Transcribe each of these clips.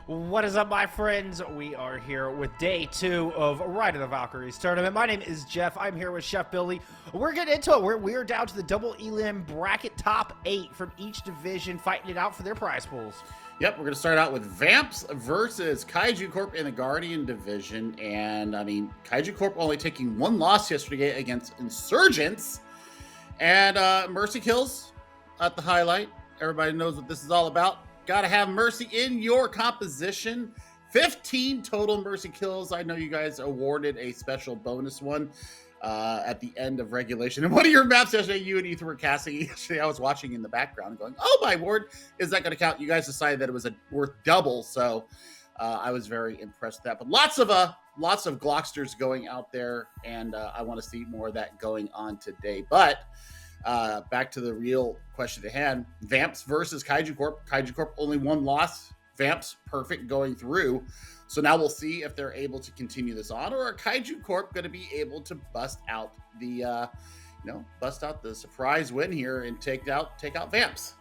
What is up, my friends? We are here with day 2 of Ride of the Valkyries tournament. My name is Jeff. I'm here with Chef Billy. We're getting into it. We're down to the Double Elim bracket top 8 from each division, fighting it out for their prize pools. Yep, we're going to start out with Vamps versus Kaiju Corp in the Guardian division. And, I mean, Kaiju Corp only taking one loss yesterday against Insurgents. And Mercy kills at the highlight. Everybody knows what this is all about. Got to have Mercy in your composition. 15 total Mercy kills. I know you guys awarded a special bonus one at the end of regulation. And one of your maps yesterday, you and Ethan were casting. Yesterday, I was watching in the background and going, oh my word, is that going to count? You guys decided that it was worth double. So I was very impressed with that. But lots of Glocksters going out there. And I want to see more of that going on today. But back to the real question at hand. Vamps versus Kaiju Corp. Kaiju Corp only one loss. Vamps perfect going through. So now we'll see if they're able to continue this on, or are Kaiju Corp going to be able to bust out the surprise win here and take out Vamps.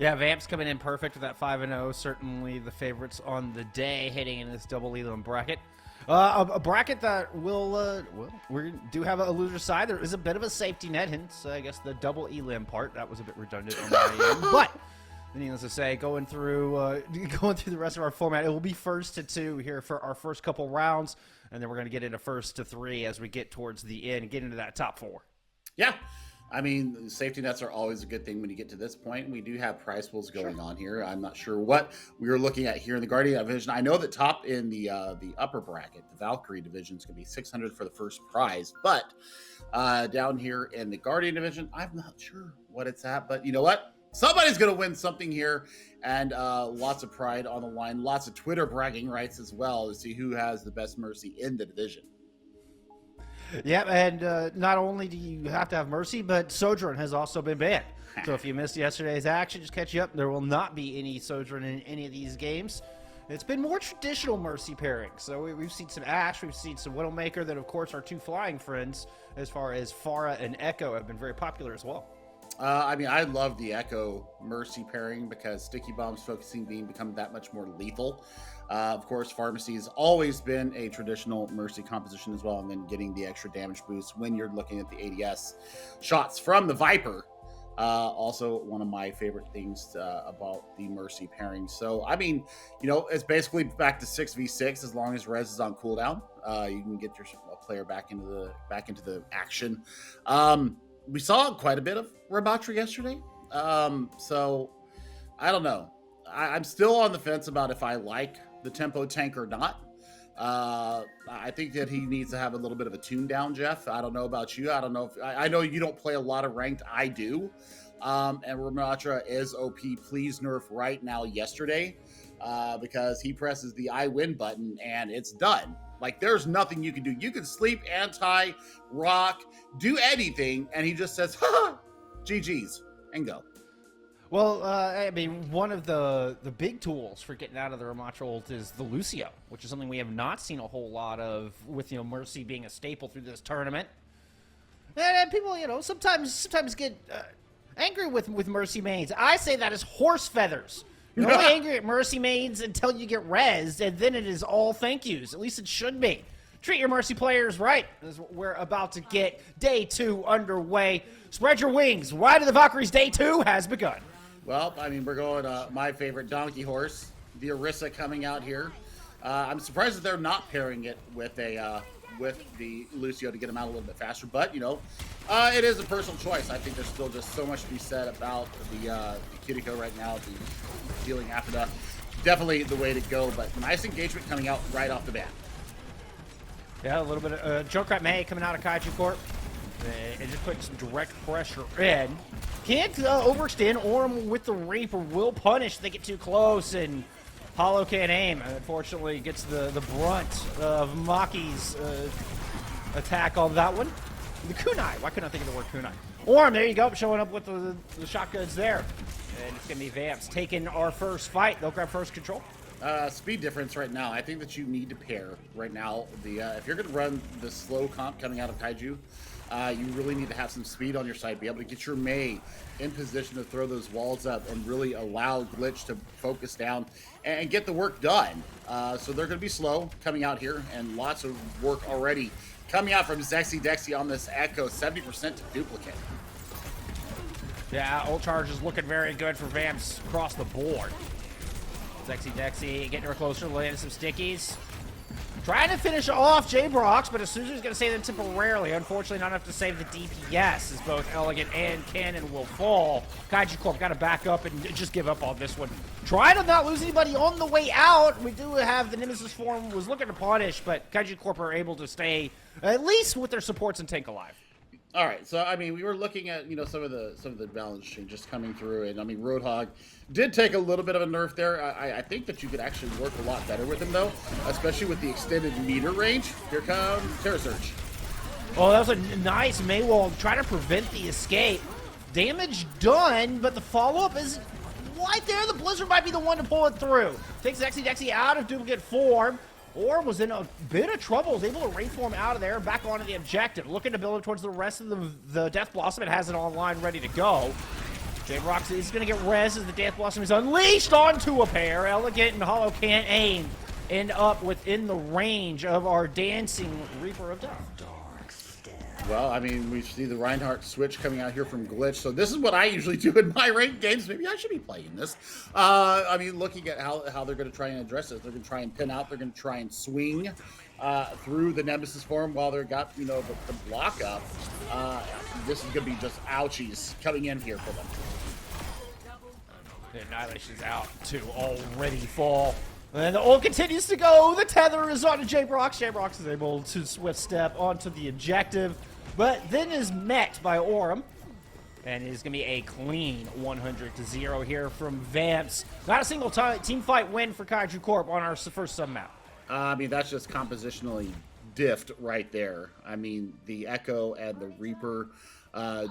Yeah, Vamps coming in perfect with that 5-0. Certainly the favorites on the day heading into this Double Elim bracket. A bracket that we do have a loser side. There is a bit of a safety net, hence I guess the Double Elim part. That was a bit redundant on my end, but needless to say, going through the rest of our format, it will be 1st to 2 here for our first couple rounds, and then we're going to get into 1st to 3 as we get towards the end and get into that top 4. Yeah. I mean, safety nets are always a good thing when you get to this point. We do have prize pools going on here. I'm not sure what we were looking at here in the Guardian division. I know that top in the upper bracket, the Valkyrie division, is going to be 600 for the first prize. But down here in the Guardian division, I'm not sure what it's at. But you know what? Somebody's going to win something here, and lots of pride on the line. Lots of Twitter bragging rights as well to see who has the best Mercy in the division. Yeah, and not only do you have to have Mercy, but Sojourn has also been banned. So if you missed yesterday's action, just catch you up. There will not be any Sojourn in any of these games. It's been more traditional Mercy pairings. So we've seen some Ashe, we've seen some Widowmaker, that of course our two flying friends, as far as Pharah and Echo, have been very popular as well. I mean, I love the Echo Mercy pairing because Sticky Bomb's focusing beam become that much more lethal. Of course, Pharmacy has always been a traditional Mercy composition as well, and then getting the extra damage boost when you're looking at the ADS shots from the Viper. Also, one of my favorite things about the Mercy pairing. So, I mean, you know, it's basically back to 6v6 as long as Rez is on cooldown. You can get your player back into the action. We saw quite a bit of Rematch yesterday. So I don't know. I'm still on the fence about if I like the tempo tank or not. I think that he needs to have a little bit of a tune down, Jeff. I don't know about you. I don't know if I know you don't play a lot of ranked. I do. And Rematch is OP. Please nerf right now yesterday because he presses the I win button and it's done. Like, there's nothing you can do. You can sleep, anti, rock, do anything, and he just says, ha, GG's, and go. Well, I mean, one of the big tools for getting out of the Rematch ult is the Lucio, which is something we have not seen a whole lot of with, Mercy being a staple through this tournament. And people, sometimes get angry with Mercy mains. I say that as horse feathers. You're only angry at Mercy mains until you get rezzed, and then it is all thank yous. At least it should be. Treat your Mercy players right, as we're about to get day 2 underway. Spread your wings. Ride of the Valkyries day 2 has begun. Well, I mean, we're going my favorite donkey horse, the Orisa, coming out here. I'm surprised that they're not pairing it with the Lucio to get him out a little bit faster, but it is a personal choice. I think there's still just so much to be said about the Kiriko right now, the healing Apida. Definitely the way to go, but nice engagement coming out right off the bat. Yeah, a little bit of Junkrat May coming out of Kaiju Corp. And just putting some direct pressure in. Can't overextend. Orm with the Reaper will punish if they get too close, and Hollow can't aim. Unfortunately, gets the brunt of Maki's attack on that one. The kunai. Why couldn't I think of the word kunai? Orm, there you go, showing up with the shotguns there. And it's going to be Vamps taking our first fight. They'll grab first control. Speed difference right now. I think that you need to pair right now. If you're going to run the slow comp coming out of Kaiju, you really need to have some speed on your side, be able to get your Mei in position to throw those walls up and really allow Glitch to focus down and get the work done. So they're going to be slow coming out here, and lots of work already coming out from Dexy on this Echo, 70% to duplicate. Yeah, ult charge is looking very good for Vamps across the board. Dexy getting her closer, landing some stickies. Trying to finish off J-Brox, but Asuzu's going to save them temporarily. Unfortunately, not enough to save the DPS, as both Elegant and Cannon will fall. Kaiju Corp got to back up and just give up on this one. Trying to not lose anybody on the way out. We do have the Nemesis form was looking to punish, but Kaiju Corp are able to stay at least with their supports and tank alive. All right, so I mean, we were looking at some of the balance changes coming through, and I mean, Roadhog did take a little bit of a nerf there. I think that you could actually work a lot better with him though, especially with the extended meter range. Here comes Terror Surge. Oh, that was a nice Maywall trying to prevent the escape. Damage done, but the follow-up is right there. The Blizzard might be the one to pull it through. Takes Dexy out of duplicate form. Or was in a bit of trouble, was able to reform out of there, back onto the objective. Looking to build it towards the rest of the Death Blossom. It has it online, ready to go. J-Brox is going to get res as the Death Blossom is unleashed onto a pair. Elegant and Hollow can't aim. End up within the range of our dancing Reaper of Death. Well, I mean, we see the Reinhardt switch coming out here from Glitch. So this is what I usually do in my ranked games. Maybe I should be playing this. I mean, looking at how they're going to try and address this. They're going to try and pin out. They're going to try and swing through the Nemesis form while they've got, the block up. This is going to be just ouchies coming in here for them. The Annihilation's out to already fall. And the ult continues to go. The tether is on to J-Brox. J-Brox is able to swift step onto the objective, but then is met by Aurum. And it is going to be a clean 100-0 here from Vamps. Not a single team fight win for Kaiju Corp on our first sub-map. I mean, that's just compositionally diffed right there. I mean, the Echo and the Reaper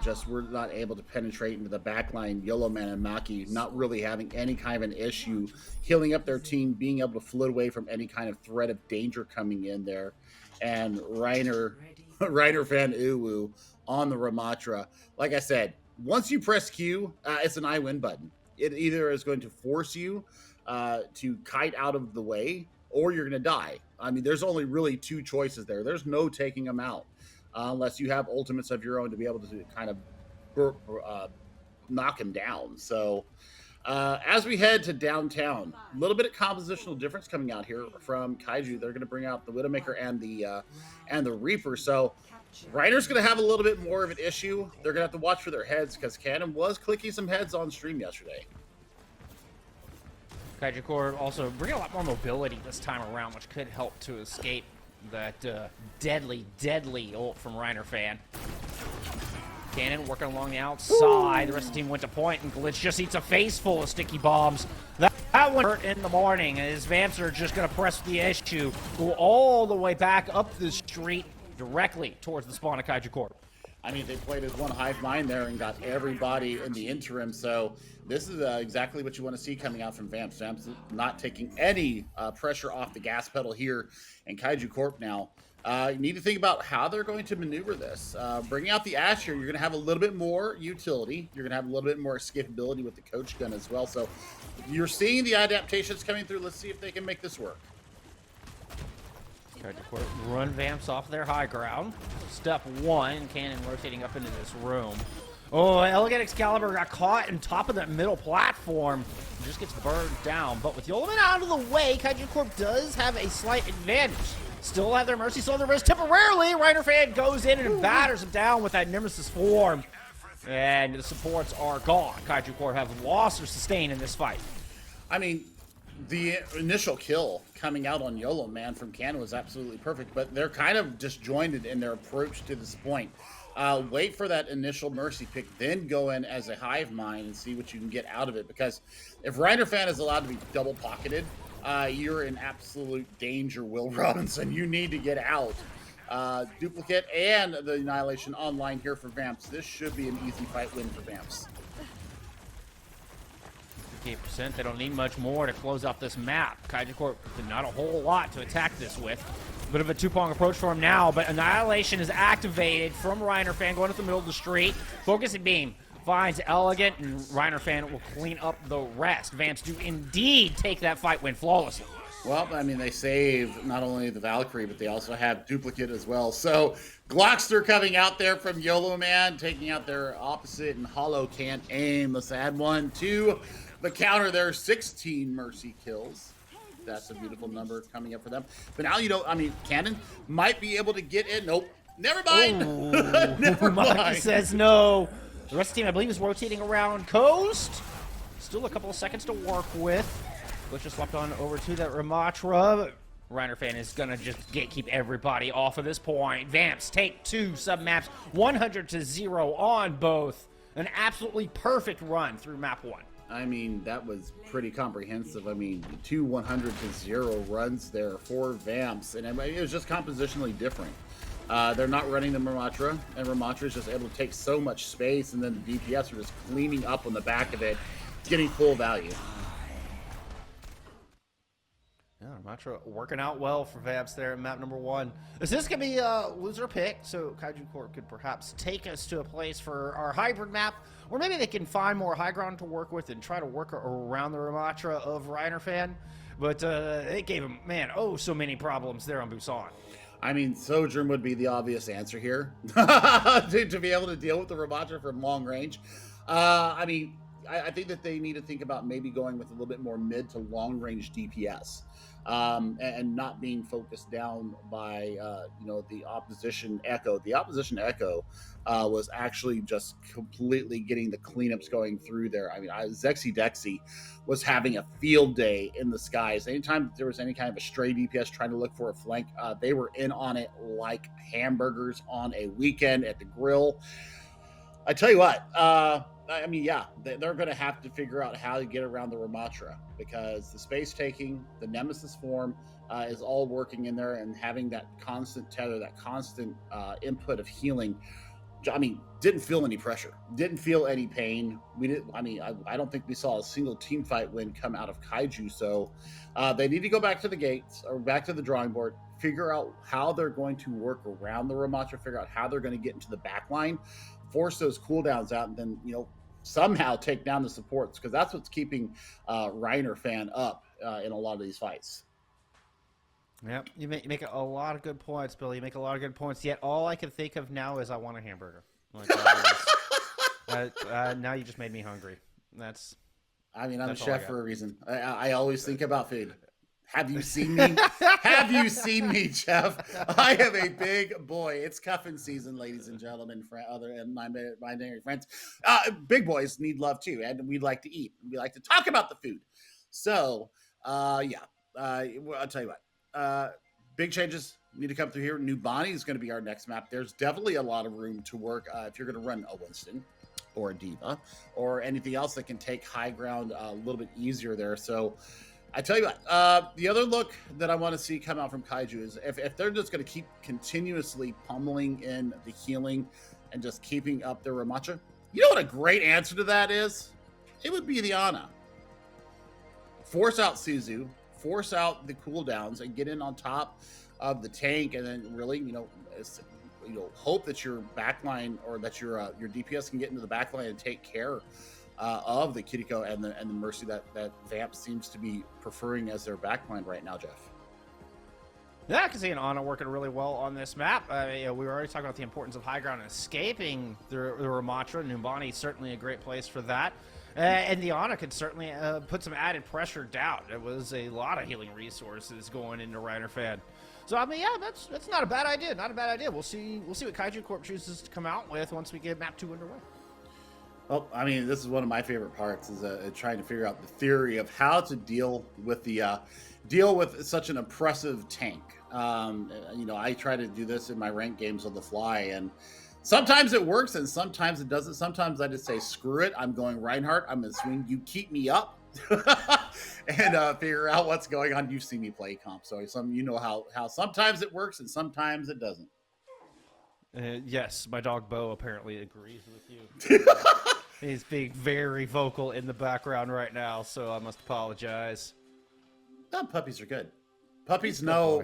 just were not able to penetrate into the backline. Yoloman and Maki not really having any kind of an issue healing up their team, being able to float away from any kind of threat of danger coming in there. And Reiner Van Uwu on the Ramatra. Like I said, once you press Q, it's an I win button. It either is going to force you to kite out of the way, or you're going to die. I mean, there's only really two choices there. There's no taking them out. Unless you have ultimates of your own to be able to kind of knock him down. So as we head to downtown, a little bit of compositional difference coming out here from Kaiju. They're going to bring out the Widowmaker and the Reaper. So Reiner's going to have a little bit more of an issue. They're going to have to watch for their heads because Cannon was clicking some heads on stream yesterday. Kaiju Corp also bringing a lot more mobility this time around, which could help to escape that deadly ult from Reiner Fan. Cannon working along the outside. The rest of the team went to point, and Glitch just eats a face full of sticky bombs. That one hurt in the morning, and his Vamps are just going to press the issue, go all the way back up the street directly towards the spawn of Kaiju Corp. I mean, they played as one hive mind there and got everybody in the interim. So this is exactly what you want to see coming out from Vamps. Vamps not taking any pressure off the gas pedal here. And Kaiju Corp now, you need to think about how they're going to maneuver this. Bringing out the Ash here, you're going to have a little bit more utility. You're going to have a little bit more escapability with the coach gun as well. So you're seeing the adaptations coming through. Let's see if they can make this work. Kaiju Corp run Vamps off their high ground. Step one, Cannon rotating up into this room. Oh, Elegant Excalibur got caught in top of that middle platform. Just gets burned down. But with Yoloman out of the way, Kaiju Corp does have a slight advantage. Still have their Mercy, still have their wrist temporarily. Reiner Fan goes in and batters him down with that Nemesis form. And the supports are gone. Kaiju Corp have lost or sustained in this fight. I mean, the initial kill coming out on Yoloman from Cannon was absolutely perfect, but they're kind of disjointed in their approach to this point. Wait for that initial Mercy pick, then go in as a hive mind and see what you can get out of it. Because if Reiner Fan is allowed to be double pocketed, you're in absolute danger, Will Robinson. You need to get out. Duplicate and the Annihilation online here for Vamps. This should be an easy fight win for Vamps. 58%. They don't need much more to close out this map. Kaiju Corp did not a whole lot to attack this with. Bit of a two-prong approach for him now, but Annihilation is activated from Reinerfan, going up the middle of the street. Focusing Beam finds Elegant, and Reinerfan will clean up the rest. Vamps do indeed take that fight win flawlessly. Well, I mean, they save not only the Valkyrie, but they also have Duplicate as well. So, Glockster coming out there from Yoloman, taking out their opposite, and Hollow can't aim. Let's add one to the counter there. 16 Mercy kills. That's a beautiful number coming up for them. But now, I mean, Cannon might be able to get in. Nope. Never mind. Never mind. Maki says no. The rest of the team, I believe, is rotating around Coast. Still a couple of seconds to work with. Let's just swap on over to that Ramatra. Reinerfan is going to just keep everybody off of this point. Vamps take 2 sub-maps, 100-0 on both. An absolutely perfect run through map 1. I mean, that was pretty comprehensive. I mean, 2 100-0 runs there for Vamps, and it was just compositionally different. They're not running the Ramatra, and Ramatra is just able to take so much space, and then the DPS are just cleaning up on the back of it, getting full value. Yeah, Ramatra working out well for Vamps there in map number 1. Is this going to be a loser pick? So Kaiju Corp could perhaps take us to a place for our hybrid map, or maybe they can find more high ground to work with and try to work around the Ramatra of Reinerfan. But it gave him, man, so many problems there on Busan. I mean, Sojourn would be the obvious answer here to be able to deal with the Ramatra from long range. I mean, I think that they need to think about maybe going with a little bit more mid to long range DPS. And not being focused down by the opposition Echo. The opposition Echo was actually just completely getting the cleanups going through there. I mean, Zexy Dexy was having a field day in the skies. Anytime there was any kind of a stray DPS trying to look for a flank, they were in on it like hamburgers on a weekend at the grill. I tell you what, I mean, yeah, they're going to have to figure out how to get around the Ramatra, because the space taking, the Nemesis form is all working in there, and having that constant tether, that constant input of healing. I mean, didn't feel any pressure, didn't feel any pain. We didn't. I mean, I don't think we saw a single team fight win come out of Kaiju. So they need to go back to the gates or back to the drawing board, figure out how they're going to work around the Ramatra, figure out how they're going to get into the back line, force those cooldowns out, and then somehow take down the supports, because that's what's keeping Reinerfan up in a lot of these fights. Yep, you make a lot of good points, Billy. You make a lot of good points. Yet all I can think of now is I want a hamburger. Now you just made me hungry. I'm a chef for a reason. I always think about food. Have you seen me? Have you seen me, Jeff? I am a big boy. It's cuffing season, ladies and gentlemen, and my married friends. Big boys need love too, and we like to eat. We like to talk about the food. So, I'll tell you what. Big changes need to come through here. Numbani is going to be our next map. There's definitely a lot of room to work if you're going to run a Winston or a Diva or anything else that can take high ground a little bit easier there. So, I tell you what, the other look that I want to see come out from Kaiju is if they're just going to keep continuously pummeling in the healing and just keeping up their Ramatra, you know what a great answer to that is? It would be the Ana. Force out Suzu, force out the cooldowns, and get in on top of the tank, and then really, hope that your backline or that your DPS can get into the backline and take care of the Kiriko and the Mercy that Vamp seems to be preferring as their backline right now, Jeff. Yeah, I can see an Ana working really well on this map. We were already talking about the importance of high ground and escaping the Ramatra. Numbani is certainly a great place for that. And the Ana could certainly put some added pressure down. It was a lot of healing resources going into Reinerfan. So, I mean, yeah, that's not a bad idea. Not a bad idea. We'll see what Kaiju Corp chooses to come out with once we get map 2 underway. Well, I mean, this is one of my favorite parts, is trying to figure out the theory of how to deal with such an oppressive tank. I try to do this in my ranked games on the fly, and sometimes it works and sometimes it doesn't. Sometimes I just say, screw it, I'm going Reinhardt, I'm going to swing, you keep me up, and figure out what's going on. You've seen me play comp, so how sometimes it works and sometimes it doesn't. Yes, my dog Bo apparently agrees with you. He's being very vocal in the background right now, so I must apologize. Puppies are good. Puppies know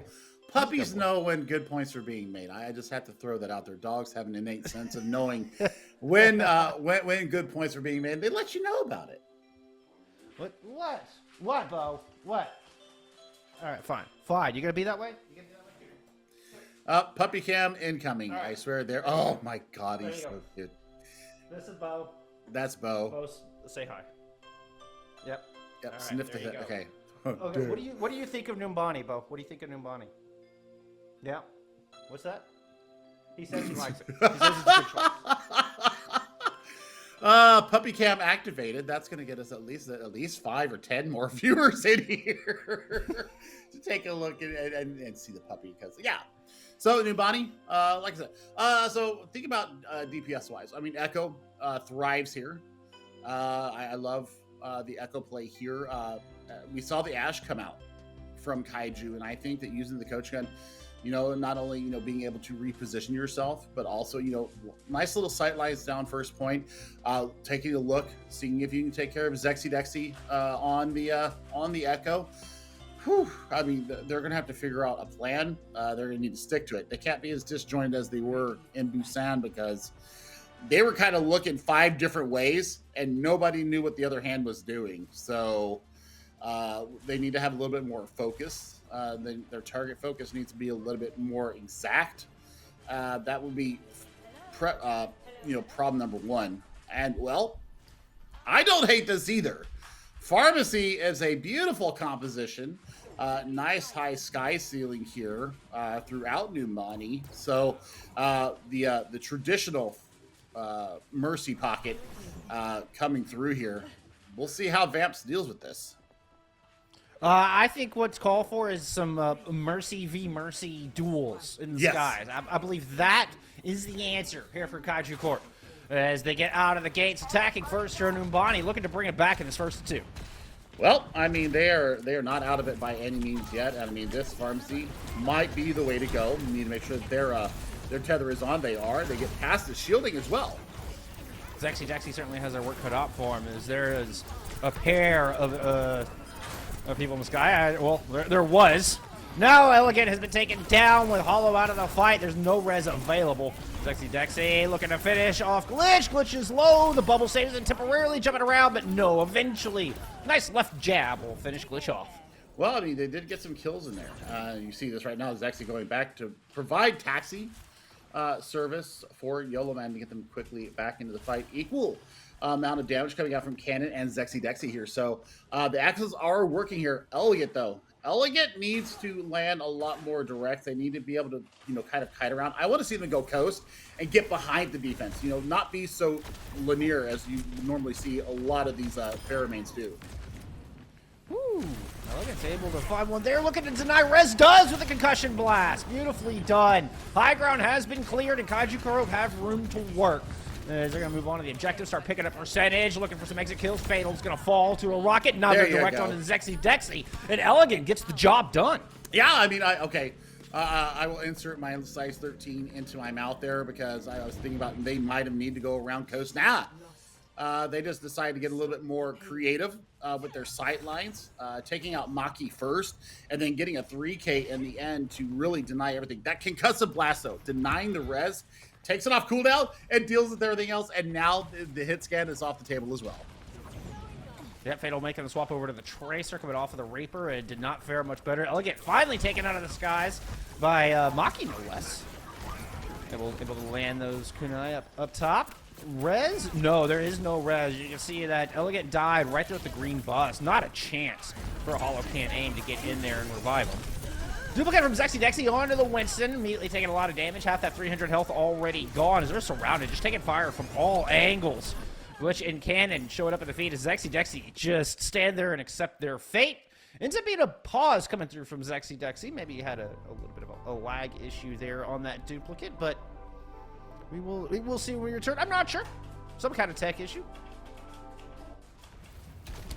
Puppies know when good points are being made. I just have to throw that out there. Dogs have an innate sense of knowing when good points are being made. They let you know about it. What, Bo? What? All right, fine. You gonna be that way? Puppy cam incoming. Right. I swear there. Oh my God, he's so cute. This is Bo. That's Bo. Bo, say hi. Yep. Yep. Sniff the hit. Okay. Okay. What do you think of Numbani, Bo? What do you think of Numbani? Yeah. What's that? He says he likes it. He says it's a good choice. Puppy cam activated. That's going to get us at least 5 or 10 more viewers in here to take a look and see the puppy. Because yeah. So Numbani, like I said, so think about DPS wise. I mean, Echo thrives here. I love the Echo play here. We saw the Ash come out from Kaiju, and I think that using the coach gun, not only being able to reposition yourself, but also nice little sight lines down first point, taking a look, seeing if you can take care of Dexy on the Echo. Whew. I mean, they're going to have to figure out a plan. They're going to need to stick to it. They can't be as disjointed as they were in Busan, because they were kind of looking 5 different ways and nobody knew what the other hand was doing. So they need to have a little bit more focus. Their target focus needs to be a little bit more exact. That would be problem number 1. And well, I don't hate this either. Pharmacy is a beautiful composition. Nice high sky ceiling here throughout Numbani. So the traditional Mercy pocket coming through here. We'll see how Vamps deals with this. I think what's called for is some Mercy v Mercy duels in the skies. I believe that is the answer here for Kaiju Corp. As they get out of the gates, attacking first here, Numbani looking to bring it back in this first 2. Well, I mean, they are not out of it by any means yet. I mean, this Pharmacy might be the way to go. We need to make sure that their tether is on. They get past the shielding as well. Dexy certainly has their work cut out for him, as there is a pair of people in the sky. There was. Now Elegant has been taken down with Hollow out of the fight. There's no res available. Dexy looking to finish off Glitch. Glitch is low. The bubble saves him temporarily, jumping around, but no, eventually. Nice left jab will finish Glitch off. Well, I mean, they did get some kills in there. You see this right now. Dexy going back to provide taxi service for Yoloman to get them quickly back into the fight. Equal amount of damage coming out from Cannon and Dexy here. So the axes are working here. Elegant, though. Elegant needs to land a lot more direct. They need to be able to, kind of kite around. I want to see them go coast and get behind the defense. Not be so linear as you normally see a lot of these Pheromines do. Woo! Elegant's able to find one there. Looking to deny. Res does with a concussion blast. Beautifully done. High ground has been cleared, and Kaiju Corp have room to work. As they're going to move on to the objective, start picking up percentage, looking for some exit kills. Fatal's going to fall to a rocket. Now they're direct onto Dexy, and Elegant gets the job done. Yeah, I mean, I will insert my size 13 into my mouth there, because I was thinking about they might have need to go around coast. They just decided to get a little bit more creative with their sight lines, taking out Maki first, and then getting a 3K in the end to really deny everything. That concussive blast, though, denying the res, takes it off cooldown and deals with everything else, and now the hit scan is off the table as well. Yeah, Fatal making the swap over to the Tracer, coming off of the Reaper. It did not fare much better. Elegant finally taken out of the skies by Maki, no less. Able to land those kunai up top. Res? No, there is no res. You can see that Elegant died right there with the green bus. Not a chance for a Hollow can't aim to get in there and revive him. Duplicate from Dexy onto the Winston, immediately taking a lot of damage. Half that 300 health already gone as they're surrounded, just taking fire from all angles. Glitch and Cannon showing up at the feet as Dexy just stand there and accept their fate. Ends up being a pause coming through from Dexy. Maybe he had a little bit of a lag issue there on that duplicate, but we will see when we return. I'm not sure. Some kind of tech issue.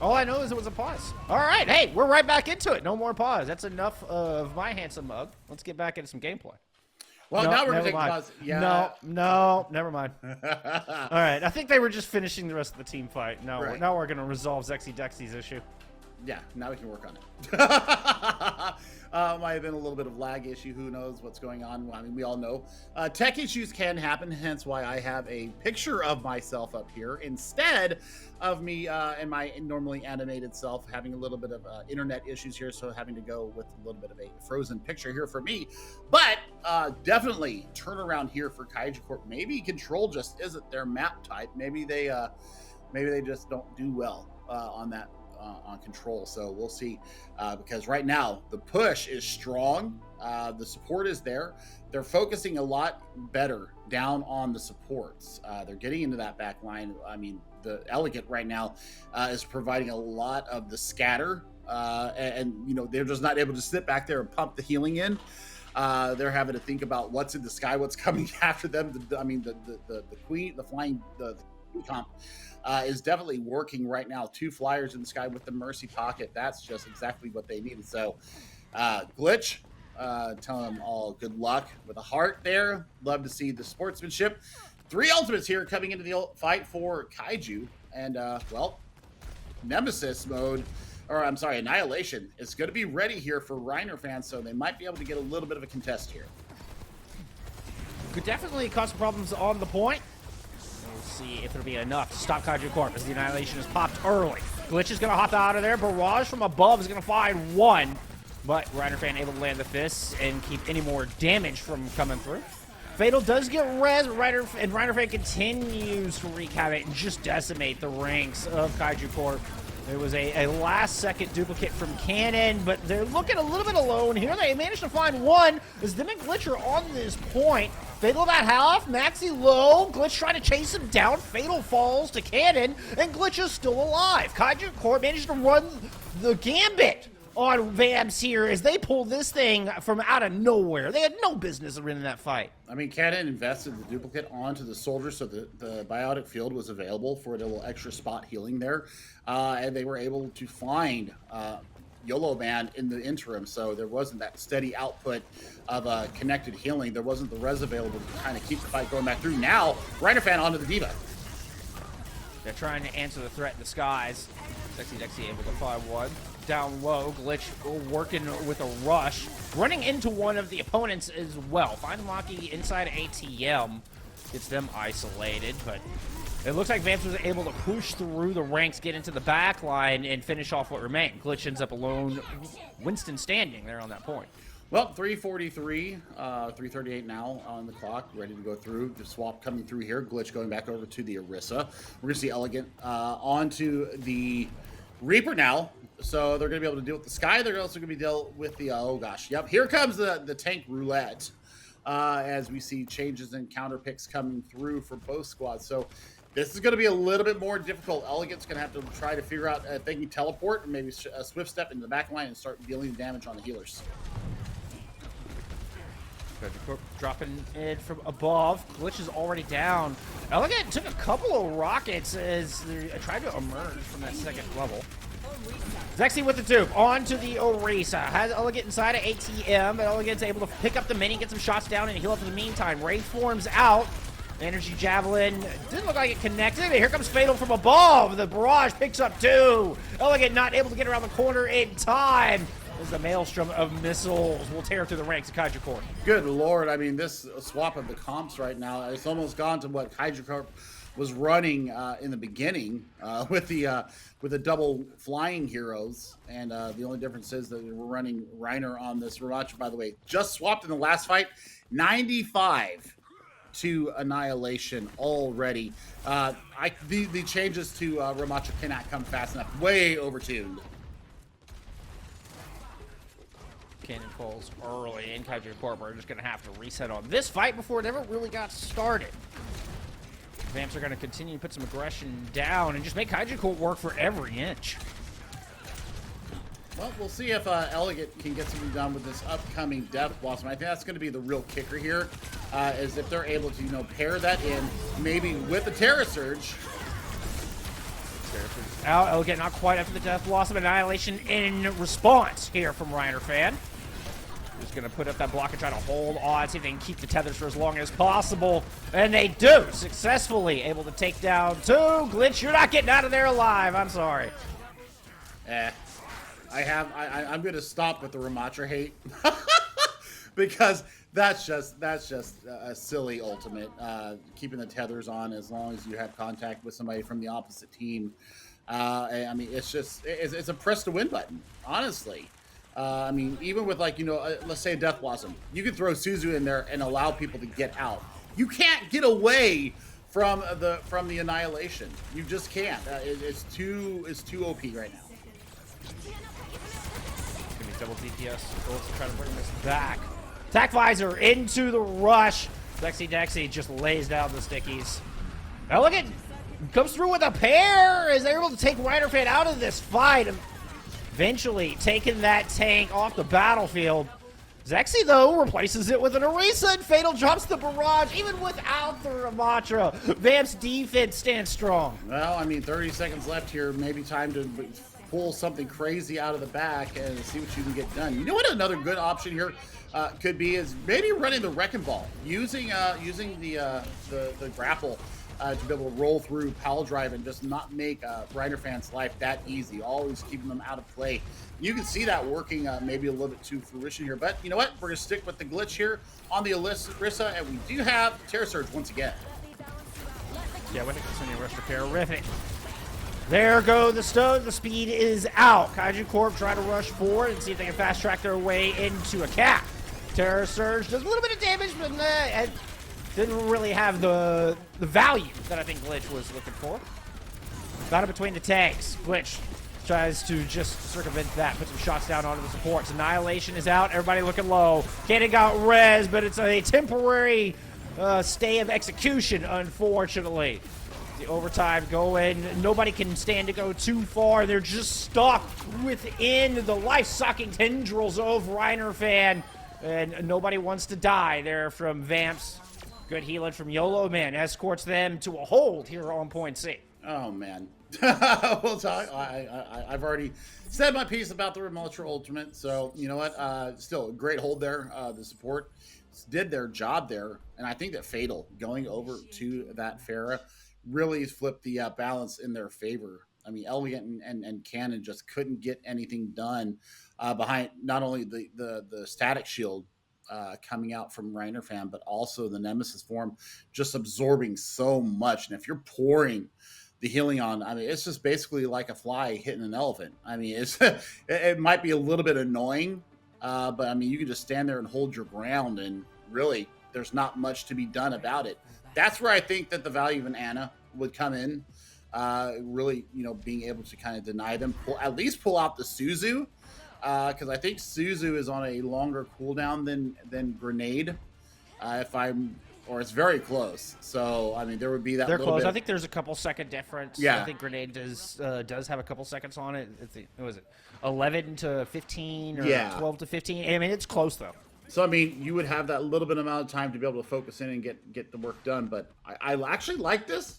All I know is it was a pause. All right, hey, we're right back into it. No more pause. That's enough of my handsome mug. Let's get back into some gameplay. Well, now we're going to take a pause. Yeah. No, never mind. All right, I think they were just finishing the rest of the team fight. No, right. Now we're going to resolve Dexy's issue. Yeah, now we can work on it. Might have been a little bit of lag issue. Who knows what's going on? I mean, we all know tech issues can happen, hence why I have a picture of myself up here instead of me and my normally animated self having a little bit of internet issues here, so having to go with a little bit of a frozen picture here for me. But definitely turnaround here for Kaiju Corp. Maybe Control just isn't their map type. Maybe they just don't do well on that. On Control, so we'll see, because right now the push is strong, the support is there, they're focusing a lot better down on the supports, they're getting into that back line. I mean, the Elegant right now is providing a lot of the scatter, and you know, they're just not able to sit back there and pump the healing in. They're having to think about what's in the sky, what's coming after them. The queen, the flying, the comp is definitely working right now. 2 flyers in the sky with the Mercy pocket. That's just exactly what they needed. So Glitch, telling them all good luck with a heart there. Love to see the sportsmanship. 3 ultimates here coming into the fight for Kaiju. And well, Nemesis mode, or I'm sorry, Annihilation is going to be ready here for Reiner fans, so they might be able to get a little bit of a contest here. Could definitely cause some problems on the point. We'll see if it'll be enough to stop Kaiju Corp as the Annihilation is popped early. Glitch is going to hop out of there. Barrage from above is going to find one. But Reiner fan able to land the fists and keep any more damage from coming through. Fatal does get res, Reiner fan continues to wreak havoc and just decimate the ranks of Kaiju Corp. There was a last-second duplicate from Cannon, but they're looking a little bit alone here. They managed to find one as them and Glitch are on this point. Fatal about half, Maxi low. Glitch trying to chase him down. Fatal falls to Cannon, and Glitch is still alive. Kaiju Corp managed to run the gambit on Vamps here as they pull this thing from out of nowhere. They had no business winning that fight. I mean, Cannon invested the duplicate onto the soldier so the biotic field was available for a little extra spot healing there. And they were able to find Yoloman in the interim, so there wasn't that steady output of connected healing. There wasn't the res available to kind of keep the fight going back through. Now, Reiner fan onto the Diva. They're trying to answer the threat in the skies. Sexy Dexy able to find one. Down low, Glitch working with a rush. Running into one of the opponents as well. Find Locky inside ATM. Gets them isolated, but it looks like Vamps was able to push through the ranks, get into the back line, and finish off what remained. Glitch ends up alone. Winston standing there on that point. Well, 3:43, 3:38 now on the clock, ready to go through. The swap coming through here. Glitch going back over to the Orisa. We're going to see Elegant onto the Reaper now. So they're going to be able to deal with the Sky. They're also going to be dealt with the, oh gosh, yep. Here comes the tank roulette as we see changes and counter picks coming through for both squads. So this is going to be a little bit more difficult. Elegant's going to have to try to figure out if they can teleport and maybe a swift step into the back line and start dealing damage on the healers. Dropping in from above. Glitch is already down. Elegant took a couple of rockets as they tried to emerge from that second level. Zexy with the tube onto the Orisa. Has Elegant inside of ATM, but Elegant's able to pick up the mini, get some shots down, and heal up in the meantime. Ray forms out. Energy Javelin didn't look like it connected. Here comes Fatal from above. The barrage picks up 2. Elegant not able to get around the corner in time. As the maelstrom of missiles will tear through the ranks of Kaiju Corp. Good lord, I mean, this swap of the comps right now, it's almost gone to what Kaiju Corp was running in the beginning with the double flying heroes, and the only difference is that we're running Reiner on this Rematch. By the way, just swapped in the last fight, 95 to Annihilation already. The changes to Rematch cannot come fast enough. Way overtuned. Cannon falls early, and Kaiju Corp are just going to have to reset on this fight before it ever really got started. Vamps are going to continue to put some aggression down and just make Kaiju Corp work for every inch. Well, we'll see if Elegant can get something done with this upcoming Death Blossom. I think that's going to be the real kicker here, is if they're able to, pair that in maybe with the Terra Surge. Out, Elegant not quite after the Death Blossom. Annihilation in response here from Reiner fan. Just going to put up that block and try to hold on, see if they can keep the tethers for as long as possible. And they do, successfully able to take down 2. Glitch, you're not getting out of there alive. I'm sorry. I'm going to stop with the Rematch hate because that's just a silly ultimate. Keeping the tethers on as long as you have contact with somebody from the opposite team. I mean, it's a press to win button, honestly. I mean, even with like, let's say a Death Blossom, you can throw Suzu in there and allow people to get out. You can't get away from the annihilation. You just can't. It's too OP right now. It's gonna be double DPS. Bullets to try to bring this back. Attack Visor into the rush. Dexy just lays down the stickies. Now look at, comes through with a pair. Is able to take Reinerfan out of this fight. Eventually taking that tank off the battlefield. Zexy, though, replaces it with an Orisa, and Fatal drops the barrage, even without the Ramatra. Vamps' defense stands strong. Well, I mean, 30 seconds left here. Maybe time to pull something crazy out of the back and see what you can get done. You know what another good option here could be is maybe running the Wrecking Ball, using the grapple to be able to roll through Pal Drive and just not make Reinerfan's life that easy, always keeping them out of play. You can see that working maybe a little bit to fruition here, but you know what? We're going to stick with the glitch here on the Orisa, and we do have Terror Surge once again. Yeah, when it continues rush repair, rivet. There go the stone. The speed is out. Kaiju Corp try to rush forward and see if they can fast track their way into a cap. Terror Surge does a little bit of damage, but it didn't really have the value that I think Glitch was looking for. Got it between the tanks. Glitch tries to just circumvent that, put some shots down onto the supports. Annihilation is out. Everybody looking low. Cannon got res, but it's a temporary stay of execution, unfortunately. The overtime going. Nobody can stand to go too far. They're just stuck within the life-sucking tendrils of Reinerfan, and nobody wants to die there from Vamps. Good healing from Yoloman escorts them to a hold here on point C. Oh, man. We'll talk. I've already said my piece about the Rematch Ultimate, so you know what? Still a great hold there. The support did their job there, and I think that Fatal going over to that Pharah really flipped the balance in their favor. I mean, Elegant and Cannon just couldn't get anything done behind not only the static shield coming out from Reinerfan, but also the Nemesis form just absorbing so much. And if you're pouring the healing on, I mean, it's just basically like a fly hitting an elephant. I mean, it might be a little bit annoying, but I mean, you can just stand there and hold your ground, and really, there's not much to be done about it. That's where I think that the value of an Ana would come in. Really, being able to kind of deny them, at least pull out the Suzu, because I think Suzu is on a longer cooldown than Grenade. Or it's very close. So I mean, there would be that. They're little close. bit. I think there's a couple second difference. Yeah. I think Grenade does have a couple seconds on it. What was it? 11 to 15 or 12 to 15. I mean, it's close though. So I mean, you would have that little bit amount of time to be able to focus in and get the work done. But I actually like this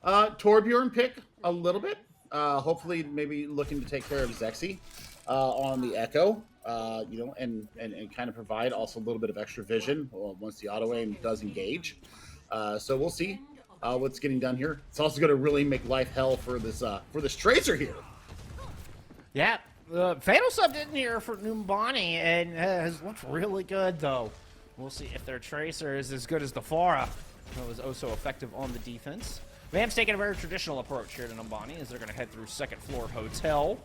Torbjorn pick a little bit. Hopefully, maybe looking to take care of Zexy on the Echo. And kind of provide also a little bit of extra vision once the auto aim does engage. So we'll see what's getting done here. It's also going to really make life hell for this Tracer here. Yeah, Fatal subbed in here for Numbani and has looked really good though. We'll see if their Tracer is as good as the Pharah. That was oh so effective on the defense. Vamps taking a very traditional approach here to Numbani as they're going to head through second floor hotel,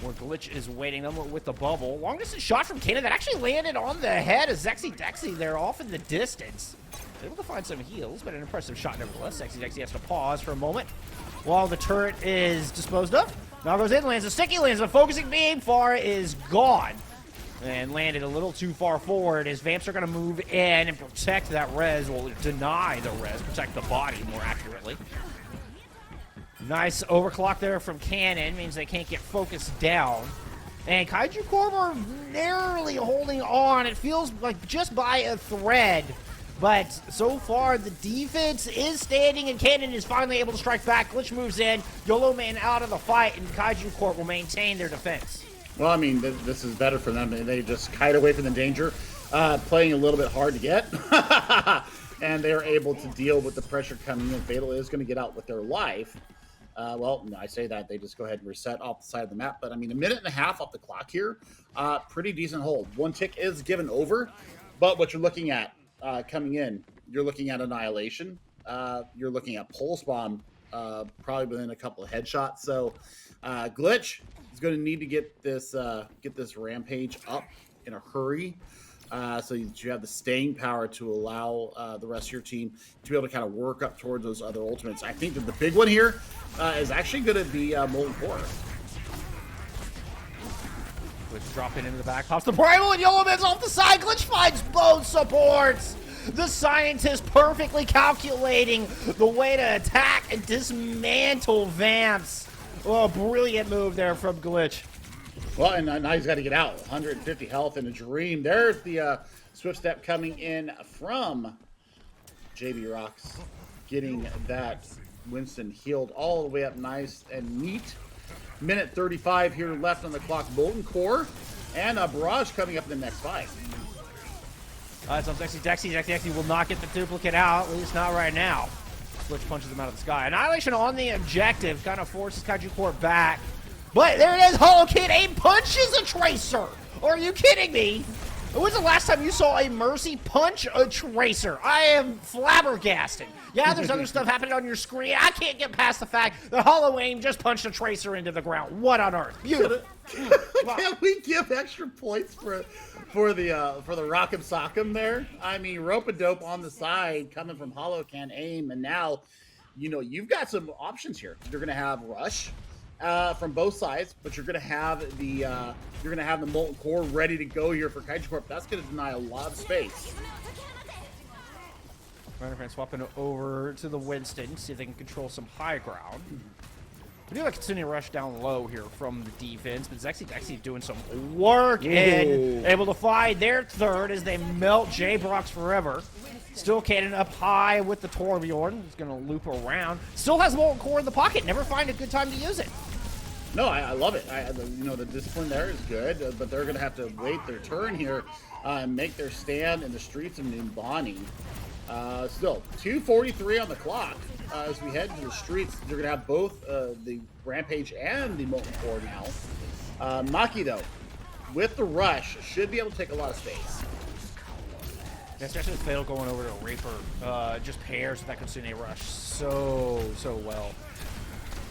where Glitch is waiting them with the bubble. Long distance shot from Kana that actually landed on the head of Zexy Dexy there off in the distance. Able to find some heals, but an impressive shot nevertheless. Zexy Dexy has to pause for a moment while the turret is disposed of. Now goes in, lands a sticky, lands a focusing beam. Pharah is gone and landed a little too far forward as Vamps are going to move in and protect that res, well, deny the res, protect the body more accurately. Nice overclock there from Cannon, means they can't get focused down. And Kaiju Corp are narrowly holding on. It feels like just by a thread. But so far, the defense is standing, and Cannon is finally able to strike back. Glitch moves in, Yoloman out of the fight, and Kaiju Corp will maintain their defense. Well, I mean, this is better for them. They just kite away from the danger, playing a little bit hard to get. And they're able to deal with the pressure coming in. Fatal is going to get out with their life. Well, no, I say that they just go ahead and reset off the side of the map. But I mean, a minute and a half off the clock here, pretty decent hold. One tick is given over, but what you're looking at coming in, you're looking at Annihilation. You're looking at Pulse Bomb, probably within a couple of headshots. So Glitch is going to need to get this Rampage up in a hurry. So you have the staying power to allow the rest of your team to be able to kind of work up towards those other ultimates. I think that the big one here is actually going to be Molten Core. Glitch dropping into the back, pops the Primal, and Yoloman's off the side. Glitch finds both supports. The scientist perfectly calculating the way to attack and dismantle Vamps. Oh, brilliant move there from Glitch. Well, and now he's got to get out. 150 health in a dream. There's the swift step coming in from JB Rocks, getting that Winston healed all the way up nice and neat. Minute 35 here left on the clock. Molten Core and a Barrage coming up in the next fight. It's on Dexy. Dexy will not get the duplicate out, at least not right now. Glitch punches him out of the sky. Annihilation on the objective kind of forces Kaiju Corp back. But there it is, Hollow Kid aim punches a Tracer. Are you kidding me? When was the last time you saw a Mercy punch a Tracer? I am flabbergasted. Yeah, there's other stuff happening on your screen. I can't get past the fact that Hollow Aim just punched a Tracer into the ground. What on earth? Beautiful. Can we give extra points for the Rock'em Sock'em there? I mean, Rope-a-Dope on the side coming from Hollow can aim, and now, you've got some options here. You're gonna have Rush from both sides, but you're gonna have the Molten Core ready to go here for Kaiju Corp. That's gonna deny a lot of space. Runner swapping over to the Winston, see if they can control some high ground. We do have a Kitsune Rush down low here from the defense, but Dexy doing some work and able to find their third as they melt J-Brox forever. Still cannon up high with the Torbjorn. He's going to loop around. Still has Molten Core in the pocket. Never find a good time to use it. No, I love it. The discipline there is good, but they're going to have to wait their turn here and make their stand in the streets of Numbani. Still, 2:43 on the clock as we head to the streets. You're going to have both the Rampage and the Molten Core now. Maki, though, with the rush, should be able to take a lot of space. Yeah, especially with Fatal going over to a Reaper, just pairs with that Kitsune Rush so well.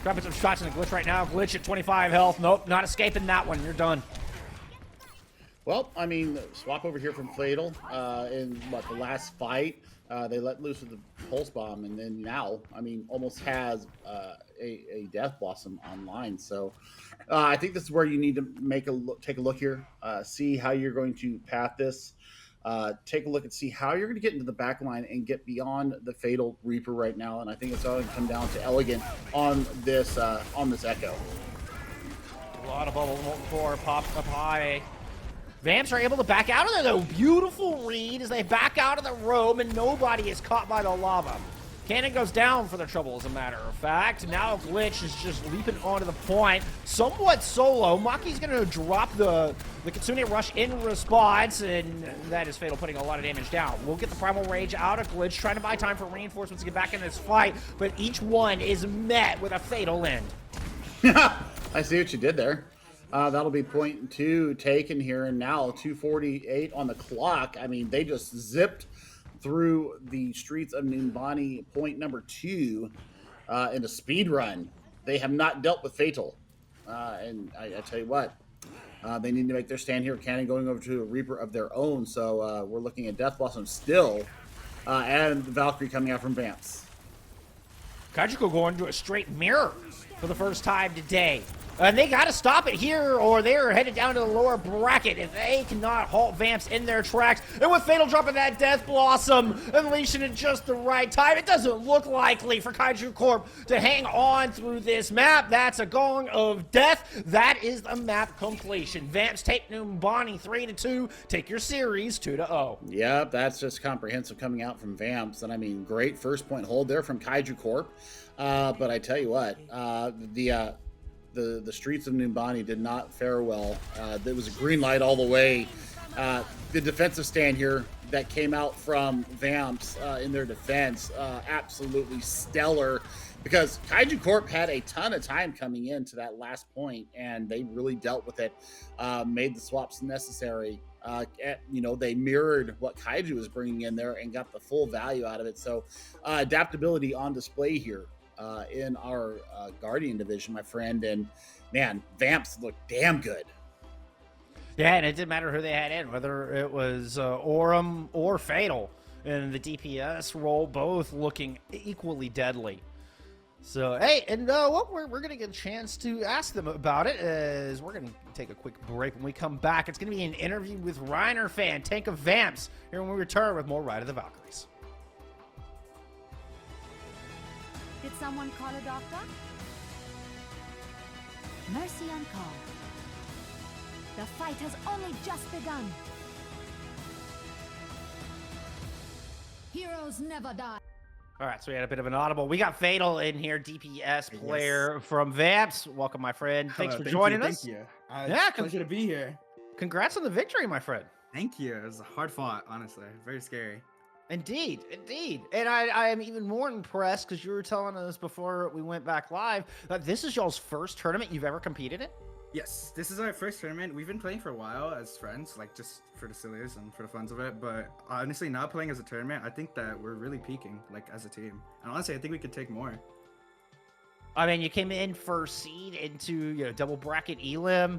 Dropping some shots in the Glitch right now. Glitch at 25 health. Nope, not escaping that one. You're done. Well, I mean, swap over here from Fatal in the last fight. They let loose with the Pulse Bomb, and then now, I mean, almost has a Death Blossom online. So I think this is where you need to take a look here, see how you're going to path this. Take a look and see how you're going to get into the back line and get beyond the Fatal Reaper right now. And I think it's all going to come down to Elegant on this Echo. A lot of bubble. Molten Core pops up high. Vamps are able to back out of there, though. Beautiful read as they back out of the roam, and nobody is caught by the lava. Cannon goes down for the trouble, as a matter of fact. Now Glitch is just leaping onto the point, somewhat solo. Maki's going to drop the Kitsune Rush in response, and that is Fatal putting a lot of damage down. We'll get the Primal Rage out of Glitch, trying to buy time for reinforcements to get back in this fight, but each one is met with a fatal end. I see what you did there. That'll be point 2 taken here, and now 2:48 on the clock. I mean, they just zipped through the streets of Numbani, point number 2, in a speed run. They have not dealt with Fatal, and I tell you what, they need to make their stand here. Cannon going over to a Reaper of their own, so we're looking at Death Blossom still, and Valkyrie coming out from Vamps. Kaiju going to a straight mirror for the first time today. And they got to stop it here, or they're headed down to the lower bracket if they cannot halt Vamps in their tracks. And with Fatal dropping that Death Blossom, unleashing it just the right time, it doesn't look likely for Kaiju Corp to hang on through this map. That's a gong of death. That is the map completion. Vamps take Numbani 3-2. Take your series 2-0. Yep, that's just comprehensive coming out from Vamps. And I mean, great first point hold there from Kaiju Corp. But I tell you what, the streets of Numbani did not fare well. There was a green light all the way. The defensive stand here that came out from Vamps in their defense, absolutely stellar, because Kaiju Corp had a ton of time coming into that last point, and they really dealt with it, made the swaps necessary. They mirrored what Kaiju was bringing in there and got the full value out of it. So adaptability on display here in our Guardian division, my friend. And man, Vamps look damn good. Yeah, and it didn't matter who they had in, whether it was Aurum or Fatal in the DPS role, both looking equally deadly. So, hey, and what we're going to get a chance to ask them about it is we're going to take a quick break. When we come back, it's going to be an interview with Reiner Fan, Tank of Vamps, here when we return with more Ride of the Valkyries. Did someone call a doctor? Mercy on call. The fight has only just begun. Heroes never die. All right, so we had a bit of an audible. We got Fatal in here, DPS player from Vamps. Welcome, my friend. Thanks for joining us. Thank you. Yeah, pleasure to be here. Congrats on the victory, my friend. Thank you. It was hard fought, honestly. Very scary. Indeed. And I am even more impressed because you were telling us before we went back live that this is y'all's first tournament you've ever competed in? Yes, this is our first tournament. We've been playing for a while as friends, like just for the sillies and for the funs of it. But honestly, not playing as a tournament, I think that we're really peaking, like as a team. And honestly, I think we could take more. I mean, you came in first seed into double bracket Elim.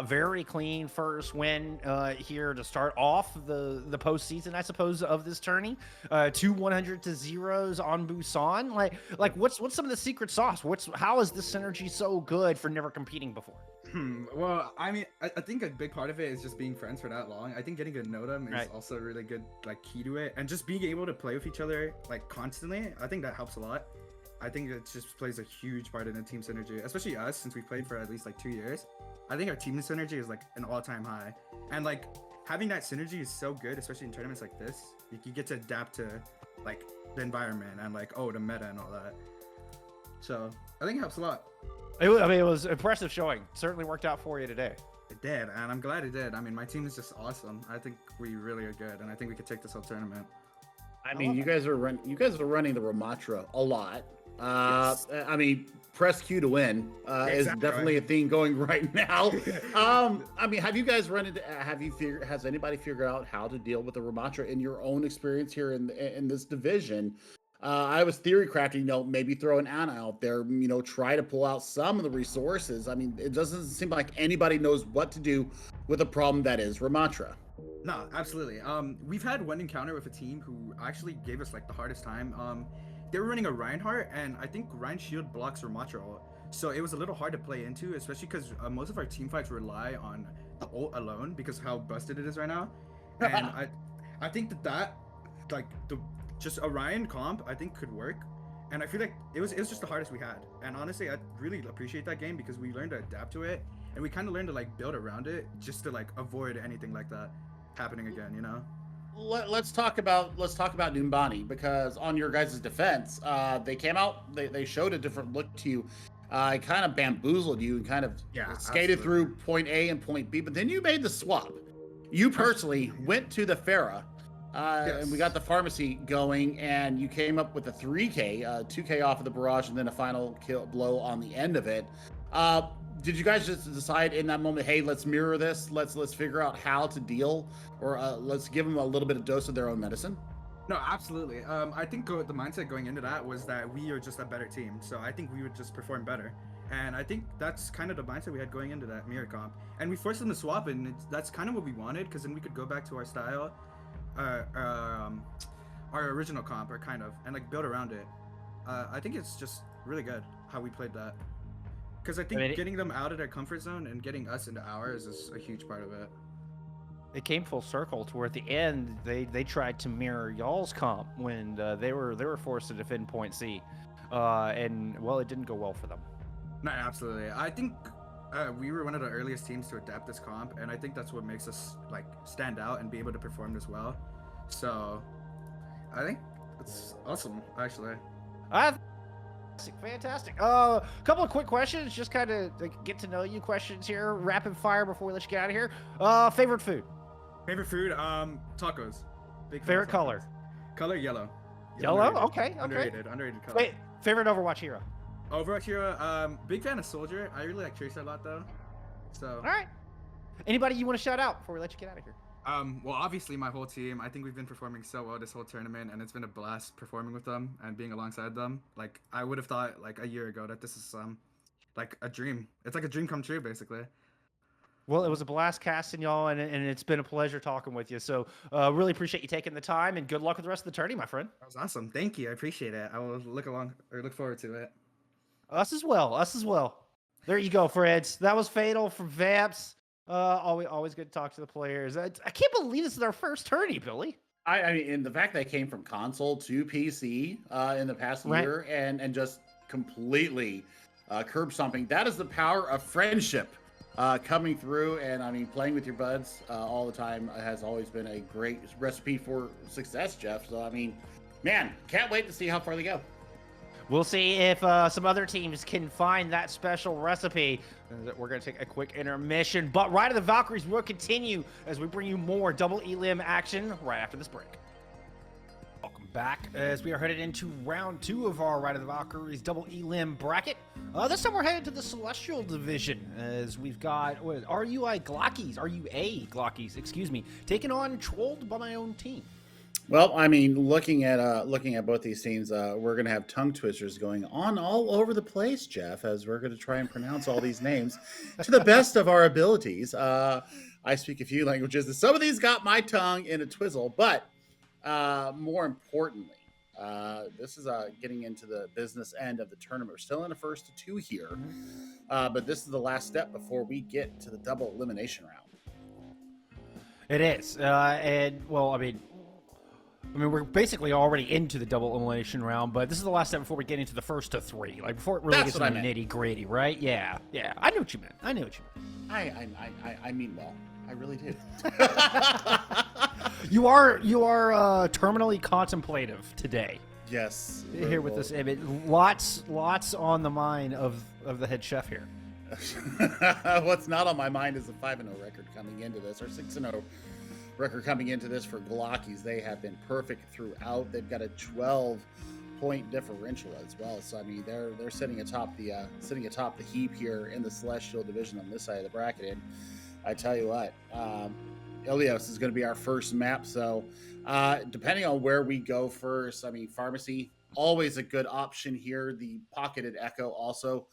Very clean first win here to start off the postseason, I suppose, of this tourney. 2 100-0s on Busan. Like what's some of the secret sauce? How is this synergy so good for never competing before? Well, I mean, I think a big part of it is just being friends for that long. I think getting to know them is also a really good key to it, and just being able to play with each other constantly. I think that helps a lot. I think it just plays a huge part in the team synergy, especially us, since we played for at least 2 years. I think our team synergy is an all-time high, and having that synergy is so good, especially in tournaments like this. You get to adapt to the environment and the meta and all that. So I think it helps a lot. It was impressive showing. Certainly worked out for you today. It did, and I'm glad it did. I mean, my team is just awesome. I think we really are good, and I think we could take this whole tournament. I mean, you guys are running the Ramatra a lot. Yes. I mean, press Q to win is definitely a theme going right now. I mean, have you guys has anybody figured out how to deal with the Ramatra in your own experience here in this division? I was theory crafting, maybe throw an Ana out there, try to pull out some of the resources. I mean, it doesn't seem like anybody knows what to do with a problem that is Ramatra. No, absolutely. We've had one encounter with a team who actually gave us the hardest time. They were running a Reinhardt, and I think Rein Shield blocks Ramatra ult. So it was a little hard to play into, especially because most of our team fights rely on the ult alone because of how busted it is right now. And I think that just a Ryan comp I think could work. And I feel like it was just the hardest we had. And honestly, I really appreciate that game because we learned to adapt to it, and we kind of learned to build around it just to avoid anything like that happening again, Let's talk about Numbani, because on your guys' defense, they came out, they showed a different look to you. Kind of bamboozled you and kind of skated through point A and point B, but then you made the swap. You personally went to the Farah, and we got the pharmacy going, and you came up with a 3K, 2K off of the barrage, and then a final kill blow on the end of it. Did you guys just decide in that moment, hey, let's mirror this, let's figure out how to deal, or let's give them a little bit of dose of their own medicine? No, absolutely. I think the mindset going into that was that we are just a better team, so I think we would just perform better. And I think that's kind of the mindset we had going into that mirror comp. And we forced them to swap, and that's kind of what we wanted, because then we could go back to our style, our original comp, or kind of, and build around it. I think it's just really good how we played that. Because I think getting them out of their comfort zone and getting us into ours is a huge part of it. It came full circle to where at the end they tried to mirror y'all's comp when they were forced to defend point C, and it didn't go well for them. No, absolutely. I think we were one of the earliest teams to adapt this comp, and I think that's what makes us stand out and be able to perform this well. So I think it's awesome, actually. Fantastic. A couple of quick questions, just kind of get to know you questions here, rapid fire before we let you get out of here. Favorite food? Favorite food? Tacos. Big favorite color? Color yellow. Yellow? Okay. Underrated color. Wait, Favorite Overwatch hero? Overwatch hero, big fan of Soldier. I really like Tracer a lot though. So. All right. Anybody you want to shout out before we let you get out of here? Well, obviously my whole team. I think we've been performing so well this whole tournament, and it's been a blast performing with them and being alongside them. Like I would have thought like a year ago that this is like a dream. It's like a dream come true, basically. Well, it was a blast casting y'all, and it's been a pleasure talking with you. So really appreciate you taking the time, and good luck with the rest of the tourney, my friend. That was awesome. Thank you. I appreciate it. I will look forward to it. Us as well. Us as well. There you go, friends. That was Fatal from Vamps. Always good to talk to the players. I can't believe this is our first tourney, Billy. I mean, and the fact that I came from console to PC in the past year and just completely curb stomping, that is the power of friendship coming through. And I mean, playing with your buds all the time has always been a great recipe for success, Jeff. So, I mean, man, can't wait to see how far they go. We'll see if some other teams can find that special recipe. We're going to take a quick intermission, but Ride of the Valkyries will continue as we bring you more Double Elim action right after this break. Welcome back as we are headed into round 2 of our Ride of the Valkyries Double Elim bracket. This time we're headed to the Celestial Division as we've got Glockies, excuse me, taking on Trolled by My Own Team. Well, I mean, looking at both these teams, we're going to have tongue twisters going on all over the place, Jeff, as we're going to try and pronounce all these names to the best of our abilities. I speak a few languages, and some of these got my tongue in a twizzle, but more importantly, this is getting into the business end of the tournament. We're still in the first of 2 here, but this is the last step before we get to the double elimination round. It is, and well, I mean, we're basically already into the double elimination round, but this is the last step before we get into the first of 3. Like, before it really gets into the nitty-gritty, right? Yeah. I knew what you meant. I mean well. I really do. You are terminally contemplative today. Yes. Here with this, I mean, lots on the mind of the head chef here. What's not on my mind is a 5-0 record coming into this, or 6-0 record coming into this for Glockies. They have been perfect throughout. They've got a 12-point differential as well. So I mean, they're sitting atop the heap here in the Celestial Division on this side of the bracket. And I tell you what, Ilios is going to be our first map. So depending on where we go first, I mean, Pharmacy always a good option here. The pocketed Echo also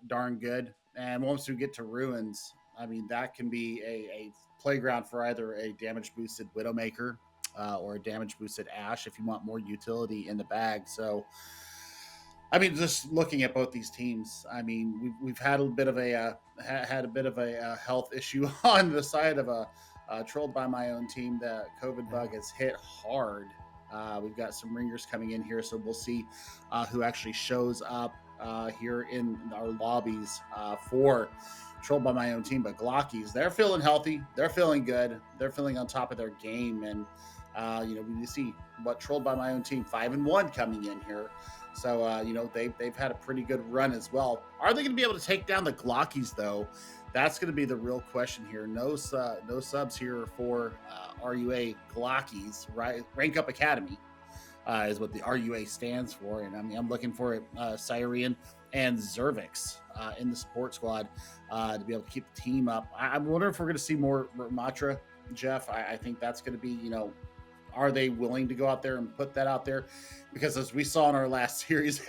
darn good. And once we get to Ruins, I mean, that can be a playground for either a damage boosted Widowmaker or a damage boosted Ashe if you want more utility in the bag. So, I mean, just looking at both these teams, I mean, we've had a bit of a health issue on the side of a Trolled by My Own Team. The COVID bug has hit hard. We've got some ringers coming in here, so we'll see who actually shows up here in our lobbies for Trolled by My Own Team. But Glockies, they're feeling healthy, they're feeling good, they're feeling on top of their game, and we see what Trolled by My Own Team 5-1 coming in here. So they've had a pretty good run as well. Are they going to be able to take down the Glockies though? That's going to be the real question here. No subs here for RUA Glockies. Right, Rank Up Academy is what the RUA stands for, and I mean, I'm looking for Syrian and ZRVX in the support squad to be able to keep the team up. I'm wondering if we're going to see more Ramatra, Jeff. I think that's going to be, are they willing to go out there and put that out there? Because as we saw in our last series,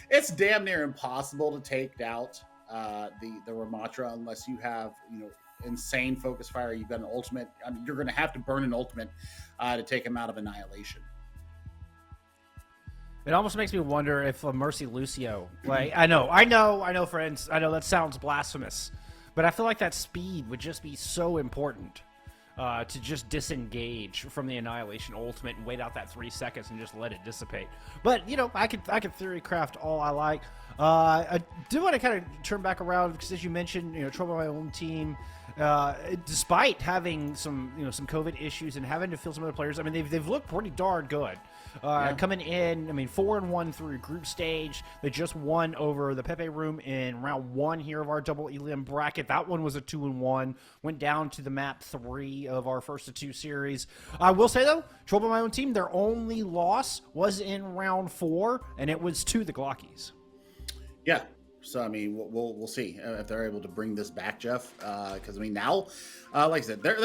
it's damn near impossible to take out the Ramatra unless you have, insane focus fire. You've got an ultimate. I mean, you're going to have to burn an ultimate to take him out of Annihilation. It almost makes me wonder if Mercy Lucio, like, I know, friends, I know that sounds blasphemous, but I feel like that speed would just be so important to just disengage from the Annihilation ultimate and wait out that 3 seconds and just let it dissipate. But, I could theory craft all I like. I do want to kind of turn back around because, as you mentioned, Trouble My Own Team, despite having some COVID issues and having to field some other players, I mean, they've looked pretty darn good. Coming in, I mean, 4-1 through group stage. They just won over the Pepe Room in round 1 here of our double Elium bracket. That one was a 2-1. Went down to the map 3 of our first of 2 series. I will say, though, Trouble My Own Team, their only loss was in round 4, and it was to the Glockies. Yeah. So I mean, we'll see if they're able to bring this back, Jeff. Because I mean, now, like I said, there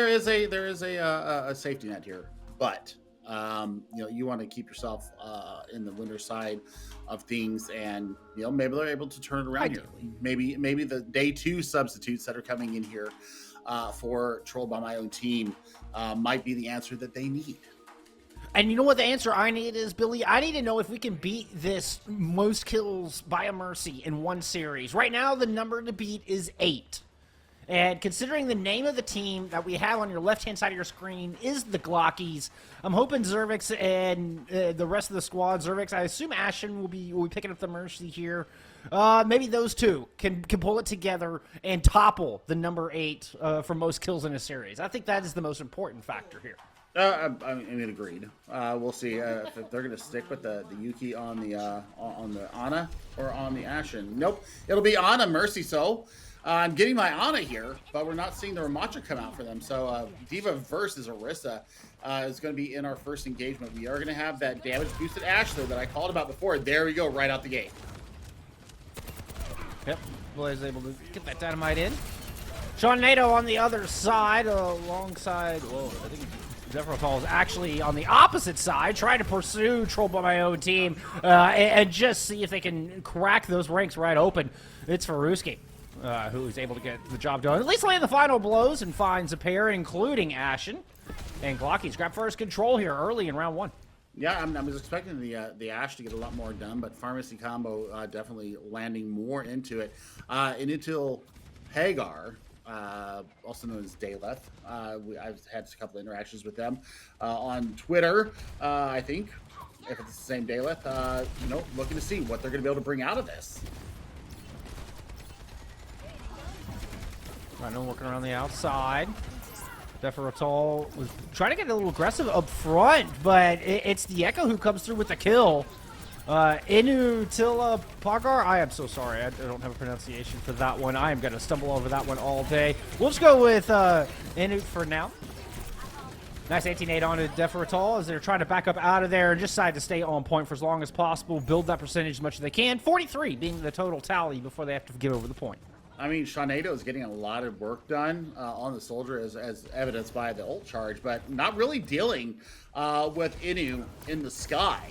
is a safety net here, but you know, you want to keep yourself in the winner side of things, and you know, maybe they're able to turn it around here. Maybe the day 2 substitutes that are coming in here for Troll by My Own Team might be the answer that they need. And you know what the answer I need is, Billy? I need to know if we can beat this most kills by a Mercy in one series. Right now, the number to beat is 8. And considering the name of the team that we have on your left-hand side of your screen is the Glockies, I'm hoping ZRVX and the rest of the squad, ZRVX, I assume Aspen will be picking up the Mercy here. Maybe those two can pull it together and topple the number 8 for most kills in a series. I think that is the most important factor here. I mean, agreed. We'll see if they're going to stick with the Yuki on the Ana or on the Ashen. Nope, it'll be Ana Mercy. So I'm getting my Ana here, but we're not seeing the Rematch come out for them. So Diva versus Orisa is going to be in our first engagement. We are going to have that damage boosted Ashley that I called about before. There we go, right out the gate. Yep, Blaze is able to get that dynamite in. Tornado on the other side, alongside. Whoa, I think ZRVX is actually on the opposite side, trying to pursue Troll by My Own Team and just see if they can crack those ranks right open. It's Faruski who's able to get the job done. At least land the final blows and finds a pair, including Ashen. And Glockies grab first control here early in round 1. Yeah, I was expecting the Ash to get a lot more done, but Pharmacy combo definitely landing more into it. And until Hagar, also known as Dayleth. I've had a couple of interactions with them on Twitter, I think, if it's the same Dayleth, you know, looking to see what they're going to be able to bring out of this. Rhino working around the outside. ZRVX was trying to get a little aggressive up front, but it's the Echo who comes through with the kill. Inu Tilla Pagar. I am so sorry. I don't have a pronunciation for that one. I am going to stumble over that one all day. We'll just go with Inu for now. Nice 18-8 on to ZRVX as they're trying to back up out of there and just decide to stay on point for as long as possible, build that percentage as much as they can. 43 being the total tally before they have to give over the point. I mean, Tornado is getting a lot of work done on the soldier as evidenced by the ult charge, but not really dealing with Inu in the sky.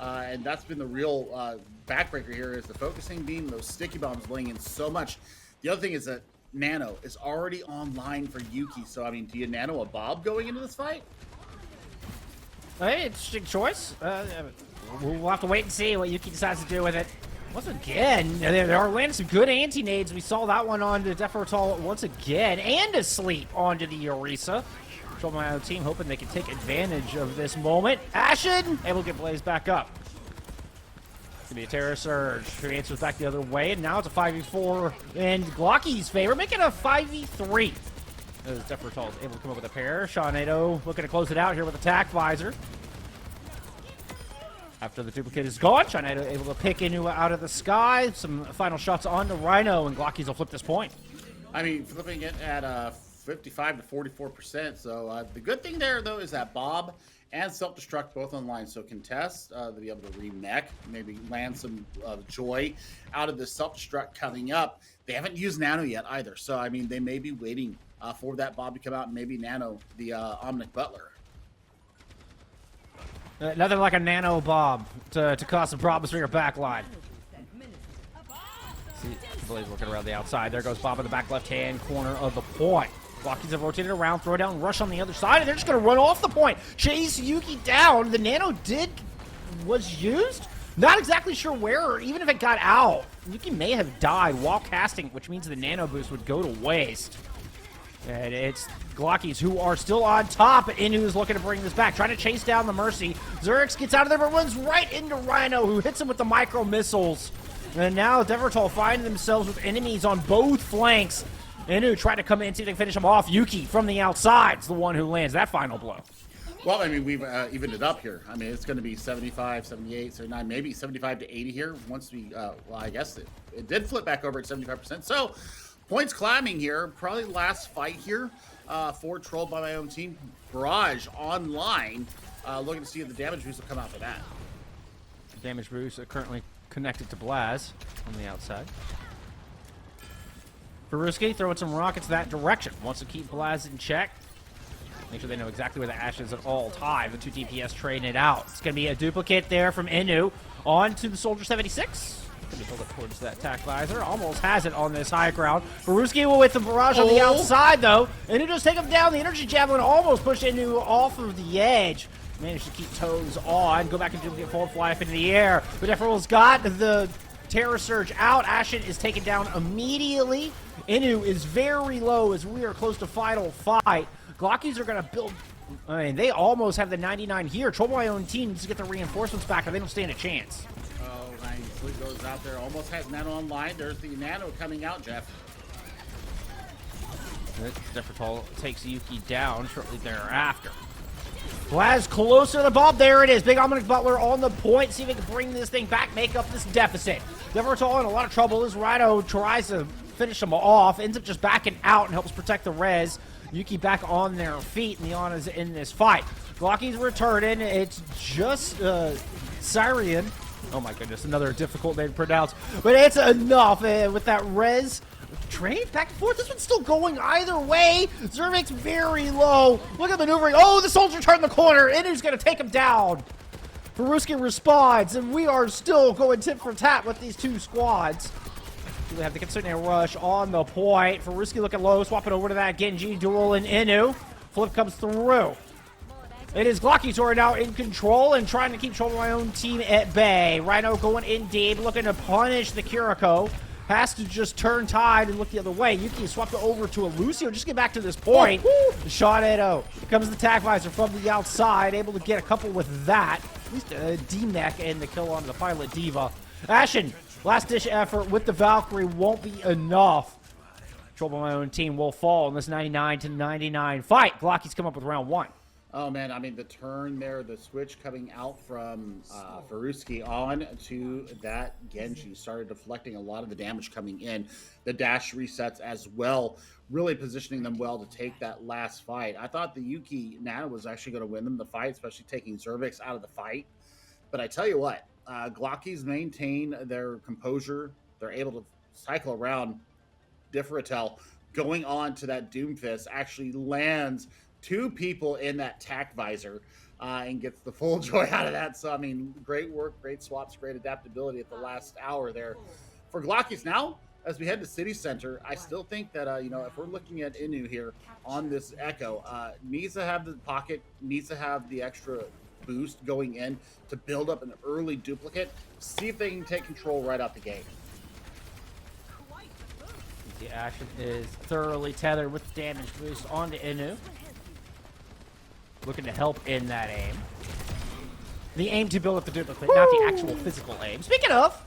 And that's been the real backbreaker here is the focusing beam, those sticky bombs laying in so much. The other thing is that Nano is already online for Yuki. So, I mean, do you Nano a Bob going into this fight? Hey, interesting choice. We'll have to wait and see what Yuki decides to do with it. Once again, there are landing some good anti-nades. We saw that one onto ZRVX once again, and asleep onto the Orisa. Control My Own Team hoping they can take advantage of this moment. Ashen able to get Blaze back up. It's gonna be a Terror Surge. Who answers back the other way, and now it's a 5v4 in Glocky's favor, making a 5v3. ZRVX is able to come up with a pair. Tornado looking to close it out here with Attack Visor. After the duplicate is gone, Tornado able to pick Inu out of the sky. Some final shots on the Rhino, and Glockies will flip this point. I mean, flipping it at 55 to 44%. So the good thing there, though, is that Bob and Self-Destruct both online. So contest, they'll be able to remech, maybe land some joy out of the Self-Destruct coming up. They haven't used Nano yet either. So, I mean, they may be waiting for that Bob to come out and maybe Nano the Omnic Butler. Nothing like a Nano Bob to cause some problems for your backline. See, Blaze looking around the outside. There goes Bob in the back left-hand corner of the point. Glockies have rotated around, throw down, rush on the other side, and they're just going to run off the point. Chase Yuki down. The Nano was used. Not exactly sure where, or even if it got out. Yuki may have died while casting, which means the Nano boost would go to waste. And it's Glockies who are still on top. Inu is looking to bring this back, trying to chase down the Mercy. ZRVX gets out of there, but runs right into Rhino, who hits him with the micro missiles. And now ZRVX find themselves with enemies on both flanks. Inu trying to come in and see if they can finish him off. Yuki from the outside is the one who lands that final blow. Well, I mean, we've evened it up here. I mean, it's going to be 75, 78, 79, maybe 75 to 80 here. Once we, well, I guess it did flip back over at 75%. So points climbing here. Probably last fight here for Trolled by My Own Team. Barrage online. Looking to see if the damage boost will come out for that. Damage boost are currently connected to Blaz on the outside. Faruski throwing some rockets that direction. Wants to keep Blaz in check. Make sure they know exactly where the Ash is at all time. The two DPS trading it out. It's going to be a duplicate there from Inu on to the Soldier 76. Going to build up towards that attack visor. Almost has it on this high ground. Faruski with the barrage on the outside, though. Inu just take him down. The energy javelin almost pushed Inu off of the edge. Managed to keep toes on. Go back and duplicate forward fly up into the air. But Efrol's got the Terror Surge out. Ashen is taken down immediately. Inu is very low as we are close to final fight. Glockies are going to build. I mean, they almost have the 99 here. Trouble My Own Team needs to get the reinforcements back, or they don't stand a chance. Oh, nice. Sleep goes out there. Almost has Nano online. There's the Nano coming out, Jeff. Zephyr takes Yuki down shortly thereafter. Blaz closer to the bomb. There it is. Big Omnic Butler on the point. See if he can bring this thing back, make up this deficit. Zephyr in a lot of trouble as Rhino tries to finish him off. Ends up just backing out and helps protect the res. Yuki back on their feet, and the Ana's in this fight. Glockies returning. It's just Syrian. Oh my goodness, another difficult name to pronounce. But it's enough with that res. Trade back and forth. This one's still going either way. ZRVX very low. Look at the maneuvering. Oh, the soldier turned the corner. Inu's going to take him down. Faruski responds, and we are still going tit for tat with these two squads. We have the Kitsune rush on the point. Faruski looking low, swapping over to that Genji duel and Inu. Flip comes through. It is Glockies who are now in control and trying to keep Trouble My Own Team at bay. Rhino going in deep, looking to punish the Kiriko. Has to just turn tide and look the other way. Yuki swapped it over to a Lucio. Just get back to this point. Shot at O. Comes the attack visor from the outside. Able to get a couple with that. At least a D-neck and the kill onto the pilot Diva. Ashen, last ditch effort with the Valkyrie won't be enough. Trouble My Own Team will fall in this 99-99 fight. Glockies come up with round one. Oh man, I mean the turn there, the switch coming out from Faruski on to that Genji started deflecting a lot of the damage coming in. The dash resets as well, really positioning them well to take that last fight. I thought the Yuki Nana was actually going to win them the fight, especially taking ZRVX out of the fight. But I tell you what, Glockies maintain their composure. They're able to cycle around. Differatel going on to that Doomfist actually lands two people in that tack visor and gets the full joy out of that. So, I mean, great work, great swaps, great adaptability at the last hour there. For Glockies now, as we head to City Center, I still think that, you know, if we're looking at Inu here on this Echo, needs to have the pocket, needs to have the extra boost going in to build up an early duplicate, see if they can take control right out the gate. The action is thoroughly tethered with damage boost onto Inu. Looking to help in that aim. The aim to build up the duplicate, not the actual physical aim. Speaking of,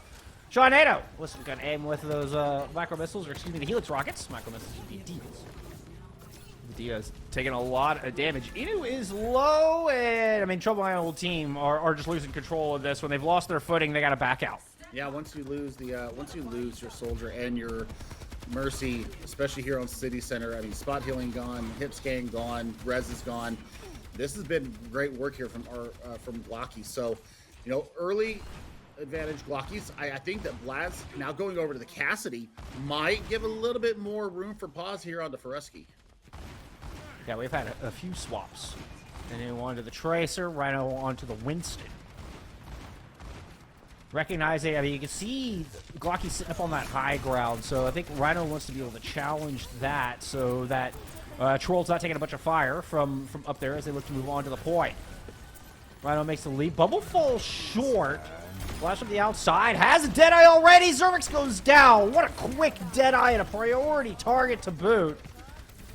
Sharnado. Listen, gonna aim with those micro missiles, or excuse me, the Helix rockets. Micro missiles would be Divas. Divas taking a lot of damage. Inu is low, and I mean, Trouble My Own Team are just losing control of this. When they've lost their footing, they gotta back out. Yeah, once you lose your soldier and your Mercy, especially here on City Center, I mean, spot healing gone, hip scan gone, res is gone. This has been great work here from Glockies. So, you know, early advantage Glockies. I think that Blaz now going over to the Cassidy might give a little bit more room for pause here on the Faruski. Yeah, we've had a few swaps. And then onto the Tracer, Rhino onto the Winston. Recognizing, I mean, you can see Glocky sitting up on that high ground, so I think Rhino wants to be able to challenge that so that Troll's not taking a bunch of fire from up there as they look to move on to the point. Rhino makes the leap. Bubble falls short. Flash from the outside. Has a Deadeye already. ZRVX goes down. What a quick Deadeye and a priority target to boot.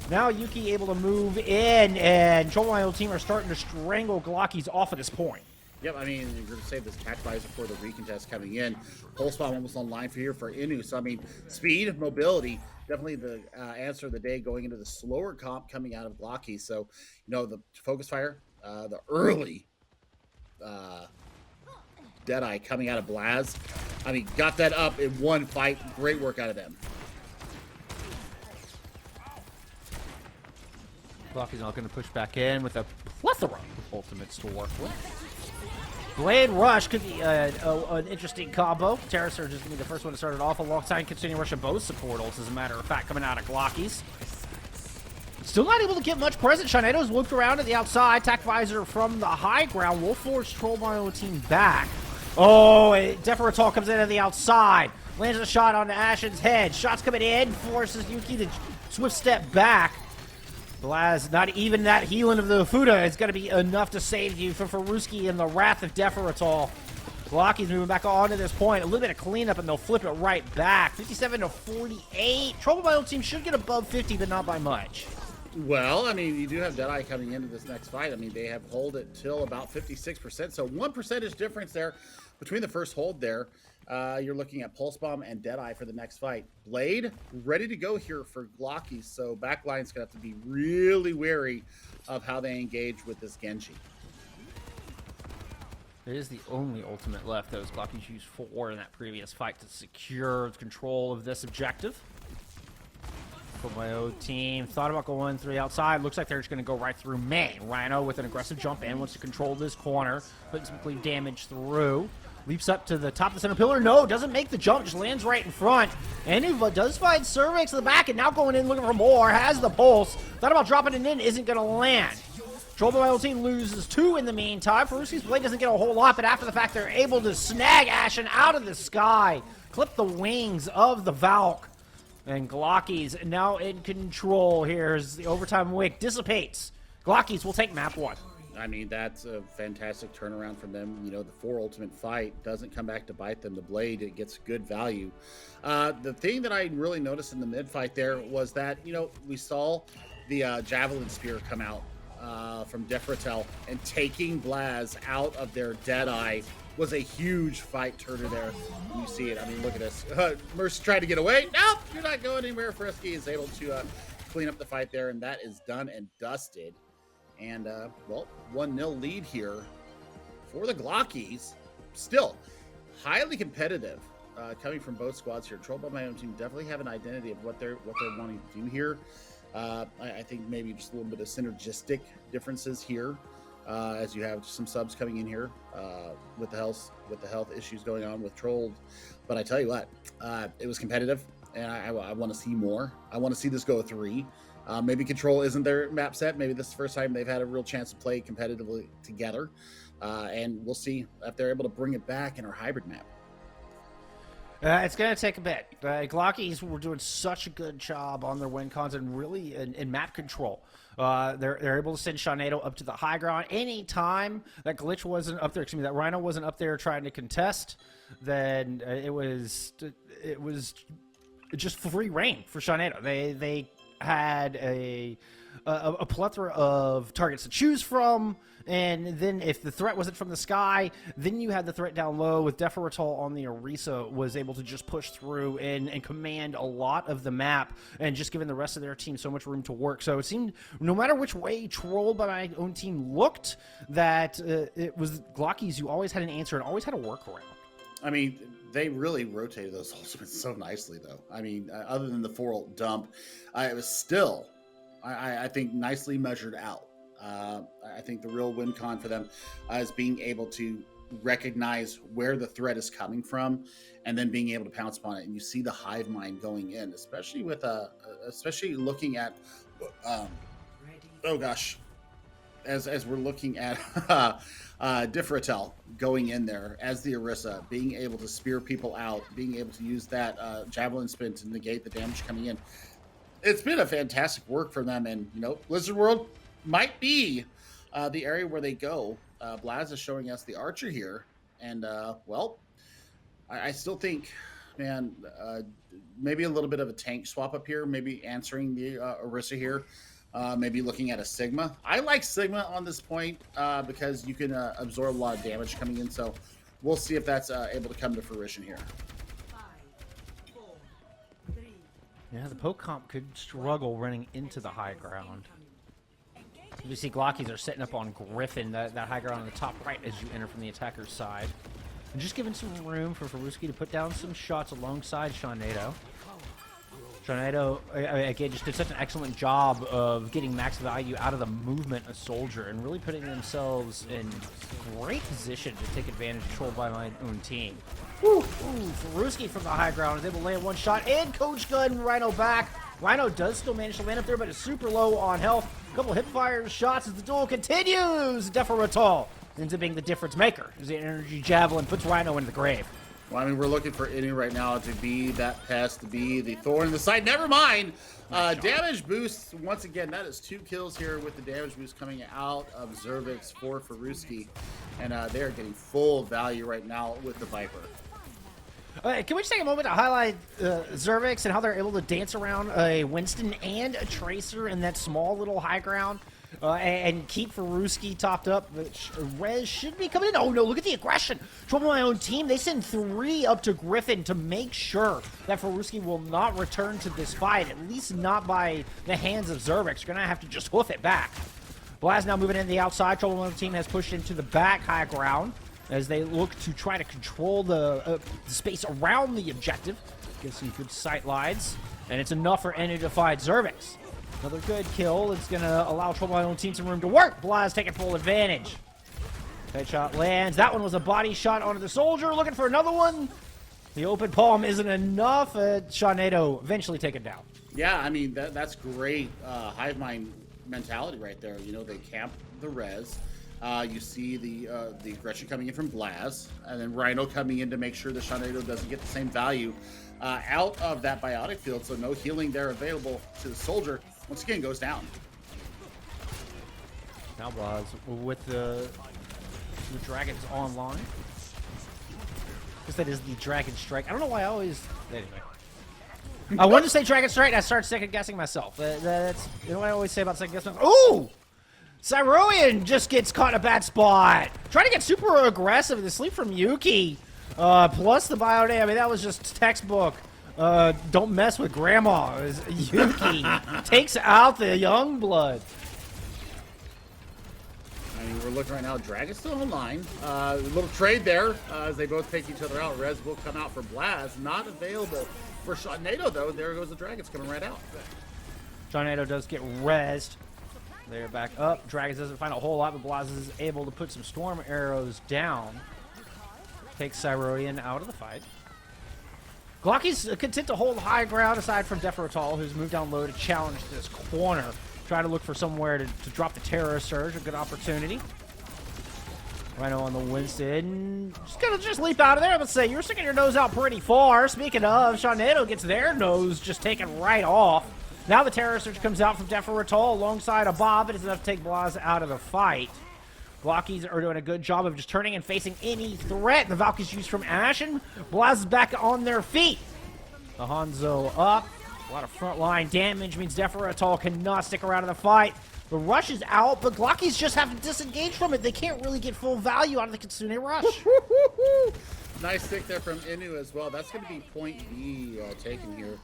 Now Yuki able to move in, and Trouble My Own Team are starting to strangle Glockies off at this point. Yep, I mean, you're going to save this attack visor for the recontest coming in. Pulse bomb almost online for here for Inu. So, I mean, speed, mobility, definitely the answer of the day going into the slower comp coming out of Glockies. So, you know, the focus fire, the early Deadeye coming out of Blaz. I mean, got that up in one fight. Great work out of them. Glockies not going to push back in with a plethora of ultimates to work with. Blade Rush could be an interesting combo. Terra Surge is going to be the first one to start it off alongside continuing rush of both support ults, as a matter of fact, coming out of Glockies. Still not able to get much present. Shinedo's looped around to the outside. Attack Visor from the high ground will force Troll Mario team back. Oh, Deferatol comes in at the outside. Lands a shot on Ashen's head. Shots coming in. Forces Yuki to swift step back. Blaz, not even that healing of the Fuda is going to be enough to save you from Faruski and the wrath of Deferatol. Glockies moving back on to this point. A little bit of cleanup, and they'll flip it right back. 57 to 48. Trouble my own team should get above 50, but not by much. Well, I mean, you do have Deadeye coming into this next fight. I mean, they have hold it till about 56%. So 1% difference there between the first hold there. You're looking at Pulse Bomb and Deadeye for the next fight. Blade, ready to go here for Glockies. So backline's going to have to be really wary of how they engage with this Genji. It is the only ultimate left, though, as Glockies used 4 in that previous fight to secure control of this objective. For my own team, thought about going through the outside. Looks like they're just going to go right through main. Rhino with an aggressive jump in, wants to control this corner, putting some clean damage through. Leaps up to the top of the center pillar. No, doesn't make the jump, just lands right in front. And he does find ZRVX in the back, and now going in looking for more. Has the pulse. Thought about dropping it in, isn't going to land. Troll by my own team loses 2 in the meantime. Faruski's blade doesn't get a whole lot, but after the fact, they're able to snag Ashen out of the sky. Clip the wings of the VALK. And Glockies now in control here as the overtime wick dissipates. Glockies will take map 1. I mean, that's a fantastic turnaround from them. You know, the 4 ultimate fight doesn't come back to bite them. The blade, it gets good value. The thing that I really noticed in the mid fight there was that, you know, we saw the Javelin Spear come out from Defratel, and taking Blaz out of their Deadeye was a huge fight turner there. You see it. I mean, look at this. Mercy tried to get away. Nope, you're not going anywhere. Frisky is able to clean up the fight there, and that is done and dusted. And, well, 1-0 lead here for the Glockies. Still, highly competitive coming from both squads here. Troll by my own team definitely have an identity of what they're wanting to do here. I think maybe just a little bit of synergistic differences here. As you have some subs coming in here with the health issues going on with Trolled. But I tell you what, it was competitive, and I want to see more. I want to see this go 3. Maybe Control isn't their map set. Maybe this is the first time they've had a real chance to play competitively together. And we'll see if they're able to bring it back in our hybrid map. It's going to take a bit. Glockies were doing such a good job on their win cons and really in map control. They're able to send Sharnado up to the high ground anytime that Glitch wasn't up there. Excuse me, that Rhino wasn't up there trying to contest. Then it was just free reign for Sharnado. They had a plethora of targets to choose from. And then if the threat wasn't from the sky, then you had the threat down low with Deferatol on the Orisa was able to just push through and command a lot of the map and just giving the rest of their team so much room to work. So it seemed no matter which way Troll by my own team looked, that it was Glockies who always had an answer and always had a workaround. I mean, they really rotated those ultimates so nicely, though. I mean, other than the 4 ult dump, it was still, I think, nicely measured out. I think the real win con for them is being able to recognize where the threat is coming from and then being able to pounce upon it. And you see the hive mind going in, especially with especially looking at oh gosh, as we're looking at Diffratel going in there as the Orisa, being able to spear people out, being able to use that javelin spin to negate the damage coming in. It's been a fantastic work for them, and you know, Blizzard World might be the area where they go. Blaz is showing us the Archer here, and well, I still think, man, maybe a little bit of a tank swap up here, maybe answering the Orisa here, maybe looking at a Sigma. I like Sigma on this point because you can absorb a lot of damage coming in, so we'll see if that's able to come to fruition here. Yeah, the poke comp could struggle running into the high ground. You see Glockies are setting up on Griffin, that high ground on the top right as you enter from the attacker's side. And just giving some room for Faruski to put down some shots alongside Tornado. Tornado, again, just did such an excellent job of getting max value out of the movement of Soldier and really putting themselves in great position to take advantage of Troll by my own team. Woo! Ooh, Faruski from the high ground is able to land one shot, and Coach Gun Rhino back. Rhino does still manage to land up there, but is super low on health. A couple hip fire shots as the duel continues. Deferatol ends up being the difference maker as the energy javelin puts Rhino into the grave. Well, I mean, we're looking for Inu right now to be that pest, to be the thorn in the side. Never mind. Damage boost, once again, that is 2 kills here with the damage boost coming out of ZRVX for Faruski. And they are getting full value right now with the Viper. Can we just take a moment to highlight ZRVX and how they're able to dance around a Winston and a Tracer in that small little high ground and keep Faruski topped up, which Rez should be coming in. Oh no, look at the aggression. Trouble my own team. They send 3 up to Griffin to make sure that Faruski will not return to this fight, at least not by the hands of ZRVX. You're going to have to just hoof it back. Blaz now moving in the outside. Trouble my own team has pushed into the back high ground as they look to try to control the space around the objective. Get some good sight lines, and it's enough for Enu to fight ZRVX. Another good kill. It's going to allow Trouble My Own Team some room to work. Blaz taking full advantage. Headshot lands. That one was a body shot onto the Soldier. Looking for another one. The open palm isn't enough. Tornado eventually taken down. Yeah, I mean, that's great hive mind mentality right there. You know, they camp the res. You see the aggression coming in from Blaz, and then Rhino coming in to make sure that Tornado doesn't get the same value out of that biotic field, so no healing there available to the Soldier. Once again, goes down. Now Blaz with the Dragons online. Guess that is the Dragon Strike. I don't know why I always... Anyway. I wanted to say Dragon Strike, and I started second-guessing myself. That's, you know what I always say about second-guessing myself? Ooh! Cyroian just gets caught in a bad spot. Trying to get super aggressive. The sleep from Yuki. Plus the Biodam. I mean, that was just textbook. Don't mess with Grandma. As Yuki takes out the young blood. I mean, we're looking right now. Dragon's still online. A little trade there as they both take each other out. Rez will come out for Blaz. Not available for Tornado, though. There goes the Dragons coming right out. Tornado does get rezzed. They're back up. Dragons doesn't find a whole lot, but Blaz is able to put some storm arrows down. Takes Cyroian out of the fight. Glockies content to hold high ground aside from Deferatol, who's moved down low to challenge this corner. Try to look for somewhere to drop the Terror Surge. A good opportunity. Rhino on the Winston. Just gonna leap out of there. Let's say you're sticking your nose out pretty far. Speaking of, Tornado gets their nose just taken right off. Now the Terror Surge comes out from Deferatol alongside a Bob. It is enough to take Blaz out of the fight. Glockies are doing a good job of just turning and facing any threat. The VALK is used from Ashen. Blaz is back on their feet. The Hanzo up. A lot of frontline damage means Deferatol cannot stick around in the fight. The rush is out, but Glockies just have to disengage from it. They can't really get full value out of the Kitsune rush. Nice stick there from Inu as well. That's going to be point B taken here.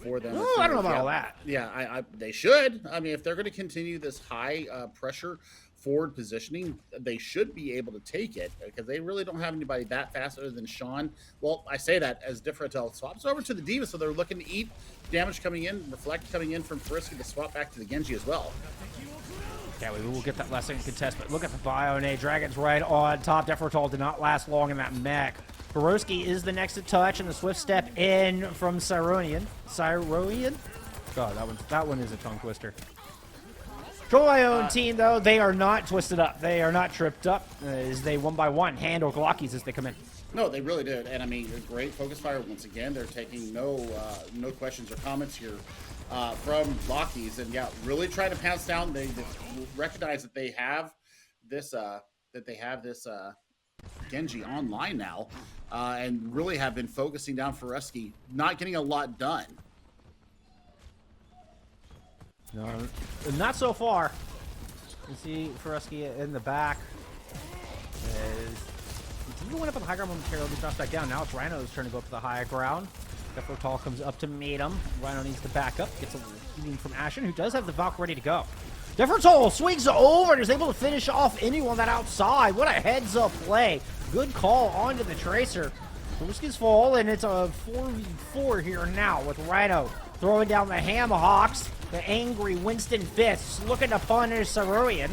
For them. Ooh, I don't know about all that. Yeah, they should. I mean, if they're going to continue this high pressure forward positioning, they should be able to take it because they really don't have anybody that fast other than Sean. Well, I say that as Differatel swaps over to the Diva, so they're looking to eat damage coming in, reflect coming in from Frisky to swap back to the Genji as well. Yeah, we will get that last second contest, but look at the Bione. Dragons right on top. Deferatol did not last long in that mech. Borowski is the next to touch, and the swift step in from Cyroian. Cyroian? God, that one is a tongue twister. Control my own team, though, they are not twisted up. They are not tripped up as they one by one handle Glockies as they come in. No, they really did. And I mean, a great focus fire once again. They're taking no questions or comments here from Glockies. And yeah, really trying to pounce down. They recognize that they have this Genji online now, and really have been focusing down Faruski, not getting a lot done. No, not so far. You see Faruski in the back. He went up on the high ground momentarily, just drops back down. Now it's Rhino's turn to go up to the higher ground. Deferatol comes up to meet him. Rhino needs to back up. Gets a leading from Ashen, who does have the VALK ready to go. Defertol swings over and is able to finish off anyone that outside. What a heads-up play. Good call onto the Tracer. Ruski's fall, and it's a 4v4 here now with Rhino throwing down the Hamhawks. The angry Winston Fists looking to punish Saruian.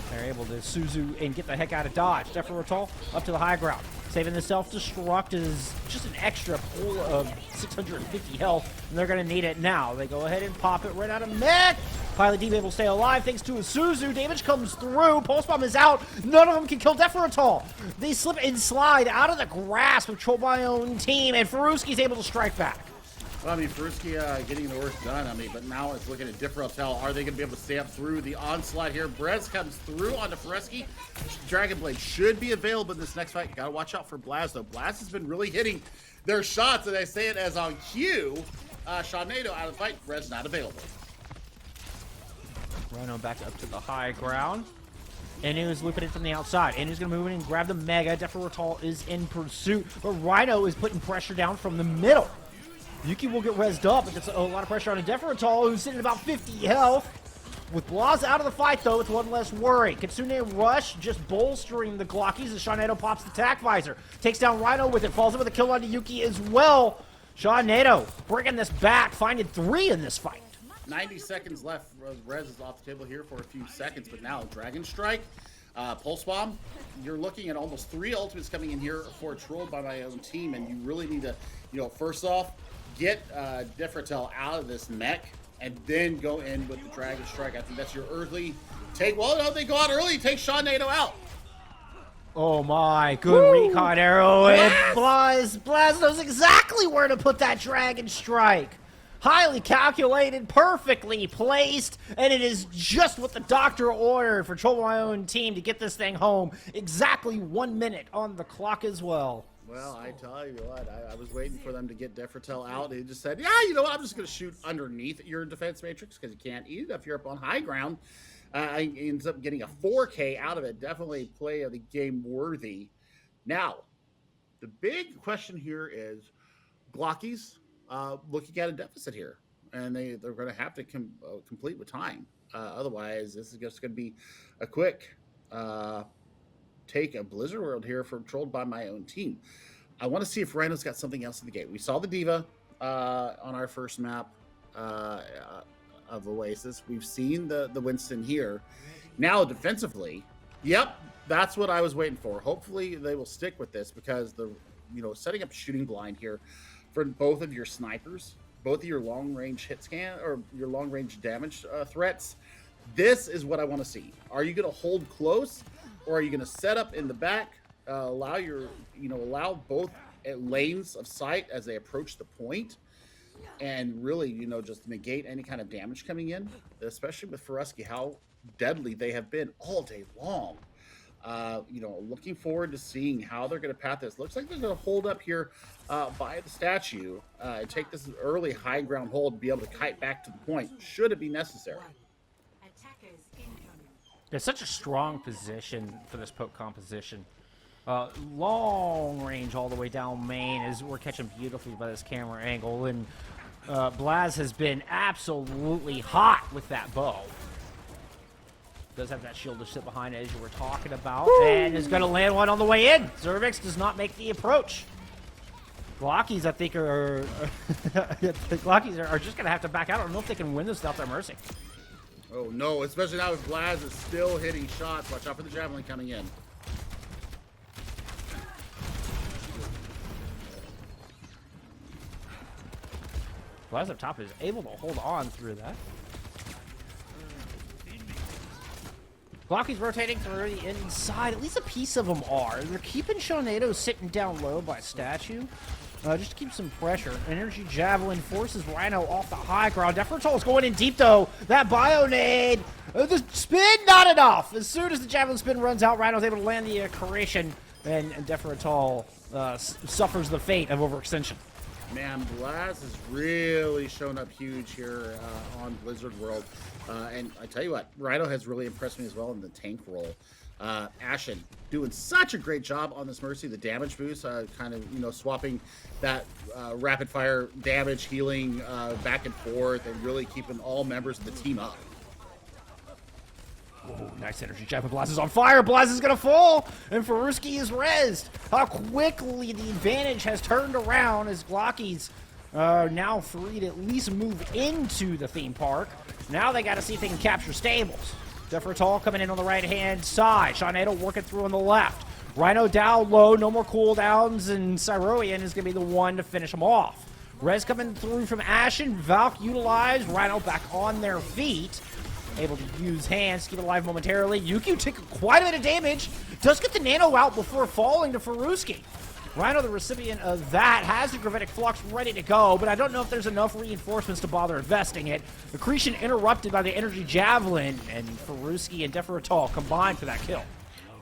They're able to Suzu and get the heck out of dodge. Defertol up to the high ground. Saving the self-destruct is just an extra pull of 650 health, and they're going to need it now. They go ahead and pop it right out of mech. Pilot D able to stay alive thanks to a Suzu. Damage comes through. Pulse Bomb is out. None of them can kill Defertol. They slip and slide out of the grasp of Troll My Own Team, and Faruski's able to strike back. Well, I mean, Faruski getting the work done. I mean, but now it's looking at Differential. Are they going to be able to stay up through the onslaught here? Brez comes through onto Faruski. Dragon Blade should be available in this next fight. Got to watch out for Blaz, though. Blaz has been really hitting their shots, and I say it as on cue. Sharnado out of the fight. Brez not available. Rhino back up to the high ground. And he was looping it from the outside. And he's going to move in and grab the Mega. Defertol is in pursuit. But Rhino is putting pressure down from the middle. Yuki will get rezzed up. It gets a lot of pressure on Defertol, who's sitting at about 50 health. With Blaz out of the fight, though, it's one less worry. Kitsune Rush just bolstering the Glockies as Sharnado pops the tack visor. Takes down Rhino with it. Falls in with a kill onto Yuki as well. Sharnado bringing this back. Finding 3 in this fight. 90 seconds left. Rez is off the table here for a few seconds, but now Dragon Strike, Pulse Bomb. You're looking at almost 3 ultimates coming in here for Trolled by My Own Team, and you really need to, first off, get Differential out of this mech, and then go in with the Dragon Strike. I think that's your early take. Well, no, they go out early, take Sharnado out. Oh my, good recon arrow, and Blaz knows exactly where to put that Dragon Strike. Highly calculated, perfectly placed, and it is just what the doctor ordered for Troll My Own Team to get this thing home. Exactly 1 minute on the clock as well. Well, I tell you what, I was waiting for them to get Differential out. They just said, yeah, you know what, I'm just going to shoot underneath your defense matrix because you can't eat it if you're up on high ground. Ends up getting a 4K out of it. Definitely play of the game worthy. Now, the big question here is Glockies looking at a deficit here, and they're going to have to complete with time. Otherwise, this is just going to be a quick take a Blizzard World here from Trolled by My Own Team. I want to see if Rhino's got something else in the game. We saw the Diva on our first map of Oasis. We've seen the Winston here. Now defensively, yep, that's what I was waiting for. Hopefully they will stick with this because setting up shooting blind here for both of your snipers, both of your long range hit scan or your long range damage threats. This is what I want to see. Are you going to hold close, or are you going to set up in the back, allow both lanes of sight as they approach the point, and really, just negate any kind of damage coming in, especially with Faruski, how deadly they have been all day long. Looking forward to seeing how they're going to path this. Looks like they're going to hold up here by the statue and take this early high ground hold to be able to kite back to the point, should it be necessary. It's such a strong position for this poke composition. Long range all the way down main as we're catching beautifully by this camera angle, and Blaz has been absolutely hot with that bow. Does have that shield to sit behind it, as you were talking about. Woo! And is going to land one on the way in. ZRVX does not make the approach. Glockies, I think, the Glockies are just going to have to back out. I don't know if they can win this without their mercy. Oh, no, especially now with Blaz is still hitting shots. Watch out for the Javelin coming in. Blaz up top is able to hold on through that. Glockies rotating through the inside. At least a piece of them are. They're keeping Sharnado sitting down low by statue. Just to keep some pressure. Energy Javelin forces Rhino off the high ground. Defertol is going in deep, though. That Bionade. The spin, not enough. As soon as the Javelin spin runs out, Rhino's able to land the Creation. And Defertol suffers the fate of overextension. Man, Blaz has really shown up huge here on Blizzard World. And I tell you what, Rhino has really impressed me as well in the tank role. Ashen doing such a great job on this Mercy. The damage boost, kind of, swapping that rapid fire damage, healing back and forth, and really keeping all members of the team up. Ooh, nice energy check, but Blaz is on fire. Blaz is gonna fall, and Faruski is rezzed. How quickly the advantage has turned around as Glockies are now free to at least move into the theme park. Now they gotta see if they can capture stables. Defratal coming in on the right-hand side. Shawnado working through on the left. Rhino down low, no more cooldowns, and Cyroian is gonna be the one to finish him off. Rez coming through from Ashen. Valk utilized. Rhino back on their feet. Able to use hands to keep it alive momentarily. Yuki took quite a bit of damage. Does get the nano out before falling to Faruski. Rhino, the recipient of that, has the Gravitic Flux ready to go, but I don't know if there's enough reinforcements to bother investing it. Accretion interrupted by the Energy Javelin, and Faruski and Deferatal combined for that kill.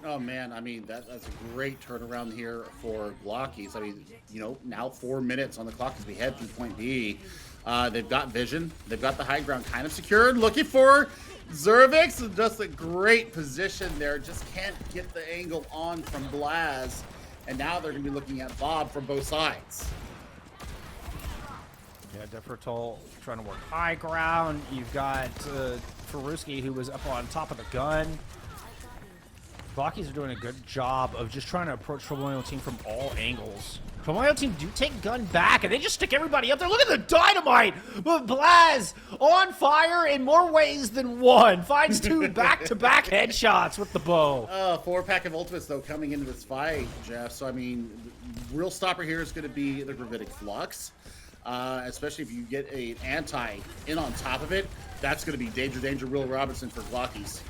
Oh man, I mean that's a great turnaround here for Glockies. I mean, you know, now 4 minutes on the clock as we head through point B. They've got vision, they've got the high ground kind of secured. Looking for ZRVX, just a great position there. Just can't get the angle on from Blaz, and now they're gonna be looking at Bob from both sides. Yeah, Defratal trying to work high ground. You've got Faruski, who was up on top of the gun. Glockies are doing a good job of just trying to approach Trouble team from all angles. Trouble team do take gun back, and they just stick everybody up there. Look at the dynamite! But Blaz on fire in more ways than one. Finds 2 back-to-back headshots with the bow. 4-pack of ultimates, though, coming into this fight, Jeff. So, I mean, real stopper here is going to be the Gravitic Flux. Especially if you get an anti in on top of it. That's going to be danger, danger, Will Robinson for Glockies.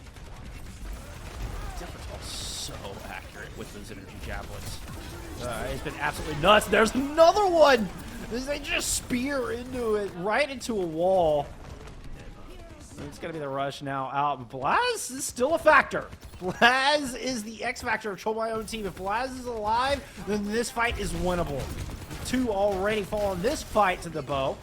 So accurate with those energy javelins. It's been absolutely nuts. There's another one! They just spear into it, right into a wall. It's gonna be the rush now out. Blaz is still a factor. Blaz is the X factor of my own team. If Blaz is alive, then this fight is winnable. 2 already fall in this fight to the bow.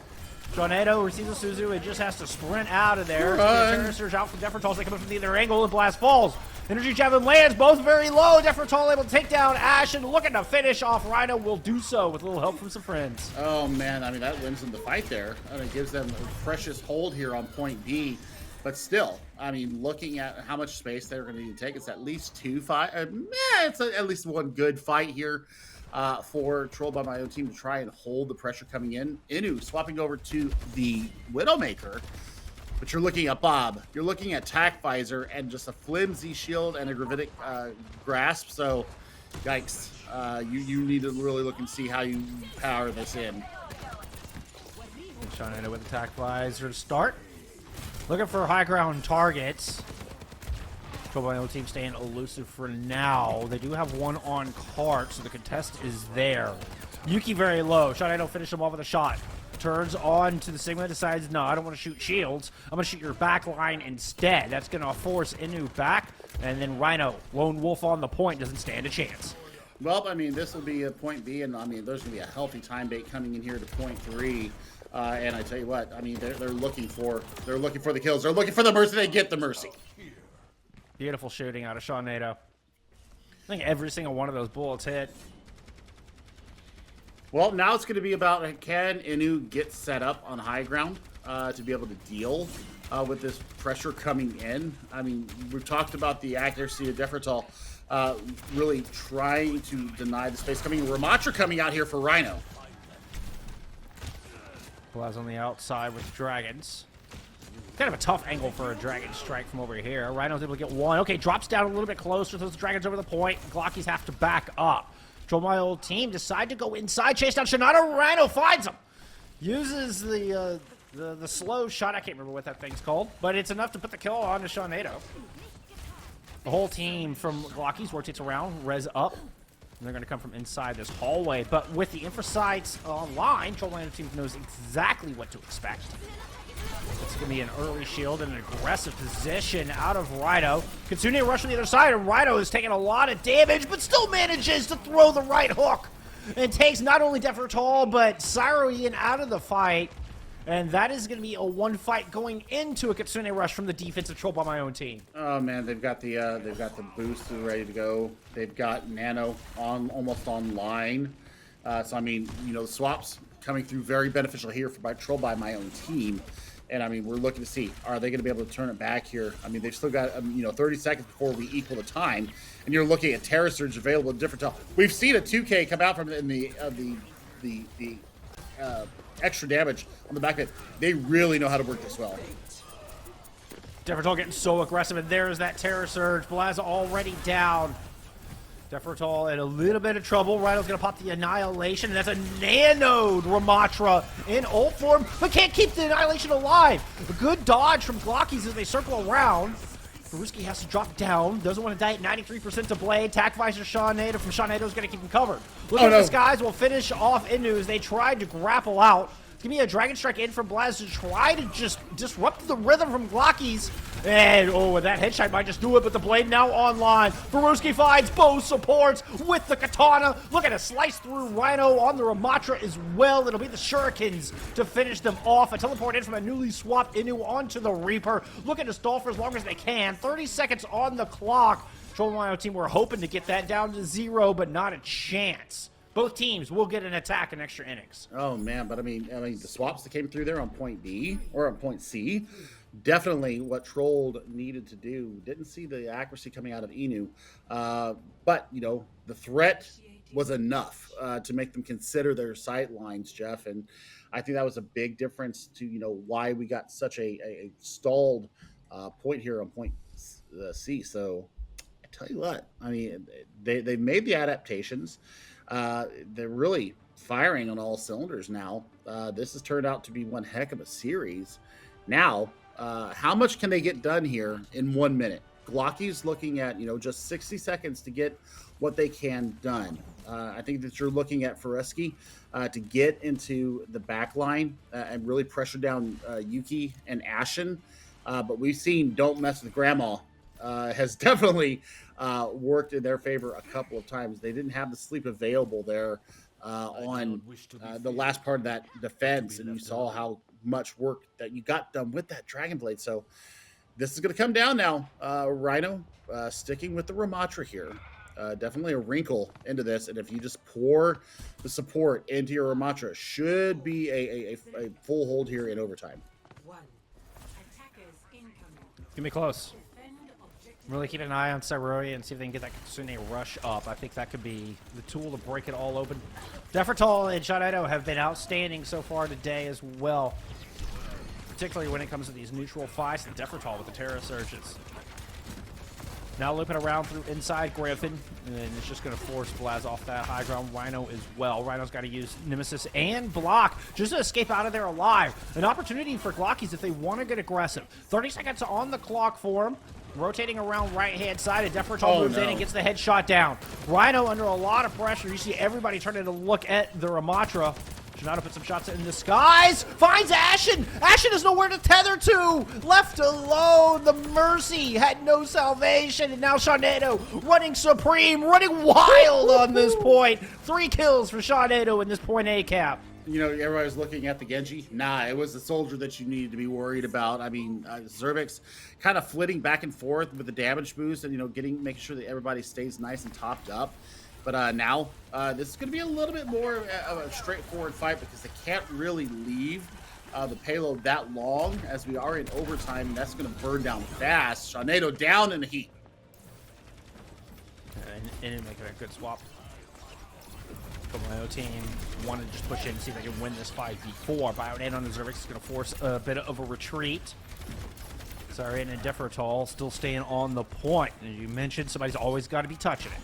Tornado receives a Suzu and just has to sprint out of there. Terror Surge out from Defratal. They come up from the other angle, and Blast falls. Energy Javelin lands, both very low. Defratal able to take down Ashen, looking to finish off Rhino. Will do so with a little help from some friends. Oh man, I mean that wins them the fight there. And it gives them a precious hold here on point B. But still, I mean, looking at how much space they're going to need to take, it's at least 2 fight. It's at least one good fight here for Troll by my own team to try and hold the pressure coming in. Inu swapping over to the Widowmaker. But you're looking at Bob. You're looking at Tac Visor and just a flimsy shield and a Gravitic grasp. So, yikes. You need to really look and see how you power this in. Shawnado with Attack Visor to start. Looking for high ground targets. Trouble team staying elusive for now. They do have one on cart, so the contest is there. Yuki very low. Shawnado finish him off with a shot. Turns on to the Sigma, decides, no, I don't want to shoot shields. I'm going to shoot your back line instead. That's going to force Inu back. And then Rhino, lone wolf on the point, doesn't stand a chance. Well, I mean, this will be a point B, and I mean, there's going to be a healthy time bait coming in here to point 3. And I tell you what, I mean, they're looking for the kills. They're looking for the mercy. They get the mercy. Beautiful shooting out of Shawnado. I think every single one of those bullets hit. Well, now it's going to be about can Inu get set up on high ground to be able to deal with this pressure coming in. I mean, we've talked about the accuracy of Defratal really trying to deny the space coming in. Rematch coming out here for Rhino. Blaz on the outside with Dragons. Kind of a tough angle for a Dragon strike from over here. Rhino's able to get one. Okay, drops down a little bit closer. Those Dragons over the point. Glockies have to back up. Troll my old team decide to go inside, chase down Shawnado. Rhino finds him. Uses the slow shot. I can't remember what that thing's called, but it's enough to put the kill on to Shawnado. The whole team from Glockies rotates around, res up. And they're going to come from inside this hallway. But with the infrasights online, Troll my old team knows exactly what to expect. It's going to be an early shield and an aggressive position out of Rhino. Kitsune rush from the other side, and Rhino is taking a lot of damage, but still manages to throw the right hook. And takes not only Defratal, but Cyroian out of the fight. And that is going to be a 1 fight going into a Kitsune rush from the defensive Troll by my own team. Oh man, they've got the boost ready to go. They've got Nano almost online. So I mean, you know, swaps coming through very beneficial here for Troll by my own team. And I mean, we're looking to see, are they going to be able to turn it back here? I mean, they've still got 30 seconds before we equal the time, and you're looking at Terror Surge available at different times. We've seen a 2K come out from in the extra damage on the back end. They really know how to work this well. Defertal getting so aggressive, and there's that Terror Surge. Blaza already down. Defertal in a little bit of trouble. Rhino's going to pop the Annihilation, and that's a nanoed Ramatra in ult form, but can't keep the Annihilation alive. A good dodge from Glockies as they circle around. Baruski has to drop down. Doesn't want to die at 93% to Blade. Tac Visor Shawnado from Shawnado is going to keep him covered. Look at this, guys. Will finish off Inu as they tried to grapple out. It's going to be a Dragon Strike in from Blaz to try to just disrupt the rhythm from Glockies. And, that headshot might just do it, but the Blade now online. Baruski finds both supports with the Katana. Look at a slice through Rhino on the Ramatra as well. It'll be the Shurikens to finish them off. A teleport in from a newly swapped Inu onto the Reaper. Looking to stall for as long as they can. 30 seconds on the clock. Troll Rhino team were hoping to get that down to 0, but not a chance. Both teams will get an attack in extra innings. Oh man, but I mean, the swaps that came through there on point B or on point C, definitely what Trolled needed to do. Didn't see the accuracy coming out of Inu, but the threat was enough to make them consider their sight lines, Jeff. And I think that was a big difference to why we got such a stalled point here on point C. So I tell you what, I mean, they made the adaptations. They're really firing on all cylinders now. This has turned out to be one heck of a series. Now, how much can they get done here in 1 minute? Glockies looking at, just 60 seconds to get what they can done. I think that you're looking at Faruski to get into the back line and really pressure down Yuki and Ashen. But we've seen Don't Mess with Grandma has definitely worked in their favor a couple of times. They didn't have the sleep available there on the last part of that defense, and you saw how much work that you got done with that Dragon Blade. So this is going to come down now. Rhino sticking with the Ramatra here. Definitely a wrinkle into this, and if you just pour the support into your Ramatra, should be a full hold here in overtime. It's gonna be close. Really keep an eye on Sairoi and see if they can get that Kitsune rush up. I think that could be the tool to break it all open. Defertal and Shawnado have been outstanding so far today as well, particularly when it comes to these neutral fights. And Defertal with the Terror Surges. Now looping around through inside Griffin, and it's just going to force Blaz off that high ground. Rhino as well. Rhino's got to use Nemesis and block just to escape out of there alive. An opportunity for Glockies if they want to get aggressive. 30 seconds on the clock for him. Rotating around right-hand side, and Defertal moves in and gets the headshot down. Rhino under a lot of pressure. You see everybody turning to look at the Ramatra. Shawnado puts some shots in the skies. Finds Ashen. Ashen is nowhere to tether to. Left alone. The Mercy had no salvation. And now Shawnado running supreme, running wild on this point. 3 kills for Shawnado in this point A cap. Everybody's looking at the Genji. Nah, it was the soldier that you needed to be worried about. I mean, ZRVX kind of flitting back and forth with the damage boost and, making sure that everybody stays nice and topped up. But now, this is going to be a little bit more of a straightforward fight because they can't really leave the payload that long as we are in overtime, and that's going to burn down fast. Shawnado down in the heat. And making a good swap. The Rhino team wanted to just push in and see if they can win this fight before. Buyout in on the ZRVX is going to force a bit of a retreat. Sorry, and Defertal still staying on the point. As you mentioned, somebody's always got to be touching it.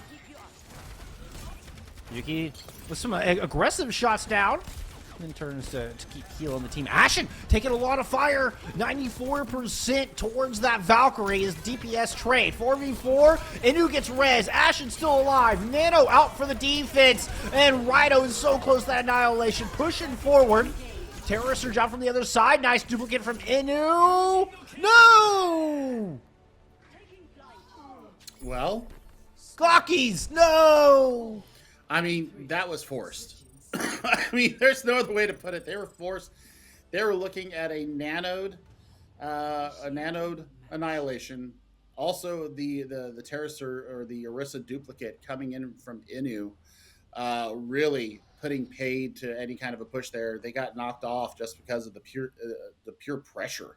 Yuki with some aggressive shots down. Then turns to keep healing the team. Ashen taking a lot of fire. 94% towards that Valkyrie is DPS trade. 4v4. Inu gets res. Ashen still alive. Nano out for the defense. And Rhino is so close to that Annihilation. Pushing forward. Terror Surge out from the other side. Nice duplicate from Inu. No! Well? Glockies! No! I mean, that was forced. I mean, there's no other way to put it. They were forced. They were looking at a nanode annihilation. Also, the Terrasur or the Orisa duplicate coming in from Inu, really putting paid to any kind of a push there. They got knocked off just because of the pure pressure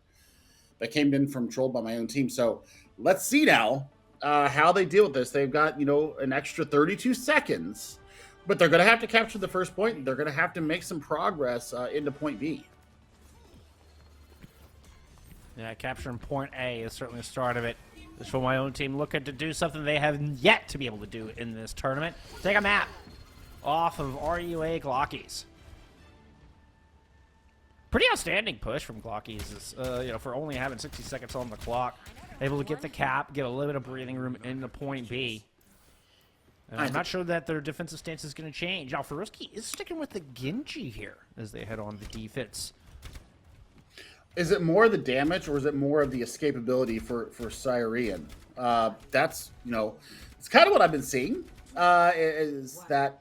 that came in from Trolled by my own team. So let's see now how they deal with this. They've got, an extra 32 seconds, but they're going to have to capture the first point. They're going to have to make some progress into point B. Yeah, capturing point A is certainly the start of it. Just for my own team looking to do something they have yet to be able to do in this tournament. Take a map off of RUA Glockies. Pretty outstanding push from Glockies, for only having 60 seconds on the clock. Able to get the cap, get a little bit of breathing room into point B. And I'm not sure that their defensive stance is going to change. Now, Faruski is sticking with the Genji here as they head on the defense. Is it more the damage or is it more of the escapability for Syrian? That's, it's kind of what I've been seeing is that,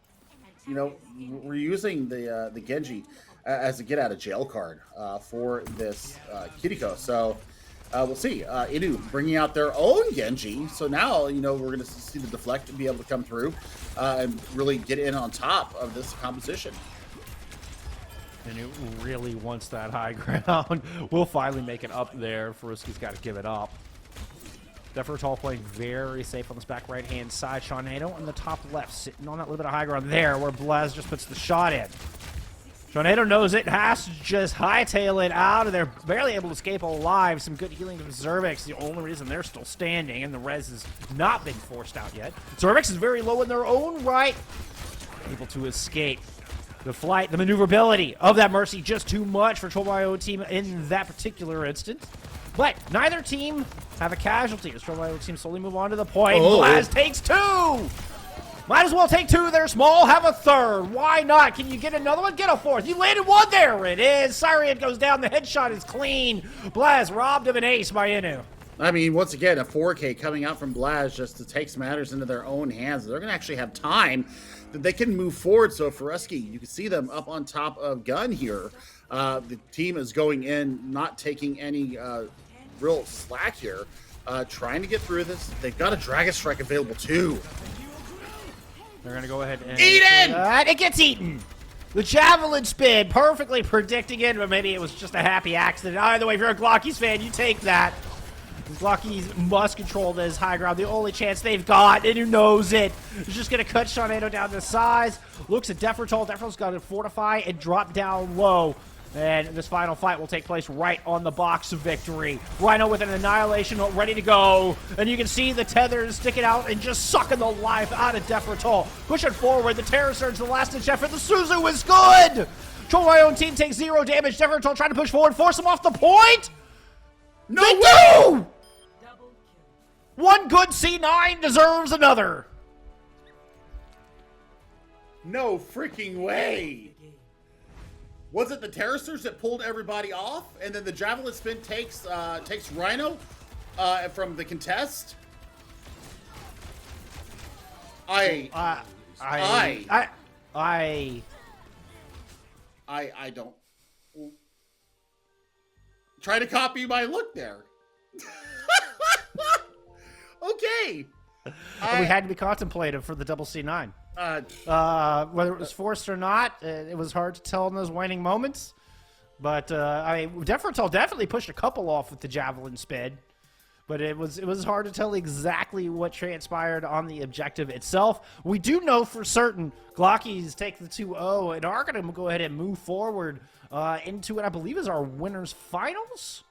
we're using the Genji as a get out of jail card for this Kiriko. So we'll see. Inu bringing out their own Genji. So now, we're going to see the deflect be able to come through and really get in on top of this composition. And it really wants that high ground. We'll finally make it up there. Faruski's got to give it up. Defertall playing very safe on this back right-hand side. Shawnado on the top left, sitting on that little bit of high ground there where Blaz just puts the shot in. Shawnado knows it, has to just hightail it out of there. Barely able to escape alive. Some good healing from ZRVX. The only reason they're still standing, and the res has not been forced out yet. ZRVX is very low in their own right. Able to escape. The flight, the maneuverability of that Mercy, just too much for Trollbio team in that particular instance. But neither team have a casualty. As Trollbio team slowly move on to the point. Blaz takes two! Might as well take two. They're small, have a third. Why not? Can you get another one? Get a fourth. You landed one. There it is. Syrian goes down. The headshot is clean. Blaz robbed of an ace by Inu. I mean, once again, a 4K coming out from Blaz just to take matters into their own hands. They're going to actually have time that they can move forward. So for Faruski, you can see them up on top of Gun here. The team is going in, not taking any real slack here, trying to get through this. They've got a Dragon Strike available too. They're going to go ahead and eat it! It gets eaten. The Javelin spin, perfectly predicting it, but maybe it was just a happy accident. Either way, if you're a Glockies fan, you take that. Glockies must control this high ground. The only chance they've got, and who knows it, is just going to cut Shawnado down to size. Looks at Defertall. Defertall's got to fortify and drop down low. And this final fight will take place right on the box of victory. Rhino with an annihilation ready to go. And you can see the tethers sticking out and just sucking the life out of Defertall. Pushing forward, the Terror Surge, the last ditch effort. The Suzu is good! Troll my own team takes 0 damage. Defertall trying to push forward, force him off the point! No way! One good C9 deserves another. No freaking way. Was it the Terror Surge that pulled everybody off, and then the Javelin spin takes Rhino from the contest? I don't. Try to copy my look there. Okay. We had to be contemplative for the double C9. Whether it was forced or not, it was hard to tell in those waning moments. But Defertall definitely pushed a couple off with the Javelin spin. But it was hard to tell exactly what transpired on the objective itself. We do know for certain Glockies take the 2-0 and are going to go ahead and move forward into what I believe is our winners finals?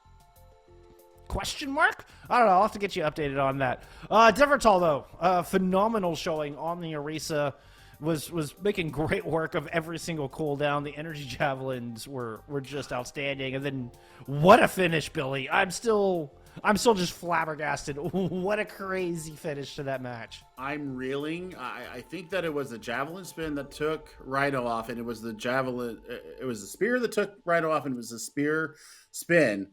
Question mark? I don't know. I'll have to get you updated on that. Defertall, though, phenomenal showing on the Orisa. Was making great work of every single cooldown. The energy javelins were just outstanding. And then what a finish, Billy. I'm still just flabbergasted. What a crazy finish to that match. I'm reeling. I think that it was the javelin spin that took Rhino off, and it was the javelin. It was the spear that took Rhino off, and it was the spear spin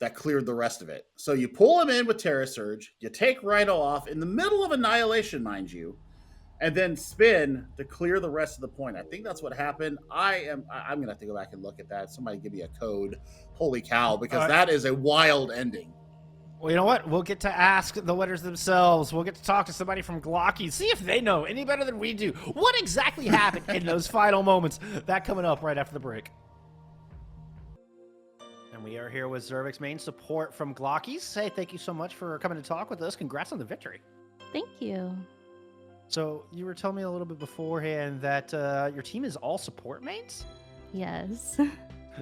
that cleared the rest of it. So you pull him in with Terra Surge, you take Rhino off in the middle of Annihilation, mind you, and then spin to clear the rest of the point. I think that's what happened. I'm gonna have to go back and look at that. Somebody give me a code. Holy cow, because that is a wild ending. Well, you know what? We'll get to ask the winners themselves. We'll get to talk to somebody from Glockies, see if they know any better than we do. What exactly happened in those final moments? That coming up right after the break. And we are here with ZRVX main support from Glockies. Hey, thank you so much for coming to talk with us. Congrats on the victory. Thank you. So you were telling me a little bit beforehand that your team is all support mains? Yes.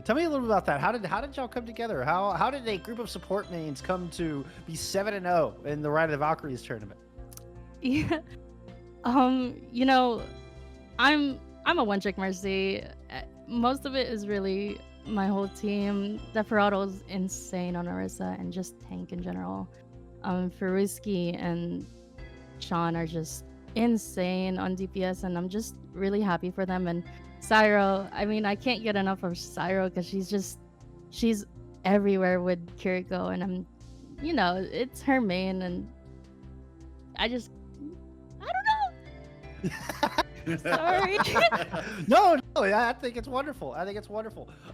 Tell me a little bit about that. How did y'all come together? How did a group of support mains come to be 7-0 in the Ride of the Valkyries tournament? Yeah. You know, I'm a one-trick Mercy. Most of it is really my whole team. Desperado's insane on Orisa and just tank in general. Faruski and Sean are just insane on DPS, and I'm just really happy for them. And Cyro, I mean, I can't get enough of Cyro because she's everywhere with Kiriko, and it's her main, and I don't know. Sorry. No, I think it's wonderful.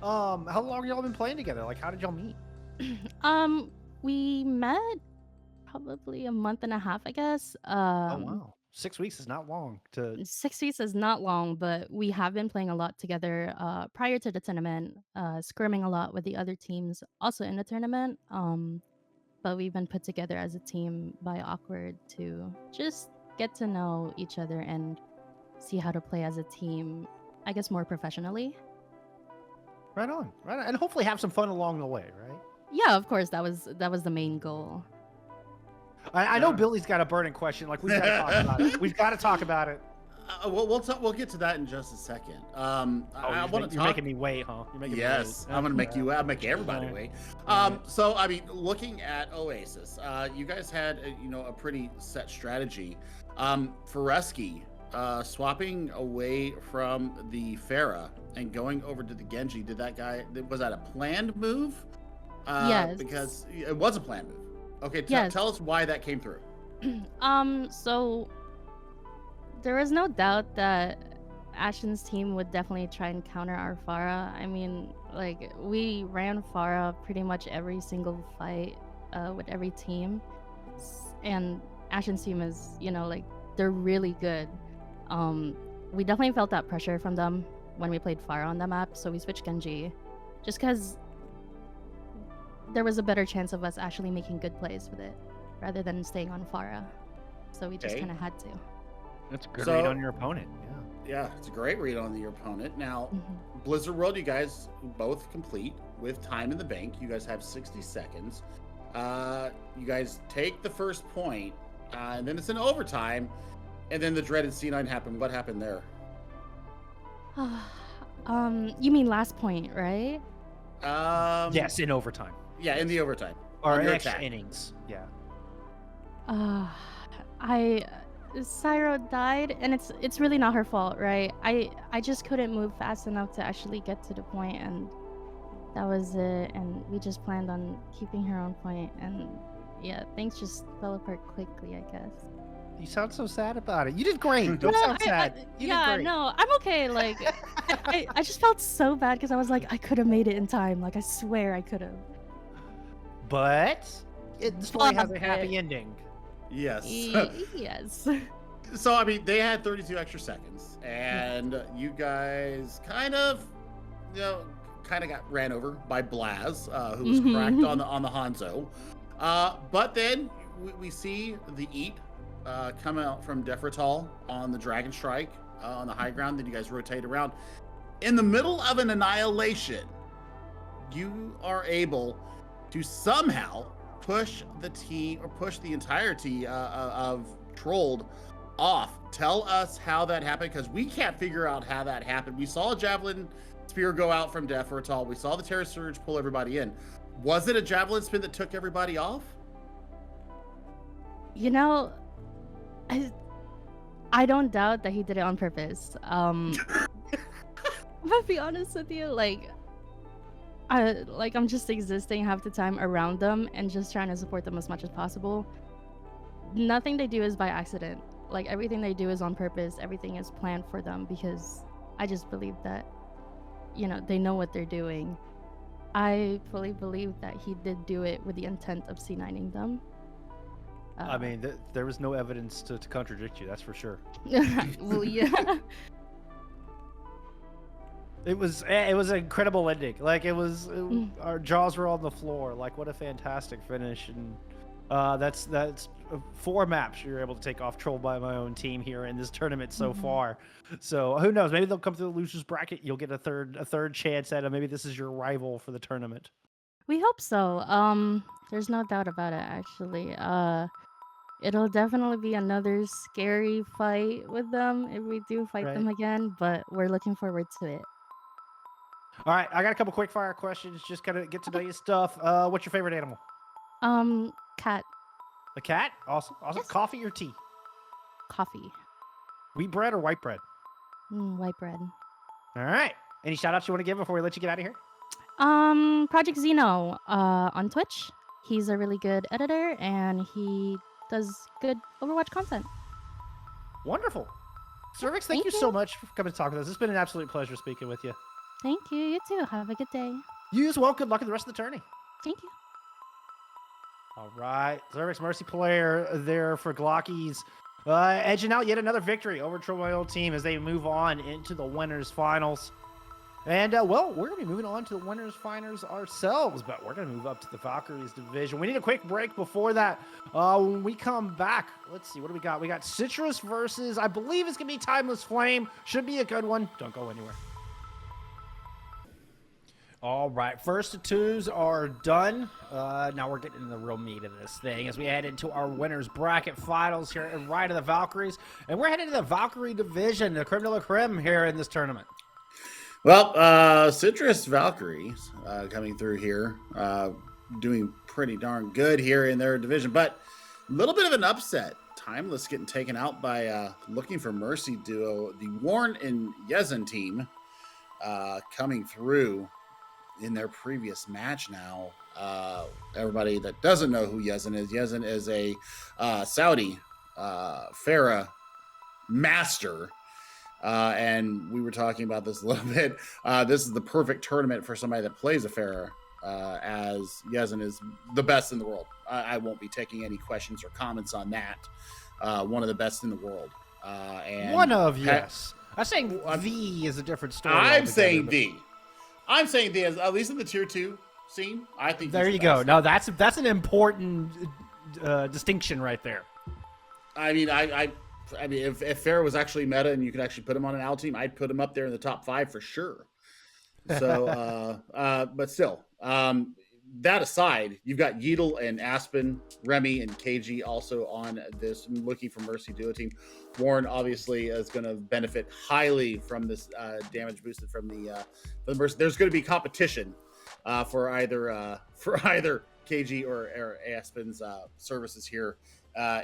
How long y'all been playing together? Like, how did y'all meet? We met probably a month and a half, I guess. Oh wow, 6 weeks is not long. 6 weeks is not long, but we have been playing a lot together prior to the tournament, scrimming a lot with the other teams also in the tournament. But we've been put together as a team by Awkward to just get to know each other and see how to play as a team, I guess, more professionally. Right on, and hopefully have some fun along the way, right? Yeah, of course, that was the main goal. I know Billy's got a burning question. Like, we've got to talk about it. We've got to talk about it. We'll get to that in just a second. I want to You're making me wait, huh? You're making me wait. I'm gonna I'll make everybody wait. So I mean, looking at Oasis, you guys had a pretty set strategy. Faruski, swapping away from the Pharah and going over to the Genji. Was that a planned move? Yes. Because it was a planned move. Okay, Yes. Tell us why that came through. So there was no doubt that Ashen's team would definitely try and counter our Pharah. I mean, like, we ran Pharah pretty much every single fight with every team. And Ashen's team is, they're really good. We definitely felt that pressure from them when we played Pharah on the map, so we switched Genji. Just because there was a better chance of us actually making good plays with it rather than staying on Pharah. So we just kind of had to. That's a good read on your opponent. Yeah, it's a great read on your opponent. Now, Blizzard World, you guys both complete with time in the bank. You guys have 60 seconds. You guys take the first point, and then it's in overtime, and then the dreaded C9 happened. What happened there? You mean last point, right? Yes, in overtime. Yeah, in the overtime. Or in extra innings. Yeah. Cyro died, and it's really not her fault, right? I just couldn't move fast enough to actually get to the point, and that was it. And we just planned on keeping her on point, and yeah, things just fell apart quickly, I guess. You sound so sad about it. You did great. Don't sound sad. You did great. No, I'm okay. Like, I just felt so bad because I was like, I could have made it in time. Like, I swear I could have. But the story has a happy ending. Yes. Yes. So, I mean, they had 32 extra seconds, and you guys kind of got ran over by Blaz, who was cracked on the Hanzo. But then we see the Eat come out from Defratal on the Dragon Strike on the high ground. Then you guys rotate around. In the middle of an annihilation, you are able to somehow push the entirety of Trolled off. Tell us how that happened, because we can't figure out how that happened. We saw a Javelin Spear go out from Defratal. We saw the Terror Surge pull everybody in. Was it a Javelin Spin that took everybody off? I don't doubt that he did it on purpose. But to be honest with you, I'm just existing half the time around them and just trying to support them as much as possible. Nothing they do is by accident. Like, everything they do is on purpose. Everything is planned for them, because I just believe that, they know what they're doing. I fully believe that he did do it with the intent of C9ing them. I mean, there was no evidence to contradict you, that's for sure. Well, yeah. It was an incredible ending. Like our jaws were on the floor. Like, what a fantastic finish! And that's 4 maps you're able to take off Troll by my own team here in this tournament so far. So who knows? Maybe they'll come through the losers bracket. You'll get a third chance at it. Maybe this is your rival for the tournament. We hope so. There's no doubt about it, actually. It'll definitely be another scary fight with them if we do fight them again, but we're looking forward to it. All right, I got a couple quick fire questions. Just kind of get to know your stuff. What's your favorite animal? Cat. A cat? Awesome. Yes. Coffee or tea? Coffee. Wheat bread or white bread? White bread. All right. Any shout outs you want to give before we let you get out of here? Project Zeno on Twitch. He's a really good editor and he does good Overwatch content. Wonderful. ZRVX, thank you so much for coming to talk with us. It's been an absolute pleasure speaking with you. Thank you. You too. Have a good day. You as well. Good luck in the rest of the tourney. Thank you. All right. ZRVX Mercy player there for Glockies. Edging out yet another victory over my old team as they move on into the winners finals. And, well, we're going to be moving on to the winners finals ourselves, but we're going to move up to the Valkyries division. We need a quick break before that. When we come back, let's see, what do we got? We got Citrus versus, I believe it's going to be Timeless Flame. Should be a good one. Don't go anywhere. All right, first 2s are done. Now we're getting into the real meat of this thing as we head into our winners bracket finals here in Ride of the Valkyries. And we're heading to the Valkyrie division, the creme de la creme here in this tournament. Well, Citrus Valkyries coming through here, doing pretty darn good here in their division, but a little bit of an upset. Timeless getting taken out by Looking for Mercy duo, the Warren and Yezin team coming through in their previous match now. Everybody that doesn't know who Yezin is a Saudi Farah master. And we were talking about this a little bit. This is the perfect tournament for somebody that plays a Farah, as Yezin is the best in the world. I won't be taking any questions or comments on that. One of the best in the world. And one of, yes. I'm saying the is a different story. I'm saying the. I'm saying the, at least in the tier 2 scene, I think there you go. No, that's an important distinction right there. I mean, I mean, if Farah was actually meta and you could actually put him on an Al team, I'd put him up there in the top 5 for sure. So, but still, that aside, you've got Yeatle and Aspen, Remy and KG also on this Looking for Mercy duo team. Warren obviously is going to benefit highly from this damage boosted from the Mercy. There's going to be competition for either KG or Aspen's services here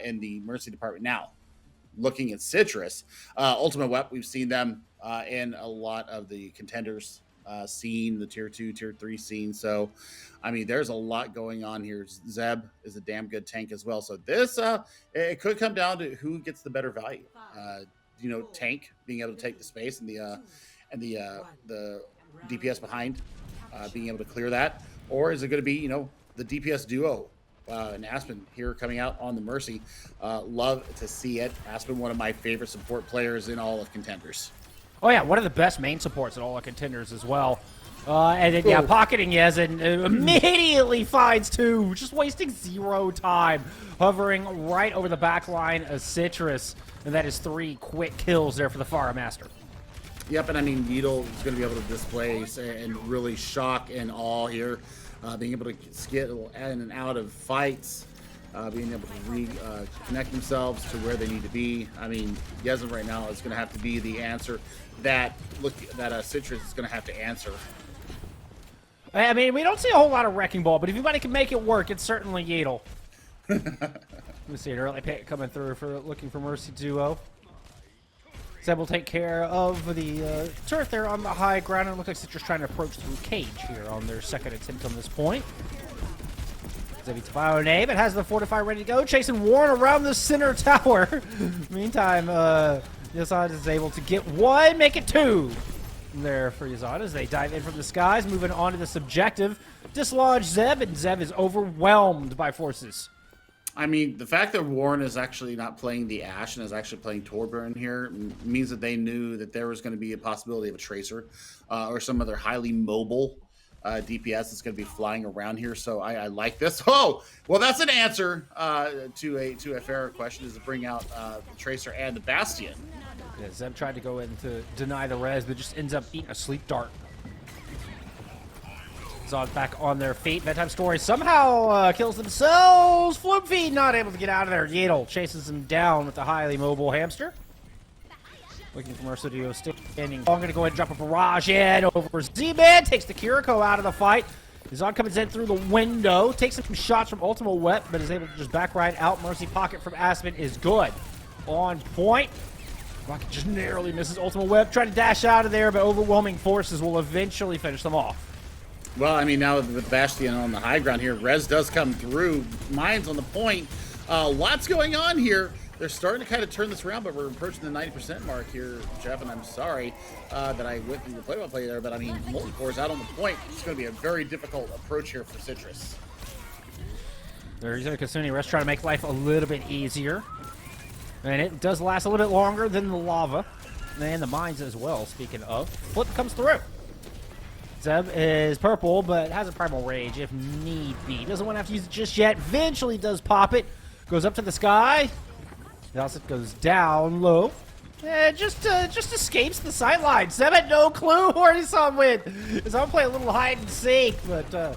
in the Mercy department. Now, looking at Citrus, Ultimate Wep, we've seen them in a lot of the contenders scene, the tier 2, tier 3 scene. So, I mean, there's a lot going on here. Zeb is a damn good tank as well. So this, it could come down to who gets the better value. Tank being able to take the space and the DPS behind, being able to clear that, or is it going to be the DPS duo? And Aspen here coming out on the Mercy. Love to see it. Aspen, one of my favorite support players in all of contenders. Oh yeah, one of the best main supports in all the contenders as well. And then, pocketing Yezin immediately finds 2, just wasting 0 time, hovering right over the back line of Citrus. And that is 3 quick kills there for the Farah Master. Yep, and I mean, Needle is going to be able to displace and really shock and awe here. Being able to get in and out of fights, being able to reconnect themselves to where they need to be. I mean, Yezin right now is going to have to be the answer that Citrus is going to have to answer. I mean, we don't see a whole lot of Wrecking Ball, but if anybody can make it work, it's certainly Yeatle. We see an early pick coming through for Looking for Mercy duo. Zeb will take care of the turret there on the high ground. And it looks like Citrus trying to approach through Cage here on their second attempt on this point. Zebby Tavio Nave, it has the Fortify ready to go. Chasing Warren around the center tower. Meantime, Yasad is able to get 1, make it 2. there for Yazan as they dive in from the skies, moving on to this objective. Dislodge Zeb, and Zeb is overwhelmed by forces. I mean, the fact that Warren is actually not playing the Ashe and is actually playing Torbjorn here means that they knew that there was going to be a possibility of a Tracer or some other highly mobile DPS that's going to be flying around here. So I like this. Oh, well, that's an answer to a fair question, is to bring out the Tracer and the Bastion. Yeah, Zeb tried to go in to deny the res, but just ends up eating a sleep dart. Zod back on their feet. Bedtime Story somehow kills themselves. Floopy not able to get out of there. Yadel chases him down with the highly mobile hamster. Looking for Mercedio standing. I'm going to go ahead and drop a barrage in over Z-Man. Takes the Kiriko out of the fight. Zod comes in through the window. Takes some shots from Ultimate Wet, but is able to just back right out. Mercy Pocket from Aspen is good. On point. Rocket just narrowly misses Ultimate Web. Trying to dash out of there, but overwhelming forces will eventually finish them off. Well, I mean, now with Bastion on the high ground here, Rez does come through. Mine's on the point. Lots going on here. They're starting to kind of turn this around, but we're approaching the 90% mark here, Jeff, and I'm sorry that I went through the play-by-play there, but I mean, multi-core's out on the point. It's going to be a very difficult approach here for Citrus. They're using a Kasuni Rest, trying to make life a little bit easier. And it does last a little bit longer than the lava. And the mines as well, speaking of. Flip comes through. Zeb is purple, but has a Primal Rage if need be. Doesn't want to have to use it just yet. Eventually does pop it. Goes up to the sky. It goes down low. Just escapes the sideline. Zeb had no clue where he saw him win. He's on play a little hide and seek, but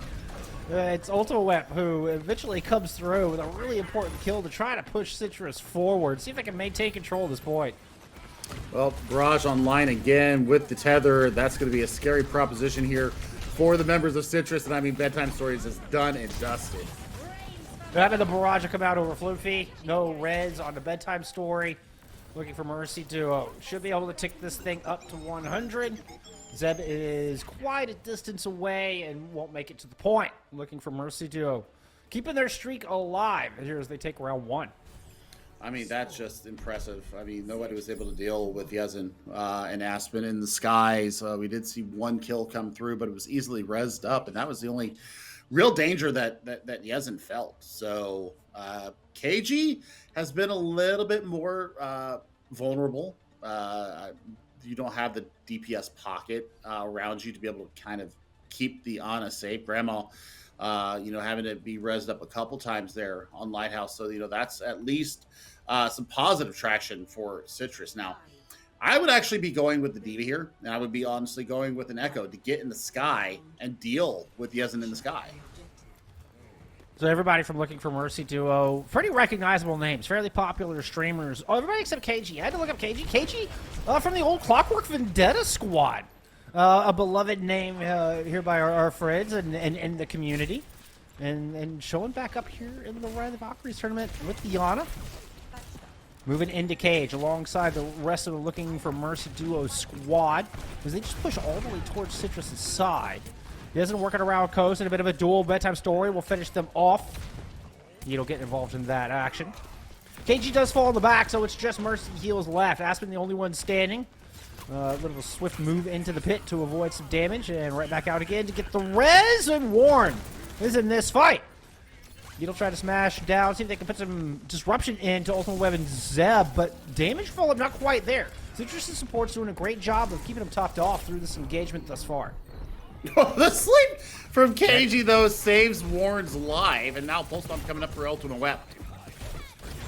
it's Ultimate Web who eventually comes through with a really important kill to try to push Citrus forward. See if they can maintain control at this point. Well, Barrage online again with the tether. That's going to be a scary proposition here for the members of Citrus. And I mean, Bedtime Stories is done and dusted. Having the barrage come out over Floofy. No res on the Bedtime Story. Looking for Mercy Duo. Should be able to tick this thing up to 100. Zeb is quite a distance away and won't make it to the point. Looking for Mercy Duo. Keeping their streak alive here as they take round one. I mean, that's just impressive. I mean, nobody was able to deal with Yezin and Aspen in the skies. We did see one kill come through, but it was easily rezzed up, and that was the only real danger that Yezin felt. So KG has been a little bit more vulnerable. You don't have the DPS pocket around you to be able to kind of keep the Ana safe. Grandma, having to be rezzed up a couple times there on Lighthouse. So, that's at least some positive traction for Citrus. Now, I would actually be going with the Diva here, and I would be honestly going with an Echo to get in the sky and deal with Yezin in the sky. So everybody from Looking for Mercy Duo, pretty recognizable names, fairly popular streamers. Oh, everybody except KG. I had to look up KG. KG from the old Clockwork Vendetta squad. A beloved name here by our friends and the community. And showing back up here in the Ryan the Valkyries tournament with Diana. Moving into Cage alongside the rest of the Looking for Mercy Duo squad. As they just push all the way towards Citrus's side. He doesn't work it around coast, and a bit of a duel. Bedtime Story will finish them off. He'll get involved in that action. KG does fall in the back, so it's just Mercy heals left. Aspen the only one standing. A little swift move into the pit to avoid some damage, and right back out again to get the res, and Warren is in this fight. He'll try to smash down, see if they can put some disruption into Ultimate Web and Zeb, but damage fallout not quite there. Citrus' support's doing a great job of keeping him topped off through this engagement thus far. The sleep from KG, though, saves Warren's life, and now Pulse Bomb coming up for Ultimate Web.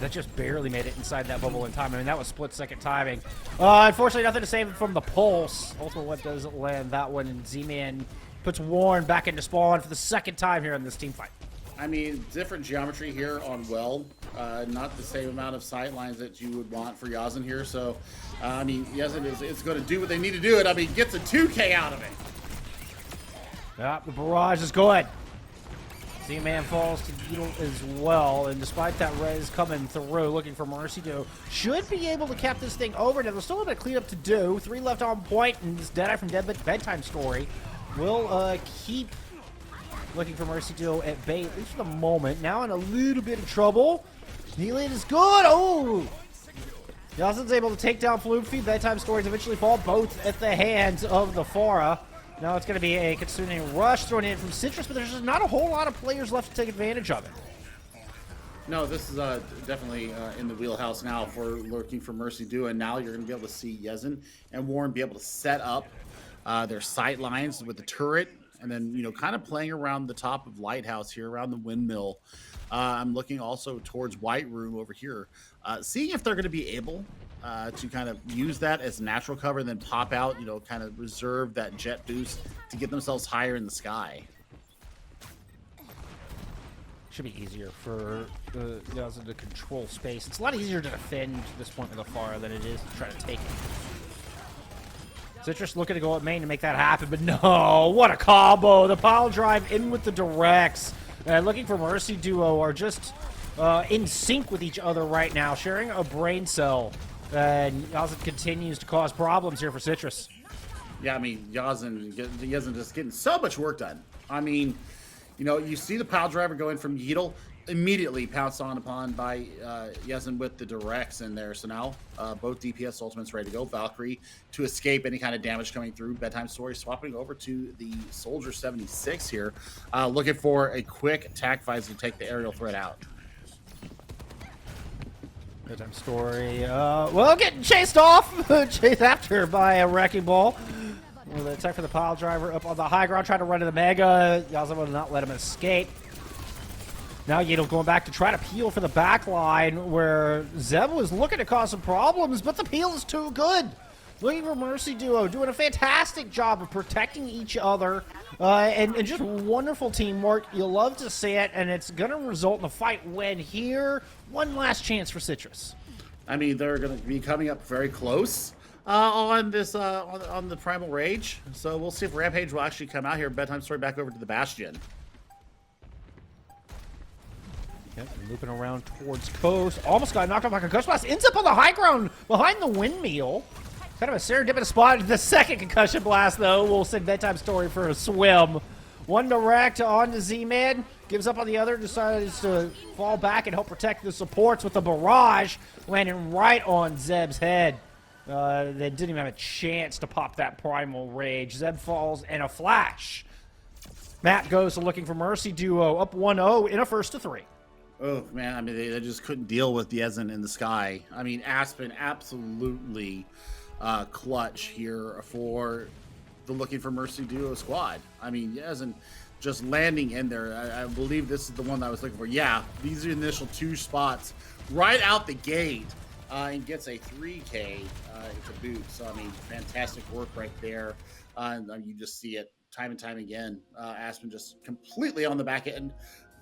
That just barely made it inside that bubble in time. I mean, that was split-second timing. Unfortunately, nothing to save from the Pulse. Ultimate Web doesn't land that one, and Z-Man puts Warren back into spawn for the second time here in this team fight. I mean, different geometry here on Weld. Not the same amount of sight lines that you would want for Yazin here. So, I mean, Yazin is going to do what they need to do. It. I mean, gets a 2K out of it. Yeah, the barrage is good. Z-Man falls to Beetle as well, and despite that res coming through, looking for Mercy Duo, should be able to cap this thing over. Now, there's still a bit of cleanup to do. 3 left on point, and this Deadeye from Bedtime Story will keep Looking for Mercy Duo at bay, at least for the moment. Now in a little bit of trouble. Neelan is good. Oh! Yassin's able to take down Fluke Bedtime Stories eventually fall both at the hands of the Pharah. Now it's going to be a consuming rush thrown in from Citrus, but there's just not a whole lot of players left to take advantage of it. No, this is definitely in the wheelhouse now for lurking for Mercy Duo, and now you're going to be able to see Yezin and Warren be able to set up their sight lines with the turret, and then, you know, kind of playing around the top of Lighthouse here, around the windmill. I'm looking also towards White Room over here, seeing if they're going to be able to kind of use that as natural cover and then pop out, you know, kind of reserve that jet boost to get themselves higher in the sky. Should be easier for the Yasin to control space. It's a lot easier to defend this point with the Pharah than it is to try to take it. Citrus looking to go at main to make that happen, but no, what a combo. The pile drive in with the directs. Looking for Mercy Duo are just in sync with each other right now, sharing a brain cell. And Yasin continues to cause problems here for Citrus. Yeah, I mean, Yasin just getting so much work done. I mean, you know, you see the pile driver going from Yeetle, immediately pounced on upon by Yezin with the directs in there. So now both DPS ultimates ready to go. Valkyrie to escape any kind of damage coming through. Bedtime Story swapping over to the Soldier 76 here, looking for a quick attack phase to take the aerial threat out. Bedtime Story, well, getting chased off, chased after by a Wrecking Ball. With an attack for the pile driver up on the high ground, trying to run to the Mega. Yasin will not let him escape. Now Yeetle going back to try to peel for the back line, where Zeb was looking to cause some problems, but the peel is too good. Looking for Mercy Duo, doing a fantastic job of protecting each other, and just wonderful teamwork. You'll love to see it, and it's going to result in a fight win here. One last chance for Citrus. I mean, they're going to be coming up very close on this on the Primal Rage, so we'll see if Rampage will actually come out here. Bedtime Story back over to the Bastion. Yep, looping around towards Coast. Almost got knocked off by Concussion Blast. Ends up on the high ground behind the windmill. Kind of a serendipitous spot. The second Concussion Blast, though, will send Bedtime Story for a swim. One direct on to Z-Man. Gives up on the other. Decides to fall back and help protect the supports with a barrage. Landing right on Zeb's head. They didn't even have a chance to pop that Primal Rage. Zeb falls in a flash. Matt goes to looking for Mercy Duo. Up 1-0 in a 1-3. Oh, man, I mean, they just couldn't deal with Yezin in the sky. I mean, Aspen absolutely clutch here for the Looking for Mercy Duo squad. I mean, Yezin just landing in there. I believe this is the one that I was looking for. Yeah, these are the initial two spots right out the gate, and gets a 3K to boot. So, I mean, fantastic work right there. You just see it time and time again. Aspen just completely on the back end,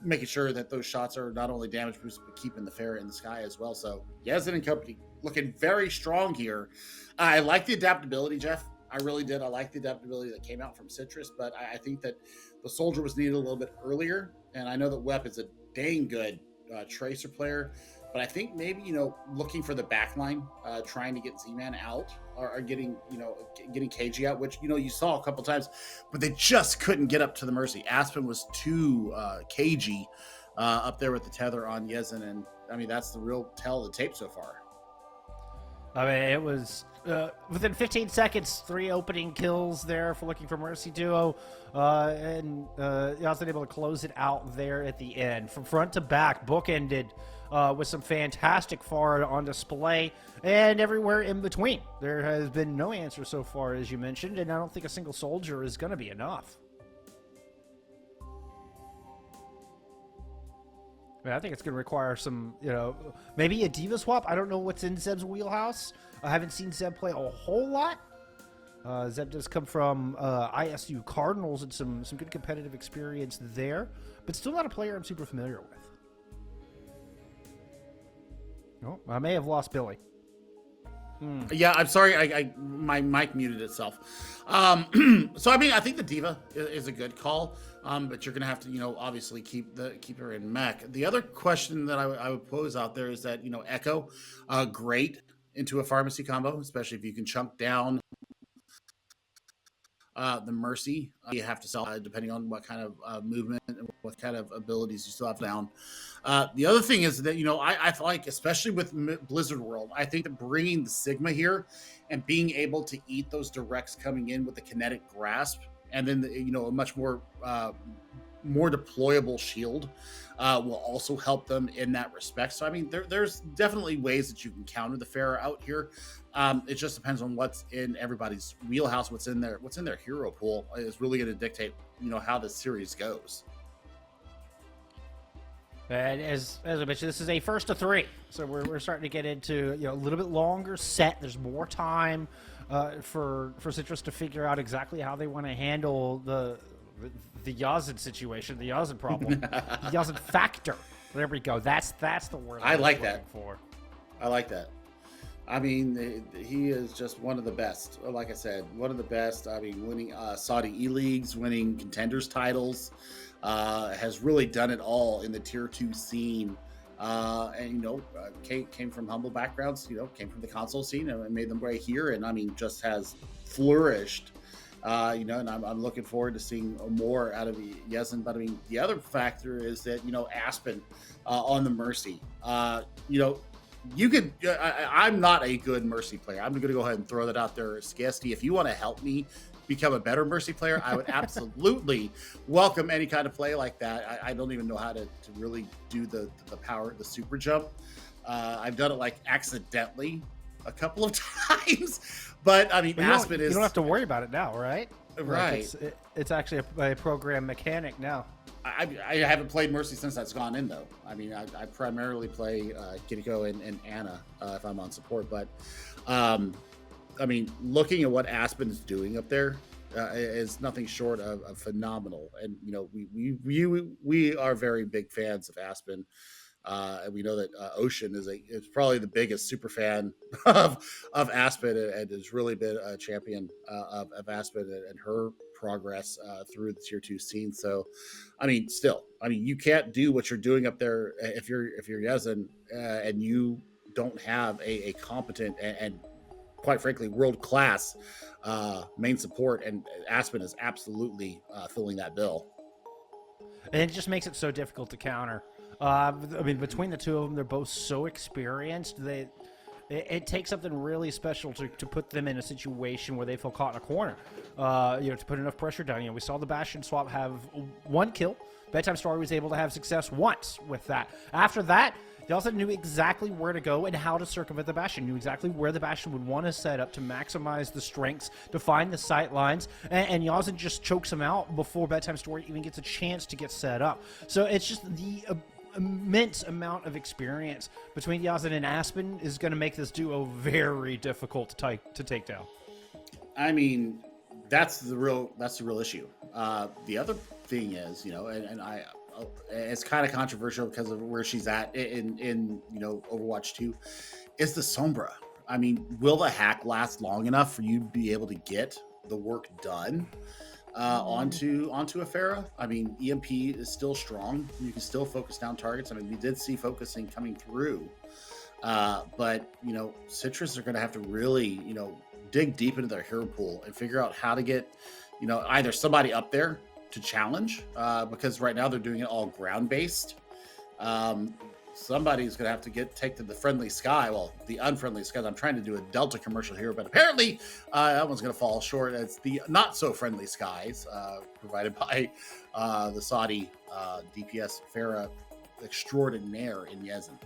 making sure that those shots are not only damage boost, but keeping the Pharah in the sky as well. So Yezin and company looking very strong here. I like the adaptability, Jeff. I really did. I like the adaptability that came out from Citrus, but I think that the Soldier was needed a little bit earlier. And I know that Wep is a dang good Tracer player, but I think maybe, you know, looking for the backline, trying to get Z-Man out or getting, you know, getting KG out, which, you know, you saw a couple times, but they just couldn't get up to the Mercy. Aspen was too cagey up there with the tether on Yezin, and I mean, that's the real tell of the tape so far. I mean, it was within 15 seconds, 3 opening kills there for Looking for Mercy Duo, and Yasin able to close it out there at the end. From front to back, bookended with some fantastic Pharah on display, and everywhere in between. There has been no answer so far, as you mentioned, and I don't think a single soldier is going to be enough. I think it's going to require some, you know, maybe a Diva swap. I don't know what's in Zeb's wheelhouse. I haven't seen Zeb play a whole lot. Zeb does come from ISU Cardinals and some good competitive experience there, but still not a player I'm super familiar with. Oh, I may have lost Billy. Yeah, I'm sorry. My mic muted itself. So I mean, I think the Diva is a good call, but you're gonna have to, you know, obviously keep her in mech. The other question that I would pose out there is that, you know, Echo, great into a pharmacy combo, especially if you can chunk down the Mercy. You have to sell depending on what kind of movement and what kind of abilities you still have down. The other thing is that, I feel like, especially with Blizzard World, I think that bringing the Sigma here and being able to eat those directs coming in with the kinetic grasp, and then, a much more deployable shield will also help them in that respect. So, I mean, there's definitely ways that you can counter the Pharah out here. It just depends on what's in everybody's wheelhouse, what's in their hero pool is really going to dictate, how the series goes. And as I mentioned, this is a first of 3, so we're starting to get into a little bit longer set. There's more time for Citrus to figure out exactly how they want to handle the Yazid situation, the Yazid problem, the Yazid factor. There we go. That's the word I like that. For. I like that. I mean, he is just one of the best. Like I said, one of the best. I mean, winning Saudi E-Leagues, winning contenders titles, has really done it all in the tier 2 scene. And, came from humble backgrounds, came from the console scene and made them way here. And I mean, just has flourished, and I'm looking forward to seeing more out of Yezin. But I mean, the other factor is that, Aspen on the Mercy, you could. I'm not a good Mercy player. I'm going to go ahead and throw that out there. Skiesti, if you want to help me become a better Mercy player, I would absolutely welcome any kind of play like that. I don't even know how to really do the power, the super jump. I've done it like accidentally a couple of times, but I mean, Aspen is. You don't have to worry about it now, right? Right. Like it's actually a program mechanic now. I haven't played Mercy since that's gone in, though. I mean, I primarily play Kiriko and Anna if I'm on support. But, I mean, looking at what Aspen is doing up there is nothing short of phenomenal. And, we are very big fans of Aspen. And we know that Ocean is probably the biggest super fan of Aspen and has really been a champion of Aspen and her progress through the tier 2 scene. So, I mean, you can't do what you're doing up there if you're Yezin and you don't have a competent and quite frankly world-class main support, and Aspen is absolutely filling that bill. And it just makes it so difficult to counter. I mean, between the two of them, they're both so experienced. It takes something really special to put them in a situation where they feel caught in a corner. To put enough pressure down. We saw the Bastion swap have 1 kill. Bedtime Story was able to have success once with that. After that, they also knew exactly where to go and how to circumvent the Bastion. Knew exactly where the Bastion would want to set up to maximize the strengths, to find the sight lines, and Yazin just chokes him out before Bedtime Story even gets a chance to get set up. So it's just the immense amount of experience between Yazin and Aspen is going to make this duo very difficult to take down. I mean, that's the real issue. The other thing is, and it's kind of controversial because of where she's at in Overwatch 2, is the Sombra. I mean, will the hack last long enough for you to be able to get the work done onto a Pharah? I mean, EMP is still strong. You can still focus down targets. I mean, we did see focusing coming through. But, Citrus are going to have to really, dig deep into their hero pool and figure out how to get, either somebody up there to challenge, because right now they're doing it all ground-based. Somebody's going to have to take to the friendly sky. Well, the unfriendly skies. I'm trying to do a Delta commercial here, but apparently that one's going to fall short. It's the not-so-friendly skies provided by the Saudi DPS Pharah extraordinaire in Yezin.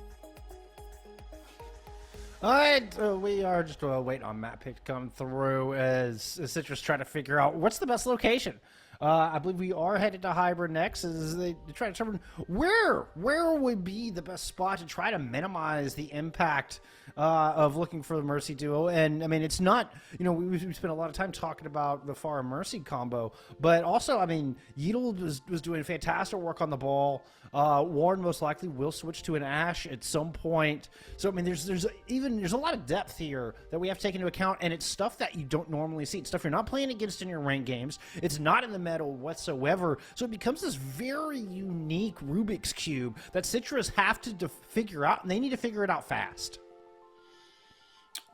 All right, we are just waiting on map pick to come through as Citrus try to figure out what's the best location. I believe we are headed to Hybrid next as they try to determine where would be the best spot to try to minimize the impact of looking for the Mercy duo. And I mean, it's not, we spent a lot of time talking about the Pharah Mercy combo, but also, I mean, Yeatle was doing fantastic work on the ball. Warren most likely will switch to an Ashe at some point. So I mean, there's a lot of depth here that we have to take into account, and it's stuff that you don't normally see. It's stuff you're not playing against in your ranked games. It's not in the meta whatsoever. So it becomes this very unique Rubik's Cube that Citrus have to figure out, and they need to figure it out fast.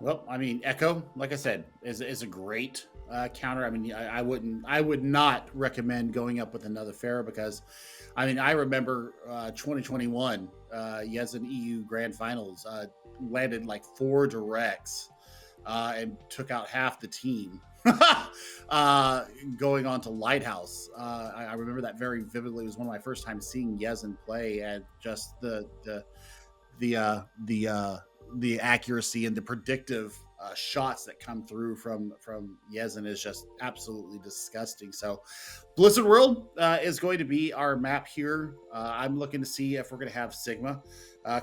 Well, I mean, Echo, like I said, is a great counter. I mean, I would not recommend going up with another Pharah because, I mean, I remember 2021 Yezen EU Grand Finals landed like 4 directs and took out half the team. Going on to Lighthouse, I remember that very vividly. It was one of my first times seeing Yezen play, and just the accuracy and the predictive shots that come through from Yezen is just absolutely disgusting. So Blizzard World is going to be our map here. I'm looking to see if we're going to have Sigma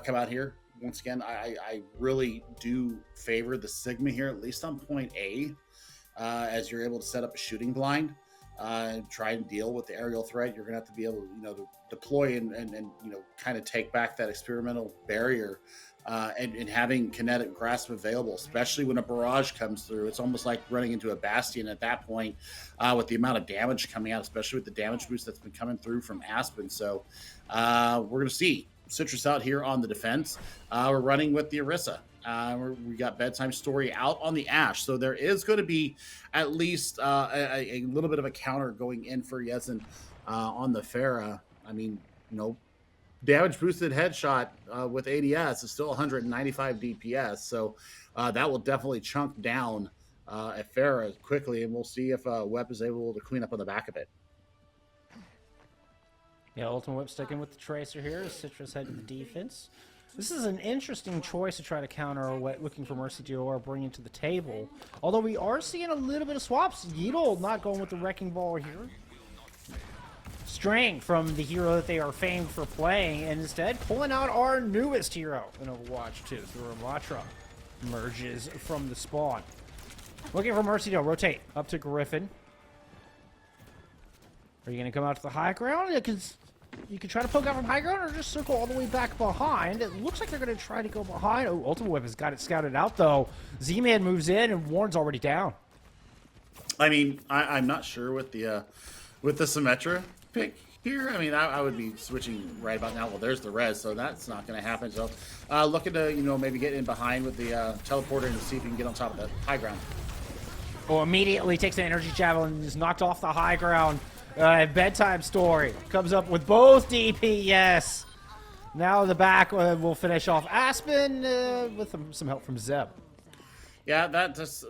come out here. Once again, I really do favor the Sigma here, at least on point A, as you're able to set up a shooting blind and try and deal with the aerial threat. You're going to have to be able to deploy and kind of take back that experimental barrier. And having kinetic grasp available, especially when a barrage comes through. It's almost like running into a bastion at that point with the amount of damage coming out, especially with the damage boost that's been coming through from Aspen. So we're going to see Citrus out here on the defense. We're running with the Orisa. We got Bedtime Story out on the Ashe. So there is going to be at least a little bit of a counter going in for Yezen on the Pharah. I mean, damage boosted headshot with ADS is still 195 DPS, so that will definitely chunk down a Pharah quickly, and we'll see if Web is able to clean up on the back of it. Yeah, Ultimate Whip sticking with the Tracer here as Citrus head to the defense. This is an interesting choice to try to counter what looking for Mercy Duo are bringing to the table. Although we are seeing a little bit of swaps. Yeetle not going with the Wrecking Ball here. Straying from the hero that they are famed for playing, and instead pulling out our newest hero in Overwatch 2. The Ramatra emerges from the spawn. Looking for Mercy Duo. Rotate up to Griffin. Are you going to come out to the high ground? You can try to poke out from high ground or just circle all the way back behind. It looks like they're going to try to go behind. Oh, Ultimate Whip has got it scouted out, though. Z-Man moves in, and Warren's already down. I mean, I'm not sure with the Symmetra pick here. I mean, I would be switching right about now. Well, there's the res, so that's not going to happen. So looking to, maybe get in behind with the teleporter and see if you can get on top of the high ground. Oh, immediately takes an energy javelin and is knocked off the high ground. Bedtime Story comes up with both DPS. Now the back will finish off Aspen with some help from Zeb. Yeah, that's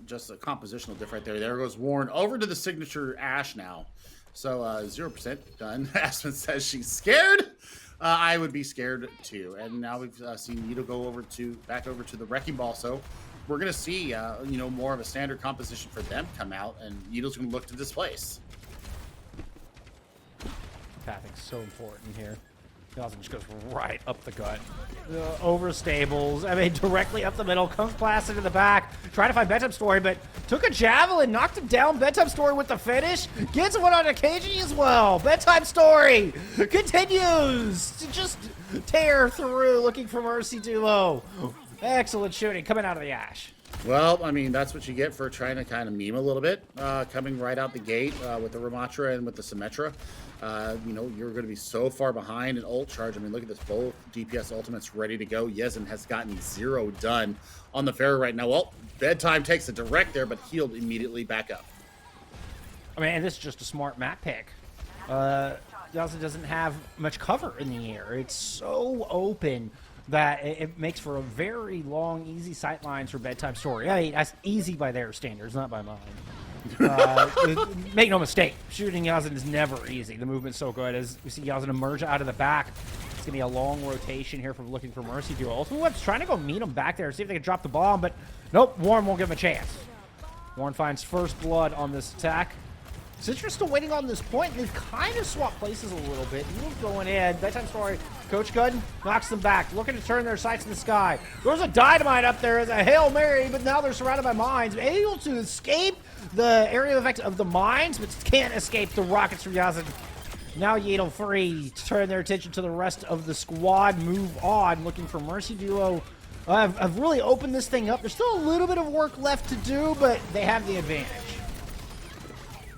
just a compositional diff right there. There goes Warren over to the signature Ashe now. So 0% done. Aspen says she's scared. I would be scared too. And now we've seen Yeetle go back over to the Wrecking Ball. So we're gonna see more of a standard composition for them come out, and Yeetle's gonna look to displace. Pathing's so important here. Dawson just goes right up the gut. Over stables. I mean, directly up the middle. Comes blasted to the back. Trying to find Bedtime Story, but took a javelin. Knocked him down. Bedtime Story with the finish. Gets one on a KG as well. Bedtime Story continues to just tear through looking for Mercy Duo. Excellent shooting coming out of the Ashe. Well, I mean, that's what you get for trying to kind of meme a little bit. Coming right out the gate with the Ramatra and with the Symmetra. You're going to be so far behind in ult charge. I mean, look at this. Both DPS ultimates ready to go. Yezen has gotten 0 done on the Pharah right now. Well, Bedtime takes a direct there, but healed immediately back up. I mean, and this is just a smart map pick. Yezen doesn't have much cover in the air. It's so open that it makes for a very long, easy sight lines for Bedtime Story. I mean, that's easy by their standards, not by mine. Make no mistake, shooting Yezen is never easy. The movement's so good. As we see Yezen emerge out of the back, it's going to be a long rotation here from looking for Mercy Duo. Ultimate Whip's trying to go meet him back there, see if they can drop the bomb, but nope, Warren won't give him a chance. Warren finds first blood on this attack. Citrus still waiting on this point. They've kind of swapped places a little bit. He's going in. Bedtime Story. Coach Gunn knocks them back, looking to turn their sights in the sky. There's a dynamite up there as a Hail Mary, but now they're surrounded by mines. Able to escape the area of effect of the mines, but can't escape the rockets from Yezen. Now Yeetle free to turn their attention to the rest of the squad. Move on, looking for Mercy Duo. I've really opened this thing up. There's still a little bit of work left to do, but they have the advantage.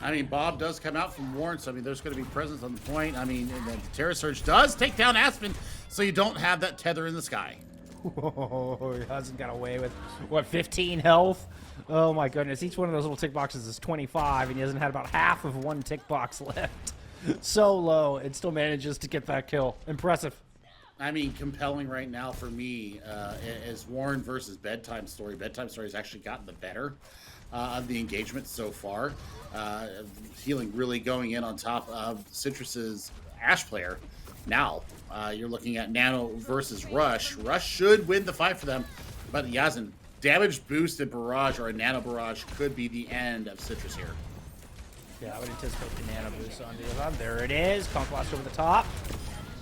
I mean, Bob does come out from Warren, so I mean, there's going to be presence on the point. I mean, and then the Terror Surge does take down Aspen, so you don't have that tether in the sky. Oh, he hasn't got away with, what, 15 health? Oh my goodness, each one of those little tick boxes is 25, and he hasn't had about half of one tick box left. So low, and still manages to get that kill. Impressive. I mean, compelling right now for me is Warren versus Bedtime Story. Bedtime Story has actually gotten the better of the engagement so far. Healing really going in on top of Citrus's Ashe player. Now, you're looking at Nano versus Rush. Rush should win the fight for them, but Yazin, damage boosted barrage or a Nano barrage could be the end of Citrus here. Yeah, I would anticipate the Nano boost on Yoloman. There it is. Conquest over the top.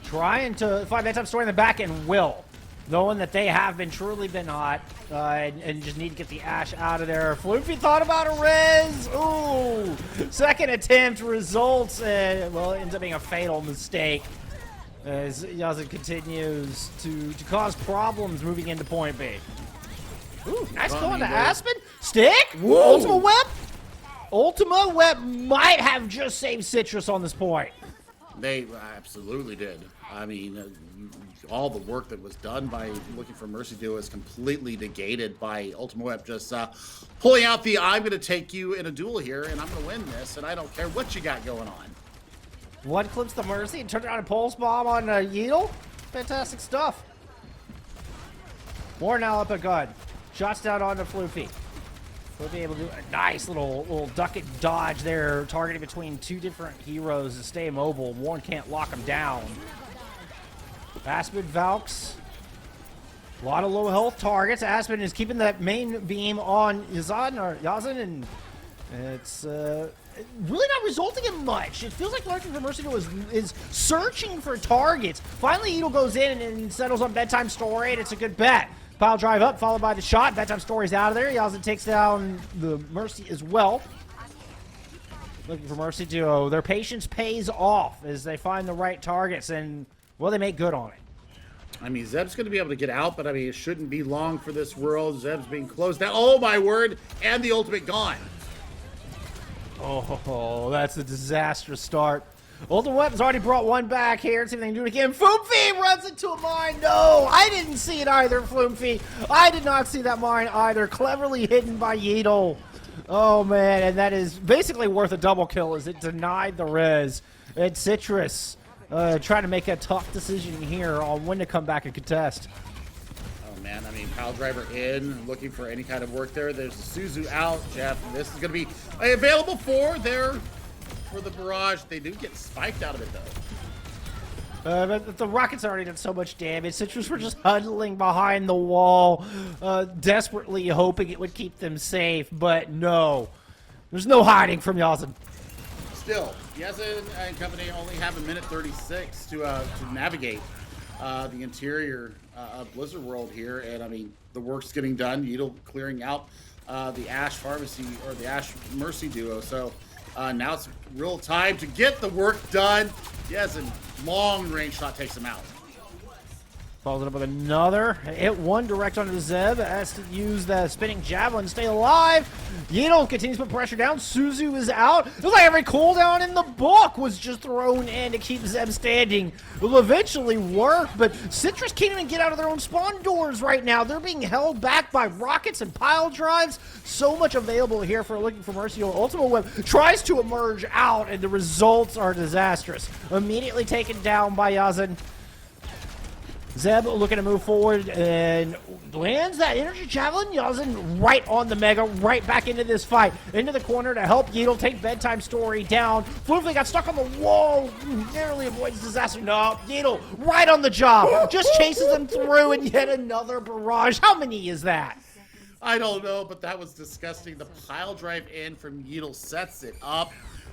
Trying to find Bedtime Story in the back and will. Knowing that they have truly been hot and just need to get the Ashe out of there. Floofy thought about a res. Ooh. Second attempt results in, well, it ends up being a fatal mistake as Yazin continues to cause problems moving into point B. Ooh, nice call into Aspen. Stick. Whoa. Ultima Whip. Ultima Whip might have just saved Citrus on this point. They absolutely did. I mean, all the work that was done by looking for Mercy Duo is completely negated by Ultima Web just pulling out the I'm going to take you in a duel here and I'm going to win this and I don't care what you got going on. One clips the Mercy and turns around and pulse bomb on Yeatle. Fantastic stuff. More now up a gun. Shots down onto Floofy. We'll be able to do a nice little duck and dodge there, targeting between two different heroes to stay mobile. Warren can't lock him down. Aspen VALKs. A lot of low health targets. Aspen is keeping that main beam on Yazin, and it's really not resulting in much. It feels like Lurking for Mercy is searching for targets. Finally, Edel goes in and settles on Bedtime Story, and it's a good bet. Pile drive up, followed by the shot. Bedtime Story's out of there. Yazin takes down the Mercy as well. Looking for Mercy Duo. Their patience pays off as they find the right targets, and, well, they make good on it. I mean, Zeb's going to be able to get out, but I mean, it shouldn't be long for this world. Zeb's being closed down. Oh, my word. And the ultimate gone. Oh, that's a disastrous start. Ultimate Weapon's already brought one back here. See if they can do it again. Floomfy runs into a mine. No, I didn't see it either, Floomfy. I did not see that mine either. Cleverly hidden by Yeatle. Oh, man, and that is basically worth a double kill as it denied the res. And Citrus trying to make a tough decision here on when to come back and contest. Oh, man, I mean, pile driver in, looking for any kind of work there. There's the Suzu out, Jeff. This is going to be available for the barrage. They do get spiked out of it, though. But the rockets already did so much damage. Citrus were just huddling behind the wall, desperately hoping it would keep them safe. But no, there's no hiding from Yazin. Still, Yazin and company only have a minute 36 to navigate the interior of Blizzard World here. And, I mean, the work's getting done. Yeatle clearing out the Ashe Pharmacy, or the Ashe Mercy Duo. So now it's real time to get the work done. Yazin, long range shot takes him out. Follows it up with another. Hit one direct onto Zeb. Has to use the spinning javelin to stay alive. Yeatle continues to put pressure down. Suzu is out. It looks like every cooldown in the book was just thrown in to keep Zeb standing. Will eventually work, but Citrus can't even get out of their own spawn doors right now. They're being held back by rockets and pile drives. So much available here for Looking for Mercy. Ultima Web tries to emerge out, and the results are disastrous. Immediately taken down by Yazin. Zeb looking to move forward and lands that energy javelin. Yazin right on the Mega, right back into this fight. Into the corner to help Yeatle take Bedtime Story down. Floofly got stuck on the wall, narrowly avoids disaster. No, Yeatle right on the job. Just chases them through and yet another barrage. How many is that? I don't know, but that was disgusting. The pile drive in from Yeatle sets it up.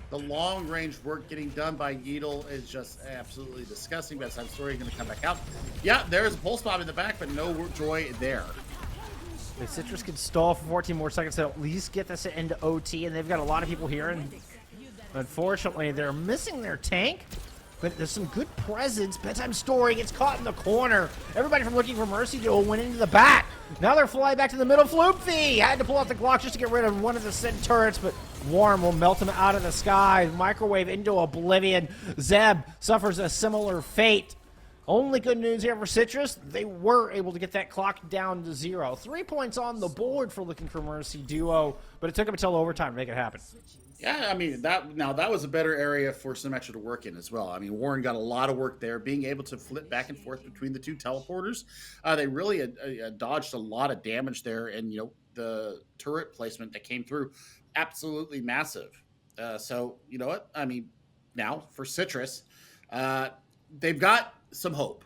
The long-range work getting done by Yeatle is just absolutely disgusting. Bedtime Story going to come back out. Yeah, there's a pulse bomb in the back, but no joy there. If Citrus can stall for 14 more seconds to at least get this into OT, and they've got a lot of people here, and unfortunately, they're missing their tank. But there's some good presence. Bedtime Story gets caught in the corner. Everybody from Looking for Mercy Duel went into the back. Now they're flying back to the middle. Floopy had to pull out the Glock just to get rid of one of the Sin turrets, but Warm will melt him out of the sky. Microwave into oblivion. Zeb suffers a similar fate. Only good news here for Citrus, they were able to get that clock down to 0. 3 points on the board for Looking for Mercy duo, but it took them until overtime to make it happen. Yeah, I mean, that was a better area for Symmetra to work in as well. I mean, Warren got a lot of work there, being able to flip back and forth between the two teleporters. They really dodged a lot of damage there, and, you know, the turret placement that came through, absolutely massive. So, you know what? I mean, now for Citrus, they've got some hope.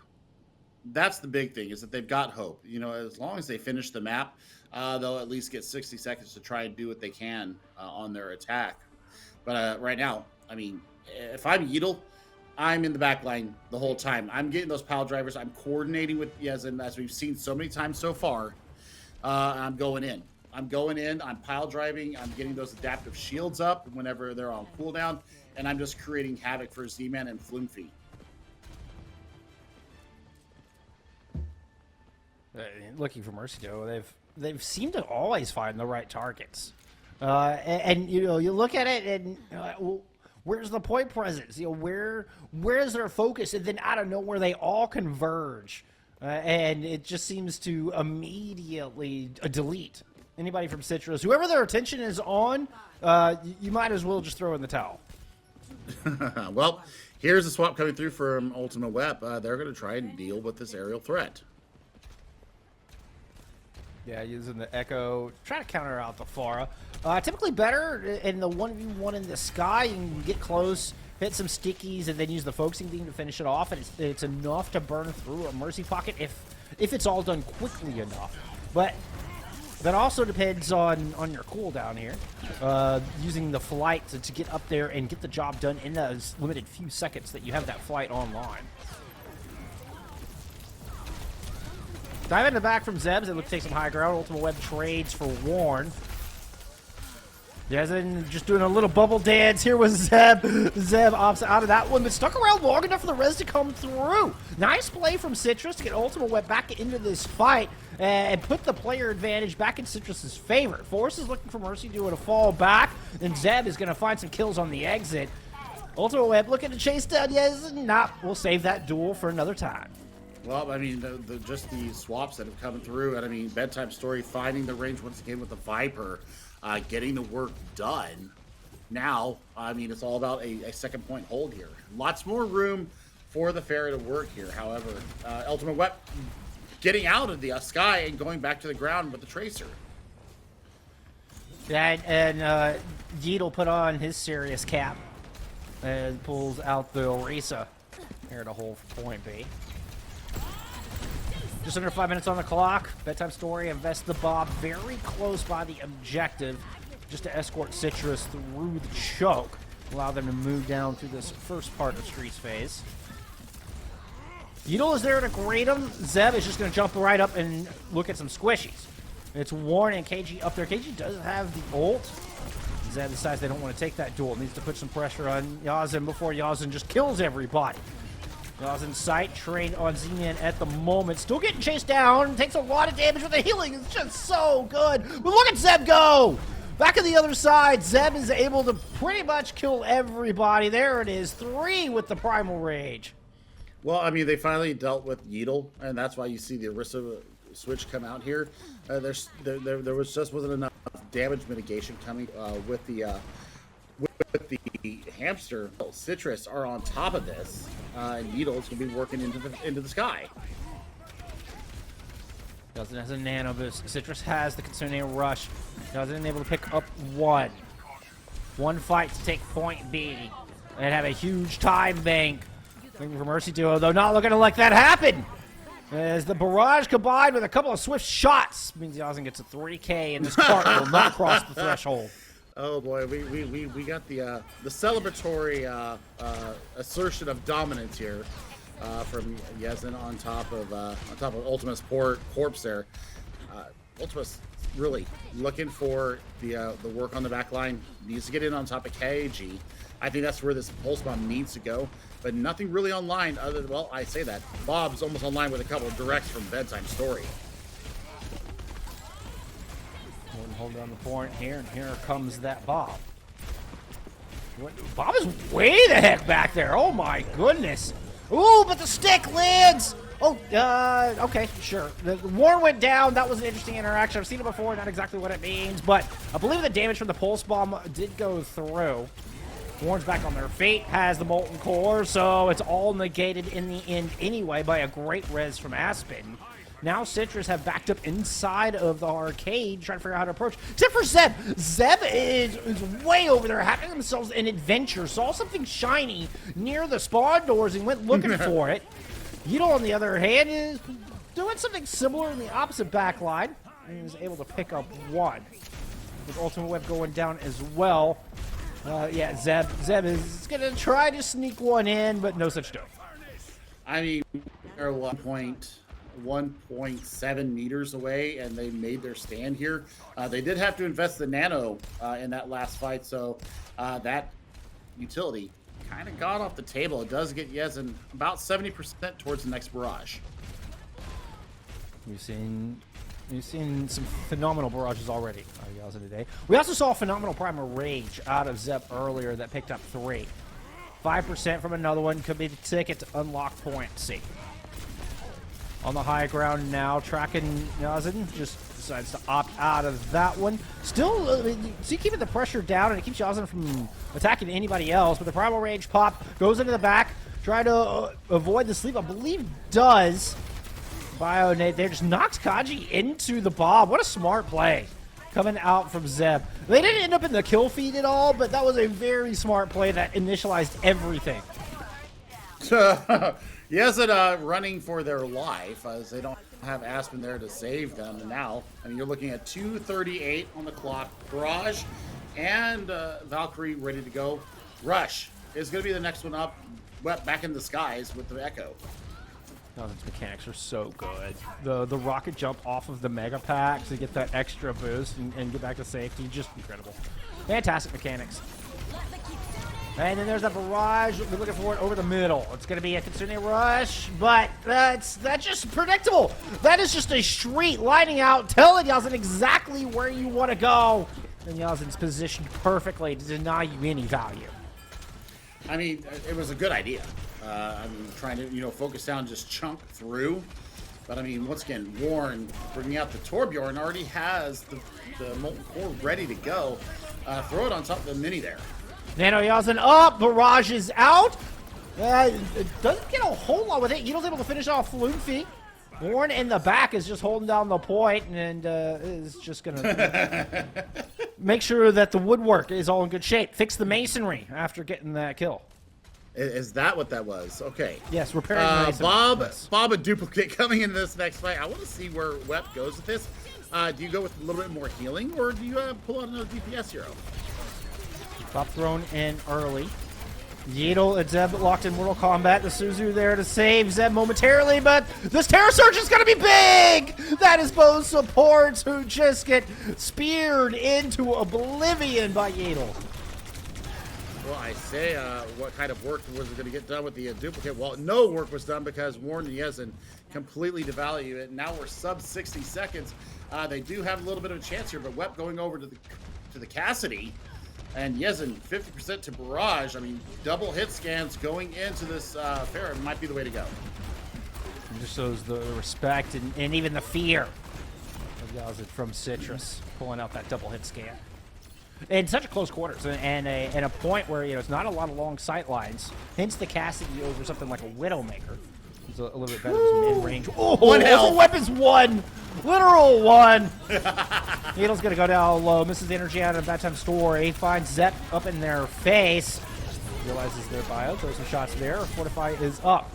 That's the big thing, is that they've got hope. You know, as long as they finish the map, they'll at least get 60 seconds to try and do what they can on their attack. But right now, I mean, if I'm Yeatle, I'm in the back line the whole time. I'm getting those pile drivers. I'm coordinating with Yezin, as we've seen so many times so far. I'm going in. I'm pile driving. I'm getting those adaptive shields up whenever they're on cooldown. And I'm just creating havoc for Z-Man and Flumphy. Looking for Mercy though, they've seemed to always find the right targets, and you know, you look at it and well, where's the point presence? You know, where's their focus? And then out of nowhere they all converge, and it just seems to immediately delete anybody from Citrus. Whoever their attention is on, you might as well just throw in the towel. Well, here's the swap coming through from Ultimate Web. They're going to try and deal with this aerial threat. Yeah, using the Echo, trying to counter out the Pharah. Typically better in the 1v1 in the sky. You can get close, hit some stickies, and then use the focusing beam to finish it off. And it's enough to burn through a Mercy pocket if it's all done quickly enough. But that also depends on your cooldown here. Using the flight to get up there and get the job done in those limited few seconds that you have that flight online. Dive in the back from Zebs. It looks to take some high ground. Ultimate Web trades for Warren. Yezin just doing a little bubble dance. Here was Zeb. Zeb opts out of that one, but stuck around long enough for the res to come through. Nice play from Citrus to get Ultimate Web back into this fight and put the player advantage back in Citrus's favor. Force is looking for Mercy doing a fall back, and Zeb is going to find some kills on the exit. Ultimate Web looking to chase down Yezin. Nah, we'll save that duel for another time. Well, I mean, just the swaps that have come through, and I mean, Bedtime Story finding the range once again with the Viper, getting the work done. Now, I mean, it's all about a second point hold here. Lots more room for the Pharah to work here. However, Ultimate Web getting out of the sky and going back to the ground with the Tracer. Yeah, and Yeatle put on his serious cap and pulls out the Orisa here to hold point B. Just under 5 minutes on the clock. Bedtime Story invests the Bob very close by the objective just to escort Citrus through the choke. Allow them to move down through this first part of Streets phase. Yeatle is there to grade him. Zeb is just going to jump right up and look at some squishies. It's Warren and KG up there. KG does have the ult. Zeb decides they don't want to take that duel. Needs to put some pressure on Yazin before Yazin just kills everybody. Yaz in sight, trained on Z-Man at the moment. Still getting chased down. Takes a lot of damage with the healing. It's just so good. But look at Zeb go! Back on the other side, Zeb is able to pretty much kill everybody. There it is. 3 with the Primal Rage. Well, I mean, they finally dealt with Yeatle, and that's why you see the Orisa switch come out here. There wasn't enough damage mitigation coming with the hamster. Citrus are on top of this, and Yeatle is going to be working into the sky. Doesn't has a nano boost. Citrus has the concerning rush. Doesn't able to pick up one fight to take point B and have a huge time bank. Looking for Mercy duo, though not looking to let that happen. As the barrage combined with a couple of swift shots means Yazin gets a 3K, and this cart will not cross the threshold. Oh boy, we got the celebratory assertion of dominance here from Yezin on top of Ultima's corpse there. Ultima's really looking for the work on the back line. Needs to get in on top of KG. I think that's where this pulse bomb needs to go, but nothing really online other than, well, I say that Bob's almost online with a couple of directs from Bedtime Story. Hold down the point here, and here comes that Bob. Bob is way the heck back there. Oh my goodness. Ooh, but the stick lands! Oh, okay, sure. The Warren went down. That was an interesting interaction. I've seen it before, not exactly what it means, but I believe the damage from the pulse bomb did go through. Warren's back on their feet, has the molten core, so it's all negated in the end anyway by a great res from Aspen. Now Citrus have backed up inside of the arcade, trying to figure out how to approach. Except for Zeb. Zeb is way over there, having themselves an adventure. Saw something shiny near the spawn doors and went looking for it. Yidol, on the other hand, is doing something similar in the opposite back line. And is able to pick up one. With Ultimate Web going down as well. Yeah, Zeb is going to try to sneak one in, but no such doing. I mean, they're 1.7 meters away, and they made their stand here. They did have to invest the nano in that last fight, so that utility kind of got off the table. It does get Yezin about 70% towards the next barrage. We've seen some phenomenal barrages already today. We also saw a phenomenal Primal Rage out of Zep earlier that picked up 3. 5% from another one could be the ticket to unlock point C. On the high ground now, tracking Yazin, just decides to opt out of that one. Still, see, keeping the pressure down, and it keeps Yazin from attacking anybody else, but the Primal Rage pop goes into the back, trying to avoid the sleep, I believe does. Bionate there just knocks Kaji into the bomb. What a smart play coming out from Zeb. They didn't end up in the kill feed at all, but that was a very smart play that initialized everything. Yes, running for their life as they don't have Aspen there to save them. And now, I mean, you're looking at 2:38 on the clock. Barrage and Valkyrie ready to go. Rush is going to be the next one up, back in the skies with the Echo. Its mechanics are so good. The rocket jump off of the Mega Pack to get that extra boost and get back to safety, just incredible. Fantastic mechanics. And then there's a barrage. We're looking for it over the middle. It's going to be a Kitsune Rush, but that's just predictable. That is just a street lining out, telling Yazin exactly where you want to go. And Yazin's positioned perfectly to deny you any value. I mean, it was a good idea. I mean, trying to, focus down, just chunk through. But I mean, once again, Warren bringing out the Torbjorn already has the Molten Core ready to go. Throw it on top of the mini there. Nano Yazin up, barrage is out. It doesn't get a whole lot with it. Yidol's able to finish off Luffy. Warren in the back is just holding down the point and is just going to make sure that the woodwork is all in good shape. Fix the masonry after getting that kill. Is that what that was? Okay. Yes, repairing the masonry. Bob a duplicate coming in this next fight. I want to see where Wep goes with this. Do you go with a little bit more healing, or do you pull out another DPS hero? Top thrown in early. Yidol and Zeb locked in Mortal Kombat. The Suzu there to save Zeb momentarily, but this Terror Surge is going to be big! That is both supports who just get speared into oblivion by Yidol. Well, I say, what kind of work was going to get done with the duplicate? Well, no work was done because Warren and Yezin completely devalue it. Now we're sub 60 seconds. They do have a little bit of a chance here, but Wep going over to the Cassidy. And Yezin, 50% to Barrage. I mean, double hit scans going into this fair might be the way to go. It just shows the respect and even the fear of Yazid from Citrus, pulling out that double hit scan. In such a close quarters and a point where, it's not a lot of long sight lines. Hence the Cassidy over something like a Widowmaker. It's a little bit better than mid-range. Oh, one health. Weapons one! Literal one! Needle's gonna go down low, misses the energy out of Bad Time Story, finds Zep up in their face. Realizes their bio, throws some shots there. Fortify is up.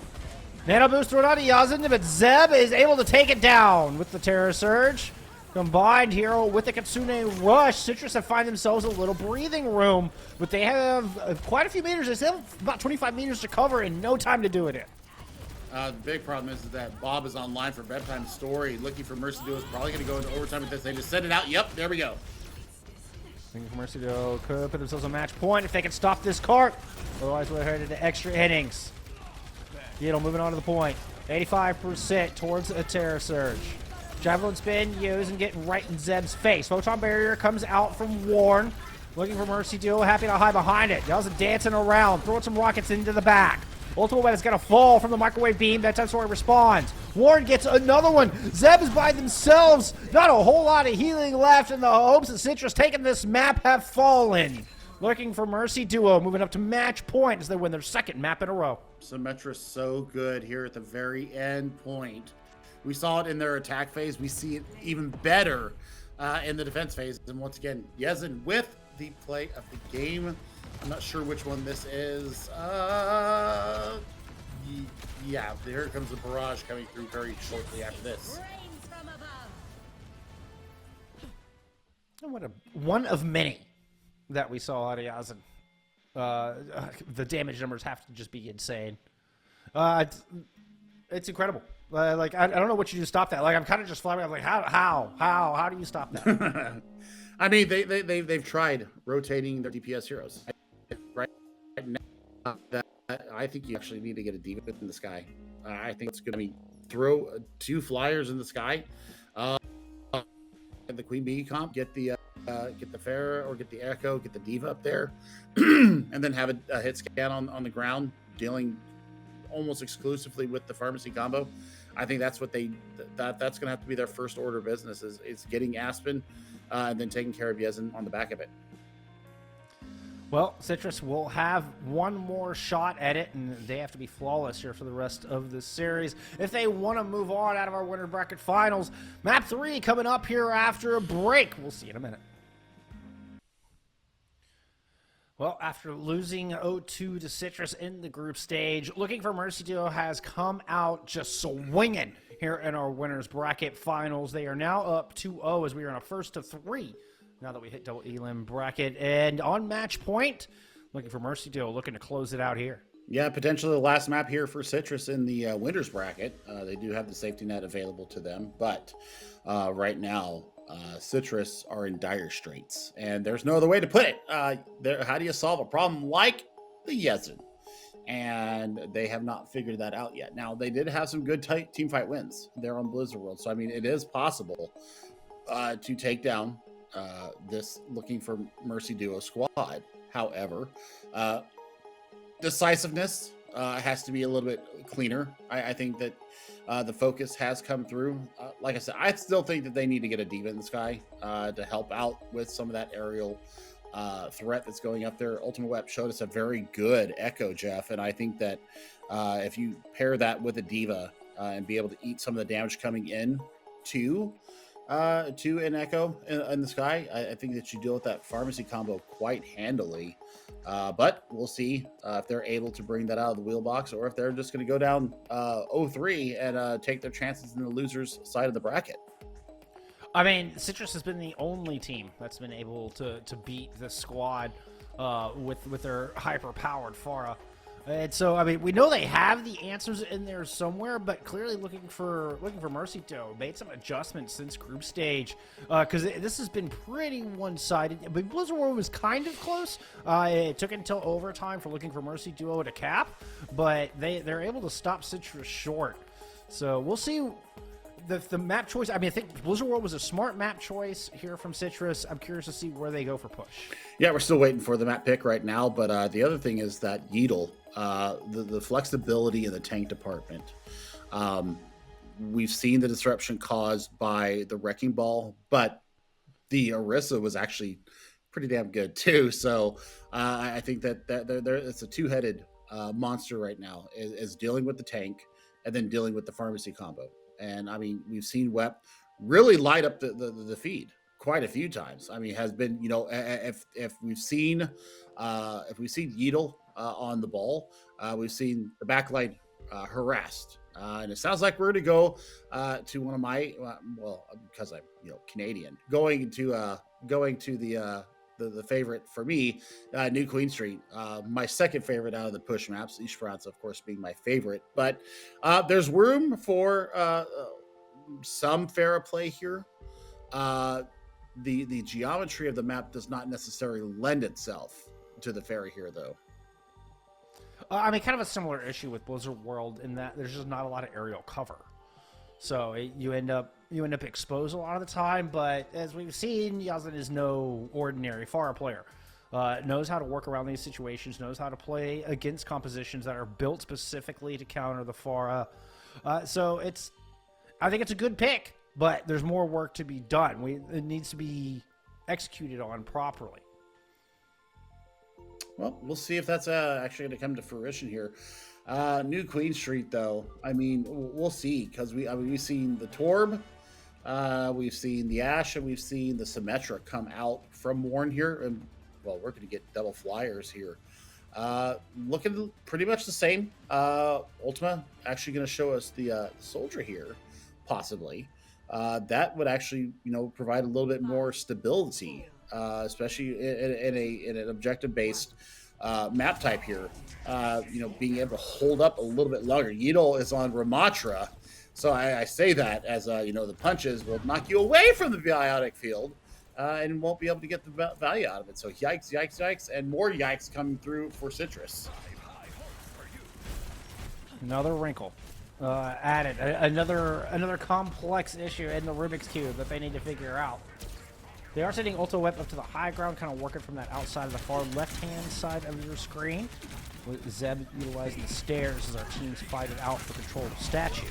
Nano boost thrown out to Yazin, but Zeb is able to take it down with the Terror Surge. Combined hero with the Kitsune Rush. Citrus have find themselves a little breathing room, but they have quite a few meters. They still have about 25 meters to cover and no time to do it in. The big problem is that Bob is online for Bedtime Story. Looking for Mercy Duo is probably going to go into overtime with this. They just send it out. Yep, there we go. Looking for Mercy Duo could put themselves a match point if they can stop this cart. Otherwise, we're headed to extra innings. Yidol moving on to the point. 85% towards a Terror Surge. Javelin spin, use, and getting right in Zeb's face. Photon Barrier comes out from Warren. Looking for Mercy Duo, happy to hide behind it. Y'all's dancing around, throwing some rockets into the back. Ultimate Web is going to fall from the microwave beam. That time Sori responds. Warren gets another one. Zeb is by themselves. Not a whole lot of healing left, and the hopes that Citrus taking this map have fallen. Looking for Mercy Duo, moving up to match point as they win their second map in a row. Symmetra's so good here at the very end point. We saw it in their attack phase. We see it even better in the defense phase. And once again, Yezin with the play of the game. I'm not sure which one this is. Yeah, here comes the barrage coming through very shortly after this. And what one of many that we saw out of Yezin. The damage numbers have to just be insane. It's incredible. Like I don't know what you do to stop that. Like I'm kind of just flying. I'm like, how do you stop that? I mean, they've tried rotating their DPS heroes. Right now, I think you actually need to get a D.Va in the sky. I think it's going to be throw 2 flyers in the sky. The Queen Bee comp, get the Pharah or get the Echo, get the D.Va up there, and then have a hit scan on the ground, dealing almost exclusively with the pharmacy combo. I think that's what that's going to have to be their first order of business is getting Aspen and then taking care of Yezin on the back of it. Well, Citrus will have one more shot at it, and they have to be flawless here for the rest of the series if they want to move on out of our winner bracket finals. Map 3 coming up here after a break. We'll see you in a minute. Well, after losing 0-2 to Citrus in the group stage, Looking for Mercy Duo has come out just swinging here in our winners bracket finals. They are now up 2-0 as we are in a first of 3 now that we hit double elim bracket. And on match point, Looking for Mercy Duo looking to close it out here. Yeah, potentially the last map here for Citrus in the winners bracket. They do have the safety net available to them, but right now, Citrus are in dire straits, and there's no other way to put it. How do you solve a problem like the Yezin? And they have not figured that out yet. Now, they did have some good team fight wins there on Blizzard World, so I mean, it is possible to take down this Looking for Mercy Duo squad. However, decisiveness has to be a little bit cleaner. I think that the focus has come through. Like I said, I still think that they need to get a D.Va in the sky to help out with some of that aerial threat that's going up there. Ultimate Web showed us a very good Echo, Jeff, and I think that if you pair that with a D.Va and be able to eat some of the damage coming in to an Echo in the sky, I think that you deal with that pharmacy combo quite handily. But we'll see if they're able to bring that out of the wheel box, or if they're just going to go down 0-3 and take their chances in the loser's side of the bracket. I mean, Citrus has been the only team that's been able to beat this squad with their hyper-powered Pharah. And so, I mean, we know they have the answers in there somewhere, but clearly looking for Mercy Duo made some adjustments since group stage, because this has been pretty one-sided. But Blizzard World was kind of close. It took until overtime for Looking for Mercy Duo to cap, but they're able to stop Citrus short. So we'll see. The map choice, I mean, I think Blizzard World was a smart map choice here from Citrus. I'm curious to see where they go for push. Yeah, we're still waiting for the map pick right now, but the other thing is that Yeatle, the flexibility in the tank department. We've seen the disruption caused by the Wrecking Ball, but the Orisa was actually pretty damn good too. So I think that it's a two-headed monster right now, is dealing with the tank and then dealing with the pharmacy combo. And I mean, we've seen Wep really light up the feed quite a few times. I mean, has been, you know, if we've seen Yeatle on the ball, we've seen the backline harassed, and it sounds like we're going to go to one of my well, because I'm, you know, Canadian, going to the favorite for me, New Queen Street, my second favorite out of the push maps, Esperança, of course, being my favorite. But there's room for some Pharah play here. The geometry of the map does not necessarily lend itself to the Pharah here, though. I mean, kind of a similar issue with Blizzard World in that there's just not a lot of aerial cover. So you end up exposed a lot of the time, but as we've seen, Yazan is no ordinary Pharah player. knows how to work around these situations, knows how to play against compositions that are built specifically to counter the Pharah. So I think it's a good pick, but there's more work to be done. It needs to be executed on properly. Well, we'll see if that's actually going to come to fruition here. New Queen Street, though. I mean, we'll see, because we've seen the Torb, we've seen the Ashe, and we've seen the Symmetra come out from Warren here, and well, we're going to get double flyers here. Looking pretty much the same. Ultima actually going to show us the Soldier here, possibly. That would actually, provide a little bit more stability, especially in an objective-based map type here. Being able to hold up a little bit longer. Yidol is on Ramatra, so I say that as the punches will knock you away from the biotic field, and won't be able to get the value out of it. So yikes, yikes, yikes, and more yikes coming through for Citrus. Another wrinkle added, another complex issue in the Rubik's Cube that they need to figure out. They are sending Ultra Whip up to the high ground, kind of working from that outside of the far left-hand side of your screen, with Zeb utilizing the stairs as our teams fight it out for control of the statue.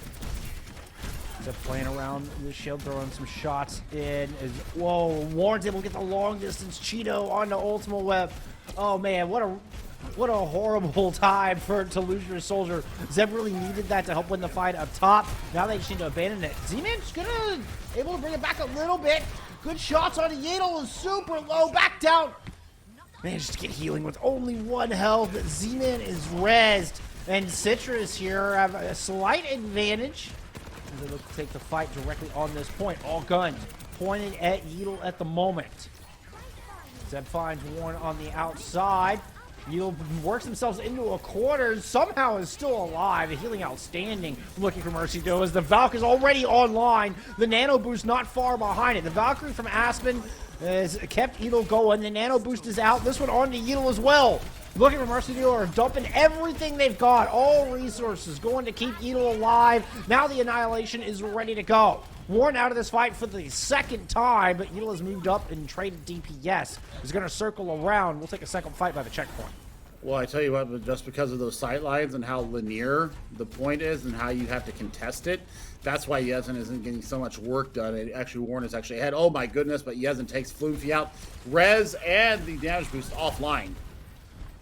Zeb playing around the shield, throwing some shots in. Whoa, Warren's able to get the long-distance Cheeto onto Ultimate Whip. Oh, man, what a horrible time to lose your Soldier. Zeb really needed that to help win the fight up top. Now they just need to abandon it. Z-Man's able to bring it back a little bit. Good shots on Yadel is super low. Back down. Managed to get healing with only 1 health. Z-Man is rezzed. And Citrus here have a slight advantage. They look to take the fight directly on this point. All guns pointed at Yadel at the moment. Zeb finds Warren on the outside. Yadel works themselves into a corner and somehow is still alive. A healing outstanding. Looking for Mercy though as the VALK is already online. The Nano Boost not far behind it. The Valkyrie from Aspen has kept Yadel going. The Nano Boost is out. This one on to Yadel as well. Looking for Mercy are dumping everything they've got. All resources going to keep Yadel alive. Now the Annihilation is ready to go. Warren out of this fight for the second time, but Yadel has moved up and traded DPS. He's going to circle around. We'll take a second fight by the checkpoint. Well, I tell you what, just because of those sight lines and how linear the point is and how you have to contest it, that's why Yezin isn't getting so much work done. Warren is actually ahead. Oh my goodness, but Yezin takes Floofy out. Rez and the damage boost offline.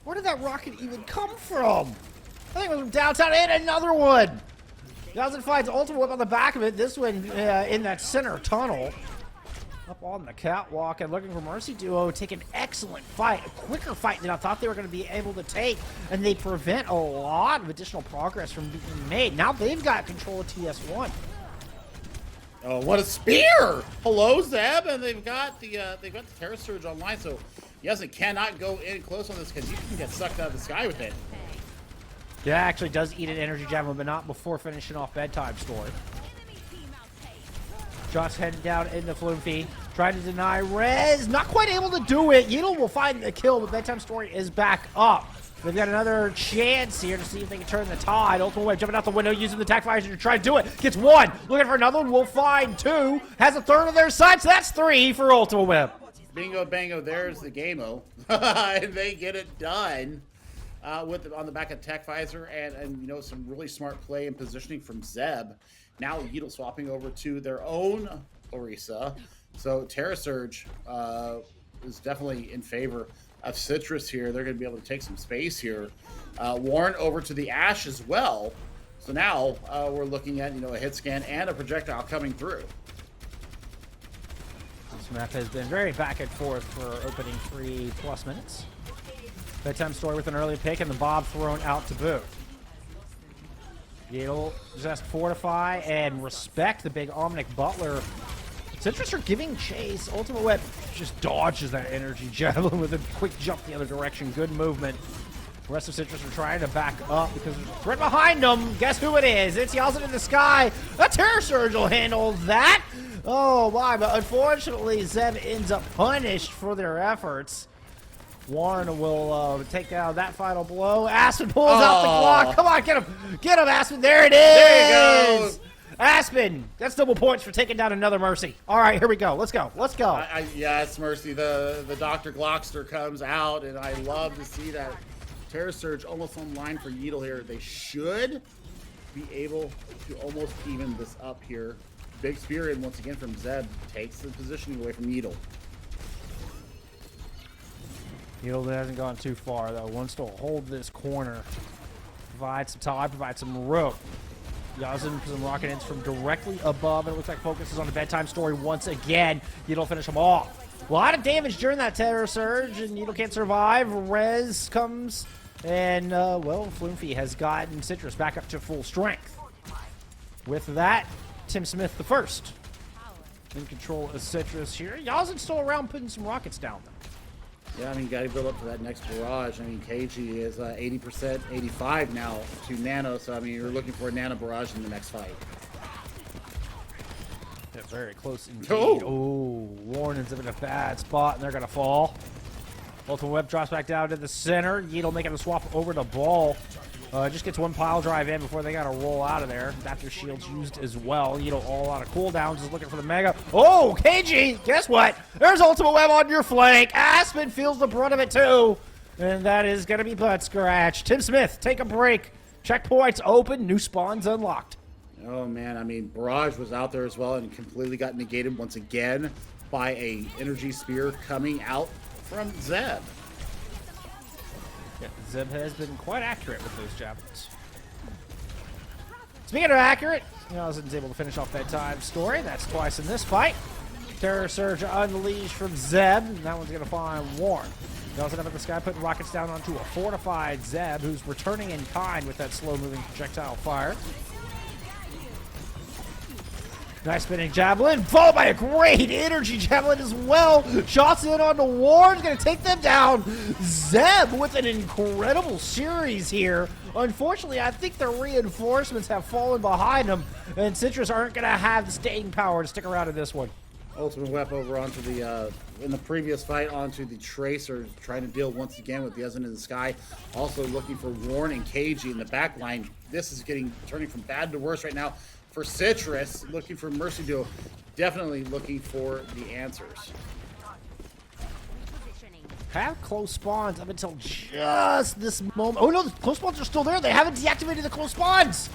Where did that rocket even come from? I think it was from downtown, and another one. Yezin finds Ultimate Whip on the back of it. This one in that center tunnel. Up on the catwalk and looking for Mercy Duo. Take an excellent fight. A quicker fight than I thought they were going to be able to take. And they prevent a lot of additional progress from being made. Now they've got control of TS1. Oh, what a spear! Hello, Zeb, and they've got the Terra Surge online, so Yezin cannot go in close on this because you can get sucked out of the sky with it. Yeah, actually does eat an energy javelin, but not before finishing off Bedtime Story. Josh heading down into Floofy, trying to deny Rez, not quite able to do it. Yadel will find the kill, but Bedtime Story is back up. They've got another chance here to see if they can turn the tide. Ultimate Wave jumping out the window, using the attack fires to try to do it. Gets 1, looking for another one, will find 2. Has a 3rd on their side, so that's 3 for Ultimate Whip. Bingo, bango, there's the game-o. And they get it done. On the back of Tech Visor and some really smart play and positioning from Zeb. Now Yadel swapping over to their own Orisa. So Terra Surge is definitely in favor of Citrus here. They're going to be able to take some space here. Warren over to the Ashe as well. So now we're looking at a hit scan and a projectile coming through. This map has been very back and forth for opening 3+ minutes. Bedtime Story with an early pick and the Bob thrown out to boot. Yadel just has to fortify and respect the big Omnic Butler. Citrus are giving chase. Ultimate Whip just dodges that energy javelin with a quick jump the other direction. Good movement. The rest of Citrus are trying to back up because there's a threat behind them. Guess who it is? It's Yeltsin in the sky. A Terror Surge will handle that. Oh my, but unfortunately Zeb ends up punished for their efforts. Warren will take down that final blow. Aspen pulls out the Glock. Come on, get him. Get him, Aspen. There it is. There you go. Aspen, that's double points for taking down another Mercy. All right, here we go. Let's go. Let's go. Yes, Mercy. The Dr. Glockster comes out, and I love to see that Terror Surge almost online for Yeatle here. They should be able to almost even this up here. Big Spear in once again from Zeb takes the positioning away from Yeatle. Yeatle hasn't gone too far, though. Wants to hold this corner. Provide some time, provide some rope. Yazin put some rocket hits from directly above, and it looks like focuses on the bedtime story once again. Yeatle finish him off. A lot of damage during that Terror Surge, and Yeatle can't survive. Rez comes, and, well, Floomfy has gotten Citrus back up to full strength. With that, Tim Smith the first in control of Citrus here. Yazin's still around putting some rockets down, though. Yeah, I mean, got to build up for that next barrage. I mean, KG is 80%, 85 now to Nano, so I mean, you're looking for a Nano barrage in the next fight. Yeah, very close indeed. Oh. Oh, Warren's in a bad spot, and they're going to fall. Ultimate Web drops back down to the center. Yeatle making the swap over to Ball. Just gets one pile drive in before they got to roll out of there. After shield's used as well. Yeatle all out of cooldowns, is looking for the Mega. Oh, KG, guess what? There's Ultimate Web on your flank. Aspen feels the brunt of it too. And that is going to be butt scratch. Tim Smith, take a break. Checkpoints open, new spawns unlocked. Oh man, I mean, Barrage was out there as well and completely got negated once again by a energy spear coming out from Zeb. Yeah, Zeb has been quite accurate with those javelins. Speaking of accurate, Yazin's able to finish off bedtime story. That's twice in this fight. Terror Surge unleashed from Zeb. And that one's going to find Warren. Yasin up in the sky, putting rockets down onto a fortified Zeb, who's returning in kind with that slow-moving projectile fire. Nice spinning javelin, followed by a great energy javelin as well. Shots in onto Warren's going to take them down. Zeb with an incredible series here. Unfortunately, I think the reinforcements have fallen behind them, and Citrus aren't going to have the staying power to stick around in this one. Ultimate Web over onto the, in the previous fight, onto the Tracer, trying to deal once again with Yazin in the sky. Also looking for Warren and KG in the back line. This is turning from bad to worse right now. For Citrus, looking for Mercy Duo, definitely looking for the answers. Have close spawns up until just this moment. Oh no, the close spawns are still there. They haven't deactivated the close spawns.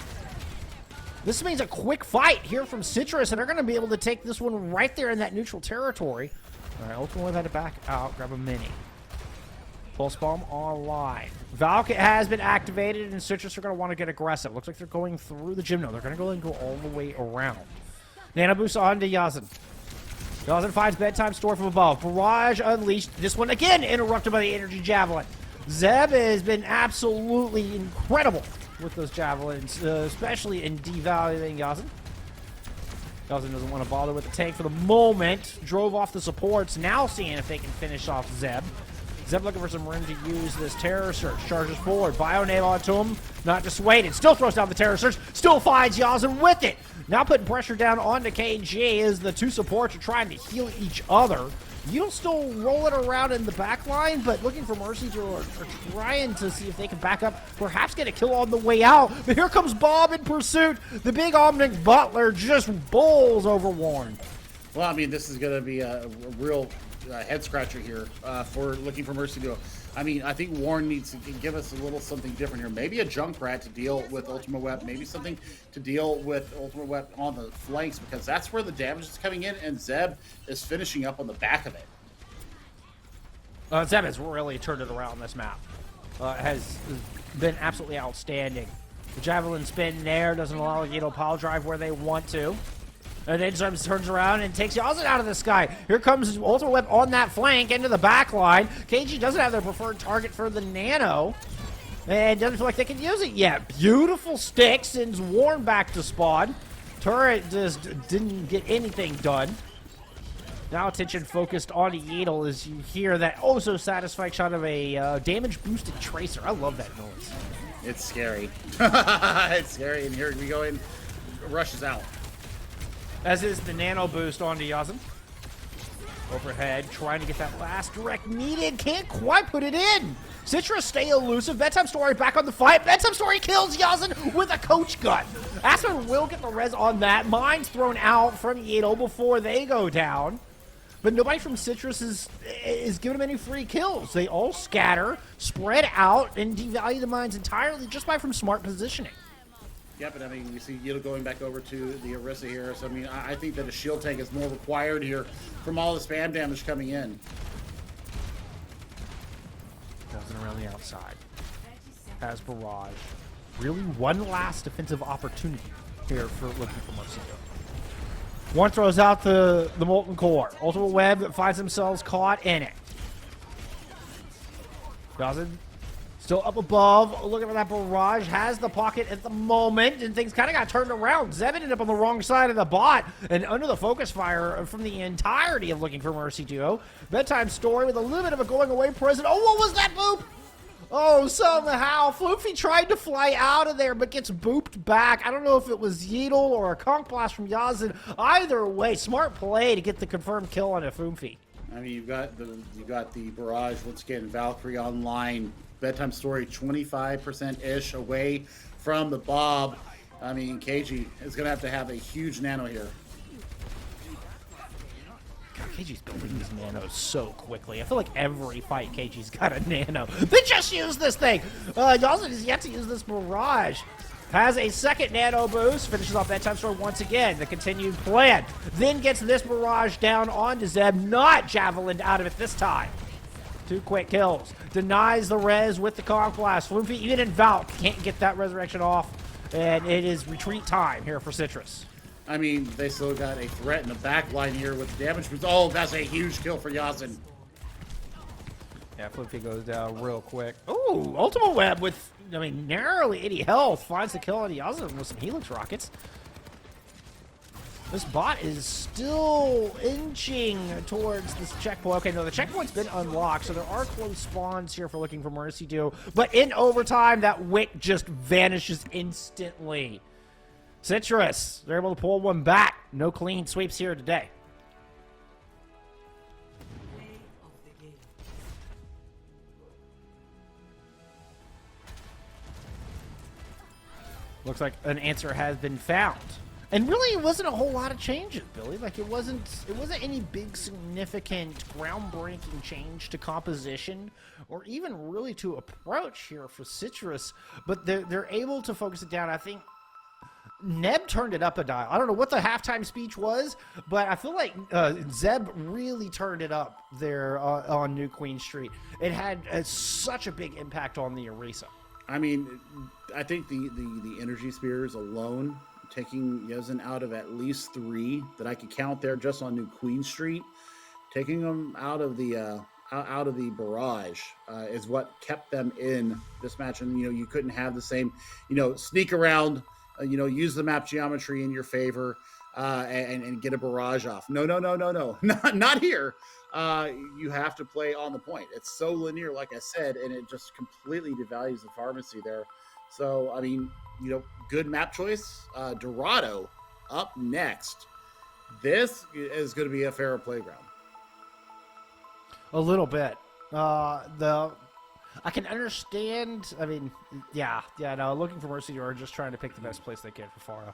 This means a quick fight here from Citrus, and they're going to be able to take this one right there in that neutral territory. All right, Ultimate Web had to back out, grab a mini. Pulse Bomb online. VALK has been activated, and Citrus are going to want to get aggressive. Looks like they're going through the gym now. They're going to go and go all the way around. Nano boost on to Yazin. Yazin finds bedtime store from above. Barrage unleashed. This one again interrupted by the energy javelin. Zeb has been absolutely incredible with those javelins, especially in devaluing Yazin. Yazin doesn't want to bother with the tank for the moment. Drove off the supports. Now seeing if they can finish off Zeb. Zeb looking for some room to use this Terror Surge. Charges forward. Bio-nade onto him. Not dissuaded. Still throws down the Terror Surge. Still finds Yazin with it. Now putting pressure down onto KG as the two supports are trying to heal each other. You'll still roll it around in the back line, but looking for Mercy or trying to see if they can back up, perhaps get a kill on the way out. But here comes Bob in pursuit. The big Omnic Butler just bowls over Warren. Well, I mean, this is going to be a real head scratcher here for looking for Mercy Duo. I mean, I think Warren needs to give us a little something different here. Maybe a Junkrat to deal with Ultimate Web. Maybe something to deal with Ultimate Web on the flanks, because that's where the damage is coming in, and Zeb is finishing up on the back of it. Zeb has really turned it around this map. Has been absolutely outstanding. The Javelin spin there doesn't allow Yeatle pile drive where they want to. And then turns around and takes Yazin out of the sky. Here comes Ultimate Web on that flank into the back line. KG doesn't have their preferred target for the Nano. And doesn't feel like they can use it yet. Beautiful stick sends Warren back to spawn. Turret just didn't get anything done. Now attention focused on Yeatle as you hear that oh so satisfying shot of a damage boosted Tracer. I love that noise. It's scary. It's scary, and here we go in. Rushes out. As is the Nano boost onto Yazin. Overhead, trying to get that last direct needed. Can't quite put it in. Citrus stay elusive. Bedtime Story back on the fight. Bedtime Story kills Yazin with a coach gun. Aspen will get the res on that. Mine's thrown out from Yedo before they go down. But nobody from Citrus is giving them any free kills. They all scatter, spread out, and devalue the mines entirely just by from smart positioning. Yeah, but I mean, you see Yedo going back over to the Orisa here. So, I mean, I think that a shield tank is more required here from all the spam damage coming in. Doesn't around the outside. Has Barrage. Really one last defensive opportunity here for looking for Marcelo. One throws out the Molten Core. Ultimate Web finds themselves caught in it. Doesn't. Still up above, looking for that Barrage. Has the pocket at the moment, and things kind of got turned around. Zeb ended up on the wrong side of the bot, and under the focus fire from the entirety of Looking for Mercy duo. Bedtime Story with a little bit of a going away present. Oh, what was that boop? Oh, somehow Floofy tried to fly out of there, but gets booped back. I don't know if it was Yeedle or a conch blast from Yazin. Either way, smart play to get the confirmed kill on a Floofy. I mean, you got the Barrage once again. Valkyrie online. Bedtime Story 25%-ish away from the Bob. I mean, Kaiju is going to have a huge nano here. God, KG's building these nanos so quickly. I feel like every fight KG's got a nano. They just used this thing. Dawson is yet to use this Barrage. Has a second nano boost. Finishes off Bedtime Story once again. The continued plan. Then gets this Barrage down onto Zeb. Not javelined out of it this time. 2 quick kills. Denies the res with the conch blast. Floofy, even in VALK, can't get that resurrection off. And it is retreat time here for Citrus. I mean, they still got a threat in the back line here with the damage boost. Oh, that's a huge kill for Yazin. Yeah, Floofy goes down real quick. Ooh, Ultimate Web with, I mean, narrowly 80 health. Finds the kill on Yazin with some Helix rockets. This bot is still inching towards this checkpoint. Okay, no, the checkpoint's been unlocked, so there are close spawns here for Looking for Mercy duo. But in overtime, that wick just vanishes instantly. Citrus, they're able to pull one back. No clean sweeps here today. Looks like an answer has been found. And really, it wasn't a whole lot of changes, Billy. Like, it wasn't any big, significant, groundbreaking change to composition or even really to approach here for Citrus. But they're able to focus it down. I think Neb turned it up a dial. I don't know what the halftime speech was, but I feel like Zeb really turned it up there on New Queen Street. It had such a big impact on the Orisa. I mean, I think the energy spears alone, taking Yazin out of at least 3 that I could count there just on New Queen Street, taking them out of the barrage is what kept them in this match. And you couldn't have the same sneak around, use the map geometry in your favor and get a barrage off. No, not here. You have to play on the point. It's so linear, like I said, and it just completely devalues the pharmacy there. So I mean, good map choice. Dorado up next. This is going to be a fairer playground. A little bit. I can understand. I mean, yeah. No, Looking for Mercy are just trying to pick the best place they can for Farah.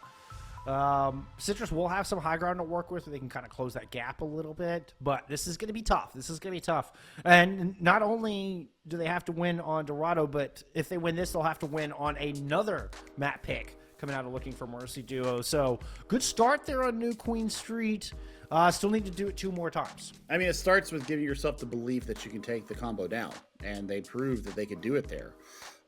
Citrus will have some high ground to work with. They can kind of close that gap a little bit, but this is going to be tough. And not only do they have to win on Dorado, but if they win this, they'll have to win on another map pick coming out of Looking for Mercy duo. So good start there on New Queen Street. Still need to do it 2 more times. I mean, it starts with giving yourself the belief that you can take the combo down, and they proved that they could do it there.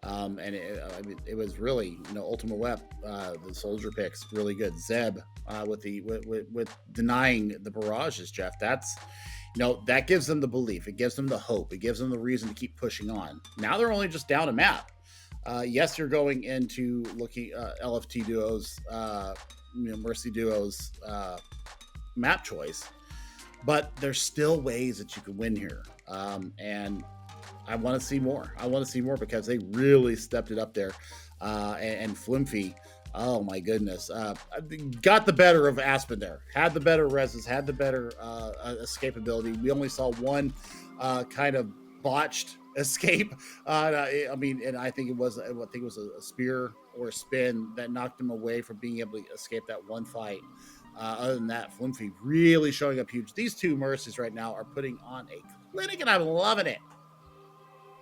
And it was really, Ultimate Web, the soldier picks really good. Zeb with denying the barrages, Jeff. That's that gives them the belief. It gives them the hope. It gives them the reason to keep pushing on. Now they're only just down a map. Yes, you're going into looking LFT duos, Mercy duos map choice, but there's still ways that you can win here. And I want to see more. Because they really stepped it up there. And Flimfy, oh my goodness, got the better of Aspen there. Had the better reses, had the better escapability. We only saw one kind of botched escape. I think it was a spear or a spin that knocked him away from being able to escape that one fight. Other than that, Flumphy really showing up huge. These two Mercies right now are putting on a clinic, and I'm loving it.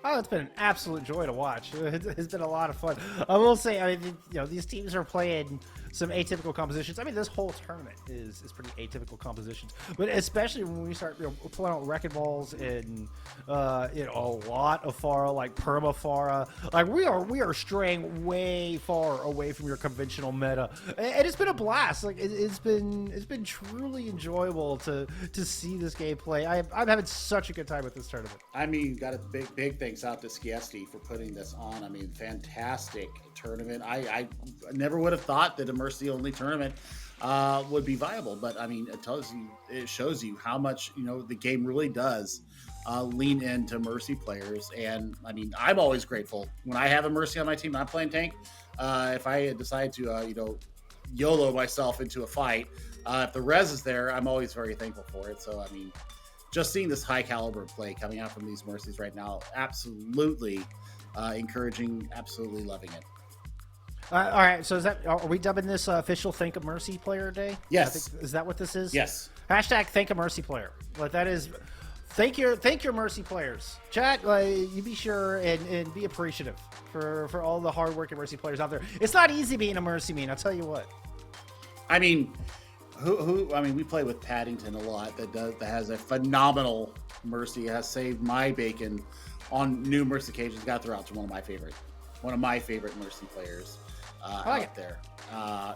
Oh, it's been an absolute joy to watch. It's been a lot of fun. I will say, I mean, you know, these teams are playing some atypical compositions. I mean, this whole tournament is pretty atypical compositions, but especially when we start, you know, pulling out wrecking balls and you know, a lot of Pharah, like perma Pharah. Like we are straying way far away from your conventional meta, and it's been a blast. Like it's been truly enjoyable to see this game play. I'm having such a good time with this tournament. I mean, got a big thanks out to Skiesti for putting this on. I mean, fantastic tournament. I never would have thought that a Mercy only tournament would be viable, but I mean, it shows you how much, you know, the game really does lean into Mercy players. And I mean, I'm always grateful when I have a Mercy on my team and I'm playing tank. If I decide to you know, YOLO myself into a fight, if the res is there, I'm always very thankful for it. So I mean, just seeing this high caliber play coming out from these Mercies right now, absolutely encouraging, absolutely loving it. All right, so are we dubbing this official Think a Mercy Player Day? Yes. Is that what this is? Yes. Hashtag Think a Mercy Player. Like that is, thank your Mercy players. Chat, you be sure and be appreciative for all the hardworking Mercy players out there. It's not easy being a Mercy main, I'll tell you what. I mean, I mean, we play with Paddington a lot. That has a phenomenal Mercy. Has saved my bacon on numerous occasions. Got to throw out to one of my favorite Mercy players out there.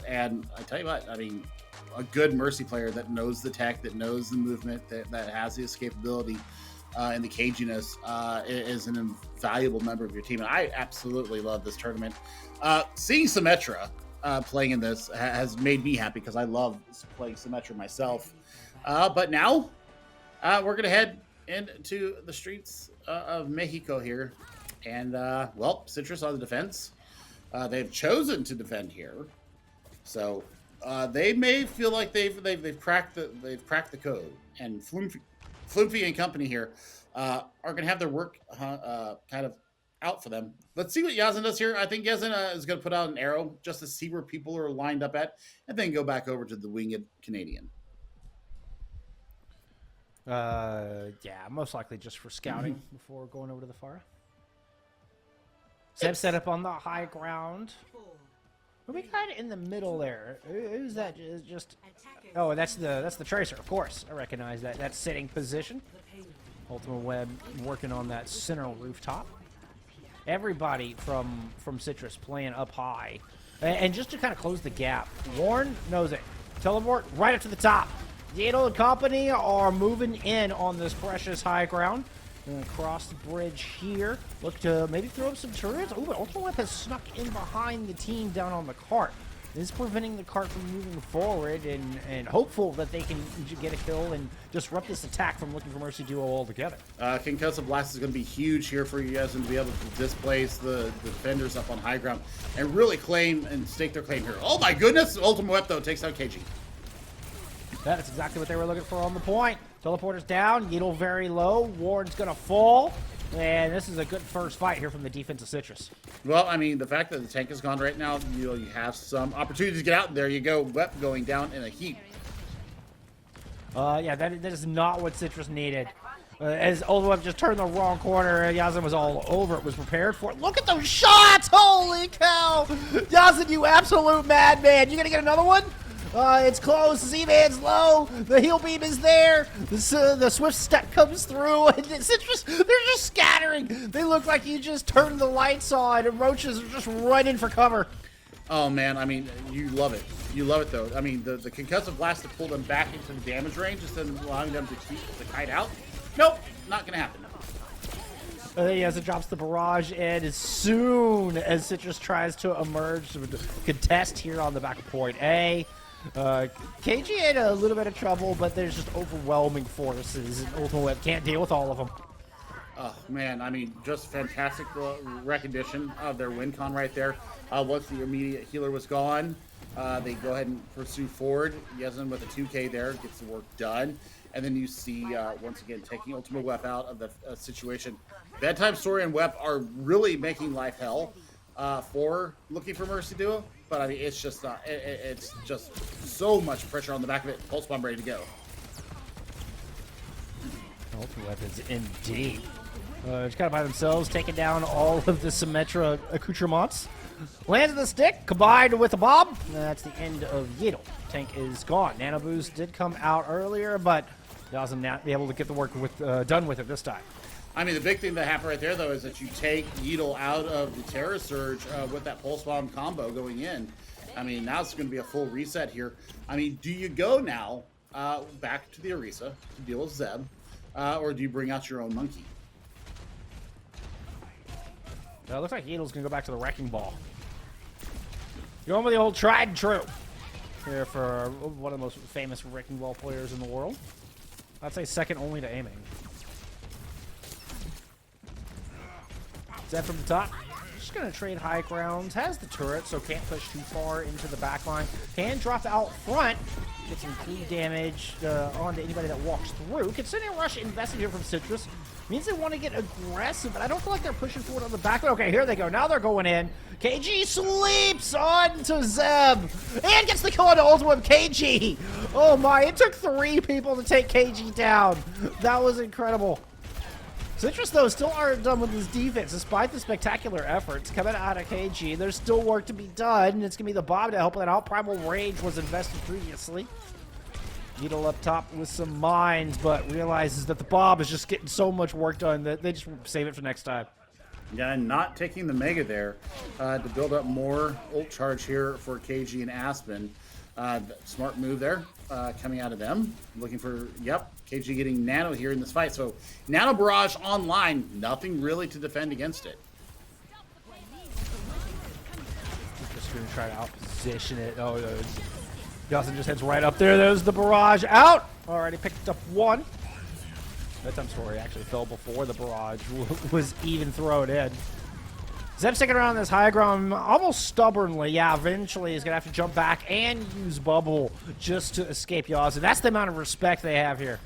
And I tell you what, I mean, a good Mercy player that knows the tech, that knows the movement, that has the escapability and the caginess is an invaluable member of your team. And I absolutely love this tournament. Seeing Symmetra playing in this has made me happy because I love playing Symmetra myself. But now we're going to head into the streets of Mexico here. And, well, Citrus on the defense. They've chosen to defend here. So they may feel like they've cracked the code. And Flumphy and company here are going to have their work kind of out for them. Let's see what Yazin does here. I think Yazin is going to put out an arrow just to see where people are lined up at, and then go back over to the winged Canadian. Yeah, most likely just for scouting before going over to the Pharah. Zeb set up on the high ground. Who we got in the middle there? Who's that? Just oh, that's the Tracer, of course. I recognize that. That's sitting position. Ultimate Web working on that center rooftop. Everybody from Citrus playing up high, and just to kind of close the gap. Warren knows it. Teleport right up to the top. Yato and company are moving in on this precious high ground. Gonna cross the bridge here. Look to maybe throw up some turrets. Oh, but Ultimate Web has snuck in behind the team down on the cart. This is preventing the cart from moving forward and hopeful that they can get a kill and disrupt this attack from looking for Mercy Duo altogether. Concussive Blast is going to be huge here for you guys and to be able to displace the defenders up on high ground and really claim and stake their claim here. Oh my goodness! Ultimate Web, though, takes out KG. That is exactly what they were looking for on the point. Teleporter's down, Yeatle very low, Warren's gonna fall, and this is a good first fight here from the defense of Citrus. Well, I mean, the fact that the tank is gone right now, you have some opportunity to get out. There you go, Web going down in a heap. Yeah, that is not what Citrus needed. As Oldweb just turned the wrong corner, Yazin was all over it, was prepared for it. Look at those shots! Holy cow! Yazin, you absolute madman! You gonna get another one? It's close. Z-Man's low. The heal beam is there. The swift step comes through. And Citrus, they're just scattering. They look like you just turned the lights on and roaches are just running for cover. Oh, man. I mean, you love it. You love it, though. I mean, the concussive blast to pull them back into the damage range instead of allowing them to keep the kite out. Nope. Not going to happen. As it drops the barrage in as soon as Citrus tries to emerge to contest here on the back of point A. KG had a little bit of trouble, but there's just overwhelming forces, and Ultimate Web can't deal with all of them. Oh, man, I mean, just fantastic recognition of their win con right there. Once the immediate healer was gone, they go ahead and pursue forward. Yazin with a 2K there, gets the work done. And then you see, once again, taking Ultimate Web out of the situation. Bedtime Story and Web are really making life hell for looking for Mercy Duo, but I mean, it's just it's just so much pressure on the back of it. Pulse bomb ready to go. Ultimate weapons indeed. Just kind of by themselves, taking down all of the Symmetra accoutrements. Lands of the stick, combined with a bomb. That's the end of Yidel. Tank is gone. Nano Boost did come out earlier, but doesn't be able to get the work done with it this time. I mean, the big thing that happened right there, though, is that you take Yidel out of the Terror Surge with that Pulse Bomb combo going in. I mean, now it's going to be a full reset here. I mean, do you go now back to the Orisa to deal with Zeb, or do you bring out your own monkey? It looks like Yidel's going to go back to the Wrecking Ball. Going with the old tried and true. Here for one of the most famous Wrecking Ball players in the world. I'd say second only to aiming. Zeb from the top. Just going to trade high grounds. Has the turret, so can't push too far into the back line. Can drop out front. Get some key damage onto anybody that walks through. Considering rush invested here from Citrus. Means they want to get aggressive, but I don't feel like they're pushing forward on the back. Okay, here they go. Now they're going in. KG sleeps onto Zeb. And gets the kill on the ultimate KG. Oh my, it took 3 people to take KG down. That was incredible. Citrus, though, still aren't done with his defense, despite the spectacular efforts coming out of KG. There's still work to be done, and it's going to be the bomb to help that out. Primal Rage was invested previously. Needle up top with some mines, but realizes that the bomb is just getting so much work done that they just save it for next time. Yeah, and not taking the Mega there to build up more ult charge here for KG and Aspen. Smart move there coming out of them. Looking for, yep, KG getting Nano here in this fight. So Nano Barrage online, nothing really to defend against it. Just going to try to outposition it. Oh, Dawson just heads right up there. There's the barrage out. Already picked up 1. That time Story actually fell before the barrage was even thrown in. Zeb sticking around this high ground almost stubbornly. Yeah, eventually he's going to have to jump back and use Bubble just to escape Yaws. That's the amount of respect they have here.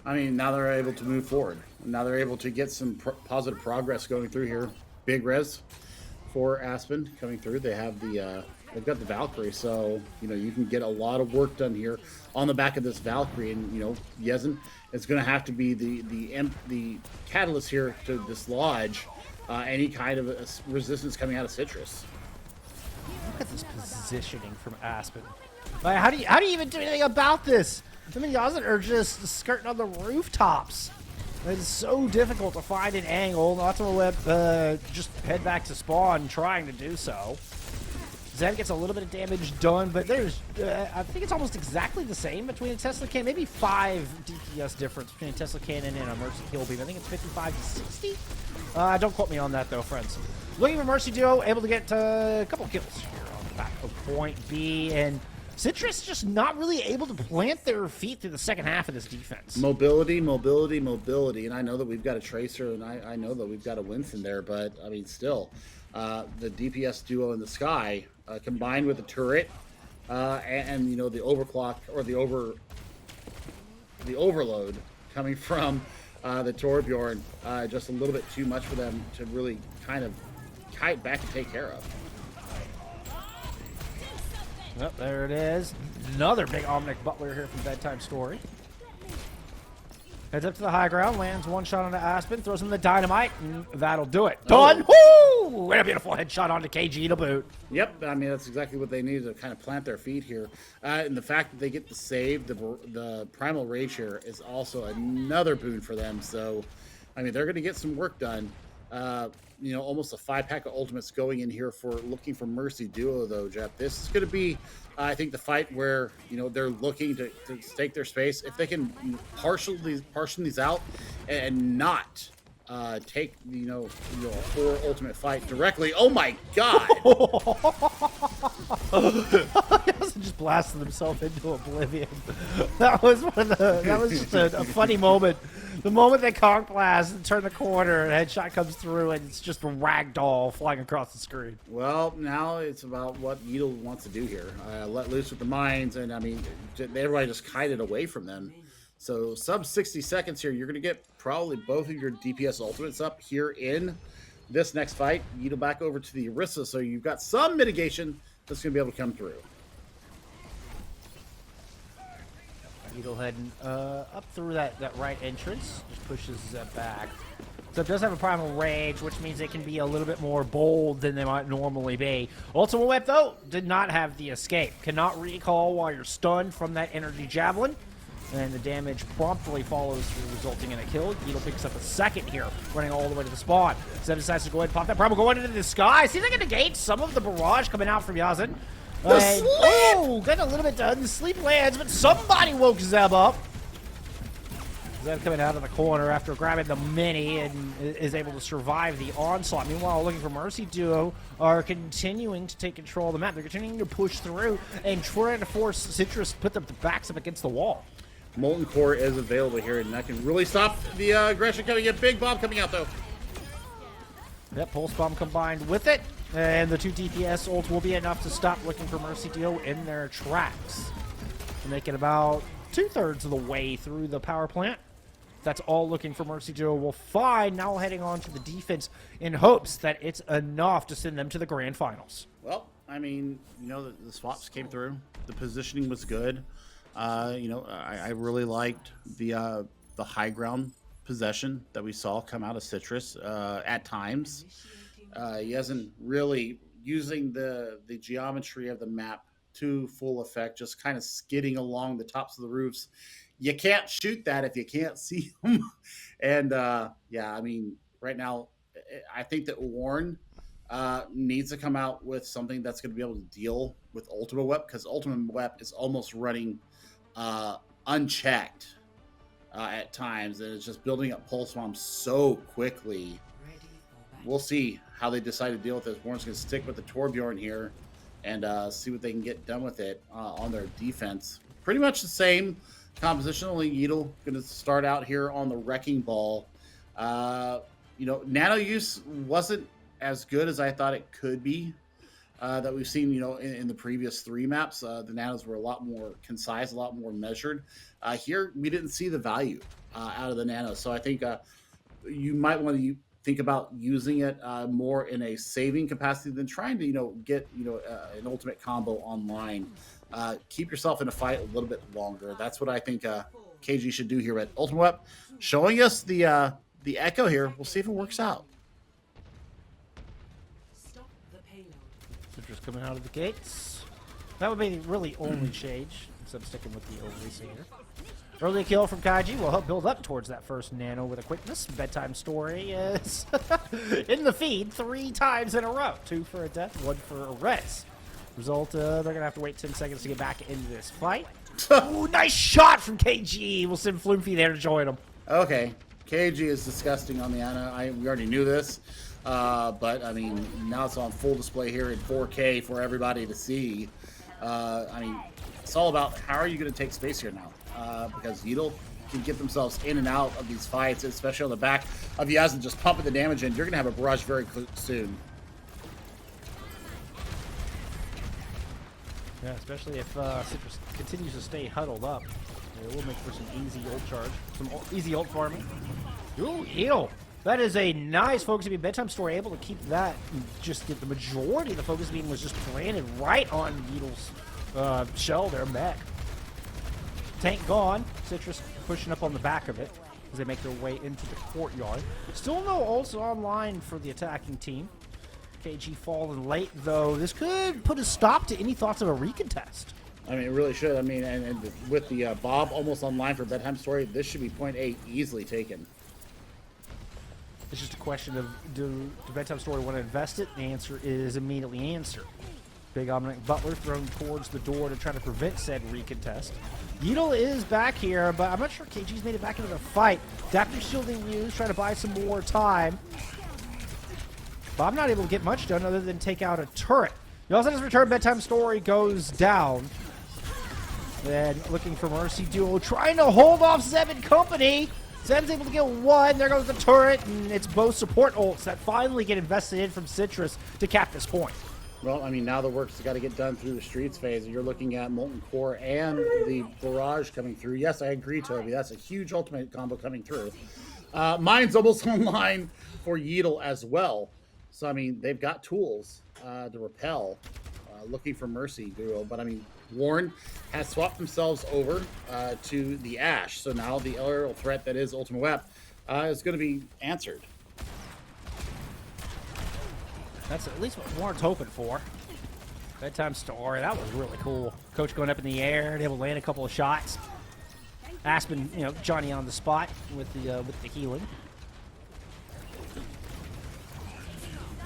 I mean, now they're able to move forward. Now they're able to get some positive progress going through here. Big res for Aspen coming through. They have the... they've got the Valkyrie, so, you know, you can get a lot of work done here on the back of this Valkyrie. And, you know, Yezen is going to have to be the catalyst here to dislodge any kind of resistance coming out of Citrus. Look at this positioning from Aspen. Like, how do you even do anything about this? I mean, Yazen are just skirting on the rooftops. It's so difficult to find an angle. Not to let just head back to spawn trying to do so. Zeb gets a little bit of damage done, but there's, I think it's almost exactly the same between a Tesla Cannon, maybe 5 DPS difference between a Tesla Cannon and a Mercy Kill Beam. I think it's 55 to 60. Don't quote me on that though, friends. Looking for Mercy Duo, able to get a couple kills here on the back of point B, and Citrus just not really able to plant their feet through the second half of this defense. Mobility, mobility, mobility, and I know that we've got a Tracer, and I know that we've got a Winston there, but I mean, still, the DPS duo in the sky, combined with the turret, and you know, the overclock or the overload coming from the Torbjorn, just a little bit too much for them to really kind of kite back and take care of. Yep, there it is. Another big Omnic Butler here from Bedtime Story. Heads up to the high ground, lands one shot onto Aspen, throws him the dynamite, and that'll do it. Done! Woo! And a beautiful headshot onto KG to boot. Yep, I mean, that's exactly what they needed to kind of plant their feet here. And the fact that they get the save, the Primal Rage here is also another boon for them. So, I mean, they're going to get some work done. You know, almost a 5-pack of ultimates going in here for looking for Mercy Duo, though, Jeff. This is going to be, I think, the fight where, you know, they're looking to stake their space. If they can partition these out and not take, you know, a 4 ultimate fight directly. Oh my God! He just blasted himself into oblivion. That was just a funny moment. The moment they conk blast and turn the corner, and headshot comes through, and it's just a ragdoll flying across the screen. Well, now it's about what Yidel wants to do here. Let loose with the mines, and I mean, everybody just kited away from them. So sub 60 seconds here, you're going to get probably both of your DPS ultimates up here in this next fight, Yeetle back over to the Orisa, so you've got some mitigation that's going to be able to come through. Beetle heading up through that right entrance. Just pushes Zeb back. Zeb does have a primal rage, which means they can be a little bit more bold than they might normally be. Ultimate Whip, though, did not have the escape. Cannot recall while you're stunned from that energy javelin. And the damage promptly follows through, resulting in a kill. Beetle picks up a second here, running all the way to the spawn. Zeb decides to go ahead and pop that primal, going into the sky. See if they can negate some of the barrage coming out from Yazin. Oh, got a little bit done. The sleep lands, but somebody woke Zeb up. Zeb coming out of the corner after grabbing the mini and is able to survive the onslaught. Meanwhile, looking for Mercy Duo are continuing to take control of the map. They're continuing to push through and trying to force Citrus to put their backs up against the wall. Molten Core is available here, and that can really stop the aggression coming in. Big bomb coming out, though. Yep, Pulse Bomb combined with it. And the 2 DPS ult will be enough to stop looking for Mercy Duo in their tracks. To make it about 2/3 of the way through the power plant. That's all looking for Mercy Duo will find. Now heading on to the defense in hopes that it's enough to send them to the grand finals. Well, I mean, you know, the swaps came through. The positioning was good. You know, I really liked the high ground possession that we saw come out of Citrus at times. He hasn't really using the geometry of the map to full effect, just kind of skidding along the tops of the roofs. You can't shoot that if you can't see them. And yeah, I mean, right now, I think that Warren needs to come out with something that's going to be able to deal with Ultimate Web, because Ultimate Web is almost running unchecked at times, and it's just building up pulse bombs so quickly. We'll see how they decide to deal with this. Warren's going to stick with the Torbjorn here and see what they can get done with it on their defense. Pretty much the same composition, only Yeetle going to start out here on the Wrecking Ball. You know, nano use wasn't as good as I thought it could be. That we've seen, you know, in the previous 3 maps. The nanos were a lot more concise, a lot more measured. Here, we didn't see the value out of the nanos. So I think you might want to think about using it more in a saving capacity than trying to, you know, get, you know, an ultimate combo online. Keep yourself in a fight a little bit longer. That's what I think KG should do here at Ultimate Web. Showing us the echo here. We'll see if it works out. Citrus coming out of the gates. That would be the really only change, instead of sticking with the Oasis here. Early kill from Kaiju will help build up towards that first nano with a quickness. Bedtime Story is in the feed 3 times in a row. 2 for a death, 1 for a res. Result, they're going to have to wait 10 seconds to get back into this fight. Ooh, nice shot from KG. We'll send Floomfy there to join him. Okay. KG is disgusting on the Ana. We already knew this. But, I mean, now it's on full display here in 4K for everybody to see. I mean, it's all about how are you going to take space here now? Because Yeetle can get themselves in and out of these fights, especially on the back of Yazin just pumping the damage in. You're going to have a barrage very soon. Yeah, especially if Citrus continues to stay huddled up. It will make for some easy ult charge, some easy ult farming. Ooh, heal. That is a nice focus beam. Bedtime Story able to keep that. Just the majority of the focus beam was just planted right on Yeetle's shell there, mech. Tank gone. Citrus pushing up on the back of it as they make their way into the courtyard. Still no ults online for the attacking team. KG falling late, though. This could put a stop to any thoughts of a recontest. I mean, it really should. I mean, and with the Bob almost online for Bedtime Story, this should be point A easily taken. It's just a question of, do Bedtime Story want to invest it? The answer is immediately answered. Big Omnic Butler thrown towards the door to try to prevent said recontest. Yeetle is back here, but I'm not sure KG's made it back into the fight. Adaptive shielding used, trying to buy some more time. Bob not able to get much done other than take out a turret. He also does return. Bedtime Story goes down. Then looking for Mercy Duo, trying to hold off Zeb and company. Zeb's able to get 1. There goes the turret, and it's both support ults that finally get invested in from Citrus to cap this point. Well, I mean, now the work's got to get done through the streets phase. You're looking at Molten Core and the barrage coming through. Yes, I agree, Toby. That's a huge ultimate combo coming through. Mine's almost online for Yeetle as well. So, I mean, they've got tools to repel looking for Mercy duo. But, I mean, Warren has swapped themselves over to the Ash. So now the aerial threat that is Ultimate Web is going to be answered. That's at least what Warren's hoping for. Bedtime story. That was really cool. Coach going up in the air, able to land a couple of shots. Aspen, you know, Johnny on the spot with the healing.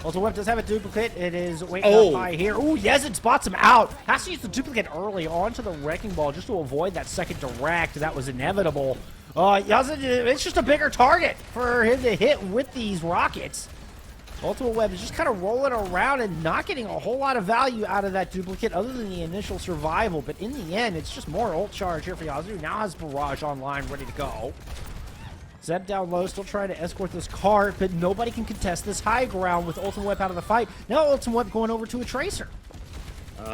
Also, Web does have a duplicate. It is waiting up high here. Ooh, Yezid spots him out. Has to use the duplicate early onto the Wrecking Ball just to avoid that second direct. That was inevitable. Yezid, it's just a bigger target for him to hit with these rockets. Ultimate Web is just kind of rolling around and not getting a whole lot of value out of that duplicate other than the initial survival. But in the end, it's just more ult charge here for Yazoo. Now has Barrage online, ready to go. Zeb down low, still trying to escort this cart, but nobody can contest this high ground with Ultimate Web out of the fight. Now Ultimate Web going over to a Tracer.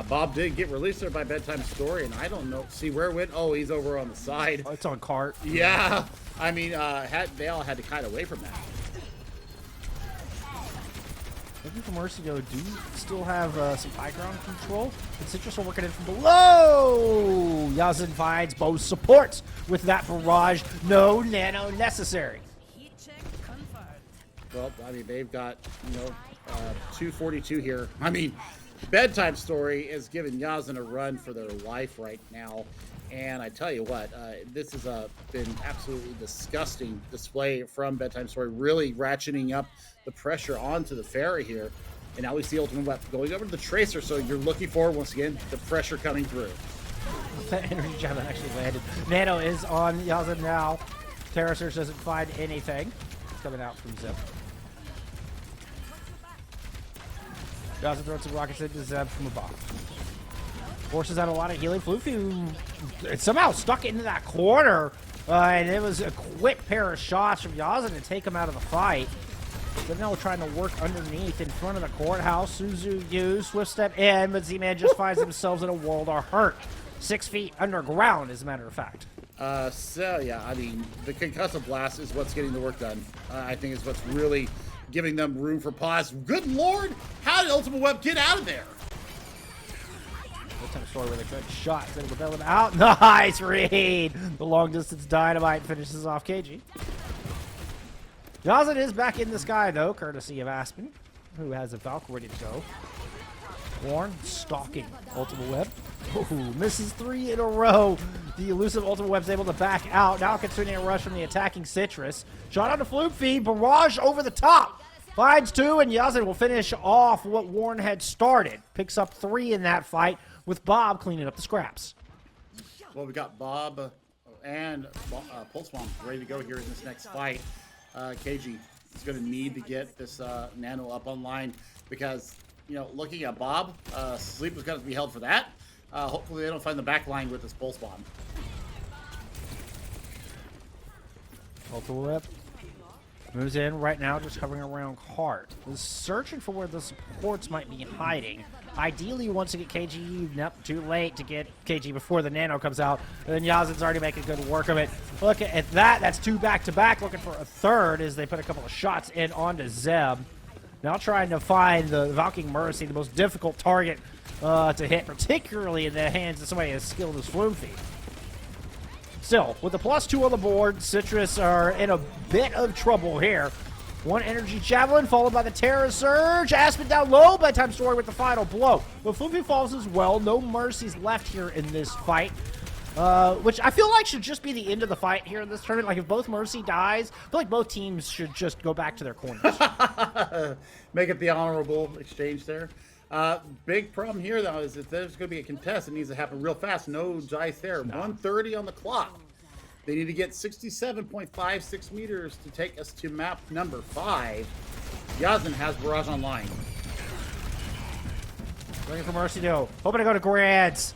Bob did get released there by Bedtime Story, and I don't know. See where it went? Oh, he's over on the side. Oh, it's on cart. Yeah. I mean, they all had to kite away from that. Looking for Mercy, though, do still have some high ground control. And Citrus are working in from below. Yazin finds both supports with that barrage. No nano necessary. Well, I mean, they've got, 242 here. I mean, Bedtime Story is giving Yazin a run for their life right now. And I tell you what, this has been absolutely disgusting display from Bedtime Story, really ratcheting up the pressure onto the Fairy here. And now we see Ultimate Web going over to the Tracer, so you're looking for, once again, the pressure coming through. That energy javelin actually landed. Nano is on Yazin now. Terra Search doesn't find anything. It's coming out from Zip. Yazin throws some rockets into Zeb from above. Forces out a lot of healing. Floofy, it's somehow stuck into that corner. And it was a quick pair of shots from Yazin to take him out of the fight. They're now trying to work underneath in front of the courthouse. Suzu used Swift Step in, but Z-Man just finds themselves in a world of hurt. 6 feet underground, as a matter of fact. So, yeah, I mean, the Concussive Blast is what's getting the work done. I think is what's really giving them room for pause. Good Lord! How did Ultimate Web get out of there? What kind of story where they tried shots and would bail him out? Nice read! The long distance dynamite finishes off KG. Yazin is back in the sky, though, courtesy of Aspen, who has a VALK ready to go. Warren stalking Ultimate Web. Ooh, misses 3 in a row. The elusive Ultimate Web's able to back out. Now continuing a rush from the attacking Citrus. Shot on the Fluke feed. Barrage over the top. Finds 2, and Yazin will finish off what Warren had started. Picks up 3 in that fight, with Bob cleaning up the scraps. Well, we got Bob and Pulse Bomb ready to go here in this next fight. KG is going to need to get this Nano up online because, looking at Bob, Sleep is going to be held for that. Hopefully they don't find the back line with this Pulse Bomb. Ultimate Web moves in right now, just hovering around Cart. Is searching for where the supports might be hiding. Ideally, he wants to get KG. Nope, too late to get KG before the Nano comes out. And then Yazin's already making good work of it. Look at that. That's 2 back-to-back. Looking for a third as they put a couple of shots in onto Zeb. Now trying to find the Valkyrie Mercy, the most difficult target to hit, particularly in the hands of somebody as skilled as Floomfy. Still, with the +2 on the board, Citrus are in a bit of trouble here. 1 energy javelin followed by the Terra Surge. Aspen down low. Bedtime Story with the final blow. But Floofy falls as well. No mercies left here in this fight. Which I feel like should just be the end of the fight here in this tournament. Like if both Mercy dies, I feel like both teams should just go back to their corners. Make it the honorable exchange there. Big problem here though is if there's going to be a contest, it needs to happen real fast. No dice there. 1:30 on the clock. They need to get 67.56 meters to take us to map number 5. Yazin has Barrage online. Looking for Mercy though. Hoping to go to Grants.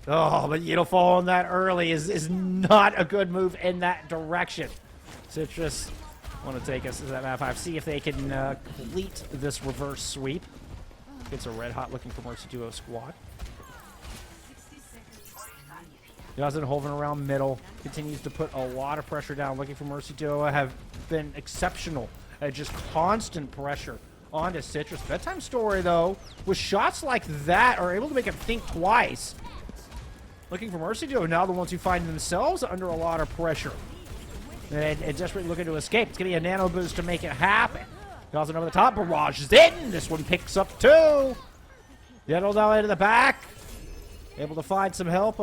Oh, but falling that early is not a good move in that direction. Citrus want to take us to that map 5. See if they can complete this reverse sweep. It's a red hot looking for Mercy Duo squad. Yazin hovering around middle, continues to put a lot of pressure down, looking for Mercy Duo. Have been exceptional at just constant pressure onto Citrus. Bedtime Story, though, with shots like that, are able to make him think twice. Looking for Mercy Duo, now the ones who find themselves under a lot of pressure. And desperately looking to escape. It's going to be a nano boost to make it happen. Goes over the top, Barrage is in. This one picks up 2. Yettle down into the back. Able to find some help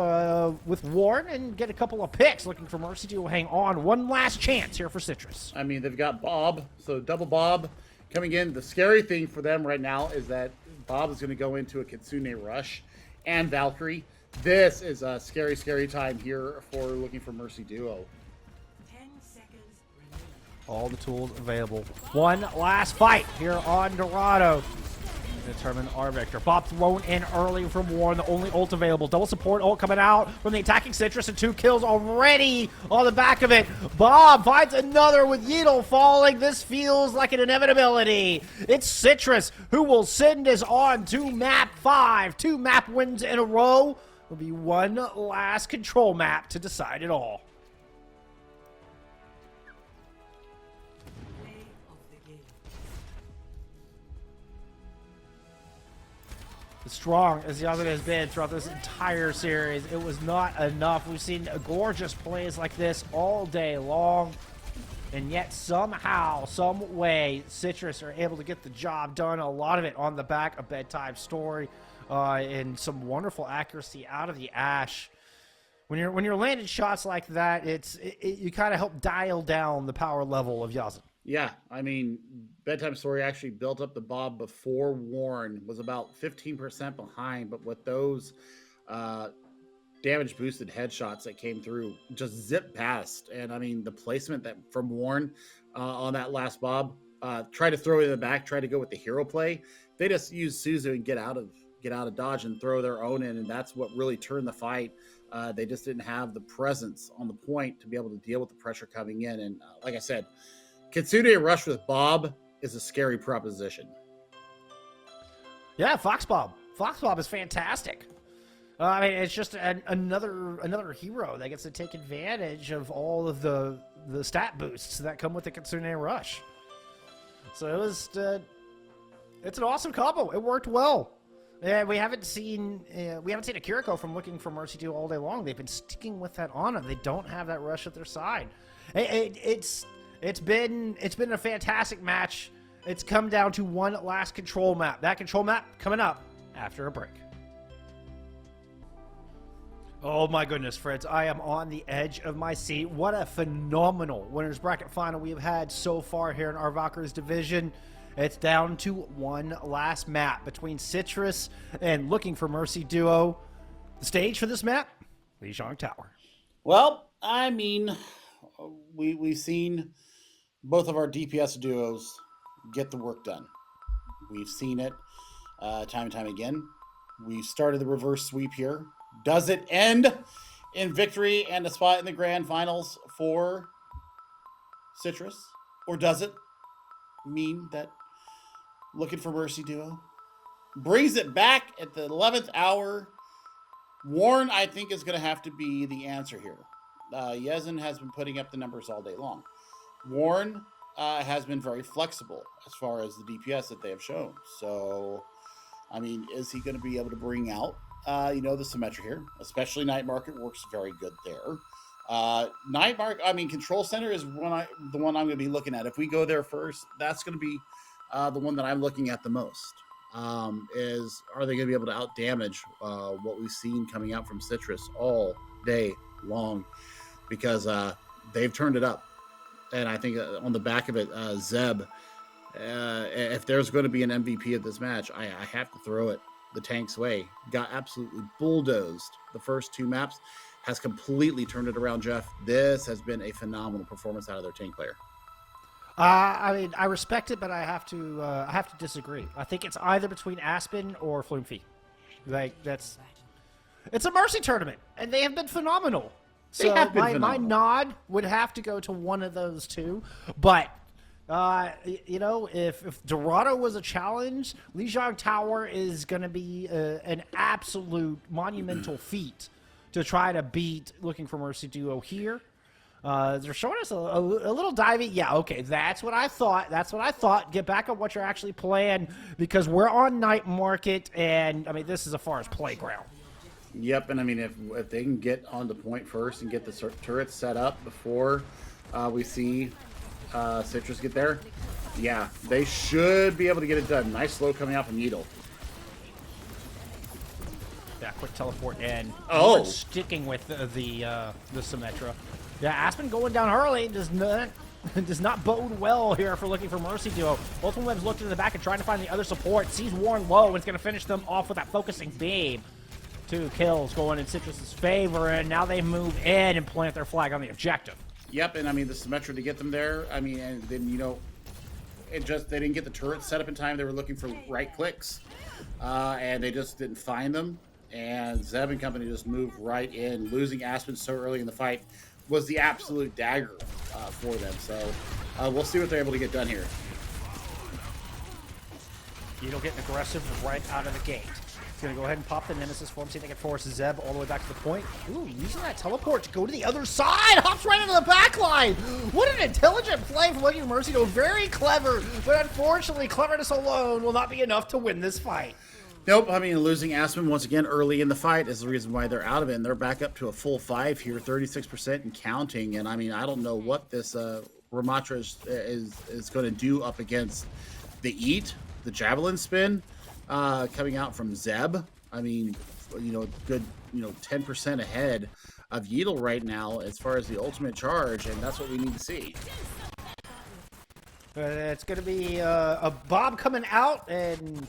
with Warren and get a couple of picks. Looking for Mercy to hang on. One last chance here for Citrus. I mean, they've got Bob, so double Bob coming in. The scary thing for them right now is that Bob is going to go into a Kitsune Rush and Valkyrie. This is a scary, scary time here for looking for Mercy Duo. All the tools available. One last fight here on Dorado. Determine our victor. Bob thrown in early from Warren, the only ult available. Double support ult coming out from the attacking Citrus, and 2 kills already on the back of it. Bob finds another with Yeetle falling. This feels like an inevitability. It's Citrus who will send us on to map 5. 2 map wins in a row. Will be one last control map to decide it all. As strong as Yazan has been throughout this entire series, it was not enough. We've seen gorgeous plays like this all day long, and yet somehow, some way, Citrus are able to get the job done. A lot of it on the back of Bedtime Story, and some wonderful accuracy out of the Ashe. When you're landing shots like that, you kind of help dial down the power level of Yazan. Yeah, I mean, Bedtime Story actually built up the Bob before Warren, was about 15% behind, but with those damage boosted headshots that came through, just zip past. And I mean, the placement that from Warren on that last Bob, try to throw it in the back, try to go with the hero play. They just use Suzu and get out of dodge and throw their own in, and that's what really turned the fight. They just didn't have the presence on the point to be able to deal with the pressure coming in. And like I said, Kitsune Rush with Bob is a scary proposition. Yeah, Fox Bob. Fox Bob is fantastic. I mean, it's just another hero that gets to take advantage of all of the stat boosts that come with the Kitsune Rush. So it's an awesome combo. It worked well. Yeah, we haven't seen a Kiriko from looking for Mercy 2 all day long. They've been sticking with that Ana. They don't have that rush at their side. It's been a fantastic match. It's come down to one last control map. That control map coming up after a break. Oh my goodness, friends. I am on the edge of my seat. What a phenomenal winners bracket final we have had so far here in our Valkyries division. It's down to one last map between Citrus and Looking for Mercy duo. The stage for this map, Lijiang Tower. Well, I mean, we've seen both of our DPS duos get the work done. We've seen it time and time again. We started the reverse sweep here. Does it end in victory and a spot in the grand finals for Citrus? Or does it mean that Looking for Mercy duo brings it back at the 11th hour? Warren, I think, is going to have to be the answer here. Yazan has been putting up the numbers all day long. Warren has been very flexible as far as the DPS that they have shown. So, I mean, is he going to be able to bring out, the symmetry here? Especially Night Market works very good there. Night Market, I mean, Control Center is the one I'm going to be looking at. If we go there first, that's going to be the one that I'm looking at the most. Are they going to be able to out damage what we've seen coming out from Citrus all day long? Because they've turned it up. And I think on the back of it, Zeb, if there's going to be an MVP of this match, I have to throw it the tank's way. Got absolutely bulldozed the first 2 maps, has completely turned it around, Jeff. This has been a phenomenal performance out of their tank player. I mean, I respect it, but I have to disagree. I think it's either between Aspen or Flume-Fee. It's a Mercy tournament, and they have been phenomenal. So my nod would have to go to one of those two. But, if Dorado was a challenge, Lijiang Tower is going to be an absolute monumental feat to try to beat Looking for Mercy duo here. They're showing us a little divey. Yeah, okay, that's what I thought. That's what I thought. Get back on what you're actually playing because we're on night market, and I mean this is as far as playground. Yep, and I mean if they can get on the point first and get the turrets set up before we see Citrus get there, yeah, they should be able to get it done. Nice slow coming out from Yeatle. Yeah, quick teleport in. Oh, We're sticking with the Symmetra. Yeah, Aspen going down early does not bode well here for looking for Mercy Duo. Ultimate Web's looked in the back and trying to find the other support. Sees Warren low and it's going to finish them off with that focusing beam. 2 kills going in Citrus's favor, and now they move in and plant their flag on the objective. Yep, and I mean the Symmetra to get them there. I mean, and then they didn't get the turret set up in time. They were looking for right clicks, and they just didn't find them. And Zeb and company just moved right in. Losing Aspen so early in the fight was the absolute dagger for them. So we'll see what they're able to get done here. Yeatle getting aggressive right out of the gate. He's going to go ahead and pop the Nemesis form, see if they can force Zeb all the way back to the point. Ooh, using that teleport to go to the other side. Hops right into the back line. What an intelligent play from Looking Mercy. Very clever, but unfortunately, cleverness alone will not be enough to win this fight. Nope, I mean, losing Aspen once again early in the fight is the reason why they're out of it, and they're back up to a full 5 here, 36% and counting, and I mean, I don't know what this Ramatra is going to do up against the Eat, the Javelin Spin, coming out from Zeb. I mean, good, 10% ahead of Yeatle right now as far as the ultimate charge, and that's what we need to see. It's going to be a Bob coming out, and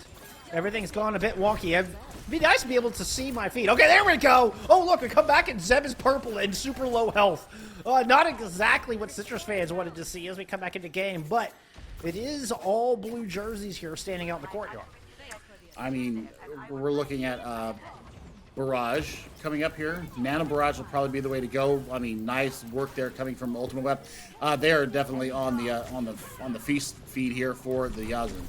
everything's gone a bit wonky. It'd be nice to be able to see my feet. Okay, there we go. Oh, look, we come back and Zeb is purple and super low health. Not exactly what Citrus fans wanted to see as we come back into game, but it is all blue jerseys here standing out in the courtyard. I mean, we're looking at Barrage coming up here. Nano Barrage will probably be the way to go. I mean, nice work there coming from Ultimate Web. They are definitely on the feast feed here for the Yazin.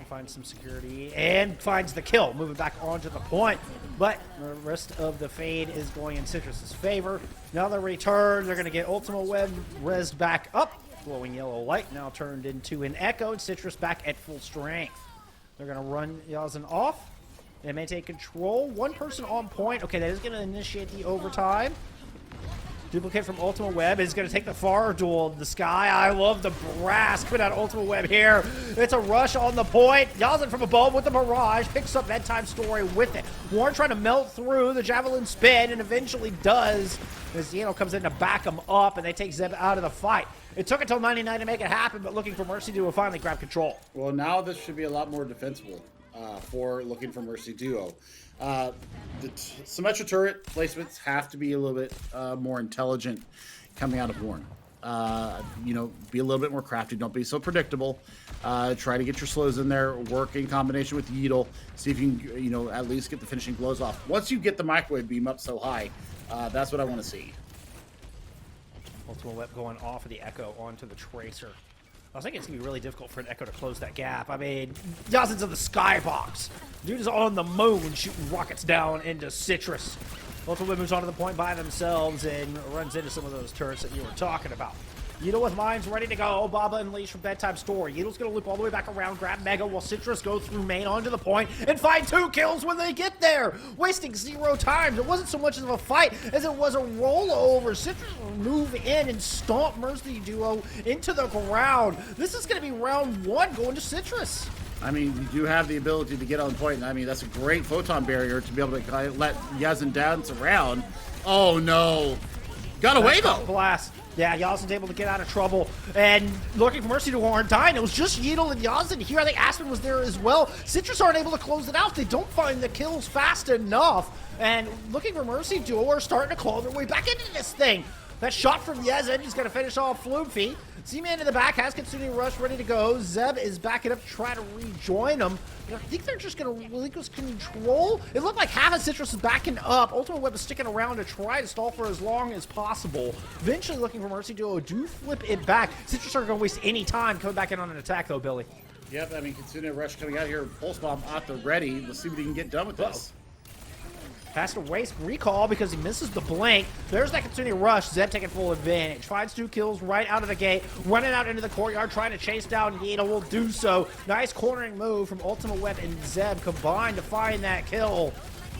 Finds some security and finds the kill, moving back onto the point, but the rest of the fade is going in Citrus's favor. Now the return, they're going to get Ultimate Web rezzed back up. Glowing yellow light now turned into an Echo, and Citrus back at full strength. They're going to run Yazin off. They may take control. One person on point. Okay, that is going to initiate the overtime. Duplicate from Ultimate Web is going to take the far duel in the sky. I love the brass coming out of Ultimate Web here. It's a rush on the point. Yazin from above with the barrage. Picks up Bedtime Story with it. Warren trying to melt through the Javelin Spin and eventually does as comes in to back him up and they take Zeb out of the fight. It took until 99 to make it happen, but Looking for Mercy Duo finally grab control. Well, now this should be a lot more defensible for Looking for Mercy Duo. The Symmetra turret placements have to be a little bit more intelligent coming out of Warren. Be a little bit more crafty. Don't be so predictable. Try to get your slows in there. Work in combination with Yeatle. See if you can, at least get the finishing blows off. Once you get the microwave beam up so high, that's what I want to see. Ultimate Web going off of the Echo onto the Tracer. I was thinking it's going to be really difficult for an Echo to close that gap. I mean, Yazin's in the skybox. Dude is on the moon shooting rockets down into Citrus. Ultimate moves onto the point by themselves and runs into some of those turrets that you were talking about. Yeatle with mines ready to go. Baba Unleashed from Bedtime Story. Yeatle's going to loop all the way back around, grab Mega, while Citrus goes through main onto the point and find 2 kills when they get there. Wasting 0 times. It wasn't so much of a fight as it was a rollover. Citrus will move in and stomp Mercy Duo into the ground. This is going to be round 1 going to Citrus. I mean, you do have the ability to get on point, and I mean, that's a great photon barrier to be able to let Yazin dance around. Oh, no. Got away, though. Blast. Yeah, Yazin's able to get out of trouble. And Looking for Mercy Duo aren't dying. It was just Yeatle and Yazin here. I think Aspen was there as well. Citrus aren't able to close it out. They don't find the kills fast enough. And Looking for Mercy Duo are starting to claw their way back into this thing. That shot from Yazin is going to finish off Floopy. Z-Man in the back has Kitsune Rush ready to go. Zeb is backing up to try to rejoin him. But I think they're just going to relinquish control. It looked like half of Citrus is backing up. Ultimate Web is sticking around to try to stall for as long as possible. Eventually Looking for Mercy Duo do flip it back. Citrus aren't going to waste any time coming back in on an attack though, Billy. Yep, I mean, Kitsune Rush coming out here. Pulse Bomb at the ready. Let's see what he can get done with this. Has to waste recall because he misses the blink. There's that Kitsune rush. Zeb taking full advantage. Finds 2 kills right out of the gate. Running out into the courtyard, trying to chase down Yeto. Will do so. Nice cornering move from Ultimate Web and Zeb combined to find that kill.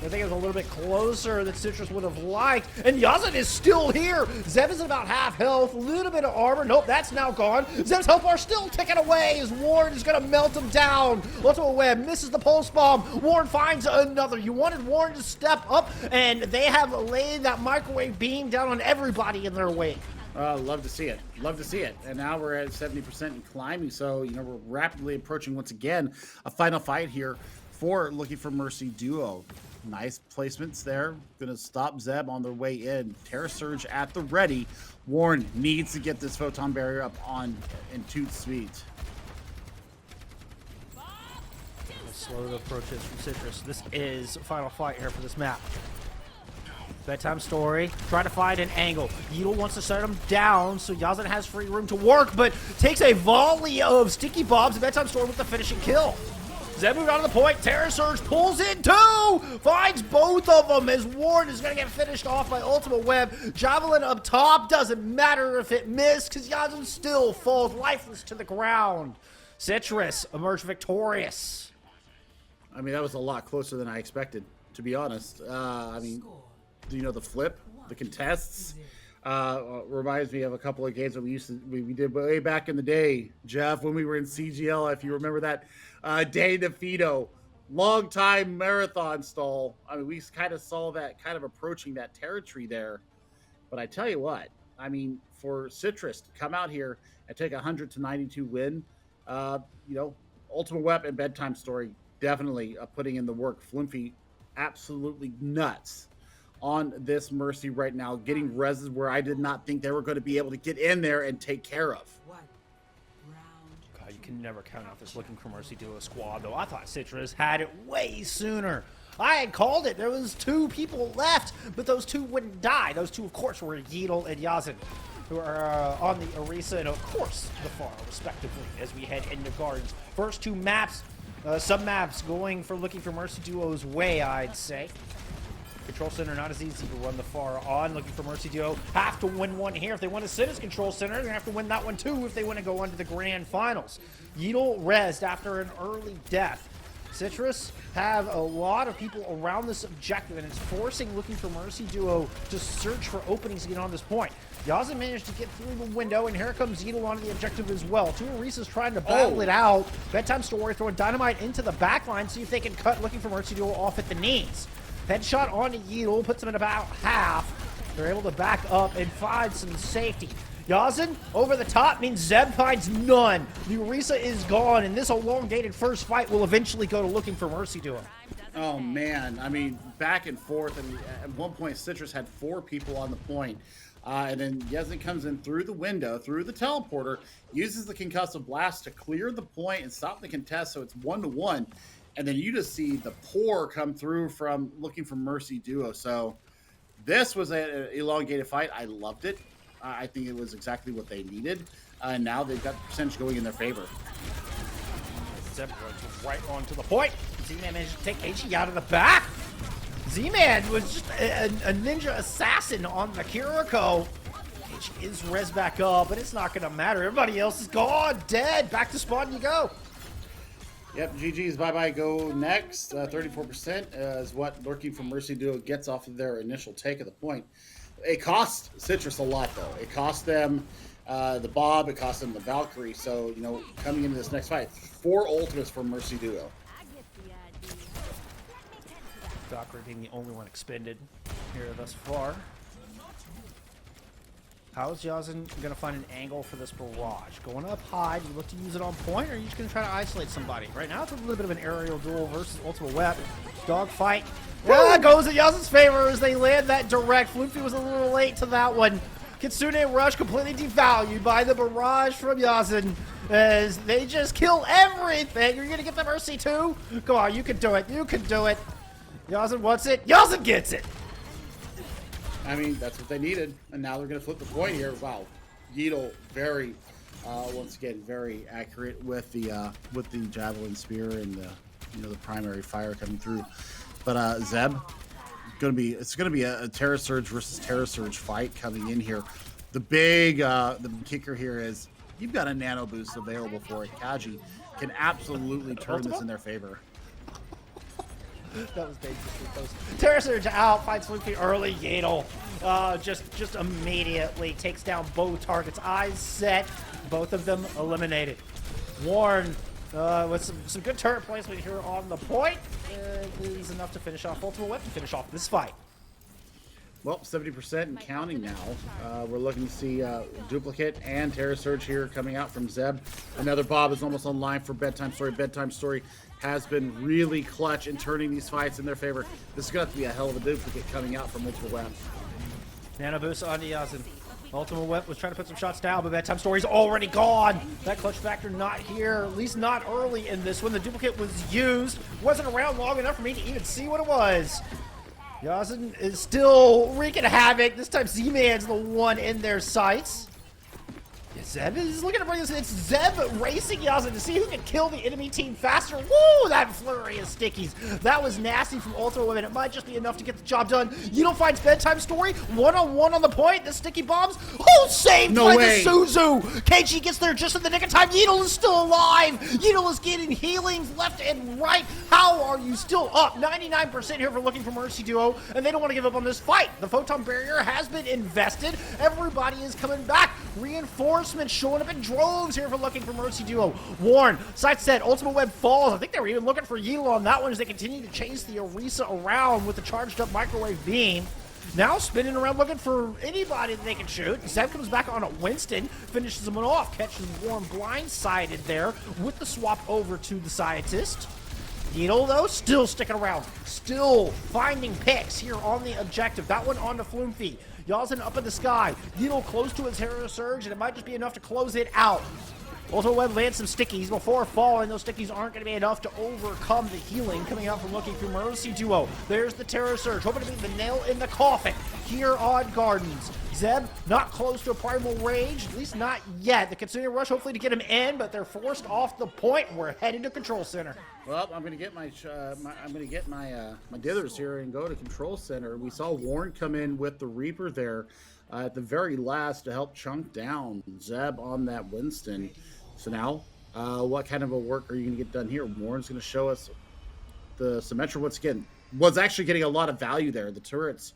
I think it was a little bit closer than Citrus would have liked. And Yazan is still here. Zeb is at about half health. A little bit of armor. Nope, that's now gone. Zeb's health bar still ticking away as Warren is going to melt him down. Ultimate Web misses the pulse bomb. Warren finds another. You wanted Warren to step up, and they have laid that microwave beam down on everybody in their wake. Love to see it. Love to see it. And now we're at 70% and climbing. So, you know, we're rapidly approaching once again a final fight here for Looking for Mercy duo. Nice placements there. Gonna stop Zeb on their way in. Terra Surge at the ready. Warren needs to get this photon barrier up on in 2 speeds. Slow approaches from Citrus. This is a final fight here for this map. Bedtime Story. Try to find an angle. Yeetle wants to set him down, so Yazan has free room to work, but takes a volley of sticky bombs. Bedtime Story with the finishing kill. Zeb moved on to the point. Terra Surge pulls in 2! Finds both of them as Warren is going to get finished off by Ultimate Web. Javelin up top. Doesn't matter if it missed because Yazan still falls lifeless to the ground. Citrus emerged victorious. I mean, that was a lot closer than I expected, to be honest. I mean, you know, the flip, the contests, reminds me of a couple of games that we did way back in the day, Jeff, when we were in CGL, if you remember that. Day DeFito, long time marathon stall. I mean, we kind of saw that kind of approaching that territory there. But I tell you what, I mean, for Citrus to come out here and take 100-92 win, you know, Ultimate Web and Bedtime Story definitely putting in the work. Flumpy absolutely nuts on this Mercy right now, getting reses where I did not think they were going to be able to get in there and take care of. God, you can never count out this Looking for Mercy duo squad, though. I thought Citrus had it way sooner. I had called it. There was 2 people left, but those 2 wouldn't die. Those 2, of course, were Yeetle and Yazan, who are on the Orisa and, of course, the Far, respectively, as we head into Gardens. First 2 maps, sub-maps going for Looking for Mercy duo's way, I'd say. Control Center not as easy to run the Far on. Looking for Mercy duo have to win one here. If they want to sit as Control Center, they're going to have to win that one too if they want to go on to the Grand Finals. Yeetle rezzed after an early death. Citrus have a lot of people around this objective, and it's forcing Looking for Mercy duo to search for openings to get on this point. Yazan managed to get through the window, and here comes Yeetle onto the objective as well. 2 Orisas trying to battle it out. Bedtime Story throwing dynamite into the backline, see if they can cut Looking for Mercy duo off at the knees. Headshot onto Yeetle, puts him at about half. They're able to back up and find some safety. Yazan, over the top, means Zeb finds none. The Orisa is gone, and this elongated first fight will eventually go to Looking for Mercy duo. Oh, man. I mean, back and forth. And at one point, Citrus had 4 people on the point. And then Yazan comes in through the window, through the teleporter, uses the concussive blast to clear the point and stop the contest, so it's 1-1. And then you just see the pour come through from Looking for Mercy duo. So this was an elongated fight. I loved it. I think it was exactly what they needed. And now they've got the percentage going in their favor. Zeb runs right onto the point. Z-Man managed to take HE out of the back. Z-Man was just a ninja assassin on the Kiriko. H is res back up, but it's not going to matter. Everybody else is gone, dead. Back to spawn you go. Yep, GG's bye-bye go next. 34% is what Looking for Mercy duo gets off of their initial take of the point. It cost Citrus a lot, though. It cost them the Bob. It cost them the Valkyrie. So, you know, coming into this next fight, 4 ultimates for Mercy duo. Valkyrie being the only one expended here thus far. How is Yazan going to find an angle for this barrage? Going up high, do you look to use it on point, or are you just going to try to isolate somebody? Right now, it's a little bit of an aerial duel versus Ultimate Web. Dogfight. Yeah, goes in Yazan's favor as they land that direct. Floofy was a little late to that one. Kitsune Rush completely devalued by the barrage from Yazan as they just kill everything. You're going to get the Mercy too? Come on, you can do it. You can do it. Yazan wants it. Yazan gets it. I mean, that's what they needed, and now they're going to flip the point here. Wow, Yeetle very, once again, very accurate with the javelin spear and the, you know, the primary fire coming through. But Zeb, It's gonna be a Terra Surge versus Terra Surge fight coming in here. The big the kicker here is you've got a nano boost available for it. Kaiju can absolutely turn this in their favor. That was dangerously close. Terra Surge out, finds Fluky early. Yadel just immediately takes down both targets. Eyes set, both of them eliminated. Warren with some good turret placement here on the point is enough to finish off Ultimate Weapon, finish off this fight. Well, 70% and counting now. We're looking to see Duplicate and Terra Surge here coming out from Zeb. Another Bob is almost online for Bedtime Story. Bedtime Story has been really clutch in turning these fights in their favor. This is going to be a hell of a Duplicate coming out from Ultimate Web. Nano boost on Yazin. Ultimate Whip was trying to put some shots down, but Bedtime Story's already gone. That clutch factor not here, at least not early in this one. The Duplicate was used. Wasn't around long enough for me to even see what it was. Yazin is still wreaking havoc. This time Z-Man's the one in their sights. Yeah, Zeb is looking to bring this in. It's Zeb racing Yazin to see who can kill the enemy team faster. Woo! That flurry of stickies. That was nasty from Ultimate Women. It might just be enough to get the job done. Yidel finds Bedtime Story. One-on-one on the point. The sticky bombs. Oh, saved by the Suzu. KG gets there just in the nick of time. Yidel is still alive. Yidel is getting healings left and right. How are you still up? 99% here for looking for Mercy Duo, and they don't want to give up on this fight. The photon barrier has been invested. Everybody is coming back. Reinforcements showing up in droves here for looking for Mercy Duo. Warren, sight set, Ultimate Web falls. I think they were even looking for Yidel on that one as they continue to chase the Orisa around with the charged up microwave beam. Now spinning around looking for anybody that they can shoot. Zeb comes back on at Winston, finishes him off, catches Warren blindsided there with the swap over to the Scientist. Yidel, though, still sticking around. Still finding picks here on the objective. That one on the Floomfee. Yazin up in the sky. Yidel close to his Terra Surge, and it might just be enough to close it out. Ultimate Web lands some stickies before falling. Those stickies aren't going to be enough to overcome the healing coming out from looking through Mercy Duo. There's the Terra Surge, hoping to be the nail in the coffin here on Gardens. Zeb not close to a primal rage, at least not yet. The Kitsune rush hopefully to get him in, but they're forced off the point. We're headed to Control Center. Well, I'm going to get my my dithers here and go to Control Center. We saw Warren come in with the Reaper there at the very last to help chunk down Zeb on that Winston. So now, what kind of a work are you going to get done here? Warren's going to show us the Symmetra was actually getting a lot of value there. The turrets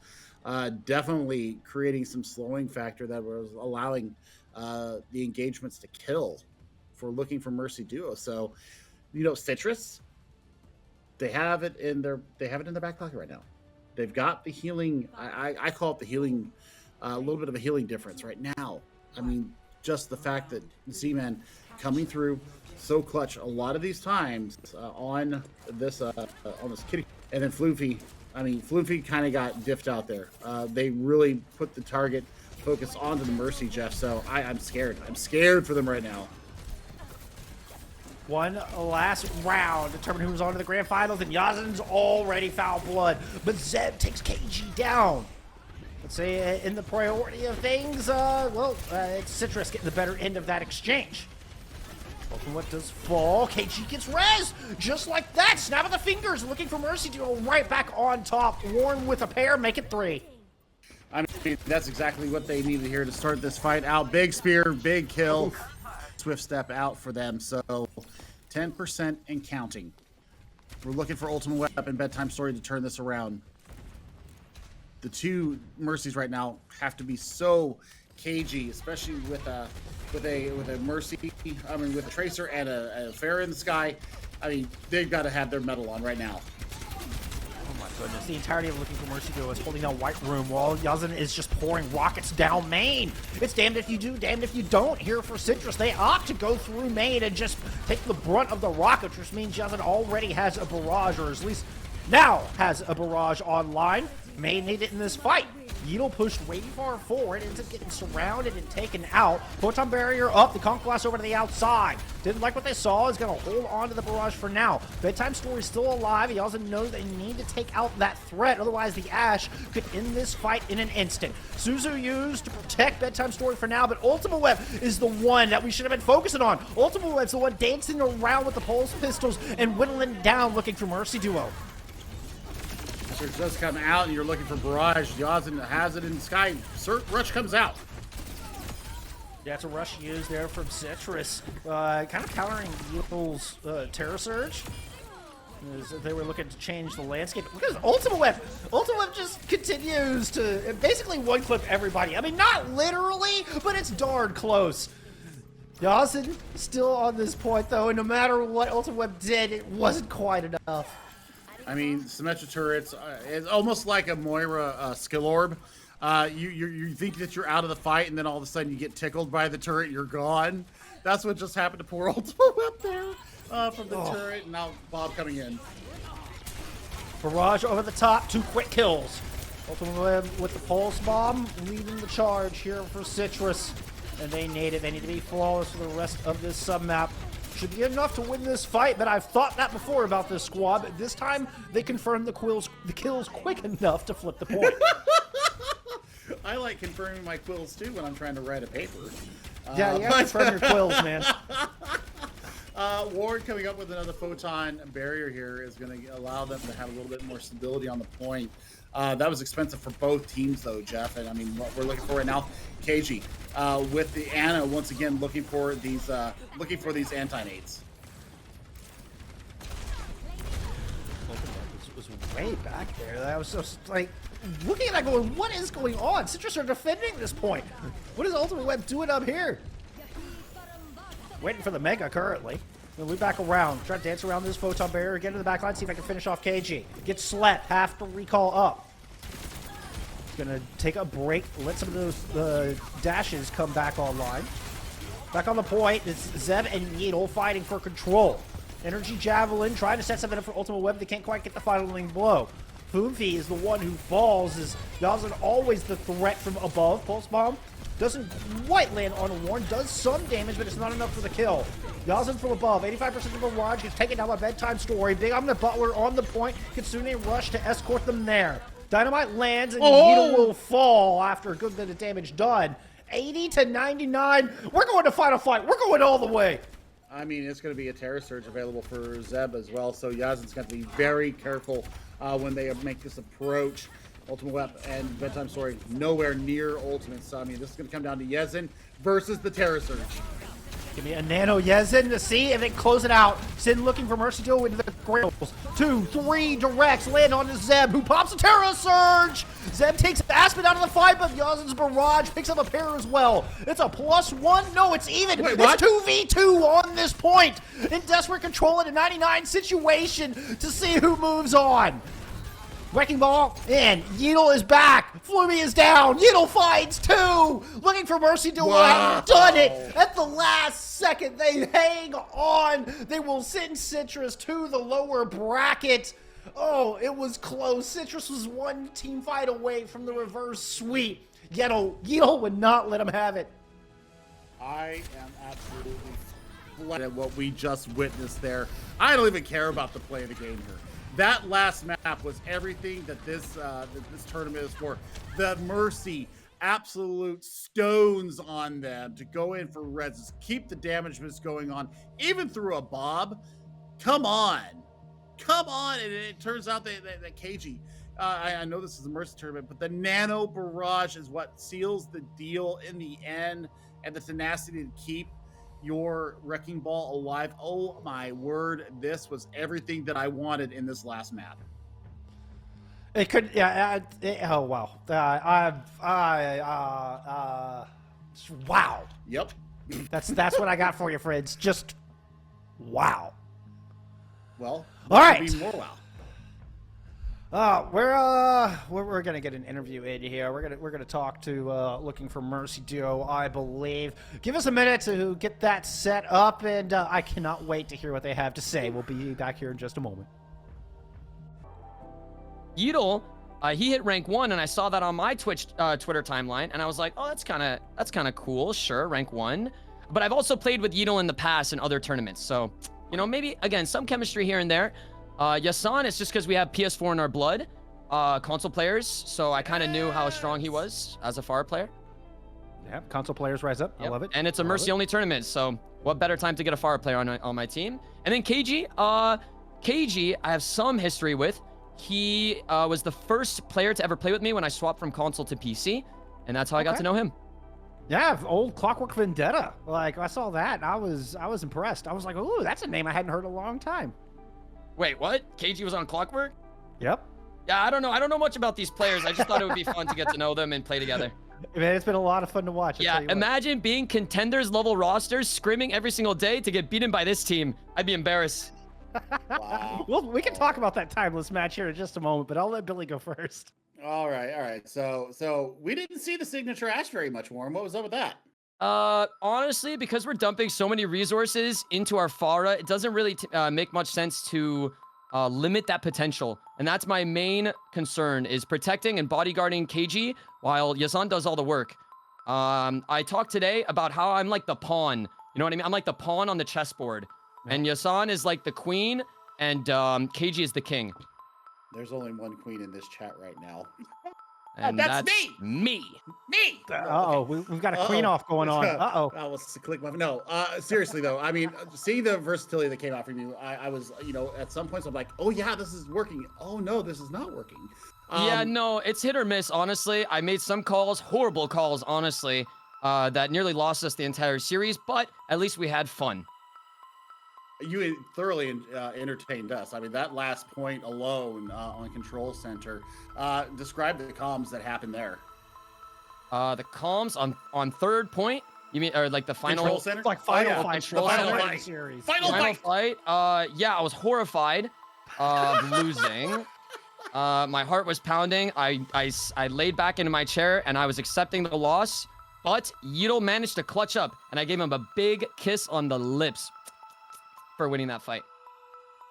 definitely creating some slowing factor that was allowing the engagements to kill for looking for Mercy Duo. So, Citrus, they have it in their back pocket right now. They've got the healing. I call it the healing, a little bit of a healing difference right now. I mean, just the fact that Z-Man coming through so clutch a lot of these times on this kitty, and then Floofy. I mean, Floofy kind of got diffed out there. They really put the target focus onto the Mercy, Jeff. So I'm scared. I'm scared for them right now. One last round to determine who's on to the grand finals, and Yazin's already foul blood. But Zeb takes KG down. Let's say in the priority of things, it's Citrus getting the better end of that exchange. What does fall? KG gets res! Just like that! Snap of the fingers! Looking for Mercy to go right back on top. Warren with a pair, make it 3. I mean, that's exactly what they needed here to start this fight out. Big spear, big kill. Swift step out for them. So 10% and counting. We're looking for Ultimate Weapon, Bedtime Story to turn this around. The two Mercies right now have to be so cagey, especially with a Mercy, with a Tracer and a Fair in the sky. I mean, they've got to have their metal on right now. Oh my goodness, the entirety of Looking for Mercy Duo is holding down White Room while Yazin is just pouring rockets down main. It's damned if you do, damned if you don't here for Citrus. They opt to go through main and just take the brunt of the rockets, which means Yazin already has a barrage, or at least now has a barrage online. May need it in this fight. Yidel pushed way far forward, ends up getting surrounded and taken out. Photon barrier up, the Conch Blast over to the outside. Didn't like what they saw, is going to hold on to the barrage for now. Bedtime Story's still alive. He also knows they need to take out that threat, otherwise the Ash could end this fight in an instant. Suzu used to protect Bedtime Story for now, but Ultimate Web is the one that we should have been focusing on. Ultimate Web's the one dancing around with the pulse pistols and whittling down looking for Mercy Duo. Surge does come out, and you're looking for Barrage. Yazin has it in the sky. Rush comes out. Yeah, it's a rush used there from Citrus. Kind of countering Evil's Terror Surge. As they were looking to change the landscape. Because Ultimate Web just continues to basically one-clip everybody. I mean, not literally, but it's darn close. Yazin still on this point, though, and no matter what Ultimate Web did, it wasn't quite enough. I mean, Symmetra turrets, it's almost like a Moira skill orb. You think that you're out of the fight, and then all of a sudden you get tickled by the turret, you're gone. That's what just happened to poor Ultimate Web there from the turret, and now Bob coming in. Barrage over the top, 2 quick kills. Ultimate Web with the Pulse Bomb, leading the charge here for Citrus. And they need it. They need to be flawless for the rest of this sub-map. Should be enough to win this fight, but I've thought that before about this squad. But this time, they confirmed the kills quick enough to flip the point. I like confirming my quills, too, when I'm trying to write a paper. Yeah, you have to confirm your quills, man. Ward coming up with another photon barrier here is going to allow them to have a little bit more stability on the point. That was expensive for both teams, though, Jeff. And I mean, what we're looking for right now, KG with the Ana once again looking for these anti-nades. Was way back there. That was just like looking at that, going, "What is going on?" Citrus are defending this point. What is Ultimate Web doing up here? Waiting for the Mega currently. We'll loop back around. Try to dance around this photon barrier. Get into the back line. See if I can finish off KG. Get slept. Have to recall up. Gonna take a break. Let some of those dashes come back online. Back on the point. It's Zeb and Yeatle fighting for control. Energy Javelin trying to set something up for Ultimate Web. They can't quite get the finaling blow. Foomfi is the one who falls. As Yazin always the threat from above. Pulse Bomb doesn't quite land on a Warren. Does some damage, but it's not enough for the kill. Yazin from above. 85% of the barrage. He's taken down by Bedtime Story. Big on the Butler on the point. Kitsune rush to escort them there. Dynamite lands and Yeatle will fall after a good bit of damage done. 80 to 99. We're going to final fight. We're going all the way. I mean, it's going to be a Terror Surge available for Zeb as well, so Yazin's got to be very careful when they make this approach. Ultimate Web and Bedtime Story nowhere near Ultimate, so I mean, this is going to come down to Yezin versus the Terror Surge. Give me a Nano Yezin to see if they close it out. Sin looking for Mercy Duo into the grills. 2, 3 directs land on the Zeb, who pops a Terror Surge. Zeb takes Aspen out of the fight, but Yazin's Barrage picks up a pair as well. It's a +1. No, it's even. Wait, what? It's 2v2 on this point. In desperate control in a 99 situation to see who moves on. Wrecking Ball in. Yeatle is back. Flummy is down. Yeatle finds 2. Looking for Mercy Duo. Wow. Done it at the last second. They hang on. They will send Citrus to the lower bracket. Oh, it was close. Citrus was one team fight away from the reverse sweep. Yeatle would not let him have it. I am absolutely flooded at what we just witnessed there. I don't even care about the play of the game here. That last map was everything that this tournament is for. The Mercy, absolute stones on them to go in for reds, keep the damage that's going on, even through a Bob. Come on. And it turns out that KG, I know this is a Mercy tournament, but the Nano Barrage is what seals the deal in the end, and the tenacity to keep your Wrecking Ball alive. Oh my word, this was everything that I wanted in this last map. It could, yeah. Oh wow. Wow. Yep. That's what I got for you, friends. Just wow. Well, all right. Be more wow. We're gonna get an interview in here. We're gonna talk to looking for Mercy Duo, I believe. Give us a minute to get that set up, and I cannot wait to hear what they have to say. We'll be back here in just a moment. Yeatle, he hit rank 1, and I saw that on my Twitter timeline, and I was like, oh, that's kind of cool. Sure, rank 1. But I've also played with Yeatle in the past in other tournaments, so maybe again some chemistry here and there. Yasan, it's just because we have PS4 in our blood, console players, so I kind of knew how strong he was as a Pharah player. Yeah, console players rise up. Yep. I love it. And it's a Mercy-only tournament, so what better time to get a Pharah player on my team? And then KG, I have some history with. he was the first player to ever play with me when I swapped from console to PC, and that's how I got to know him. Yeah, old Clockwork Vendetta. Like, I saw that, and I was impressed. I was like, ooh, that's a name I hadn't heard in a long time. Wait, what? KG was on Clockwork? Yep. Yeah, I don't know. I don't know much about these players. I just thought it would be fun to get to know them and play together. Man, it's been a lot of fun to watch. Yeah, imagine being contenders level rosters, screaming every single day to get beaten by this team. I'd be embarrassed. Wow. Well, we can talk about that timeless match here in just a moment, but I'll let Billy go first. All right. So we didn't see the signature Ash very much, Warren. What was up with that? Honestly, because we're dumping so many resources into our Pharah, it doesn't really make much sense to limit that potential. And that's my main concern, is protecting and bodyguarding KG while Yasan does all the work. I talked today about how I'm like the pawn. You know what I mean? I'm like the pawn on the chessboard. And Yasan is like the queen, and KG is the king. There's only one queen in this chat right now. And that's me. Uh-oh, we've got a queen off going on. Uh-oh. I was click my no. Seriously though, I mean, seeing the versatility that came out from you, I was, at some points I'm like, oh yeah, this is working. Oh no, this is not working. Yeah, no, it's hit or miss, honestly. I made some calls, horrible calls, honestly, that nearly lost us the entire series, but at least we had fun. You thoroughly entertained us. I mean, that last point alone on Control Center. Describe the comms that happened there. The comms on third point? You mean, or like the final? Control Center? Like final fight. Control Final Center. fight. Series. Final fight. Yeah, I was horrified of losing. My heart was pounding. I laid back into my chair and I was accepting the loss, but Yito managed to clutch up and I gave him a big kiss on the lips for winning that fight.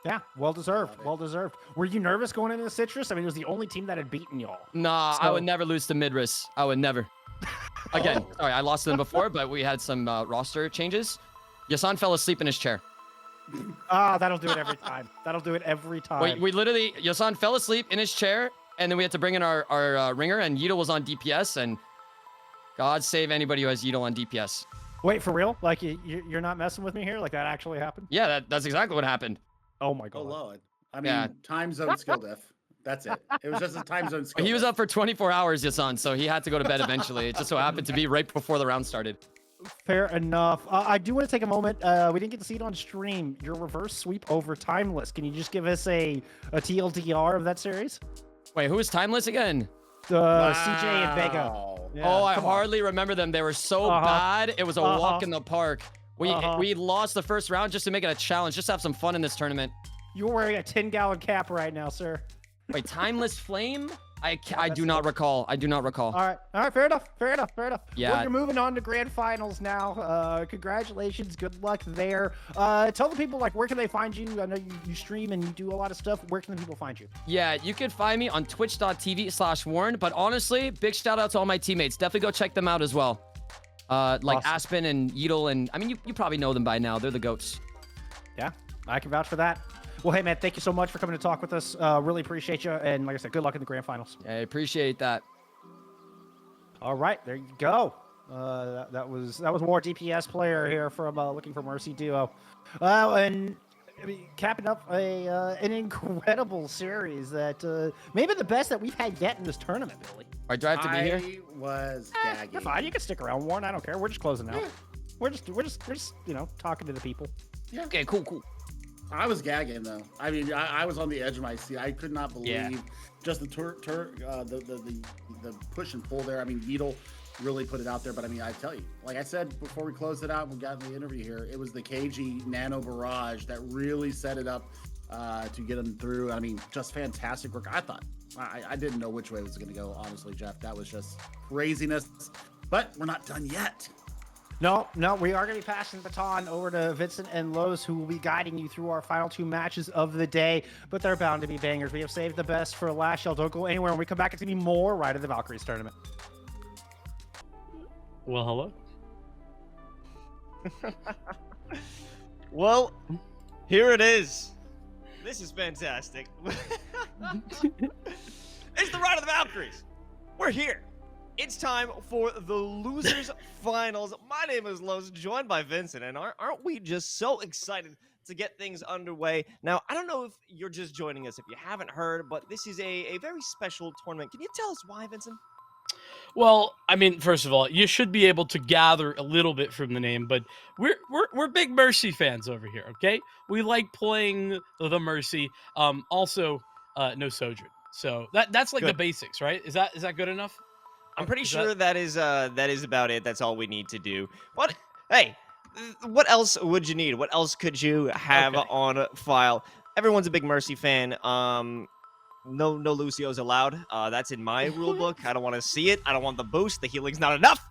Yeah, well deserved. Well deserved. Were you nervous going into the Citrus? I mean, it was the only team that had beaten y'all. Nah, I would never lose to Midris. I would never. Again, sorry, I lost to them before, but we had some roster changes. Yasan fell asleep in his chair. That'll do it every time. That'll do it every time. We literally, Yasan fell asleep in his chair, and then we had to bring in our ringer, and Yito was on DPS, and God save anybody who has Yito on DPS. Wait, for real? Like, you're not messing with me here? Like, that actually happened? Yeah, that's exactly what happened. Oh my god. Oh Lord. I mean, time zone skill diff. That's it. It was just a time zone skill. He was up for 24 hours, Yasan, so he had to go to bed eventually. It just so happened to be right before the round started. Fair enough. I do want to take a moment. We didn't get to see it on stream. Your reverse sweep over Timeless. Can you just give us a TLDR of that series? Wait, who is Timeless again? CJ and Vega. Yeah, oh, I hardly remember them. They were so bad. It was a walk in the park. We lost the first round just to make it a challenge, just to have some fun in this tournament. You're wearing a 10-gallon cap right now, sir. Wait, Timeless Flame? I do not recall. I do not recall. All right, fair enough. Yeah. Well, you're moving on to grand finals now. Congratulations, good luck there. Tell the people, like, where can they find you? I know you stream and you do a lot of stuff. Where can the people find you? Yeah, you can find me on twitch.tv/Warren, but honestly, big shout out to all my teammates. Definitely go check them out as well. Like awesome. Aspen and Yeetle, and I mean, you probably know them by now. They're the GOATs. Yeah, I can vouch for that. Well, hey, man, thank you so much for coming to talk with us. Really appreciate you. And like I said, good luck in the grand finals. I appreciate that. All right, there you go. That was more DPS player here from Looking for Mercy duo. And I mean, capping up an incredible series that maybe the best that we've had yet in this tournament, Billy. All right, do I have to be here? I was gagging. You're fine. You can stick around, Warren. I don't care. We're just closing out. We're just talking to the people. Yeah. Okay, cool. I was gagging though. I mean, I was on the edge of my seat. I could not believe just the push and pull there. I mean, Yeetle really put it out there. But I mean, I tell you, like I said before we closed it out, we got in the interview here. It was the KG Nano Barrage that really set it up to get them through. I mean, just fantastic work. I thought I didn't know which way it was going to go. Honestly, Jeff, that was just craziness. But we're not done yet. No, we are going to be passing the baton over to Vincent and Lowe's, who will be guiding you through our final two matches of the day, but they're bound to be bangers. We have saved the best for last. Y'all don't go anywhere. When we come back, it's going to be more right at the Valkyries tournament. Well, hello. Well, here it is. This is fantastic. It's the Ride of the Valkyries. We're here. It's time for the Losers Finals. My name is Lowe's, joined by Vincent, and aren't we just so excited to get things underway. Now, I don't know if you're just joining us, if you haven't heard, but this is a very special tournament. Can you tell us why, Vincent? Well, I mean, first of all, you should be able to gather a little bit from the name, but we're big Mercy fans over here, okay? We like playing the Mercy. Also, no Sojourn. So that's like the Good. basics, right? Is that good enough? I'm pretty Is sure that is about it. That's all we need to do. But hey, what else would you need? What else could you have Okay. on file? Everyone's a big Mercy fan. No Lucios allowed. That's in my rule book. I don't want to see it. I don't want the boost. The healing's not enough.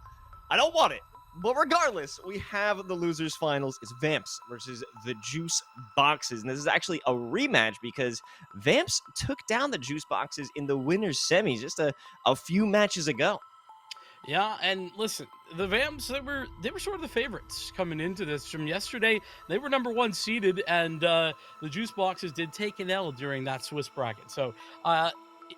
I don't want it. But regardless, we have the losers finals. It's Vamps versus the Juice Boxes. And this is actually a rematch because Vamps took down the Juice Boxes in the winners semis just a few matches ago. Yeah, and listen, the Vamps, they were sort of the favorites coming into this. From yesterday, they were number 1 seeded, and the Juice Boxes did take an L during that Swiss bracket. So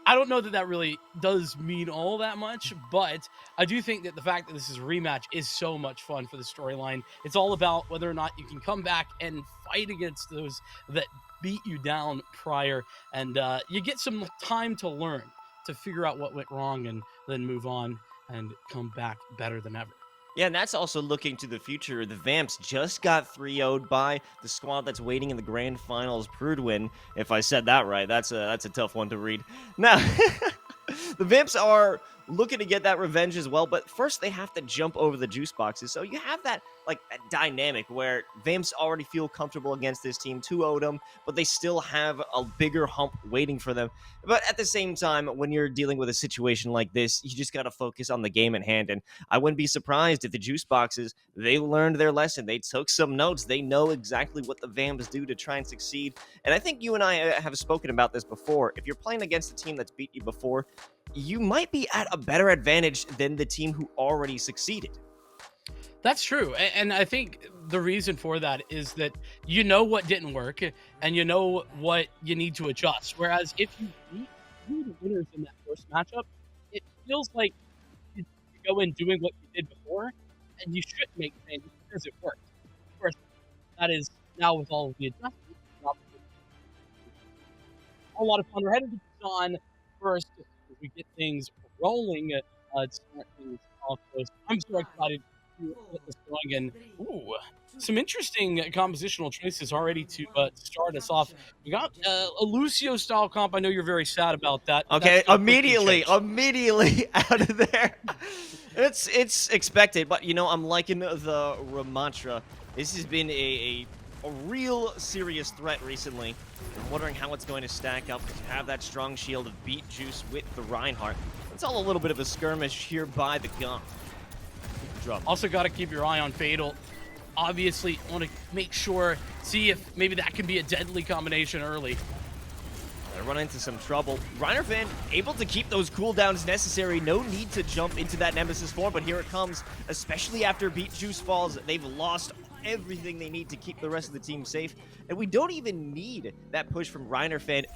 I don't know that really does mean all that much, but I do think that the fact that this is a rematch is so much fun for the storyline. It's all about whether or not you can come back and fight against those that beat you down prior, and you get some time to learn, to figure out what went wrong, and then move on and come back better than ever. Yeah, and that's also looking to the future. The Vamps just got 3-0'd by the squad that's waiting in the grand finals, Prudwin. If I said that right, that's a tough one to read. Now, the Vamps are looking to get that revenge as well, but first they have to jump over the Juice Boxes. So you have that dynamic where Vamps already feel comfortable against this team, 2-0'd them, but they still have a bigger hump waiting for them. But at the same time, when you're dealing with a situation like this, you just got to focus on the game at hand. And I wouldn't be surprised if the Juice Boxes, they learned their lesson. They took some notes. They know exactly what the Vamps do to try and succeed. And I think you and I have spoken about this before. If you're playing against a team that's beat you before, you might be at a better advantage than the team who already succeeded. That's true. And I think the reason for that is that you know what didn't work and you know what you need to adjust. Whereas if you beat the winners in that first matchup, it feels like you go in doing what you did before and you shouldn't make changes because it worked. Of course, that is now with all of the adjustments. A lot of fun. We're headed to Busan first as we get things rolling to start things off. I'm so excited to get this going, and some interesting compositional choices already to start us off. We got a Lucio style comp. I know you're very sad about that. Okay, immediately out of there. It's expected, but I'm liking the Rematch. This has been a real serious threat recently. I'm wondering how it's going to stack up because you have that strong shield of Beat Juice with the Reinhardt. It's all a little bit of a skirmish here by the gun. Also got to keep your eye on Fatal. Obviously, want to make sure, see if maybe that can be a deadly combination early. They run into some trouble. Reinhardt able to keep those cooldowns necessary. No need to jump into that Nemesis form, but here it comes, especially after Beat Juice falls. They've lost everything they need to keep the rest of the team safe. And we don't even need that push from Reinhardt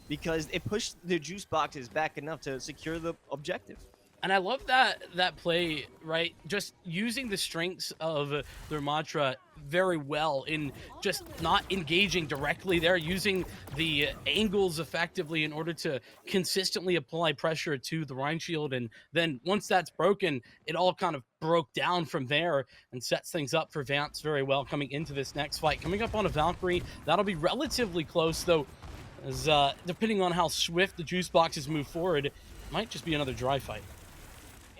because it pushed the Juice Boxes back enough to secure the objective. And I love that play, right? Just using the strengths of their mantra very well in just not engaging directly there, using the angles effectively in order to consistently apply pressure to the Rhine Shield. And then once that's broken, it all kind of broke down from there and sets things up for Vamps very well coming into this next fight. Coming up on a Valkyrie, that'll be relatively close, though, as depending on how swift the Juice Boxes move forward, it might just be another dry fight.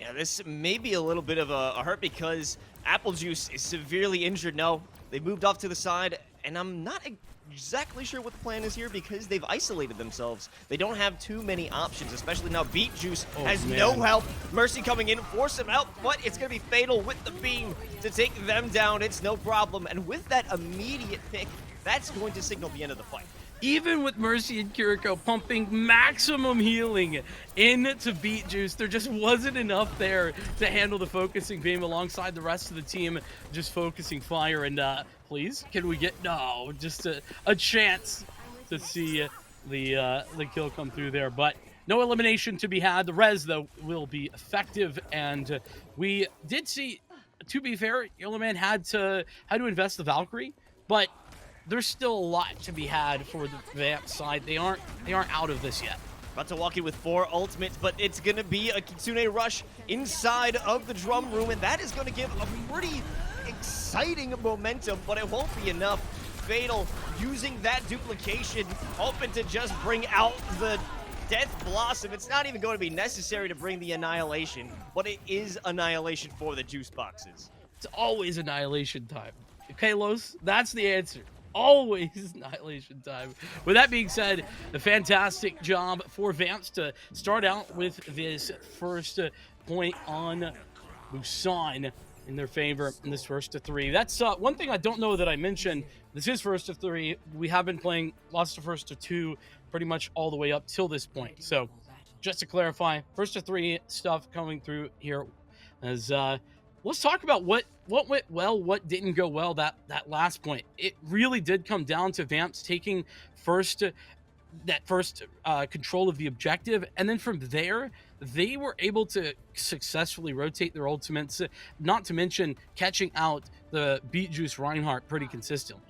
Yeah, this may be a little bit of a hurt because Apple Juice is severely injured. No, they moved off to the side, and I'm not exactly sure what the plan is here because they've isolated themselves. They don't have too many options, especially now Beat Juice has no help. Mercy coming in, force him out, but it's going to be Fatal with the beam to take them down. It's no problem, and with that immediate pick, that's going to signal the end of the fight. Even with Mercy and Kiriko pumping maximum healing into Beat Juice, there just wasn't enough there to handle the focusing beam alongside the rest of the team just focusing fire. And please, can we get just a chance to see the kill come through there? But no elimination to be had. The res, though, will be effective, and we did see, to be fair, Yoloman had to invest the Valkyrie, but there's still a lot to be had for the Vamps side. They aren't out of this yet. About to walk in with 4 ultimates, but it's going to be a Kitsune rush inside of the drum room, and that is going to give a pretty exciting momentum, but it won't be enough. Fatal using that duplication, hoping to just bring out the Death Blossom. It's not even going to be necessary to bring the Annihilation, but it is Annihilation for the juice boxes. It's always Annihilation time. Okay, Los, that's the answer. Always Annihilation time. With that being said, a fantastic job for Vamps to start out with this first point on Busan in their favor in this first to 3. That's one thing I don't know that I mentioned. This is first to 3. We have been playing lots of first to 2 pretty much all the way up till this point. So just to clarify, first to 3 stuff coming through here. As let's talk about what went well, what didn't go well that last point. It really did come down to Vamps taking first control of the objective, and then from there they were able to successfully rotate their ultimates, not to mention catching out the Beet Juice Reinhardt pretty consistently.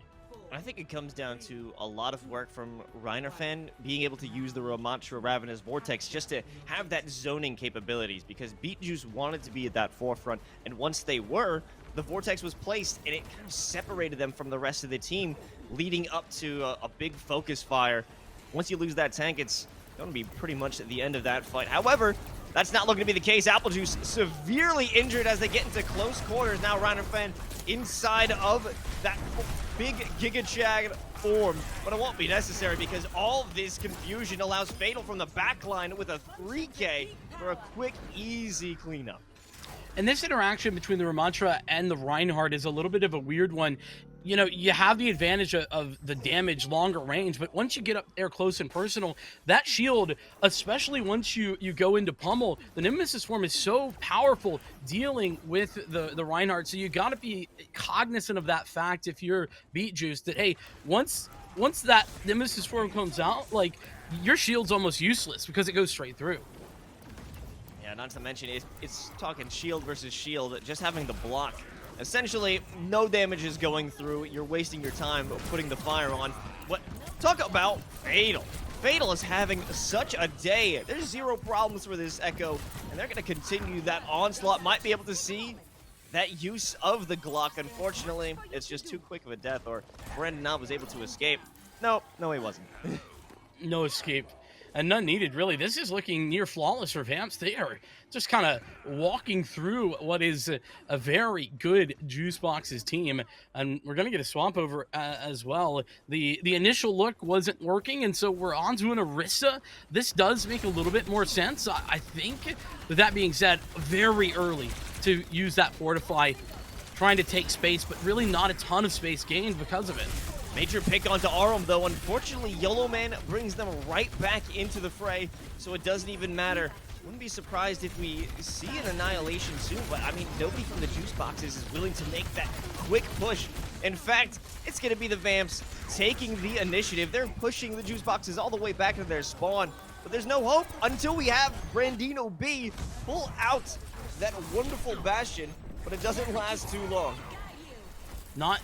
I think it comes down to a lot of work from Reinerfan being able to use the Ramatra Ravenous Vortex just to have that zoning capabilities, because Beet Juice wanted to be at that forefront, and once they were, the Vortex was placed and it kind of separated them from the rest of the team, leading up to a big focus fire. Once you lose that tank, it's going to be pretty much at the end of that fight. However, that's not looking to be the case. Apple Juice severely injured as they get into close quarters. Now Reinerfan inside of that big Giga Chag form, but it won't be necessary because all of this confusion allows Fatal from the backline with a 3K for a quick, easy cleanup. And this interaction between the Ramatra and the Reinhardt is a little bit of a weird one. You know, you have the advantage of the damage longer range, but once you get up there close and personal, that shield, especially once you go into pummel, the Nemesis form is so powerful dealing with the Reinhardt. So you got to be cognizant of that fact if you're Beet Juice, that hey, once that Nemesis form comes out, like, your shield's almost useless because it goes straight through. Yeah, not to mention, it's talking shield versus shield, just having the block. Essentially, no damage is going through. You're wasting your time putting the fire on. What? Talk about Fatal. Fatal is having such a day. There's 0 problems for this Echo, and they're going to continue that onslaught. Might be able to see that use of the Glock. Unfortunately, it's just too quick of a death, or Brandon Knob was able to escape. No, he wasn't. No escape. And none needed, really. This is looking near flawless for Vamps. They are just kind of walking through what is a very good Juice Boxes team. And we're going to get a swamp over as well. The initial look wasn't working, and so we're on to an Orisa. This does make a little bit more sense, I think. With that being said, very early to use that Fortify, trying to take space, but really not a ton of space gained because of it. Major pick onto Arum, though. Unfortunately, Yoloman brings them right back into the fray, so it doesn't even matter. Wouldn't be surprised if we see an Annihilation soon, but I mean, nobody from the Juice Boxes is willing to make that quick push. In fact, it's going to be the Vamps taking the initiative. They're pushing the Juice Boxes all the way back to their spawn, but there's no hope until we have Brandino B pull out that wonderful Bastion, but it doesn't last too long. Not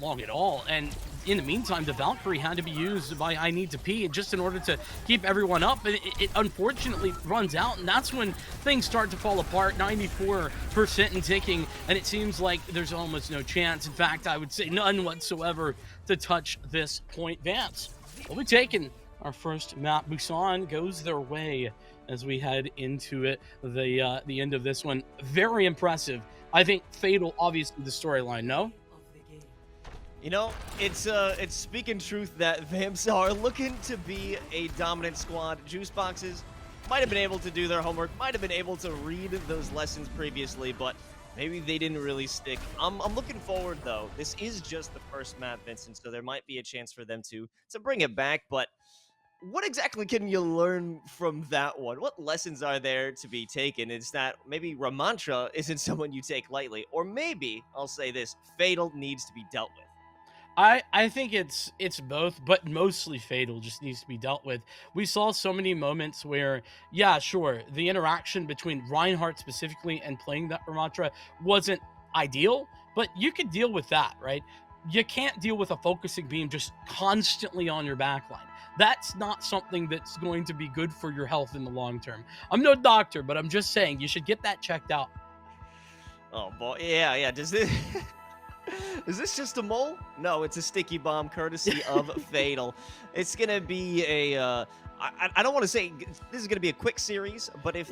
long at all. And in the meantime, the Valkyrie had to be used by I Need to Pee just in order to keep everyone up. And it unfortunately runs out, and that's when things start to fall apart. 94% and ticking, and it seems like there's almost no chance. In fact, I would say none whatsoever to touch this point. Vamps will be taking our first map. Busan goes their way as we head into it. The end of this one, very impressive. I think Fatal, obviously, the storyline, no? You know, it's speaking truth that Vamps are looking to be a dominant squad. Juice Boxes might have been able to do their homework, might have been able to read those lessons previously, but maybe they didn't really stick. I'm looking forward, though. This is just the first map, Vincent, so there might be a chance for them to bring it back, but what exactly can you learn from that one? What lessons are there to be taken? Is that maybe Ramatra isn't someone you take lightly, or maybe, I'll say this, Fatal needs to be dealt with. I think it's both, but mostly Fatal just needs to be dealt with. We saw so many moments where, yeah, sure, the interaction between Reinhardt specifically and playing that Ramatra wasn't ideal, but you could deal with that, right? you can't deal with a focusing beam just constantly on your backline. That's not something that's going to be good for your health in the long term. I'm no doctor, but I'm just saying you should get that checked out. Oh boy, yeah. Does this is this just a mole? No, it's a sticky bomb courtesy of Fatal. It's gonna be a I don't want to say this is gonna be a quick series, but if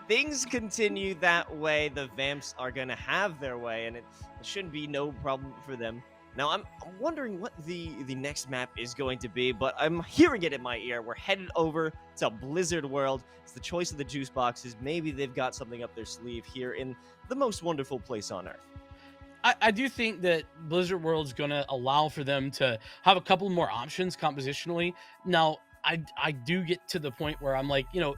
things continue that way, the Vamps are gonna have their way, and it shouldn't be no problem for them. Now, I'm wondering what the next map is going to be, but I'm hearing it in my ear. We're headed over to Blizzard World. It's the choice of the juice boxes. Maybe they've got something up their sleeve here in the most wonderful place on Earth. I do think that Blizzard World's going to allow for them to have a couple more options compositionally. Now, I do get to the point where I'm like, you know,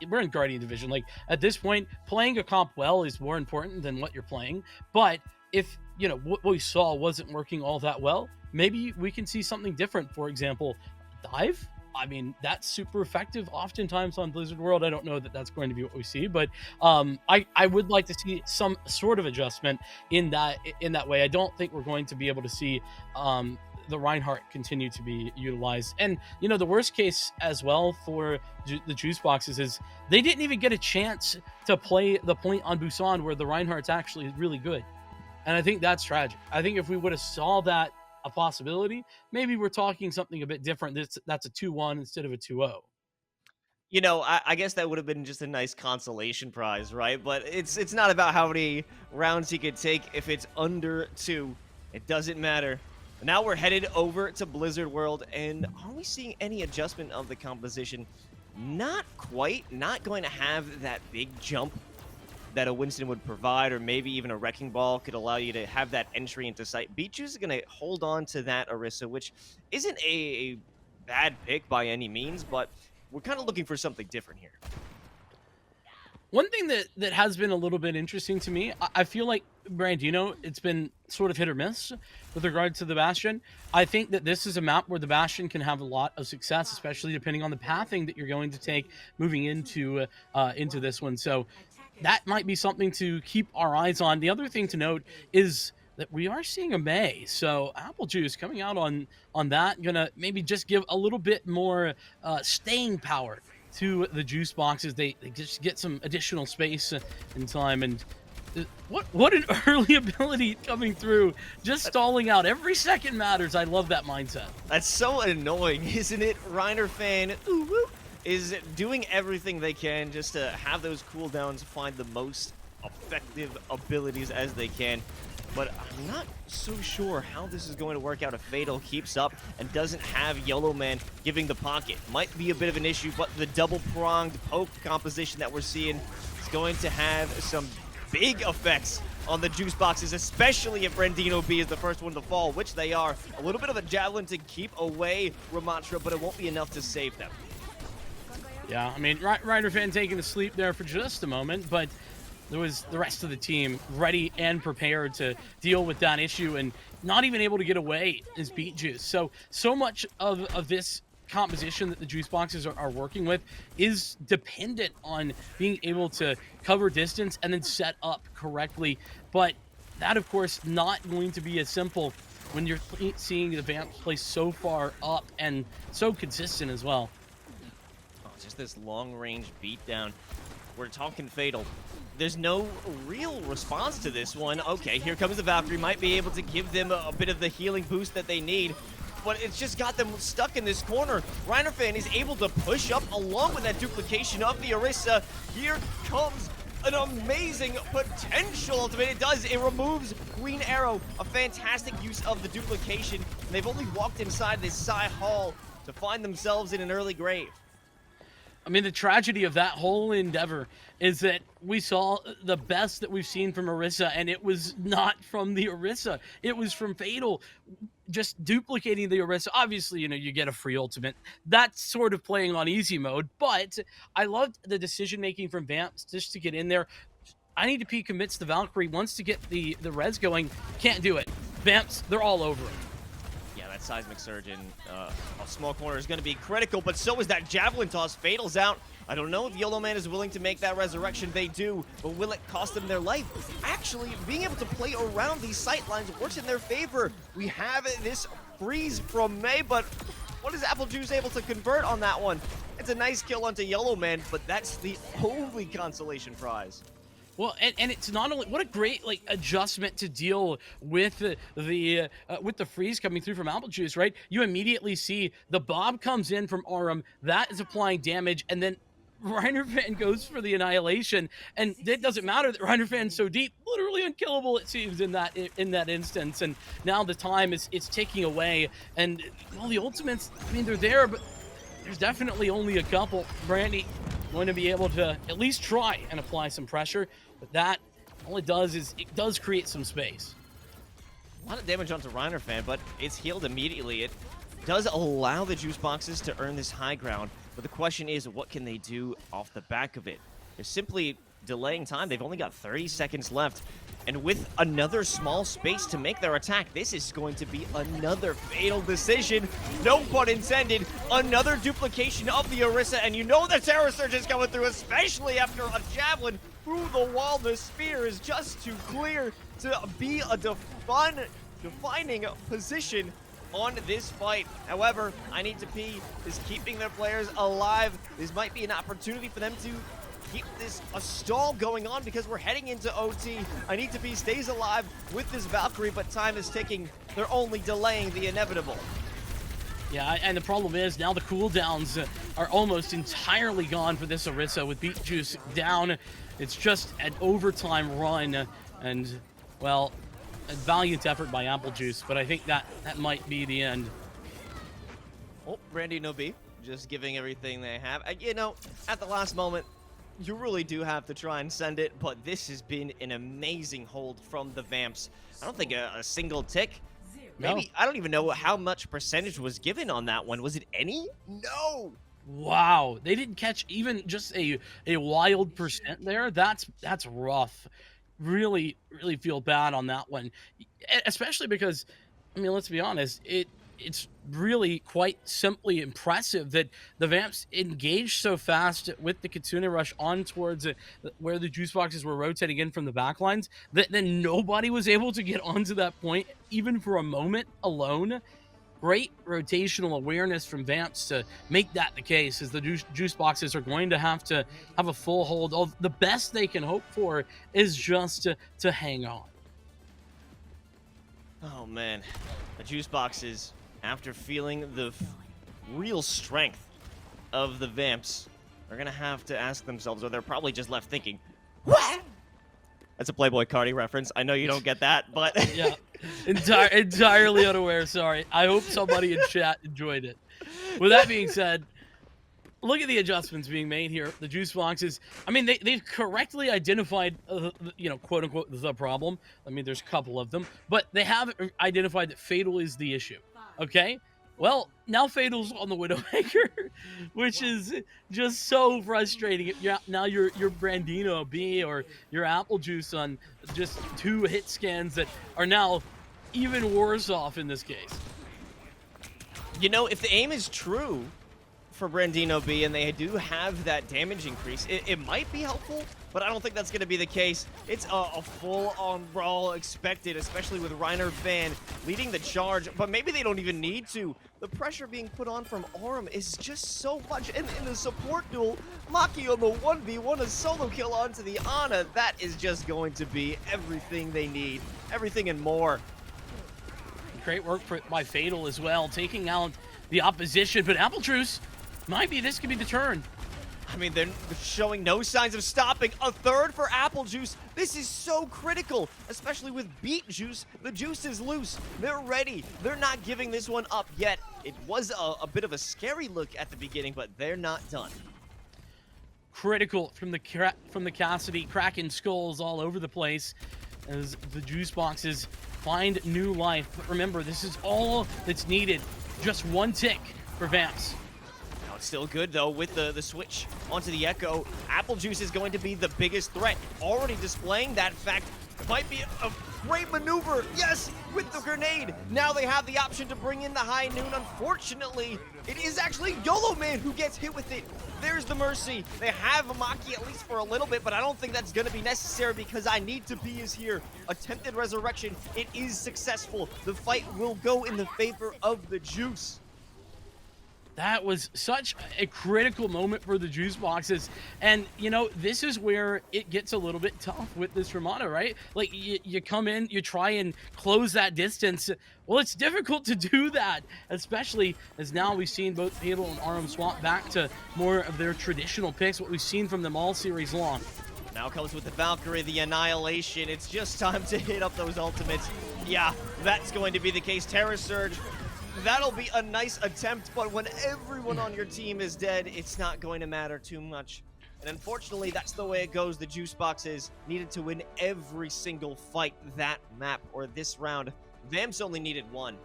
we're in Guardian Division. Like, at this point, playing a comp well is more important than what you're playing. But if, you know, what we saw wasn't working all that well, maybe we can see something different. For example, dive. I mean, that's super effective oftentimes on Blizzard World. I don't know that that's going to be what we see, but I would like to see some sort of adjustment in that way. I don't think we're going to be able to see the Reinhardt continue to be utilized. And, you know, the worst case as well for the juice boxes is they didn't even get a chance to play the point on Busan where the Reinhardt's actually really good. And I think that's tragic. I think if we would have saw that a possibility, maybe we're talking something a bit different. That's a 2-1 instead of a 2-0. You know, I guess that would have been just a nice consolation prize, right? But it's not about how many rounds he could take. If it's under 2, it doesn't matter. Now we're headed over to Blizzard World, and are we seeing any adjustment of the composition? Not quite. Not going to have that big jump that a Winston would provide, or maybe even a Wrecking Ball could allow you to have that entry into sight. Beatrice is going to hold on to that Orisa, which isn't a bad pick by any means, but we're kind of looking for something different here. One thing that has been a little bit interesting to me, I feel like Brandino, it's been sort of hit or miss with regard to the Bastion. I think that this is a map where the Bastion can have a lot of success, especially depending on the pathing that you're going to take moving into this one. So that might be something to keep our eyes on. The other thing to note is that we are seeing a May. So Apple Juice coming out on that, gonna maybe just give a little bit more staying power to the juice boxes. They just get some additional space and time. And what an early ability coming through, just stalling out. Every second matters. I love that mindset. That's so annoying, isn't it? Reiner fan, is doing everything they can just to have those cooldowns, find the most effective abilities as they can. But I'm not so sure how this is going to work out if Fatal keeps up and doesn't have Yoloman giving the pocket. Might be a bit of an issue, but the double-pronged poke composition that we're seeing is going to have some big effects on the juice boxes, especially if Brandino B is the first one to fall, which they are. A little bit of a javelin to keep away Ramatra, but it won't be enough to save them. Yeah, I mean, Ryder fan taking a sleep there for just a moment, but there was the rest of the team ready and prepared to deal with that issue, and not even able to get away is Beat Juice. So much of this composition that the juice boxes are working with is dependent on being able to cover distance and then set up correctly. But that, of course, not going to be as simple when you're seeing the Vamps play so far up and so consistent as well. Just this long-range beatdown. We're talking Fatal. There's no real response to this one. Okay, here comes the Valkyrie. Might be able to give them a bit of the healing boost that they need, but it's just got them stuck in this corner. Reinerfan is able to push up along with that duplication of the Orisa. Here comes an amazing potential ultimate. It does. It removes Green Arrow. A fantastic use of the duplication. And they've only walked inside this Psy Hall to find themselves in an early grave. I mean, the tragedy of that whole endeavor is that we saw the best that we've seen from Orisa, and it was not from the Orisa. It was from Fatal, just duplicating the Orisa. Obviously, you know, you get a free ultimate. That's sort of playing on easy mode, but I loved the decision-making from Vamps just to get in there. I need to peek amidst the Valkyrie. Wants to get the res going. Can't do it. Vamps, they're all over it. That seismic surge in a small corner is going to be critical, but so is that javelin toss. Fatal's out I don't know if Yoloman is willing to make that resurrection. They do, but will it cost them their life? Actually, being able to play around these sight lines works in their favor. We have this freeze from May, but what is Apple Juice able to convert on that one? It's a nice kill onto Yoloman, but that's the only consolation prize. Well, and it's not only what a great like adjustment to deal with the freeze coming through from Apple Juice, right? You immediately see the Bob comes in from Aurum, that is applying damage, and then Reiner Fan goes for the annihilation, and it doesn't matter that Reiner Fan's so deep, literally unkillable it seems in that instance. And now the time is ticking away, and well, the ultimates, I mean, they're there, but there's definitely only a couple. Brandy going to be able to at least try and apply some pressure, but that all it does is it does create some space. A lot of damage onto Reiner Fan, but it's healed immediately. It does allow the juice boxes to earn this high ground, but the question is, what can they do off the back of it? They're simply delaying time. They've only got 30 seconds left, and with another small space to make their attack, this is going to be another fatal decision. No pun intended. Another duplication of the Orisa, and you know the Terror Surge is coming through, especially after a javelin through the wall. The spear is just too clear to be a defining position on this fight. However, I Need to Pee is keeping their players alive. This might be an opportunity for them to keep this a stall going on because we're heading into OT. I Need to Pee stays alive with this Valkyrie, but time is ticking. They're only delaying the inevitable. Yeah, and the problem is now the cooldowns are almost entirely gone for this Orisa with Beat Juice down. It's just an overtime run, and well, a valiant effort by Apple Juice, but I think that might be the end. Oh, Brandy No B, just giving everything they have. You know, at the last moment, you really do have to try and send it, but this has been an amazing hold from the Vamps. I don't think a single tick. Maybe, No. I don't even know how much percentage was given on that one. Was it any? No! Wow, they didn't catch even just a wild percent there. That's rough. Really feel bad on that one, especially because, I mean, let's be honest, it's really quite simply impressive that the Vamps engaged so fast with the Kitsune rush on towards where the juice boxes were rotating in from the backlines that then nobody was able to get onto that point even for a moment alone. Great rotational awareness from Vamps to make that the case, as the juice boxes are going to have a full hold. All the best they can hope for is just to hang on. Oh man, the juice boxes, after feeling the real strength of the Vamps, are gonna have to ask themselves, or they're probably just left thinking, what? That's a Playboy Cardi reference. I know you don't get that, but Yeah, entirely unaware. Sorry. I hope somebody in chat enjoyed it. With that being said, look at the adjustments being made here. The juice boxes, I mean, they've correctly identified, quote unquote, the problem. I mean, there's a couple of them, but they have identified that Fatal is the issue. Okay. Well, now Fatal's on the Widowmaker, which is just so frustrating. Now you're Brandino B or your Apple Juice on just 2 hit scans that are now even worse off in this case. you know, if the aim is true for Brandino B and they do have that damage increase, it might be helpful, but I don't think that's going to be the case. It's a full-on brawl expected, especially with Reiner Fan leading the charge, but maybe they don't even need to. The pressure being put on from Aurum is just so much, and in the support duel, Maki on the 1v1, a solo kill onto the Ana, that is just going to be everything they need, everything and more. Great work by Fatal as well, taking out the opposition, but Apple Juice, maybe this could be the turn. I mean, they're showing no signs of stopping. A third for Apple Juice. This is so critical, especially with Beet Juice. The juice is loose. They're ready. They're not giving this one up yet. It was a bit of a scary look at the beginning, but they're not done. Critical from the Cassidy, cracking skulls all over the place as the juice boxes find new life. But remember, this is all that's needed. Just one tick for Vamps. Now it's still good though with the switch onto the Echo. Apple Juice is going to be the biggest threat, already displaying that fact Might be a great maneuver. Yes, with the grenade. Now they have the option to bring in the high noon. Unfortunately, it is actually Yoloman who gets hit with it. There's the Mercy. They have Maki at least for a little bit, but I don't think that's going to be necessary because I Need to Be is here. Attempted resurrection. It is successful. The fight will go in the favor of the Juice. That was such a critical moment for the Juice Boxes. And, you know, this is where it gets a little bit tough with this Ramada, right? Like, you come in, you try and close that distance. Well, it's difficult to do that, especially as now we've seen both Halo and RM swap back to more of their traditional picks, what we've seen from them all series long. Now comes with the Valkyrie, the Annihilation. It's just time to hit up those ultimates. Yeah, that's going to be the case. Terror Surge. That'll be a nice attempt, but when everyone on your team is dead, it's not going to matter too much. And unfortunately, that's the way it goes. The Juice Boxes needed to win every single fight that map or this round. Vamps only needed one.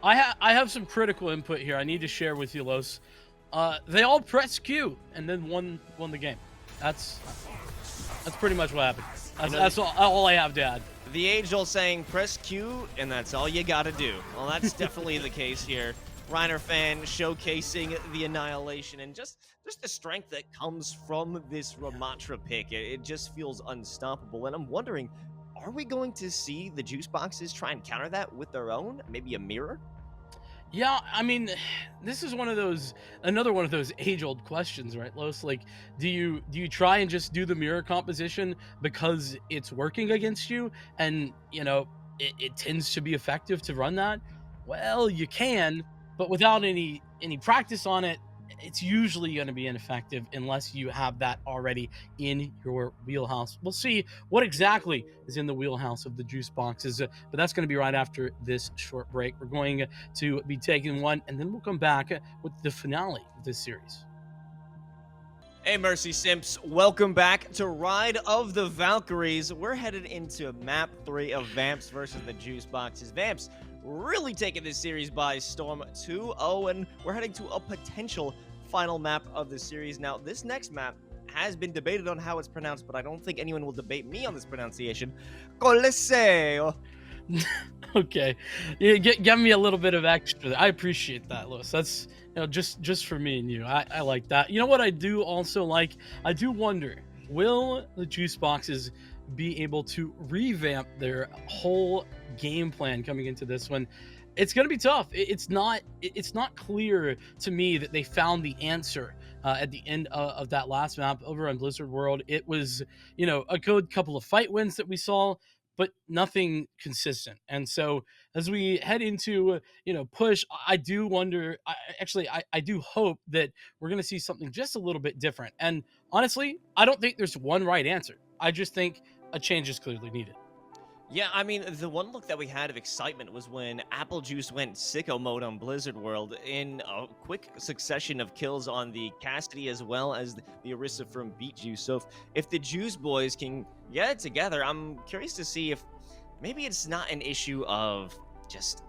I have some critical input here I need to share with you, Los. They all pressed Q and then won the game. That's pretty much what happened. That's all I have to add. The age-old saying, press Q, and that's all you gotta do. Well, that's definitely the case here. Reiner fan showcasing the Annihilation and just the strength that comes from this Ramatra pick. It just feels unstoppable, and I'm wondering, are we going to see the Juice Boxes try and counter that with their own? Maybe a mirror? Yeah, I mean, this is another one of those age-old questions, right, Los? Like, do you try and just do the mirror composition because it's working against you, and you know it tends to be effective to run that? Well, you can, but without any practice on it, it's usually going to be ineffective unless you have that already in your wheelhouse. We'll see what exactly is in the wheelhouse of the Juice Boxes, but that's going to be right after this short break. We're going to be taking one, and then we'll come back with the finale of this series. Hey, Mercy Simps. Welcome back to Ride of the Valkyries. We're headed into Map 3 of Vamps versus the Juice Boxes. Vamps really taking this series by storm 2-0, and we're heading to a potential final map of the series. Now, this next map has been debated on how it's pronounced, but I don't think anyone will debate me on this pronunciation. Colosseo. Okay, yeah, give me a little bit of extra. I appreciate that, Lewis. That's, you know, just for me and you. I like that. You know what I do also like? I do wonder, will the Juice Boxes be able to revamp their whole game plan coming into this one? It's going to be tough. It's not clear to me that they found the answer at the end of that last map over on Blizzard World. It was, you know, a good couple of fight wins that we saw, but nothing consistent. And so as we head into, you know, push, I do wonder, I do hope that we're going to see something just a little bit different. And honestly, I don't think there's one right answer. I just think a change is clearly needed. Yeah, I mean, the one look that we had of excitement was when Apple Juice went sicko mode on Blizzard World in a quick succession of kills on the Cassidy as well as the Orisa from Beat Juice. So if the Juice boys can get it together, I'm curious to see if maybe it's not an issue of just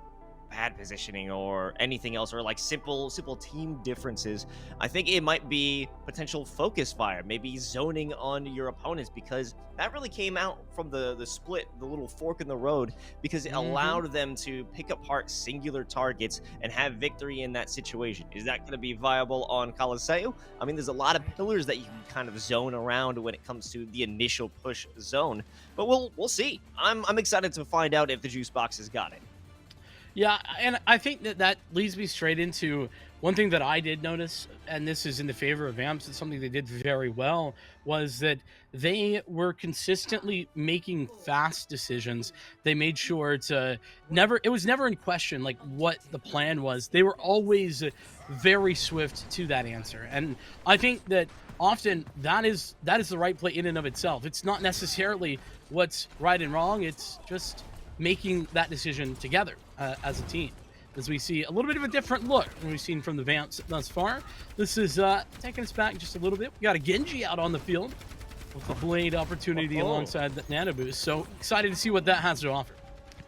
bad positioning or anything else, or like simple team differences. I think it might be potential focus fire, maybe zoning on your opponents, because that really came out from the split, the little fork in the road, because it allowed them to pick apart singular targets and have victory in that situation. Is that going to be viable on Colosseo? I mean, there's a lot of pillars that you can kind of zone around when it comes to the initial push zone, but we'll see. I'm excited to find out if the Juice Boxes got it. Yeah, and I think that leads me straight into one thing that I did notice, and this is in the favor of Vamps, it's something they did very well, was that they were consistently making fast decisions. They made sure to it was never in question like what the plan was. They were always very swift to that answer. And I think that often that is the right play in and of itself. It's not necessarily what's right and wrong, it's just making that decision together as a team, as we see a little bit of a different look than we've seen from the Vamps thus far. This is taking us back just a little bit. We got a Genji out on the field with the Blade opportunity alongside the Nano Boost, so excited to see what that has to offer.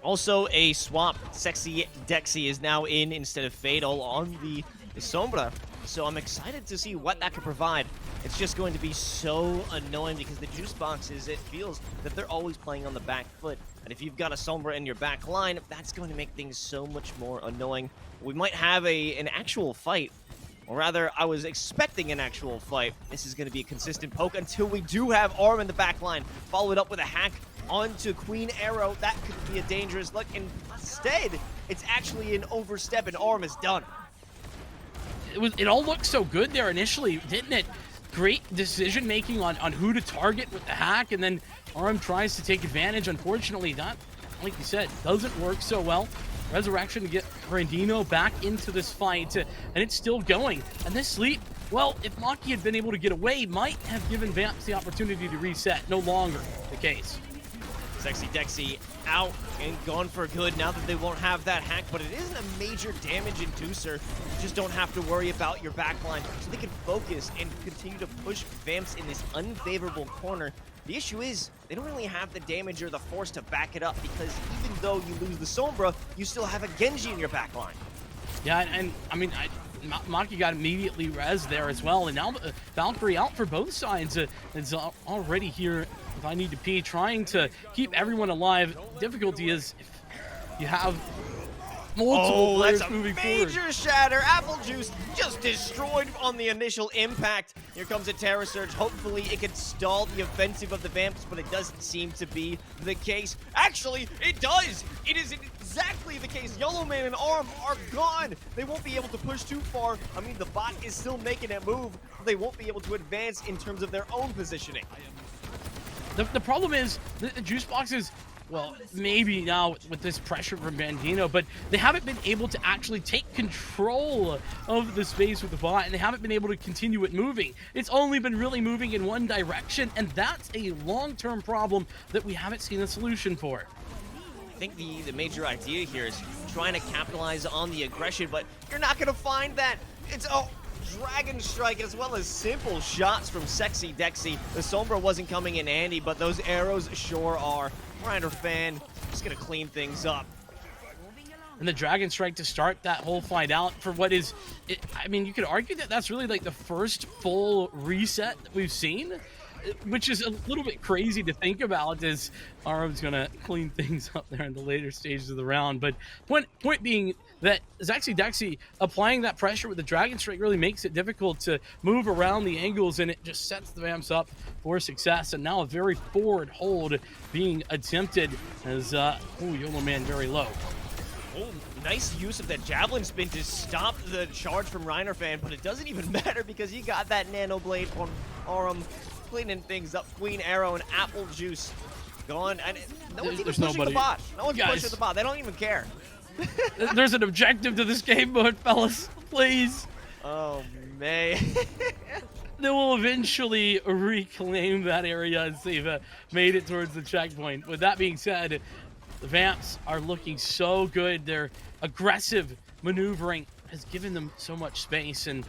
Also a swap. Sexy Dexy is now in instead of Fatal on the Sombra. So I'm excited to see what that could provide. It's just going to be so annoying because the juice boxes, it feels that they're always playing on the back foot. And if you've got a Sombra in your back line, that's going to make things so much more annoying. We might have an actual fight. Or rather, I was expecting an actual fight. This is going to be a consistent poke until we do have Arm in the back line. Followed up with a hack onto Queen Arrow. That could be a dangerous look. And instead, it's actually an overstep and Arm is done. It all looked so good there initially, didn't it? Great decision making on who to target with the hack, and then Arm tries to take advantage. Unfortunately, that, like you said, doesn't work so well. Resurrection to get Brandino back into this fight, and it's still going. And this sleep, well, if Maki had been able to get away, might have given Vamps the opportunity to reset. No longer the case. Sexy Dexy out and gone for good now that they won't have that hack, but it isn't a major damage inducer. You just don't have to worry about your backline, so they can focus and continue to push Vamps in this unfavorable corner. The issue is, they don't really have the damage or the force to back it up, because even though you lose the Sombra, you still have a Genji in your backline. Yeah, and I mean, Maki got immediately res there as well, and now Valkyrie out for both sides. It's already here, if I need to pee, trying to keep everyone alive. Difficulty is if you have multiple players moving forward. Major shatter. Apple Juice just destroyed on the initial impact. Here comes a Terror Surge. Hopefully it can stall the offensive of the Vamps, but it doesn't seem to be the case. Actually, it does. It is exactly the case. Yoloman and Arm are gone. They won't be able to push too far. I mean, the bot is still making a move. They won't be able to advance in terms of their own positioning. The problem is the juice boxes, well, maybe now with this pressure from Bandino, but they haven't been able to actually take control of the space with the bot, and they haven't been able to continue it moving. It's only been really moving in one direction, and that's a long-term problem that we haven't seen a solution for. I think the major idea here is trying to capitalize on the aggression, but you're not going to find that. It's a Dragon Strike as well as simple shots from Sexy Dexy. The Sombra wasn't coming in handy, but those arrows sure are. Reiner Fan just going to clean things up. And the Dragon Strike to start that whole fight out for what is, I mean, you could argue that that's really like the first full reset that we've seen, which is a little bit crazy to think about, as Arm's gonna clean things up there in the later stages of the round. But point being that Sexy Dexy applying that pressure with the Dragon Strike really makes it difficult to move around the angles, and it just sets the Vamps up for success. And now a very forward hold being attempted as Yoloman very low. Oh, nice use of that Javelin Spin to stop the charge from Reiner Fan, but it doesn't even matter because he got that Nano Blade on Arum, cleaning things up. Queen Arrow and Apple Juice gone, and no one's even pushing the bot. No one's pushing the bot. They don't even care. There's an objective to this game mode, fellas. Please. Oh, man. They will eventually reclaim that area as they've made it towards the checkpoint. With that being said, the Vamps are looking so good. Their aggressive maneuvering has given them so much space, and,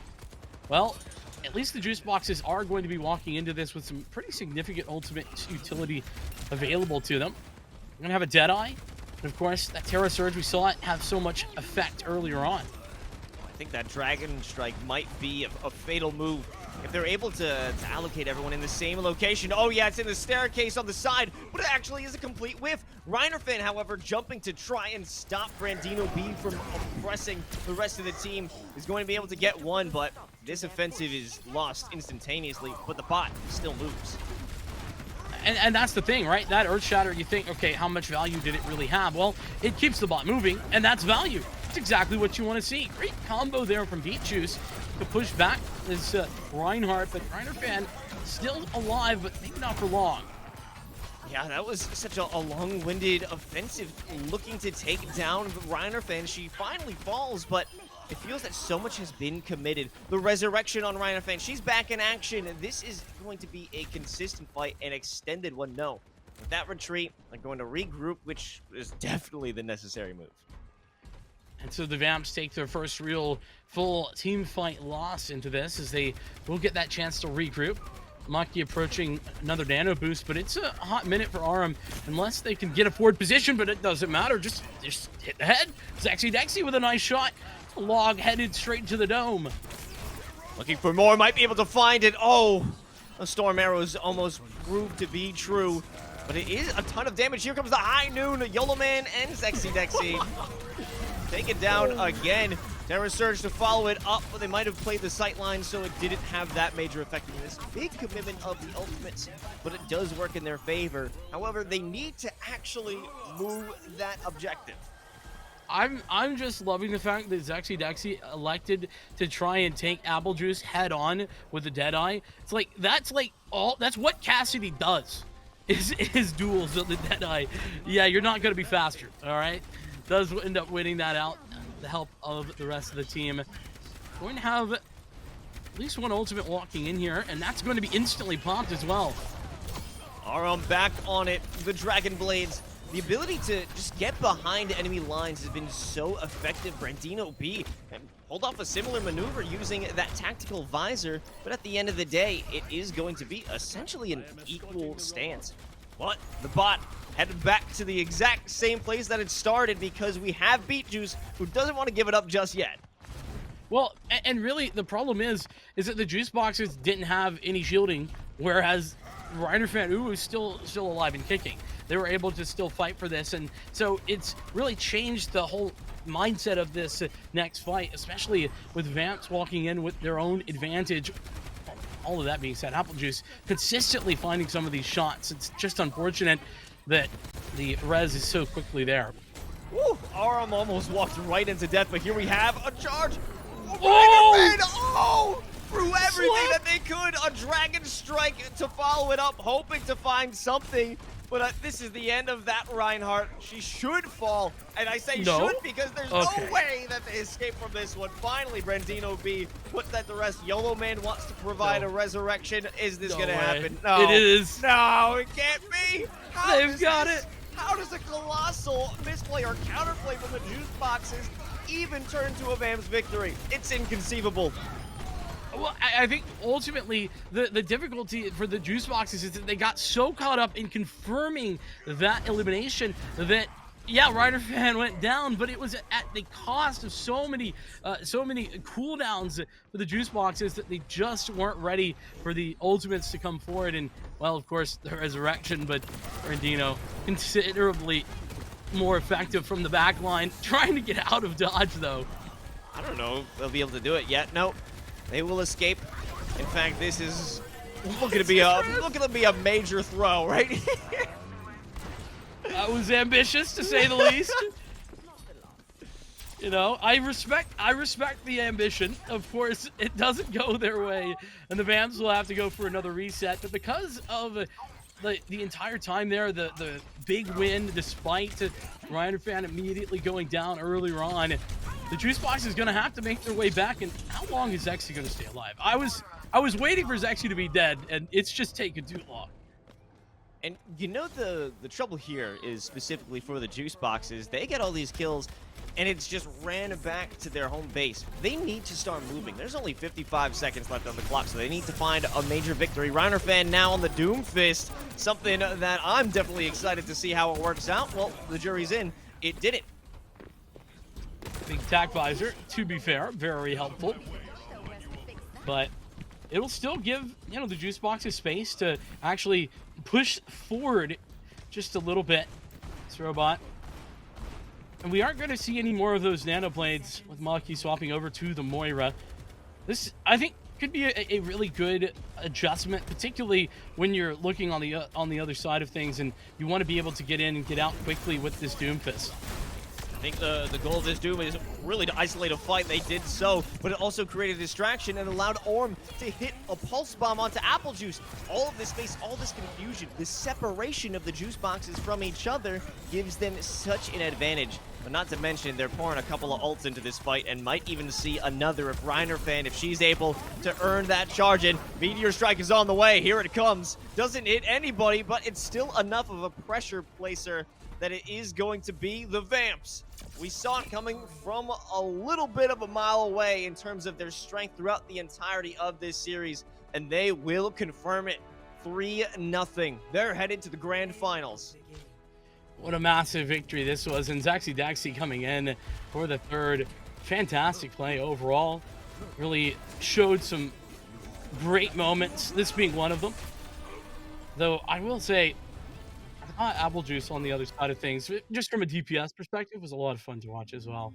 well, at least the juice boxes are going to be walking into this with some pretty significant ultimate utility available to them. We're going to have a Deadeye, and of course, that Terra Surge, we saw it have so much effect earlier on. I think that Dragon Strike might be a fatal move if they're able to allocate everyone in the same location. Oh yeah, it's in the staircase on the side, but it actually is a complete whiff. Reiner Fan, however, jumping to try and stop Brandino B from oppressing the rest of the team, is going to be able to get one, but this offensive is lost instantaneously, but the bot still moves. And that's the thing, right? That Earth Shatter, you think, okay, how much value did it really have? Well, it keeps the bot moving, and that's value. It's exactly what you want to see. Great combo there from Beat Juice to push back this Reinhardt, but Reiner Fan still alive, but maybe not for long. Yeah, that was such a long-winded offensive looking to take down Reiner Fan. She finally falls, but it feels that so much has been committed. The resurrection on Reiner Fan, she's back in action. This is going to be a consistent fight, an extended one, no. With that retreat, they're going to regroup, which is definitely the necessary move. And so the Vamps take their first real full team fight loss into this, as they will get that chance to regroup. Maki approaching another nano boost, but it's a hot minute for Arum unless they can get a forward position, but it doesn't matter. Just hit the head. Sexy Dexy with a nice shot. Log headed straight to the dome. Looking for more, might be able to find it. Oh, the Storm Arrows almost proved to be true. But it is a ton of damage. Here comes the High Noon, Yoloman and Dexy. Taken down again. Terra Surge to follow it up, but they might have played the sightline, so it didn't have that major effectiveness. Big commitment of the ultimates, but it does work in their favor. However, they need to actually move that objective. I'm just loving the fact that Dexy elected to try and take Apple Juice head on with the Deadeye. It's like that's what Cassidy does. Is duels with the Deadeye. Yeah, you're not gonna be faster, all right? Does end up winning that out. The help of the rest of the team. Going to have at least one ultimate walking in here, and that's going to be instantly popped as well. Aram back on it. The Dragon Blades. The ability to just get behind enemy lines has been so effective. Brandino B pulled off a similar maneuver using that tactical visor, but at the end of the day, it is going to be essentially an equal stance. But the bot headed back to the exact same place that it started because we have Beet Juice, who doesn't want to give it up just yet. Well, and really the problem is that the Juice Boxers didn't have any shielding, whereas Reiner Fan Ooh is still alive and kicking. They were able to still fight for this, and so it's really changed the whole mindset of this next fight, especially with Vamps walking in with their own advantage. All of that being said, Apple Juice consistently finding some of these shots. It's just unfortunate that the res is so quickly there. Woo! Aram almost walked right into death, but here we have a charge. Oh! Threw everything that they could. A Dragon Strike to follow it up, hoping to find something. But this is the end of that Reinhardt. She should fall. And I say No? should because there's no way that they escape from this one. Finally, Brandino B puts that to rest. Yoloman wants to provide a resurrection. Is this going to happen? No. It is. No, it can't be. They've got it. How does a colossal misplay or counterplay from the Juice Boxes even turn to a Vamps victory? It's inconceivable. Well, I think ultimately the difficulty for the Juice Boxes is that they got so caught up in confirming that elimination that, yeah, Reiner Fan went down, but it was at the cost of so many cooldowns for the Juice Boxes that they just weren't ready for the ultimates to come forward. And, well, of course, the resurrection, but Brandino considerably more effective from the back line, trying to get out of dodge, though. I don't know if they'll be able to do it yet. No. They will escape. In fact, this is looking to be a major throw right here. That was ambitious, to say the least. You know, I respect the ambition. Of course, it doesn't go their way, and the Vamps will have to go for another reset. But because of the entire time there, the big win, despite Reiner Fan immediately going down earlier on, the Juice Box is going to have to make their way back. And how long is Zexy going to stay alive? I was waiting for Zexy to be dead, and it's just taken too long. And you know the trouble here is specifically for the Juice Boxes. They get all these kills, and it's just ran back to their home base. They need to start moving. There's only 55 seconds left on the clock, so they need to find a major victory. Reiner Fan now on the Doom Fist, something that I'm definitely excited to see how it works out. Well, the jury's in. It did it. Big tack visor, to be fair, very helpful. But it'll still give, you know, the Juice Boxes space to actually push forward just a little bit. This robot. And we aren't going to see any more of those nano blades with Maki swapping over to the Moira. This, I think, could be a really good adjustment, particularly when you're looking on the other side of things and you want to be able to get in and get out quickly with this Doomfist. I think the goal of this Doom is really to isolate a fight. They did so, but it also created a distraction and allowed Orm to hit a pulse bomb onto Apple Juice. All of this space, all this confusion, the separation of the Juice Boxes from each other gives them such an advantage. But not to mention, they're pouring a couple of ults into this fight and might even see another if Reiner Fan, if she's able to earn that charge in. Meteor Strike is on the way. Here it comes. Doesn't hit anybody, but it's still enough of a pressure placer that it is going to be the Vamps. We saw it coming from a little bit of a mile away in terms of their strength throughout the entirety of this series, and they will confirm it 3-0. They're headed to the grand finals. What a massive victory this was, and Dexy coming in for the third. Fantastic play overall. really showed some great moments, this being one of them. Though I will say, Apple Juice on the other side of things, just from a DPS perspective, was a lot of fun to watch as well.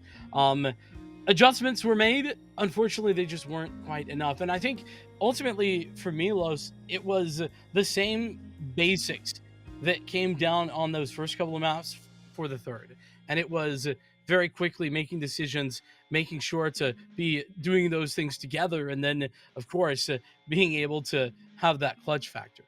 Adjustments were made. Unfortunately, they just weren't quite enough. And I think ultimately for Milos, it was the same basics that came down on those first couple of maps for the third. And it was very quickly making decisions, making sure to be doing those things together, and then, of course, being able to have that clutch factor.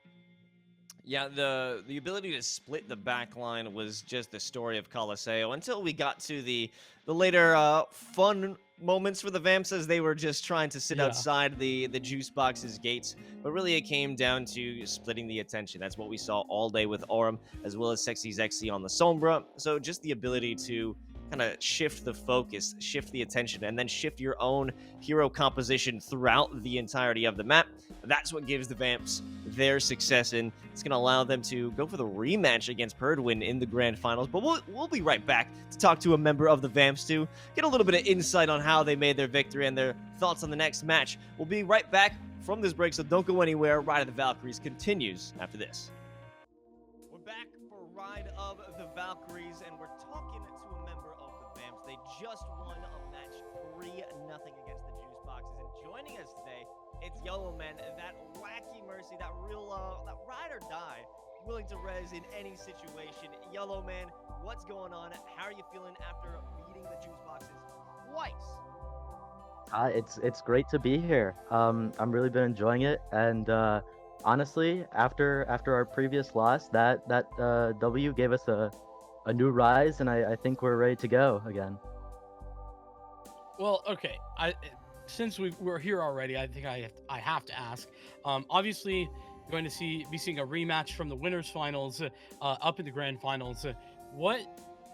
Yeah, the ability to split the back line was just the story of Colosseo until we got to the later fun moments for the Vamps as they were just trying to sit Yeah. outside the juice box's gates. But really it came down to splitting the attention. That's what we saw all day with Aurum as well as Sexy Zexy on the Sombra. So just the ability to kind of shift the focus, shift the attention, and then shift your own hero composition throughout the entirety of the map. That's what gives the Vamps their success, and it's going to allow them to go for the rematch against Perdwin in the grand finals. But we'll be right back to talk to a member of the Vamps to get a little bit of insight on how they made their victory and their thoughts on the next match. We'll be right back from this break, so don't go anywhere. Ride of the Valkyries continues after this. We're back for Ride of the Valkyries, and we're talking to a member of the Vamps. They just won a match 3-0 against the Juice Boxes, and joining us today, it's Yoloman, that wacky Mercy, that real, that ride or die, willing to res in any situation. Yoloman, what's going on? How are you feeling after beating the Juice Boxes twice? It's great to be here. I'm really been enjoying it, and honestly, after our previous loss, that W gave us a new rise, and I think we're ready to go again. Well, okay. Since we're here already, I think I have to ask. Obviously, going to be seeing a rematch from the winners finals up in the grand finals. What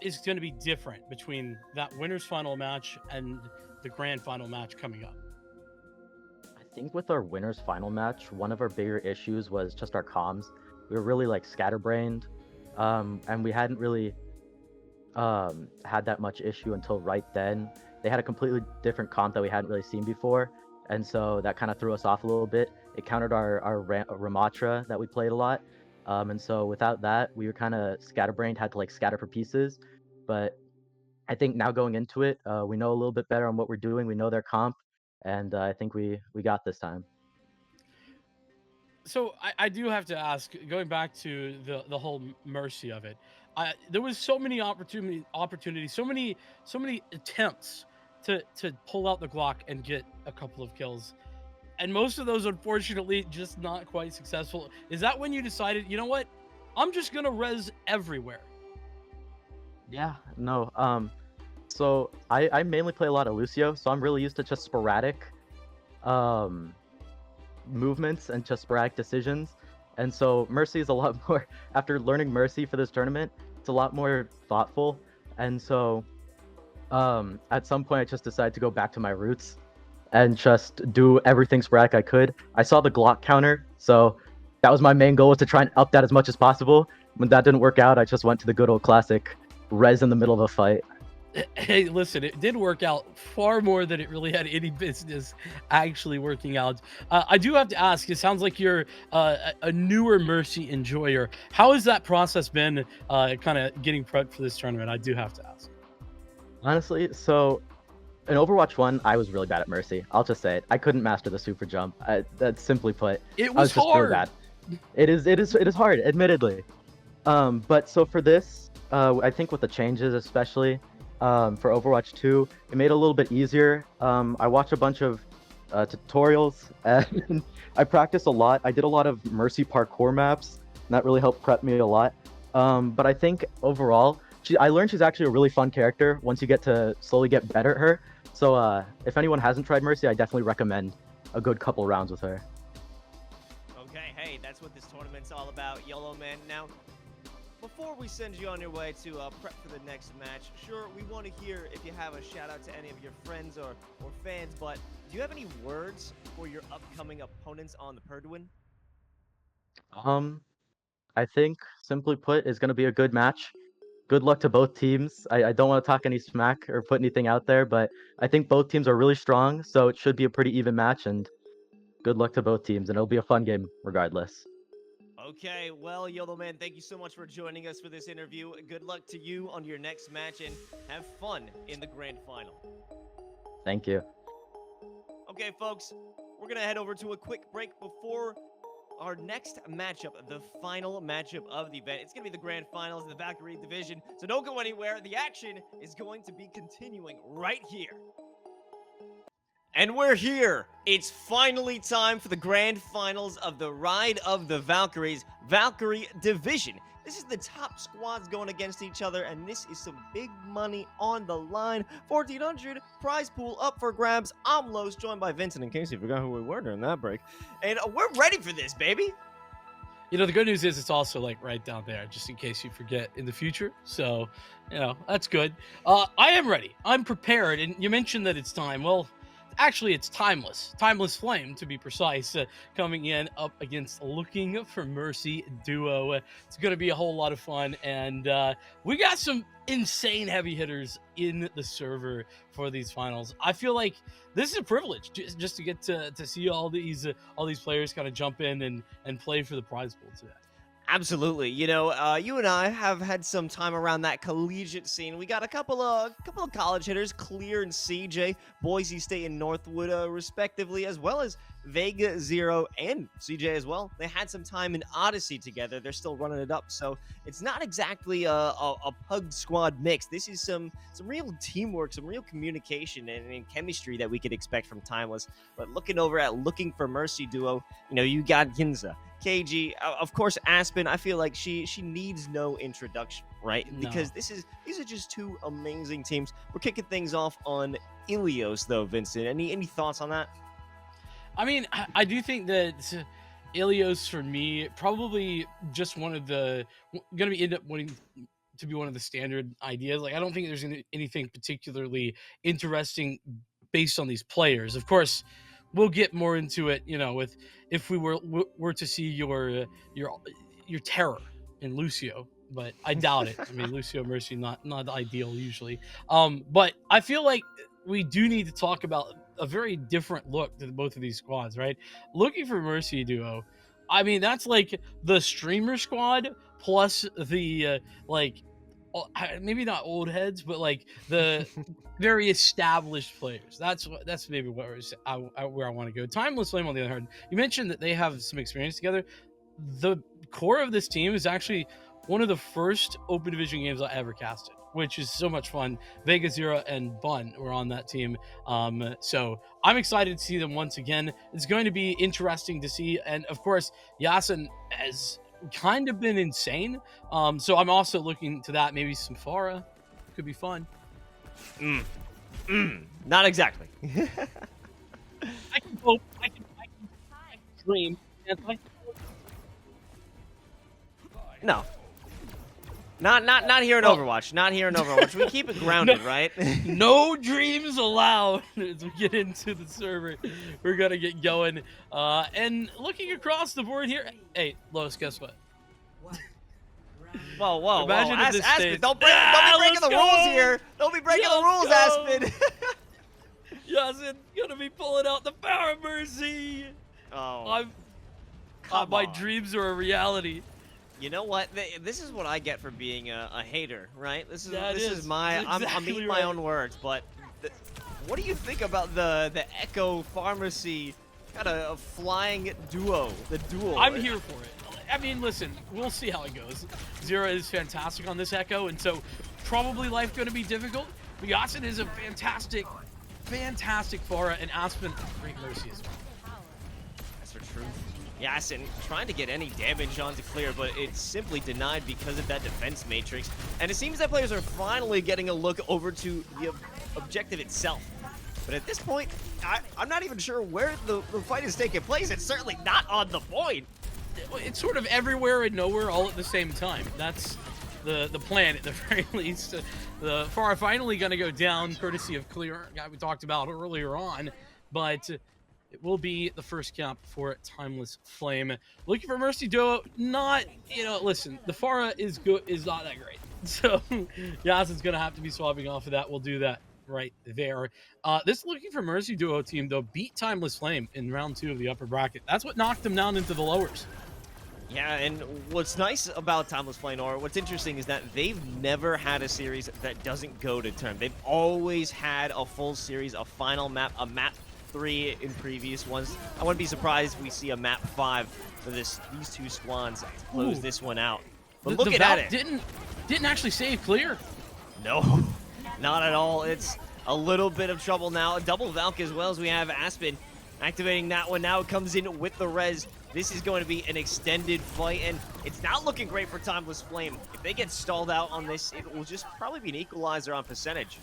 is going to be different between that winners final match and the grand final match coming up? I think with our winners final match, one of our bigger issues was just our comms. We were really like scatterbrained, and we hadn't really had that much issue until right then. They had a completely different comp that we hadn't really seen before, and so that kind of threw us off a little bit. It countered our Ramatra that we played a lot, and so without that, we were kind of scatterbrained, had to like scatter for pieces. But I think now going into it, we know a little bit better on what we're doing. We know their comp, and I think we got this time. So I do have to ask, going back to the whole Mercy of it, there was so many opportunities, so many attempts to pull out the Glock and get a couple of kills, and most of those unfortunately just not quite successful. Is that when you decided, you know what, I'm just gonna res everywhere? Yeah, no. So I mainly play a lot of Lucio, so I'm really used to just sporadic movements and just sporadic decisions. And so Mercy is a lot more, after learning Mercy for this tournament, it's a lot more thoughtful. And so at some point I just decided to go back to my roots and just do everything sporadic I could. I saw the Glock counter, so that was my main goal, was to try and up that as much as possible. When that didn't work out, I just went to the good old classic res in the middle of a fight. Hey, listen, it did work out far more than it really had any business actually working out. I do have to ask, it sounds like you're a newer Mercy enjoyer. How has that process been, kind of getting prepped for this tournament? I do have to ask. Honestly, so in Overwatch 1, I was really bad at Mercy. I'll just say it. I couldn't master the super jump. That's simply put. It I was just hard. really bad. It is hard, admittedly. But so for this, I think with the changes, especially for Overwatch 2, it made it a little bit easier. I watched a bunch of tutorials, and I practiced a lot. I did a lot of Mercy parkour maps, and that really helped prep me a lot. But I think overall, I learned she's actually a really fun character once you get to slowly get better at her. So if anyone hasn't tried Mercy, I definitely recommend a good couple rounds with her. Okay, hey, that's what this tournament's all about, Yoloman. Now, before we send you on your way to prep for the next match, sure, we want to hear if you have a shout out to any of your friends or fans, but do you have any words for your upcoming opponents on the Perdwin? I think, simply put, is going to be a good match. good luck to both teams. I don't want to talk any smack or put anything out there, but I think both teams are really strong, so it should be a pretty even match, and good luck to both teams, and it'll be a fun game regardless. Okay, well, Yoloman, thank you so much for joining us for this interview. Good luck to you on your next match, and have fun in the grand final. Thank you. Okay, folks, we're going to head over to a quick break before our next matchup, the final matchup of the event. It's going to be the grand finals of the Valkyrie division, so don't go anywhere. The action is going to be continuing right here. And we're here. It's finally time for the grand finals of the Ride of the Valkyries Valkyrie division. This is the top squads going against each other, and this is some big money on the line. 1,400 prize pool up for grabs. I'm Los, joined by Vincent, in case you forgot who we were during that break. And we're ready for this, baby. You know, the good news is it's also like right down there, just in case you forget in the future. So, you know, that's good. I am ready. I'm prepared. And you mentioned that it's time. Well, actually, it's Timeless. Timeless Flame, to be precise, coming in up against Looking for Mercy duo. It's going to be a whole lot of fun. And we got some insane heavy hitters in the server for these finals. I feel like this is a privilege just to get to see all these players kind of jump in and play for the prize pool today. Absolutely. You know, you and I have had some time around that collegiate scene. We got a couple of college hitters, Clear and CJ, Boise State and Northwood, respectively, as well as Vega Zero and CJ as well. They had some time in Odyssey together. They're still running it up, so it's not exactly a pug squad mix. This is some real teamwork, some real communication and chemistry that we could expect from Timeless. But looking over at Looking for Mercy duo, you know, you got Ginza, KG, of course, Aspen. I feel like she needs no introduction, right? No. Because these are just two amazing teams. We're kicking things off on Ilios, though, Vincent. Any thoughts on that? I mean, I do think that Ilios, for me, probably just one of the going to end up winning to be one of the standard ideas. Like, I don't think there's anything particularly interesting based on these players. Of course, we'll get more into it, you know, with if we were to see your terror in Lucio, but I doubt it. I mean, Lucio Mercy not ideal usually. But I feel like we do need to talk about a very different look to both of these squads, right? Looking for Mercy duo, I mean, that's like the streamer squad plus the maybe not old heads, but like the very established players. That's maybe where I want to go. Timeless Flame, on the other hand, you mentioned that they have some experience together. The core of this team is actually one of the first open division games I ever casted, which is so much fun. Vega Zero and Bun were on that team. So I'm excited to see them once again. It's going to be interesting to see. And of course, Yasin has kind of been insane. So I'm also looking to that. Maybe some Farah could be fun. Not exactly. I can hope. I can dream. No. Not here in Overwatch. Not here in Overwatch. We keep it grounded, right? No dreams allowed as we get into the server. We're gonna get going. And looking across the board here. Hey, Los, guess what? Whoa. Imagine if this Aspen, stays- don't be breaking the rules here. Don't be breaking the rules, Aspen. Yasin gonna be pulling out the power of Mercy. Oh, My on. dreams are a reality. You know what? This is what I get for being a hater, right? This That is is my. I'm exactly eating right. my own words, but what do you think about the Echo Pharmacy kind of flying duo? The duel. I'm here for it. I mean, listen, we'll see how it goes. Zero is fantastic on this Echo, and so probably life going to be difficult. But Yasin is a fantastic Farah, and Aspen, great Mercy as well. That's for truth. Yasin trying to get any damage onto Clear, but it's simply denied because of that defense matrix. And it seems that players are finally getting a look over to the objective itself. But at this point, I'm not even sure where the fight is taking place. It's certainly not on the point. It's sort of everywhere and nowhere all at the same time. That's the plan at the very least. The Farah finally going to go down courtesy of Clear, guy we talked about earlier on, but it will be the first cap for Timeless Flame. Looking for Mercy duo, not, listen, the Farah is good, is not that great. So Yasin's going to have to be swapping off of that. We'll do that right there. This Looking for Mercy duo team, though, beat Timeless Flame in round 2 of the upper bracket. That's what knocked them down into the lowers. Yeah, and what's nice about Timeless Flame, or what's interesting, is that they've never had a series that doesn't go to term. They've always had a full series, a final map, a map 3 in previous ones. I wouldn't be surprised we see a map 5 for these two squads to close this one out. But look at it. Didn't actually save clear. No, not at all. It's a little bit of trouble now. A double VALK as well, as we have Aspen activating that one. Now it comes in with the res. This is going to be an extended fight, and it's not looking great for Timeless Flame. If they get stalled out on this, it will just probably be an equalizer on percentage.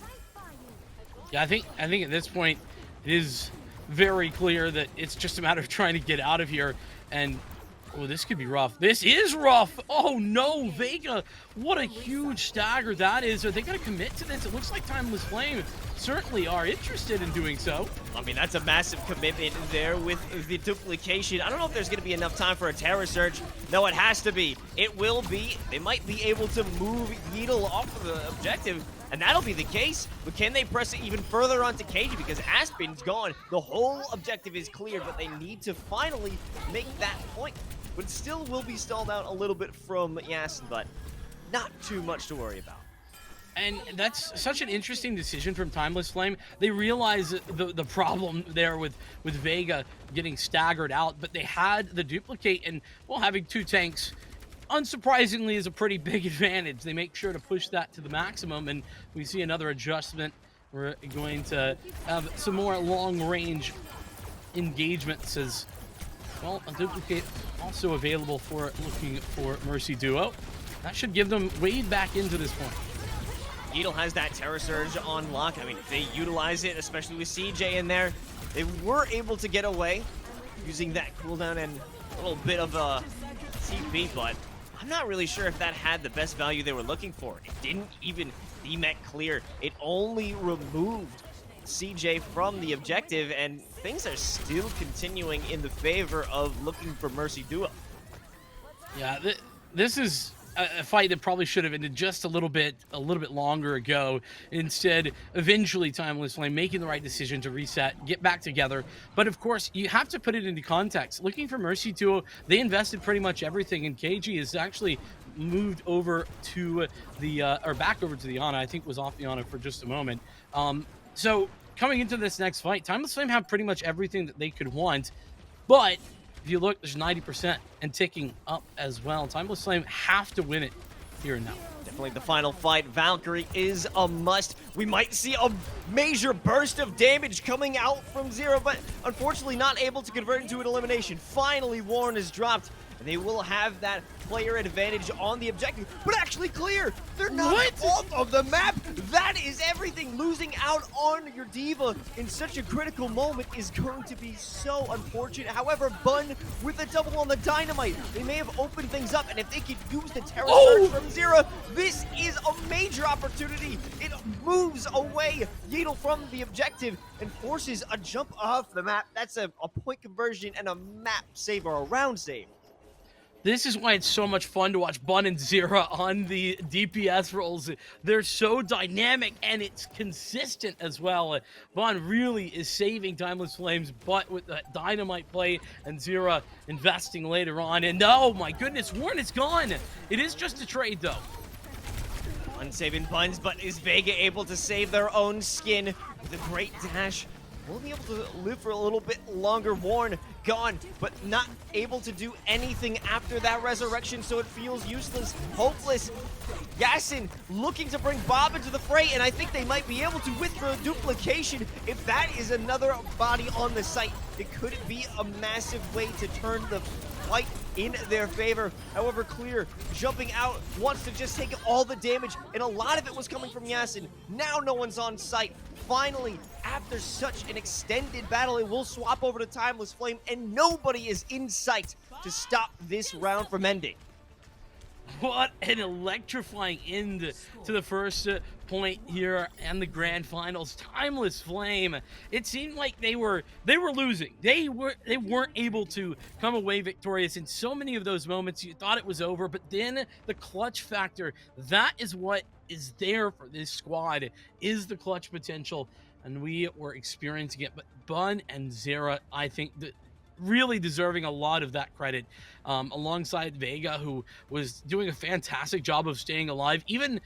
Yeah, I think at this point it is very clear that it's just a matter of trying to get out of here. And oh, this could be rough. This is rough. Oh no, Vega! What a huge stagger that is. Are they going to commit to this? It looks like Timeless Flame certainly are interested in doing so. I mean, that's a massive commitment there with the duplication. I don't know if there's going to be enough time for a Terror Surge. No, it has to be. It will be. They might be able to move Yeatle off of the objective, and that'll be the case. But can they press it even further onto Kaiju? Because Aspen's gone. The whole objective is cleared, but they need to finally make that point. But still will be stalled out a little bit from Yasin, but not too much to worry about. And that's such an interesting decision from Timeless Flame. They realize the problem there with Vega getting staggered out, but they had the duplicate, and, well, having 2 tanks, unsurprisingly, is a pretty big advantage. They make sure to push that to the maximum, and we see another adjustment. We're going to have some more long-range engagements as, well, a duplicate also available for Looking for Mercy duo. That should give them Wade back into this point. Yeatle has that Terror Surge on lock. I mean, if they utilize it, especially with CJ in there, they were able to get away using that cooldown and a little bit of a TP, but I'm not really sure if that had the best value they were looking for. It didn't even DMEC clear. It only removed CJ from the objective, and things are still continuing in the favor of Looking for Mercy duo. Yeah, this is a fight that probably should have ended just a little bit longer ago. Instead, eventually Timeless Flame making the right decision to reset, get back together. But of course, you have to put it into context. Looking for Mercy duo, they invested pretty much everything, and KG is actually moved over to the or back over to the Ana. I think was off the Ana for just a moment. So coming into this next fight, Timeless Flame have pretty much everything that they could want, but if you look, there's 90% and ticking up as well. Timeless Flame have to win it here and now. Definitely the final fight. Valkyrie is a must. We might see a major burst of damage coming out from Zero, but unfortunately not able to convert into an elimination. Finally, Warren is dropped, and they will have that player advantage on the objective, but actually clear. They're not off of the map. That is everything. Losing out on your diva in such a critical moment is going to be so unfortunate. However, Bun with a double on the dynamite, they may have opened things up, and if they could use the Terror Surge from Zero, this is a major opportunity. It moves away Yeatle from the objective and forces a jump off the map. That's a point conversion and a map save, or a round save. This is why it's so much fun to watch Bun and Zira on the DPS roles. They're so dynamic, and it's consistent as well. Bun really is saving Timeless Flame's butt with that dynamite play, and Zira investing later on. And oh my goodness, Warren is gone. It is just a trade, though. Unsaving Buns, but is Vega able to save their own skin with a great dash? Will be able to live for a little bit longer. Warren gone, but not able to do anything after that resurrection, so it feels useless, hopeless. Yasin looking to bring Bob into the fray, and I think they might be able to with the duplication. If that is another body on the site, it could be a massive way to turn the fight in their favor. However, Clear jumping out, wants to just take all the damage, and a lot of it was coming from Yasin. Now no one's on site. Finally, after such an extended battle, it will swap over to Timeless Flame, and nobody is in sight to stop this round from ending. What an electrifying end to the first point here and the grand finals. Timeless Flame. It seemed like they were losing. They weren't able to come away victorious in so many of those moments. You thought it was over, but then the clutch factor, that is what is there for this squad, is the clutch potential, and we were experiencing it. But Bun and Zera, I think that really deserving a lot of that credit, alongside Vega, who was doing a fantastic job of staying alive, even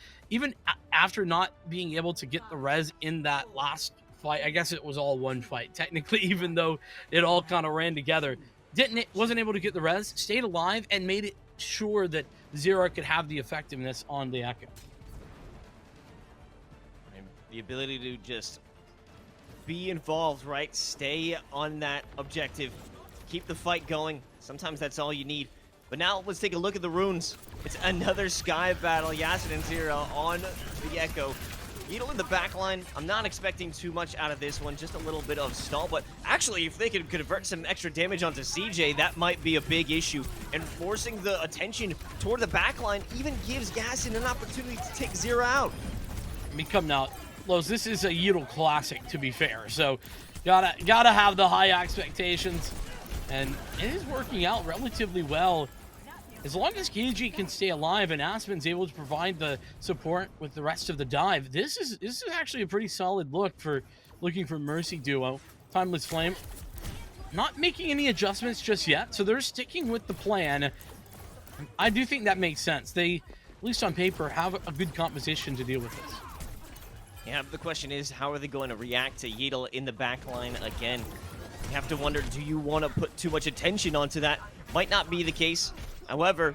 after not being able to get the res in that last fight. I guess it was all one fight technically, even though it all kind of ran together. Wasn't able to get the res, stayed alive, and made it sure that Zera could have the effectiveness on the Echo. And the ability to just be involved, right? Stay on that objective. Keep the fight going. Sometimes that's all you need. But now let's take a look at the runes. It's another sky battle. Yasin and Zera on the Echo. Yidel in the backline. I'm not expecting too much out of this one. Just a little bit of stall. But actually, if they could convert some extra damage onto CJ, that might be a big issue. And forcing the attention toward the backline even gives Yasin an opportunity to take Zera out. I mean, come now, Los, this is a Yidel classic, to be fair. So gotta have the high expectations. And it is working out relatively well. As long as Kaiju can stay alive and Aspen's able to provide the support with the rest of the dive, this is actually a pretty solid looking for Mercy duo. Timeless Flame not making any adjustments just yet, so they're sticking with the plan. I do think that makes sense. They, at least on paper, have a good composition to deal with this. Yeah, but the question is, how are they going to react to Yidel in the backline again? You have to wonder, do you want to put too much attention onto that? Might not be the case. However,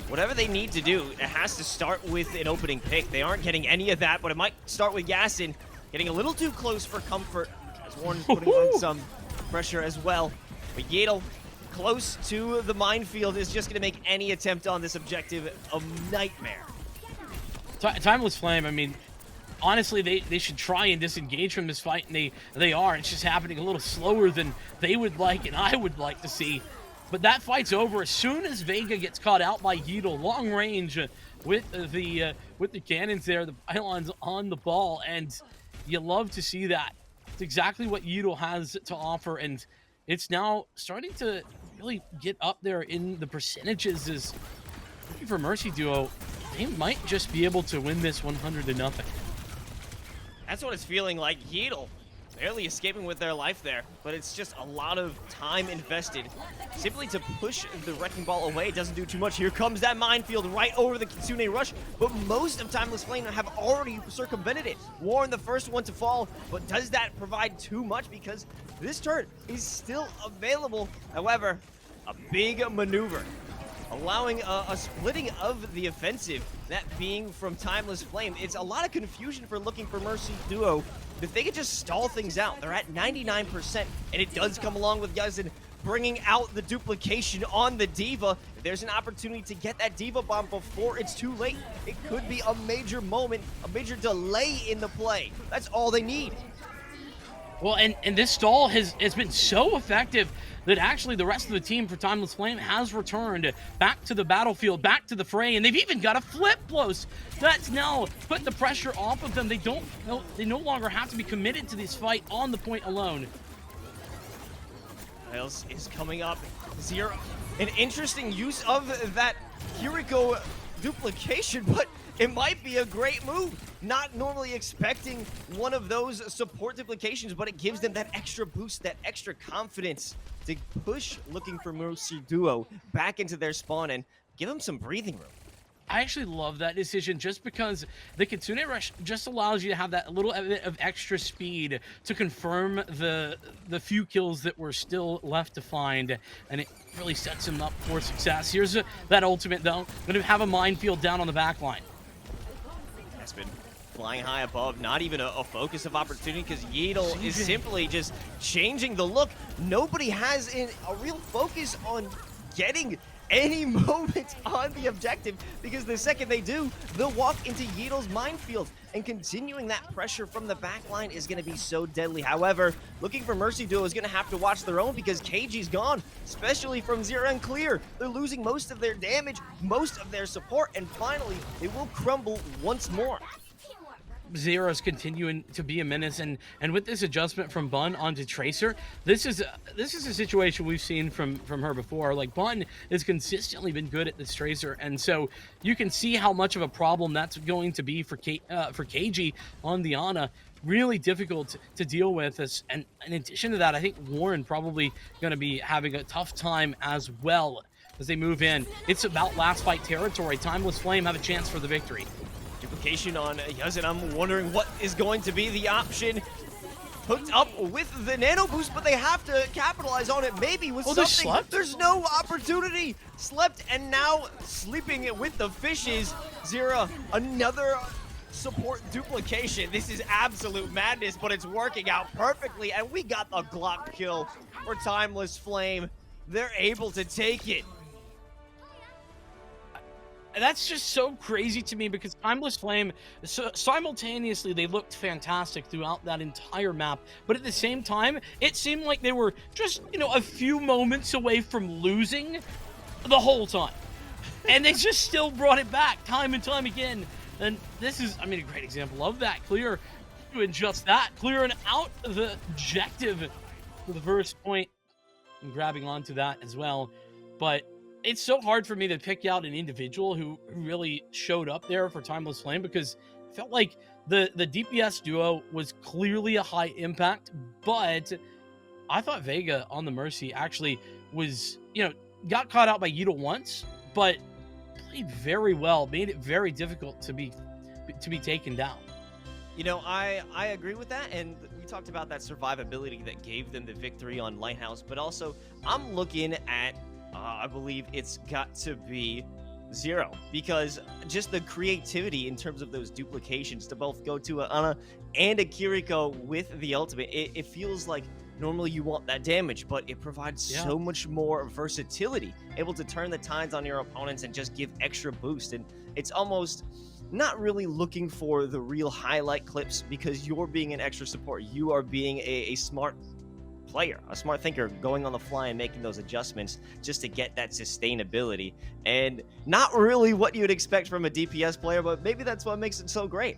whatever they need to do, it has to start with an opening pick. They aren't getting any of that, but it might start with Yasin getting a little too close for comfort, as Warren's putting on some pressure as well. But Yidel, close to the minefield, is just going to make any attempt on this objective a nightmare. Timeless Flame, I mean, honestly, they should try and disengage from this fight, and they are. It's just happening a little slower than they would like and I would like to see. But that fight's over as soon as Vega gets caught out by Yidel. Long range with the cannons there, the pylons on the ball, and you love to see that. It's exactly what Yidel has to offer, and it's now starting to really get up there in the percentages. Is looking for Mercy duo. They might just be able to win this 100-0. That's what it's feeling like. Yidel barely escaping with their life there, but it's just a lot of time invested simply to push the Wrecking Ball away. It doesn't do too much. Here comes that minefield right over the Kitsune Rush, but most of Timeless Flame have already circumvented it. Warren, the first one to fall, but does that provide too much? Because this turret is still available. However, a big maneuver, allowing a splitting of the offensive, that being from Timeless Flame. It's a lot of confusion for looking for Mercy duo. If they could just stall things out, they're at 99%, and it does come along with Yasin bringing out the duplication on the Diva. If there's an opportunity to get that Diva bomb before it's too late, it could be a major moment, a major delay in the play. That's all they need. Well, and this stall has been so effective that actually the rest of the team for Timeless Flame has returned back to the battlefield, back to the fray, and they've even got a flip close. That's now put the pressure off of them. They no longer have to be committed to this fight on the point alone. Miles is coming up. Zero. An interesting use of that Kiriko duplication, but it might be a great move. Not normally expecting one of those support duplications, but it gives them that extra boost, that extra confidence to push looking for Mercy duo back into their spawn and give them some breathing room. I actually love that decision just because the Kitsune Rush just allows you to have that little bit of extra speed to confirm the few kills that were still left to find, and it really sets him up for success. Here's that ultimate, though. Going to have a minefield down on the back line. Aspen flying high above, not even a focus of opportunity because Yidel is simply just changing the look. Nobody has a real focus on getting any moment on the objective, because the second they do, they'll walk into Yeetle's minefield, and continuing that pressure from the backline is going to be so deadly. However, looking for Mercy Duo is going to have to watch their own, because KG's gone, especially from Zero and Clear. They're losing most of their damage, most of their support, and finally, they will crumble once more. Zero's continuing to be a menace, and with this adjustment from Bun onto Tracer, this is a situation we've seen from her before. Like, Bun has consistently been good at this Tracer, and so you can see how much of a problem that's going to be for KG on the Ana. Really difficult to deal with this, and in addition to that, I think Warren probably going to be having a tough time as well as they move in. It's about last fight territory. Timeless Flame have a chance for the victory. Duplication on Yazin. I'm wondering what is going to be the option. Hooked up with the nano boost, but they have to capitalize on it. Maybe with they something. slept? There's no opportunity. Slept and now sleeping with the fishes. Zira, another support duplication. This is absolute madness, but it's working out perfectly. And we got the Glock kill for Timeless Flame. They're able to take it. That's just so crazy to me, because Timeless Flame, so simultaneously they looked fantastic throughout that entire map, but at the same time it seemed like they were just, you know, a few moments away from losing the whole time, and they just still brought it back time and time again. And this is, I mean, a great example of that. Clear doing just that, clearing out the objective for the first point and grabbing onto that as well. But it's so hard for me to pick out an individual who really showed up there for Timeless Flame, because it felt like the DPS duo was clearly a high impact, but I thought Vega on the Mercy actually was, you know, got caught out by Yeetle once, but played very well, made it very difficult to be taken down. You know, I agree with that, and we talked about that survivability that gave them the victory on Lighthouse, but also I'm looking at I believe it's got to be Zero, because just the creativity in terms of those duplications to both go to a Ana and a Kiriko with the ultimate, it feels like normally you want that damage, but it provides so much more versatility, able to turn the tides on your opponents and just give extra boost. And it's almost not really looking for the real highlight clips, because you're being an extra support. You are being a smart player, a smart thinker, going on the fly and making those adjustments just to get that sustainability. And not really what you would expect from a DPS player, but maybe that's what makes it so great.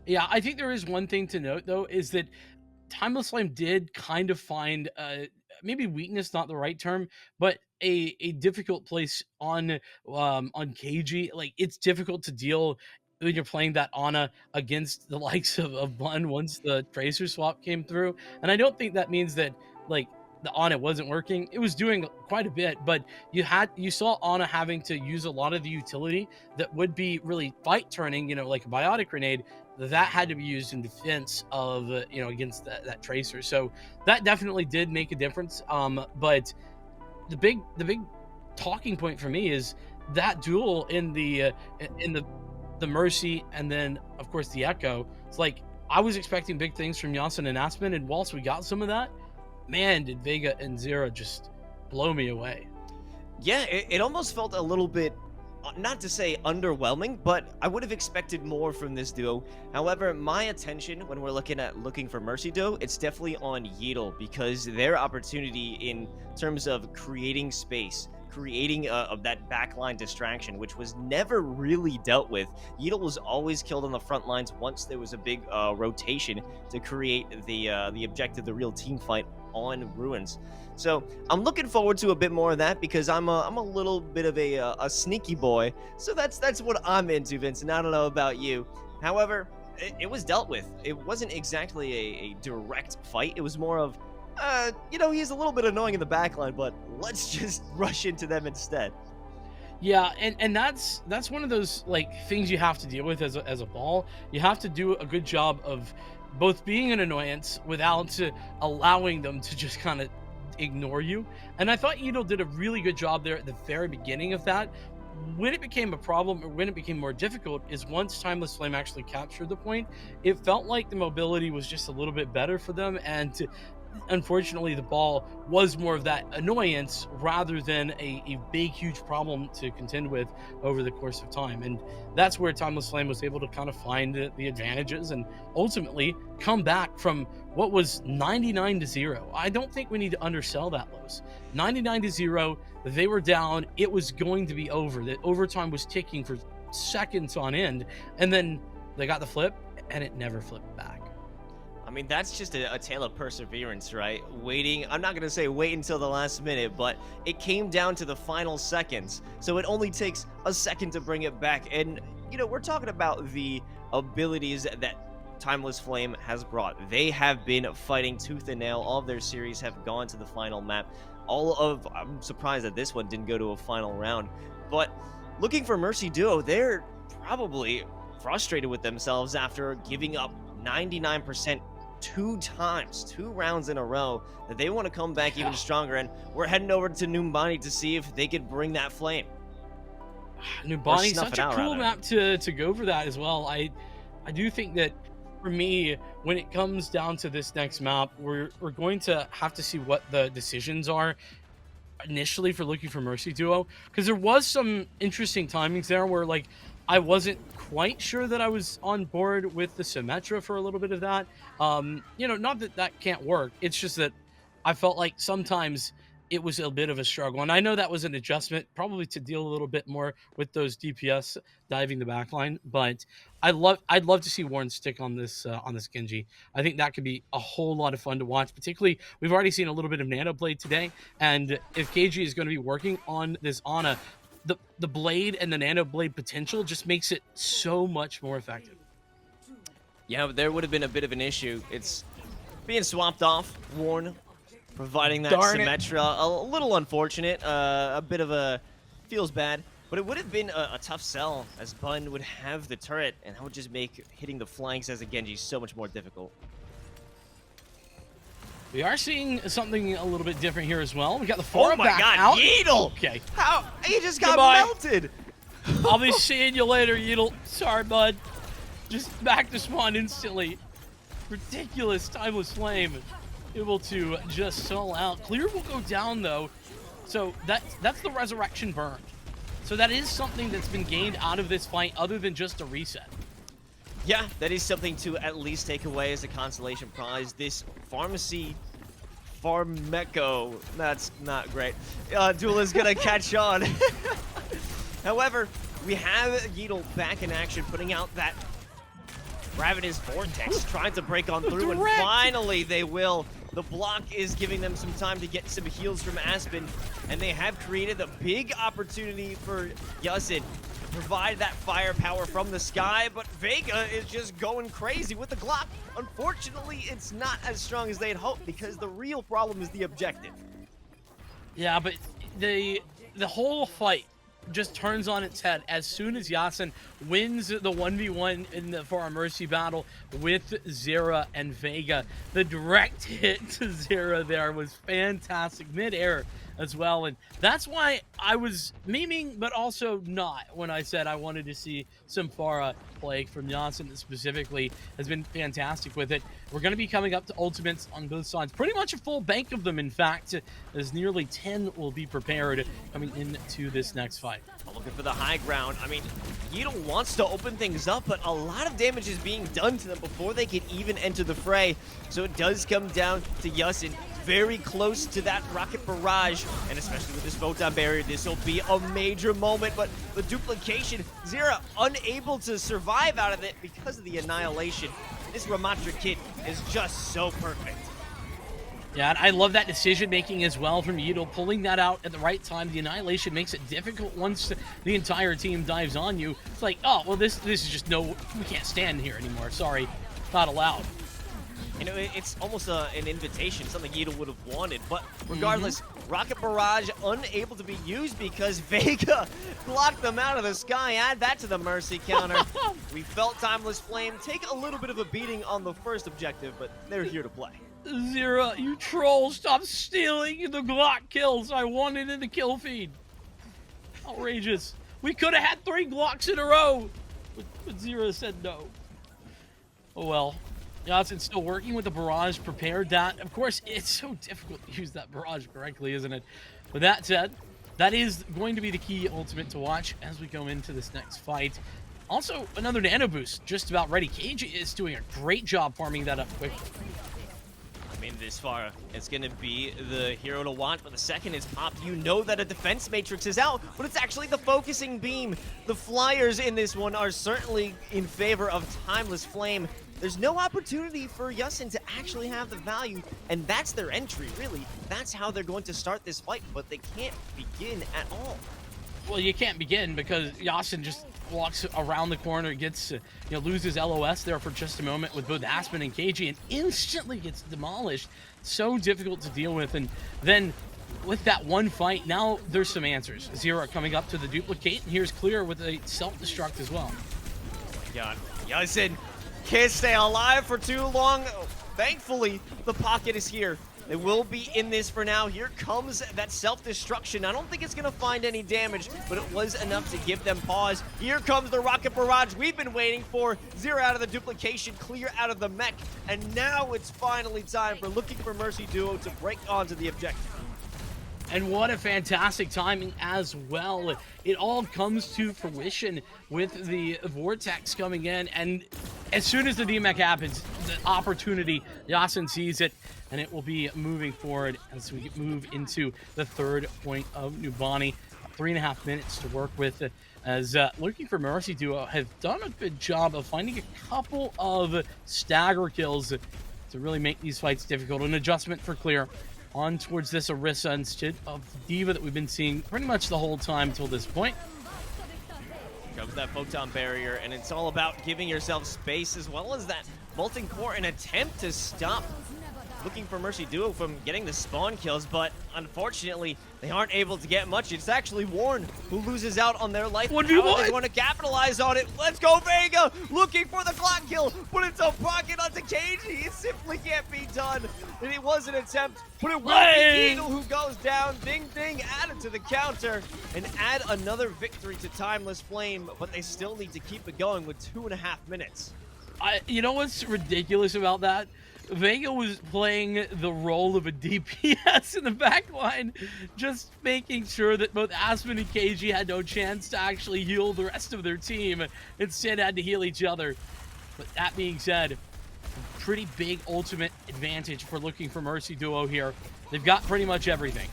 Yeah, I think there is one thing to note, though, is that Timeless Flame did kind of find maybe weakness, not the right term, but a difficult place on KG. Like, it's difficult to deal when you're playing that Ana against the likes of Bun once the Tracer swap came through. And I don't think that means that, like, the Ana wasn't working. It was doing quite a bit, but you saw Ana having to use a lot of the utility that would be really fight turning, you know, like a biotic grenade, that had to be used in defense of, you know, against that Tracer. So that definitely did make a difference. But the big talking point for me is that duel in the Mercy, and then of course the Echo. It's like, I was expecting big things from Yasin and Aspen, and whilst we got some of that, man, did Vega and Zero just blow me away. Yeah, it almost felt a little bit, not to say underwhelming, but I would have expected more from this duo. However, my attention when we're looking for Mercy duo, it's definitely on Yeetle, because their opportunity in terms of creating space, creating of that backline distraction, which was never really dealt with. Yeetle was always killed on the front lines once there was a big rotation to create the objective, the real team fight on Ruins. So I'm looking forward to a bit more of that, because I'm a little bit of a sneaky boy. So that's what I'm into, Vincent. I don't know about you. However, it was dealt with. It wasn't exactly a direct fight. It was more of, you know, he's a little bit annoying in the backline, but let's just rush into them instead. Yeah, and that's one of those, like, things you have to deal with as a ball. You have to do a good job of both being an annoyance without allowing them to just kind of ignore you. And I thought Yeetle did a really good job there at the very beginning of that. When it became a problem, or when it became more difficult, is once Timeless Flame actually captured the point, it felt like the mobility was just a little bit better for them, and unfortunately, the ball was more of that annoyance rather than a big, huge problem to contend with over the course of time. And that's where Timeless Flame was able to kind of find the advantages and ultimately come back from what was 99-0. I don't think we need to undersell that, Los. 99-0, they were down. It was going to be over. The overtime was ticking for seconds on end. And then they got the flip, and it never flipped back. I mean, that's just a tale of perseverance, right? Waiting, I'm not going to say wait until the last minute, but it came down to the final seconds. So it only takes a second to bring it back. And, you know, we're talking about the abilities that Timeless Flame has brought. They have been fighting tooth and nail. All of their series have gone to the final map. I'm surprised that this one didn't go to a final round. But looking for Mercy Duo, they're probably frustrated with themselves after giving up 99% 2 rounds in a row, that they want to come back even stronger. And we're heading over to Numbani to see if they could bring that flame. Numbani, such a cool map to go for that as well. I do think that for me, when it comes down to this next map, we're going to have to see what the decisions are initially for looking for Mercy Duo, because there was some interesting timings there where, like, I wasn't quite sure that I was on board with the Symmetra for a little bit of that. You know, not that that can't work. It's just that I felt like sometimes it was a bit of a struggle. And I know that was an adjustment, probably to deal a little bit more with those DPS diving the backline. But I'd love to see Warren stick on this Genji. I think that could be a whole lot of fun to watch. Particularly, we've already seen a little bit of Nano Blade today. And if KG is going to be working on this Ana, the blade and the Nano Blade potential just makes it so much more effective. Yeah, but there would have been a bit of an issue. It's being swapped off, Warren, providing that Symmetra. A little unfortunate, a bit of a, feels bad, but it would have been a tough sell, as Bun would have the turret, and that would just make hitting the flanks as a Genji so much more difficult. We are seeing something a little bit different here as well. We got the Fora back out. Oh my god, Yeatle! Okay. How? He just got Goodbye. melted! I'll be seeing you later, Yeatle. Sorry, bud. Just back to spawn instantly. Ridiculous Timeless Flame. Able to just sell out. Clvr will go down, though. So that's the Resurrection Burn. So that is something that's been gained out of this fight other than just a reset. Yeah, that is something to at least take away as a consolation prize. This Farmeco, that's not great. Duel is gonna catch on. However, we have Yeatle back in action, putting out that Ravenous Vortex, trying to break on through, and finally they will. The block is giving them some time to get some heals from Aspen, and they have created a big opportunity for Yusin. Provide that firepower from the sky, but Vega is just going crazy with the Glock. Unfortunately, it's not as strong as they'd hoped, because the real problem is the objective. Yeah, but the whole fight just turns on its head as soon as Yasin wins the 1v1 for our Mercy battle with Zera and Vega. The direct hit to Zera there was fantastic, mid-air as well, and that's why I was memeing, but also not, when I said I wanted to see some Pharah play from Yasin specifically. Has been fantastic with it. We're going to be coming up to ultimates on both sides, pretty much a full bank of them, in fact, as nearly 10 will be prepared coming into this next fight. Looking for the high ground. I mean, Yeatle wants to open things up, but a lot of damage is being done to them before they can even enter the fray. So it does come down to Yusin, very close to that rocket barrage, and especially with this photon barrier, this will be a major moment. But the duplication, Zera unable to survive out of it because of the annihilation. This Ramatra kit is just so perfect. Yeah, and I love that decision-making as well from Yeatle, pulling that out at the right time. The annihilation makes it difficult once the entire team dives on you. It's like, oh, well, this is just we can't stand here anymore. Sorry, not allowed. You know, it's almost an invitation, something Yeatle would have wanted. But regardless, Rocket Barrage unable to be used because Vega blocked them out of the sky. Add that to the Mercy counter. We felt Timeless Flame take a little bit of a beating on the first objective, but they're here to play. Zera, you troll, stop stealing the Glock kills. I wanted in the kill feed. Outrageous. We could have had 3 Glocks in a row, but Zera said no. Oh well. Johnson's still working with the barrage, prepared that. Of course, it's so difficult to use that barrage correctly, isn't it? With that said, that is going to be the key ultimate to watch as we go into this next fight. Also, another nano boost just about ready. Kaiju is doing a great job farming that up quickly. I mean, this far, it's going to be the hero to watch, but the second it's popped, you know that a defense matrix is out, but it's actually the focusing beam. The flyers in this one are certainly in favor of Timeless Flame. There's no opportunity for Yusin to actually have the value, and that's their entry, really. That's how they're going to start this fight, but they can't begin at all. Well, you can't begin because Yasin just walks around the corner, gets, loses LOS there for just a moment with both Aspen and KG, and instantly gets demolished. So difficult to deal with. And then with that one fight, now there's some answers. Zero coming up to the duplicate, and here's Clear with a self-destruct as well. Oh my god. Yusin can't stay alive for too long. Thankfully, the pocket is here. They will be in this for now. Here comes that self-destruction. I don't think it's going to find any damage, but it was enough to give them pause. Here comes the rocket barrage we've been waiting for. Zero out of the duplication, Clear out of the mech. And now it's finally time for Looking for Mercy Duo to break onto the objective. And what a fantastic timing as well. It all comes to fruition with the Vortex coming in. And as soon as the DMEC happens, the opportunity, Yasin sees it, and it will be moving forward as we move into the third point of Numbani. 3.5 minutes to work with, as Looking for Mercy Duo have done a good job of finding a couple of stagger kills to really make these fights difficult. An adjustment for Clear on towards this Orisa instead of D.Va that we've been seeing pretty much the whole time till this point. Comes that photon barrier, and it's all about giving yourself space as well as that molten core, an attempt to stop Looking for Mercy Duo from getting the spawn kills, but unfortunately they aren't able to get much. It's actually Warren who loses out on their life. 1v1. They want to capitalize on it. Let's go Vega, looking for the Glock kill, but it's a pocket onto KG. It simply can't be done. And it was an attempt, but it will be Eagle who goes down. Ding ding, added to the counter and add another victory to Timeless Flame, but they still need to keep it going with 2.5 minutes. You know what's ridiculous about that? Vega was playing the role of a DPS in the back line, just making sure that both Aspen and KG had no chance to actually heal the rest of their team. Instead, had to heal each other. But that being said, pretty big ultimate advantage for Looking for Mercy Duo here. They've got pretty much everything.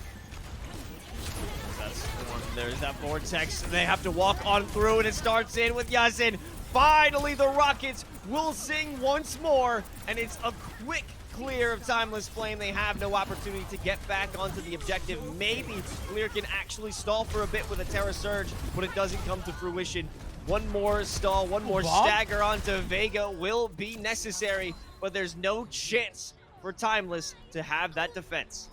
There's that vortex. They have to walk on through, and it starts in with Yasin. Finally, the Rockets will sing once more, and it's a quick clear of Timeless Flame. They have no opportunity to get back onto the objective. Maybe Clear can actually stall for a bit with a Terra Surge, but it doesn't come to fruition. One more stall, one more stagger onto Vega will be necessary, but there's no chance for Timeless to have that defense.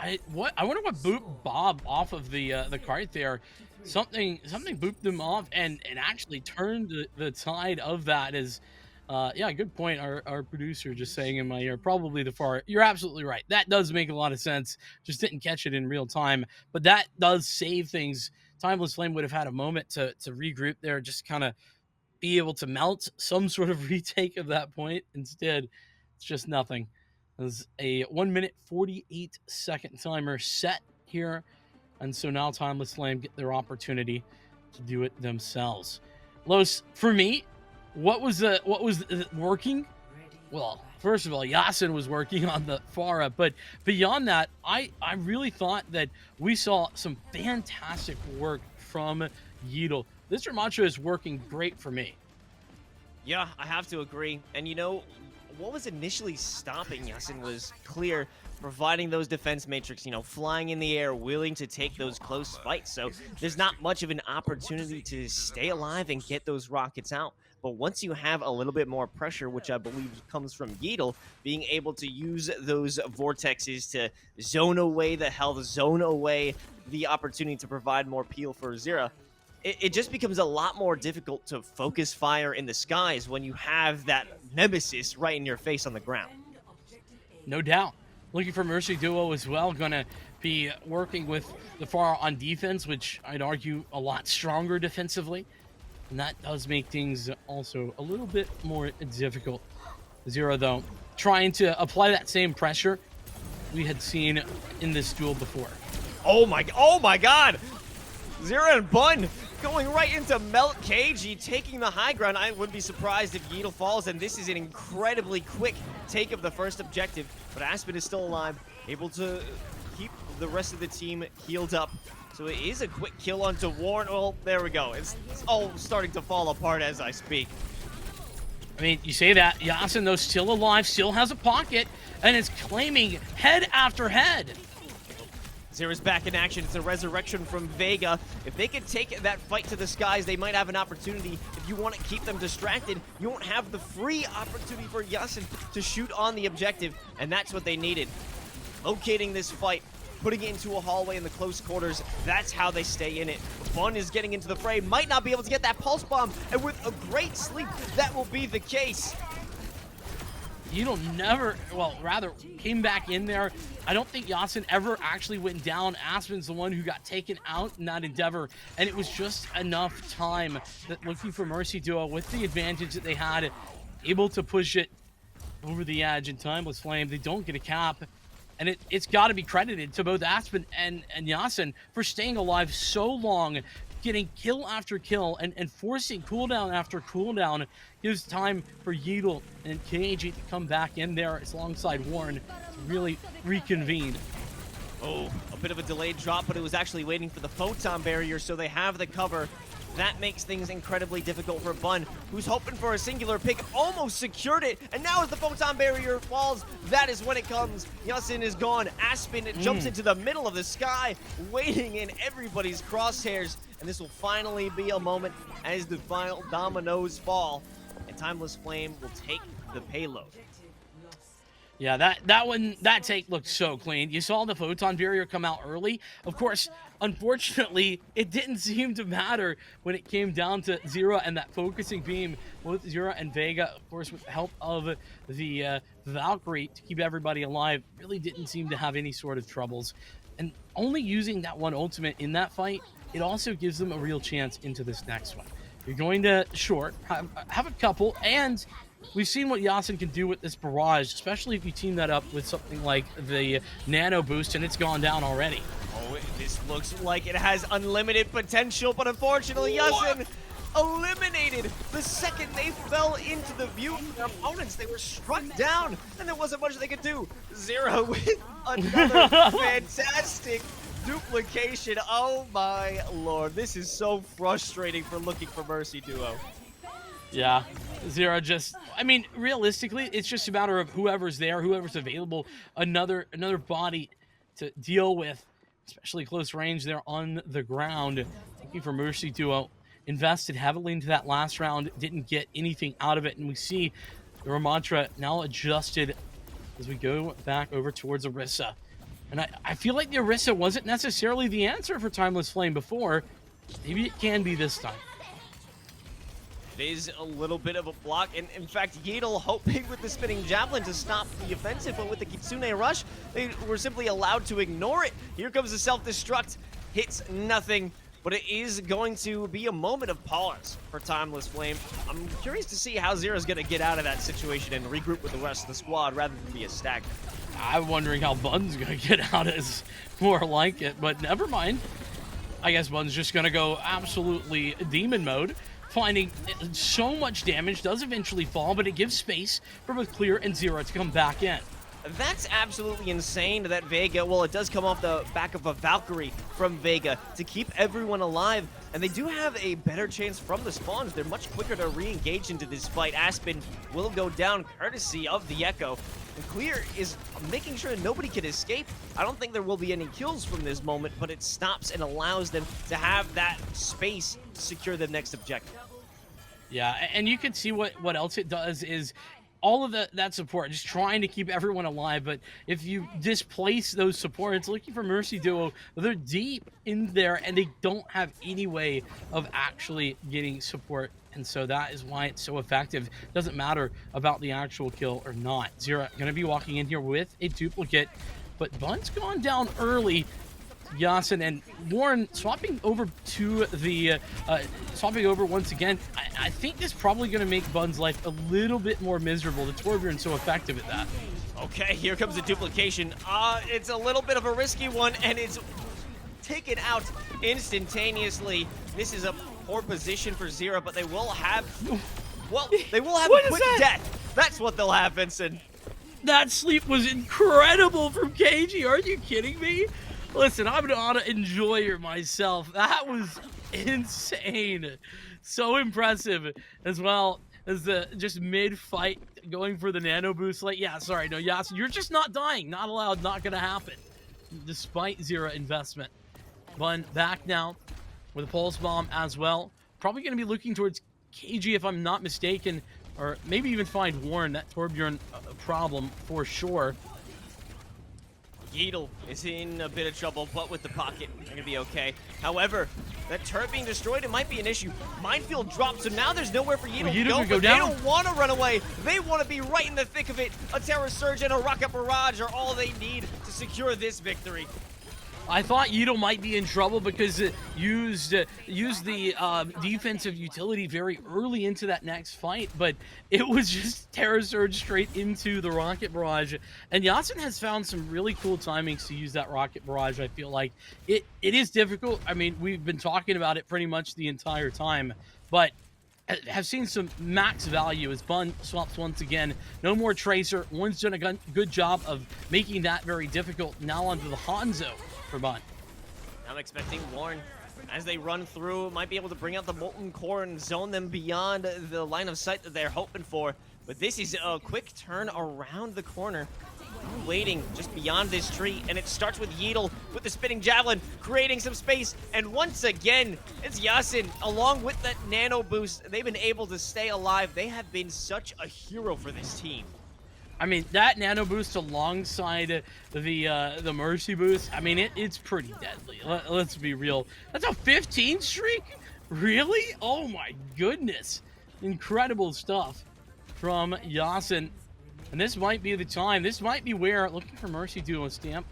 I wonder what booped Bob off of the cart there. Something booped them off and actually turned the tide of that. Is yeah, good point. Our producer just saying in my ear, probably the far. You're absolutely right. That does make a lot of sense. Just didn't catch it in real time, but that does save things. Timeless Flame would have had a moment to regroup there, just kind of be able to mount some sort of retake of that point. Instead, it's just nothing. There's a 1 minute 48 second timer set here, and so now Timeless Flame get their opportunity to do it themselves. Los, for me, what was working? Well, first of all, Yasin was working on the Pharah, but beyond that, I really thought that we saw some fantastic work from Yeatle. This Rematch is working great for me. Yeah, I have to agree. And you know, what was initially stopping Yasin was Clear providing those defense matrix, you know, flying in the air, willing to take those close fights. So there's not much of an opportunity to stay alive and get those rockets out. But once you have a little bit more pressure, which I believe comes from Yeatle, being able to use those vortexes to zone away the health, zone away the opportunity to provide more peel for Zera, it just becomes a lot more difficult to focus fire in the skies when you have that nemesis right in your face on the ground. No doubt. Looking for Mercy Duo as well, going to be working with the Pharah on defense, which I'd argue a lot stronger defensively. And that does make things also a little bit more difficult. Zero, though, trying to apply that same pressure we had seen in this duel before. Oh my God! Zero and Bun going right into Melt Kaiju, taking the high ground. I wouldn't be surprised if Yeatle falls, and this is an incredibly quick take of the first objective. But Aspen is still alive, able to keep the rest of the team healed up. So it is a quick kill onto Warren. Well, there we go. It's all starting to fall apart as I speak. I mean, you say that. Yasin, though, still alive, still has a pocket, and is claiming head after head. Zero's back in action. It's a resurrection from Vega. If they could take that fight to the skies, they might have an opportunity. If you want to keep them distracted, you won't have the free opportunity for Yasin to shoot on the objective, and that's what they needed. Locating this fight, putting it into a hallway in the close quarters, that's how they stay in it. Bun is getting into the fray, might not be able to get that pulse bomb, and with a great sleep, that will be the case. Yeatle never, well, rather came back in there. I don't think Yasin ever actually went down. Aspen's the one who got taken out in that endeavor, and it was just enough time that Looking for Mercy duo, with the advantage that they had, able to push it over the edge. In Timeless Flame, they don't get a cap, and it's got to be credited to both Aspen and Yasin for staying alive so long, getting kill after kill, and forcing cooldown after cooldown. Gives time for Yeatle and Kaiju to come back in there alongside Warren to really reconvene. Oh, a bit of a delayed drop, but it was actually waiting for the photon barrier, so they have the cover. That makes things incredibly difficult for Bun, who's hoping for a singular pick, almost secured it, and now as the photon barrier falls, that is when it comes. Yasin is gone. Aspen jumps into the middle of the sky, waiting in everybody's crosshairs, and this will finally be a moment as the final dominoes fall, and Timeless Flame will take the payload. Yeah, that take looked so clean. You saw the photon barrier come out early. Of course, unfortunately, it didn't seem to matter when it came down to Zero and that focusing beam. Both Zero and Vega, of course, with the help of the Valkyrie to keep everybody alive, really didn't seem to have any sort of troubles. And only using that one ultimate in that fight, it also gives them a real chance into this next one. You're going to short, have a couple, and we've seen what Yasin can do with this barrage, especially if you team that up with something like the nano boost, and it's gone down already. Oh, this looks like it has unlimited potential, but unfortunately, Yasin eliminated the second they fell into the view of their opponents. They were struck down, and there wasn't much they could do. Zero with another fantastic duplication. Oh my lord, this is so frustrating for Looking for Mercy duo. Yeah, Zero just, I mean, realistically, it's just a matter of whoever's there, whoever's available, another body to deal with, especially close range there on the ground. Looking for Mercy duo invested heavily into that last round, didn't get anything out of it, and we see the Ramantra now adjusted as we go back over towards Orisa. And I feel like the Orisa wasn't necessarily the answer for Timeless Flame before. Maybe it can be this time. It is a little bit of a block, and in fact, Yeatle hoping with the spinning javelin to stop the offensive, but with the Kitsune rush, they were simply allowed to ignore it. Here comes the self-destruct, hits nothing, but it is going to be a moment of pause for Timeless Flame. I'm curious to see how Zero's going to get out of that situation and regroup with the rest of the squad rather than be a stack. I'm wondering how Bun's going to get out is more like it, but never mind. I guess Bun's just going to go absolutely demon mode. Finding so much damage, does eventually fall, but it gives space for both Clear and Zero to come back in. That's absolutely insane that Vega, well, it does come off the back of a Valkyrie from Vega to keep everyone alive, and they do have a better chance from the spawns. They're much quicker to re-engage into this fight. Aspen will go down courtesy of the Echo, and Clear is making sure nobody can escape. I don't think there will be any kills from this moment, but it stops and allows them to have that space to secure the next objective. Yeah, and you can see what else it does is all of that support, just trying to keep everyone alive. But if you displace those supports, Looking for Mercy duo, they're deep in there and they don't have any way of actually getting support. And so that is why it's so effective. Doesn't matter about the actual kill or not. Zero going to be walking in here with a duplicate, but Bun's gone down early. Yasin and Warren swapping over to the swapping over once again. I think this is probably going to make Bun's life a little bit more miserable. The Torbjorn's so effective at that. Okay, here comes the duplication. It's a little bit of a risky one, and it's taken out instantaneously. This is a poor position for Zero, but they will have, well, they will have a quick death. That's what they'll have, Vincent. That sleep was incredible from KG. Are you kidding me? Listen, I'm an auto enjoyer myself. That was insane. So impressive, as well as the just mid-fight going for the nano boost. Like, yeah, sorry, no, Yas, you're just not dying. Not allowed, not gonna happen. Despite Zero investment. Bun back now with a pulse bomb as well. Probably gonna be looking towards KG if I'm not mistaken. Or maybe even find Warren, that Torbjorn problem for sure. Yeatle is in a bit of trouble, but with the pocket, they're gonna be okay. However, that turret being destroyed, it might be an issue. Minefield dropped, so now there's nowhere for Yeatle to go, but they don't want to run away. They want to be right in the thick of it. A Terror Surge and a Rocket Barrage are all they need to secure this victory. I thought Yeatle might be in trouble because it used the defensive utility very early into that next fight, but it was just Terror Surge straight into the Rocket Barrage. And Yasin has found some really cool timings to use that Rocket Barrage. I feel like it is difficult. I mean, we've been talking about it pretty much the entire time, but have seen some max value as Bun swaps once again. No more Tracer. One's done a good job of making that very difficult. Now onto the Hanzo for Bun. I'm expecting Warren, as they run through, might be able to bring out the Molten Core and zone them beyond the line of sight that they're hoping for. But this is a quick turn around the corner. Waiting just beyond this tree, and it starts with Yeatle with the spinning javelin, creating some space, and once again, it's Yasin, along with that nano boost. They've been able to stay alive. They have been such a hero for this team. I mean, that nano boost alongside the Mercy boost, I mean, it's pretty deadly. Let's be real. That's a 15 streak? Really? Oh my goodness. Incredible stuff from Yasin. And this might be the time. This might be where looking for Mercy Duo stamp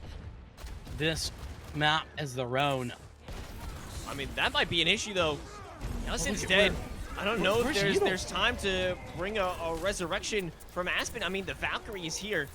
this map as their own. I mean, that might be an issue though. Yasin's dead. I don't know if there's time to bring a resurrection from Aspen. I mean, the Valkyrie is here,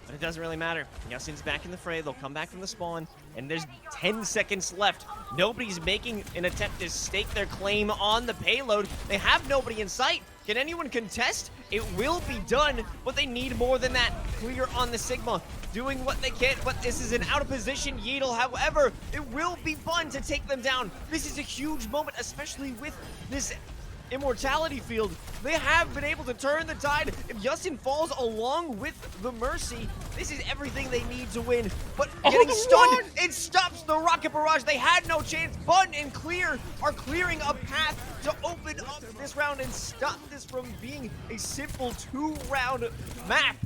but it doesn't really matter. Yasin's back in the fray. They'll come back from the spawn, and there's 10 seconds left. Nobody's making an attempt to stake their claim on the payload. They have nobody in sight. Can anyone contest? It will be done, but they need more than that. Clear on the Sigma, doing what they can, but this is an out-of-position Yeatle. However, it will be fun to take them down. This is a huge moment, especially with this immortality field. They have been able to turn the tide. If Yasin falls along with the Mercy, this is everything they need to win. But getting stunned, it stops the Rocket Barrage. They had no chance. Bun and Clear are clearing a path to open up this round and stop this from being a simple 2-round map.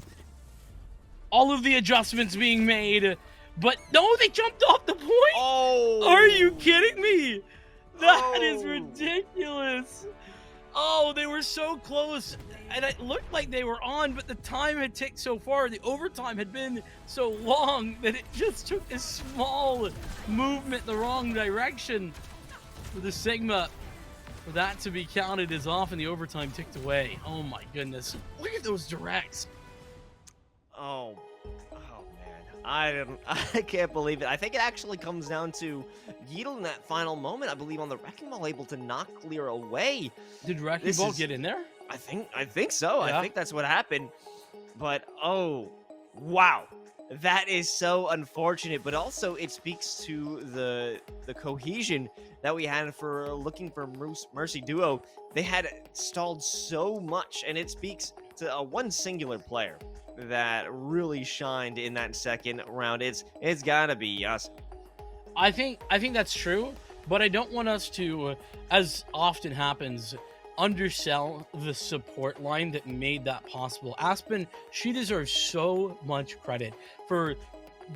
All of the adjustments being made, but no, they jumped off the point. Oh, are you kidding me? That is ridiculous. Oh, they were so close, and it looked like they were on, but the time had ticked so far, the overtime had been so long that it just took a small movement the wrong direction for the Sigma for that to be counted as off and the overtime ticked away. Oh my goodness. Look at those directs. Oh man, I can't believe it. I think it actually comes down to Yeatle in that final moment. I believe on the Wrecking Ball able to knock Clear away. Did Wrecking Ball get in there? I think so. Yeah. I think that's what happened. But oh, wow, that is so unfortunate. But also it speaks to the cohesion that we had for looking for Mercy Duo. They had stalled so much, and it speaks to one singular player that really shined in that second round. It's gotta be us. I think that's true, but I don't want us to, as often happens, undersell the support line that made that possible. Aspen, she deserves so much credit for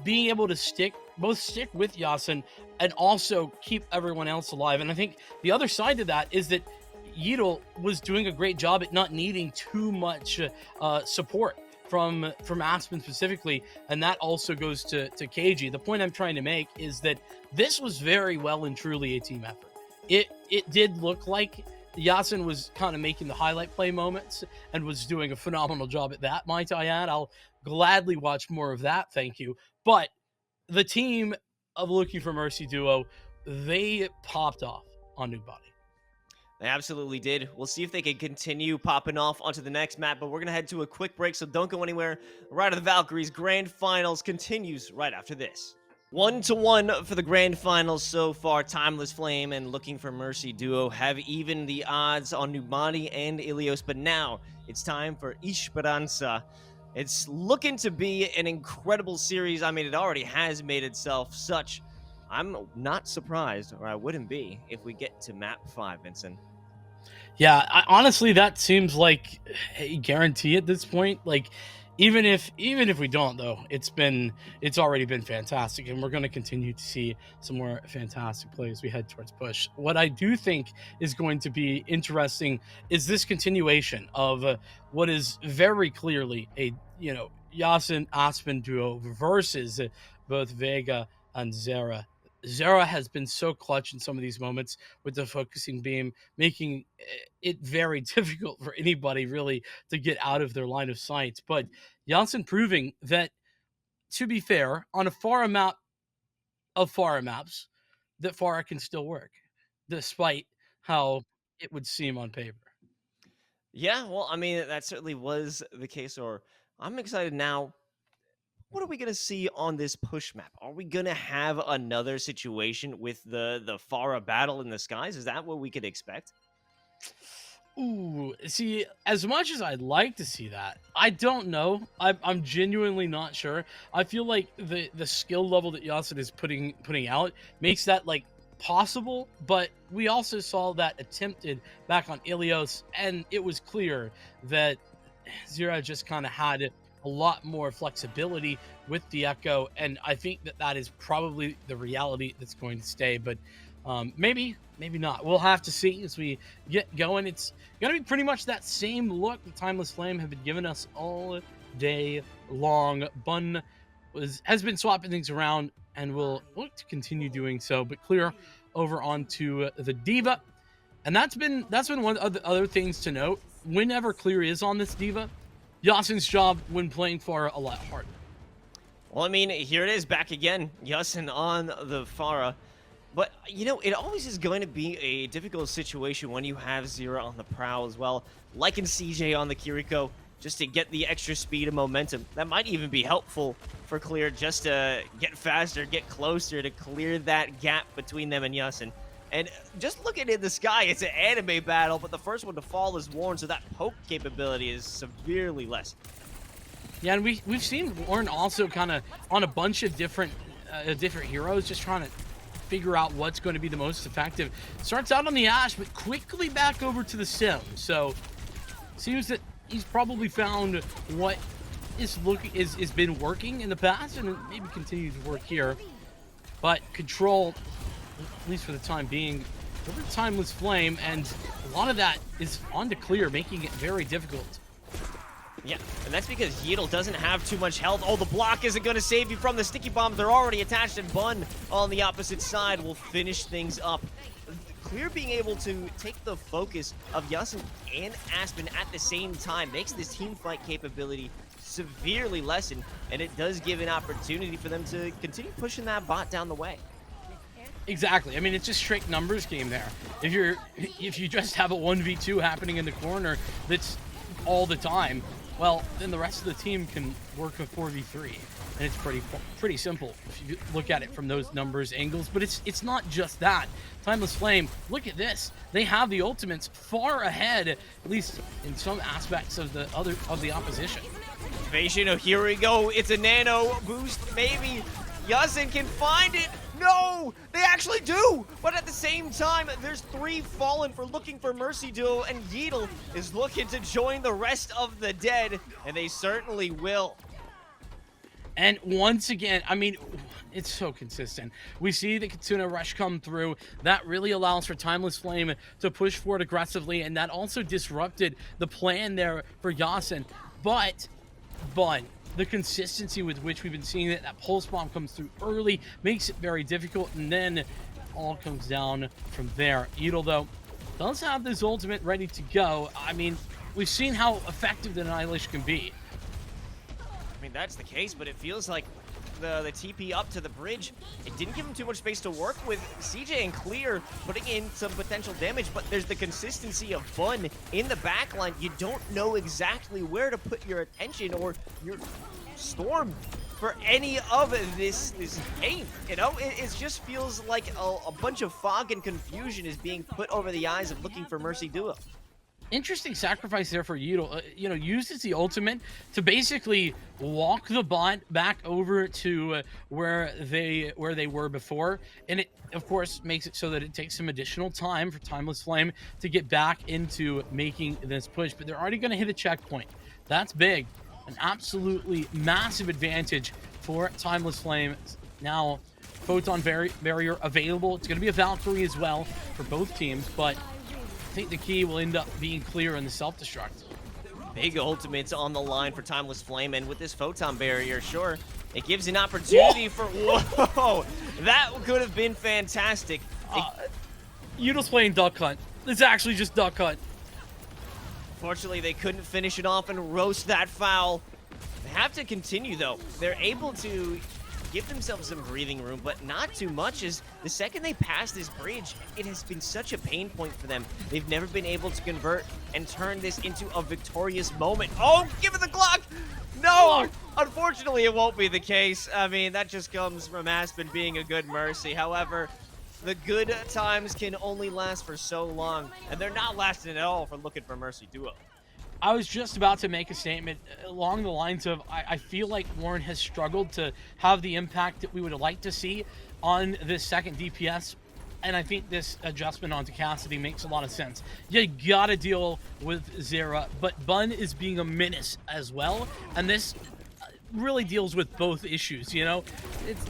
being able to stick with Yasin and also keep everyone else alive. And I think the other side to that is that Yeatle was doing a great job at not needing too much support from Aspen specifically, and that also goes to Kaiju. The point I'm trying to make is that this was very well and truly a team effort. It did look like Yasin was kind of making the highlight play moments and was doing a phenomenal job at that, might I add. I'll gladly watch more of that, thank you. But the team of Looking for Mercy duo, they popped off on Numbani. They absolutely did. We'll see if they can continue popping off onto the next map, but we're going to head to a quick break, so don't go anywhere. Ride of the Valkyries Grand Finals continues right after this. 1-1 for the Grand Finals so far. Timeless Flame and Looking for Mercy duo have even the odds on Numbani and Ilios, but now it's time for Esperança. It's looking to be an incredible series. I mean, it already has made itself such. I'm not surprised, or I wouldn't be, if we get to map 5, Vincent. Yeah, honestly, that seems like a guarantee at this point. Like, even if we don't, though, it's already been fantastic, and we're going to continue to see some more fantastic play as we head towards push. What I do think is going to be interesting is this continuation of what is very clearly a Yasin Aspen duo versus both Vega and Zera. Zera has been so clutch in some of these moments with the focusing beam, making it very difficult for anybody really to get out of their line of sight. But Yasin proving that, to be fair, on a Pharah map of Pharah maps, that Pharah can still work, despite how it would seem on paper. Yeah, well, I mean, that certainly was the case, or I'm excited now. What are we going to see on this push map? Are we going to have another situation with the Pharah battle in the skies? Is that what we could expect? Ooh, see, as much as I'd like to see that, I don't know. I'm genuinely not sure. I feel like the skill level that Yasin is putting out makes that, like, possible, but we also saw that attempted back on Ilios, and it was clear that Zera just kind of had a lot more flexibility with the Echo, and I think that is probably the reality that's going to stay, but maybe not. We'll have to see as we get going. It's going to be pretty much that same look the Timeless Flame have been giving us all day long. Bun has been swapping things around and will look to continue doing so, but clear over onto the Diva. And that's been one of the other things to note. Whenever Clear is on this Diva, Yasin's job when playing for a lot harder. Well, I mean, here it is back again. Yasin on the Pharah. But, it always is going to be a difficult situation when you have Zera on the prowl as well. Like in CJ on the Kiriko, just to get the extra speed and momentum. That might even be helpful for Clear just to get faster, get closer, to clear that gap between them and Yasin. And just looking in the sky, it's an anime battle, but the first one to fall is Warren, so that poke capability is severely less. Yeah, and we've seen Warren also kind of on a bunch of different heroes, just trying to figure out what's going to be the most effective. Starts out on the Ash, but quickly back over to the Sim. So seems that he's probably found what is been working in the past, and maybe continue to work here. But control, at least for the time being, over Timeless Flame, and a lot of that is on to Clear, making it very difficult. Yeah, and that's because Yeatle doesn't have too much health. Oh, the block isn't going to save you from the sticky bombs. They're already attached, and Bun on the opposite side will finish things up. Clear being able to take the focus of Yasin and Aspen at the same time makes this team fight capability severely lessened, and it does give an opportunity for them to continue pushing that bot down the way. Exactly. I mean, it's just straight numbers game there. If you just have a 1v2 happening in the corner that's all the time, well, then the rest of the team can work a 4v3, and it's pretty simple if you look at it from those numbers angles. But it's not just that. Timeless Flame, look at this. They have the ultimates far ahead, at least in some aspects of the opposition. Invasion, oh, here we go. It's a nano boost, maybe. Yasin can find it. No, they actually do. But at the same time, there's 3 fallen for Looking for Mercy duo, and Yeatle is looking to join the rest of the dead, and they certainly will. And once again, I mean, it's so consistent. We see the Kitsuna Rush come through. That really allows for Timeless Flame to push forward aggressively, and that also disrupted the plan there for Yasin. But But the consistency with which we've been seeing it, that pulse bomb comes through early, makes it very difficult, and then all comes down from there. Yidel, though, does have this ultimate ready to go. I mean, we've seen how effective the Annihilation can be. I mean, that's the case, but it feels like the TP up to the bridge, it didn't give him too much space to work with. CJ and Clear putting in some potential damage, but there's the consistency of Bun in the backline. You don't know exactly where to put your attention or your storm for any of this aim. You know, it just feels like a bunch of fog and confusion is being put over the eyes of Looking for Mercy duo. Interesting sacrifice there for Yidel. You know, uses the ultimate to basically walk the bot back over to where they were before, and it of course makes it so that it takes some additional time for Timeless Flame to get back into making this push. But they're already going to hit a checkpoint. That's big, an absolutely massive advantage for Timeless Flame. Now, Photon Barrier available. It's going to be a Valkyrie as well for both teams, but I think the key will end up being Clear in the self-destruct. Big ultimates on the line for Timeless Flame, and with this Photon Barrier, sure, it gives an opportunity for... Whoa! That could have been fantastic. Yidel's playing Duck Hunt. It's actually just Duck Hunt. Fortunately, they couldn't finish it off and roast that foul. They have to continue, though. They're able to give themselves some breathing room, but not too much, as the second they pass this bridge, it has been such a pain point for them. They've never been able to convert and turn this into a victorious moment. Oh, give it the Glock! No! Unfortunately, it won't be the case. I mean, that just comes from Aspen being a good Mercy. However, the good times can only last for so long, and they're not lasting at all for Looking for Mercy duo. I was just about to make a statement along the lines of I feel like Warren has struggled to have the impact that we would like to see on this second DPS, and I think this adjustment onto Cassidy makes a lot of sense. You gotta deal with Zera, but Bun is being a menace as well, and this really deals with both issues, you know?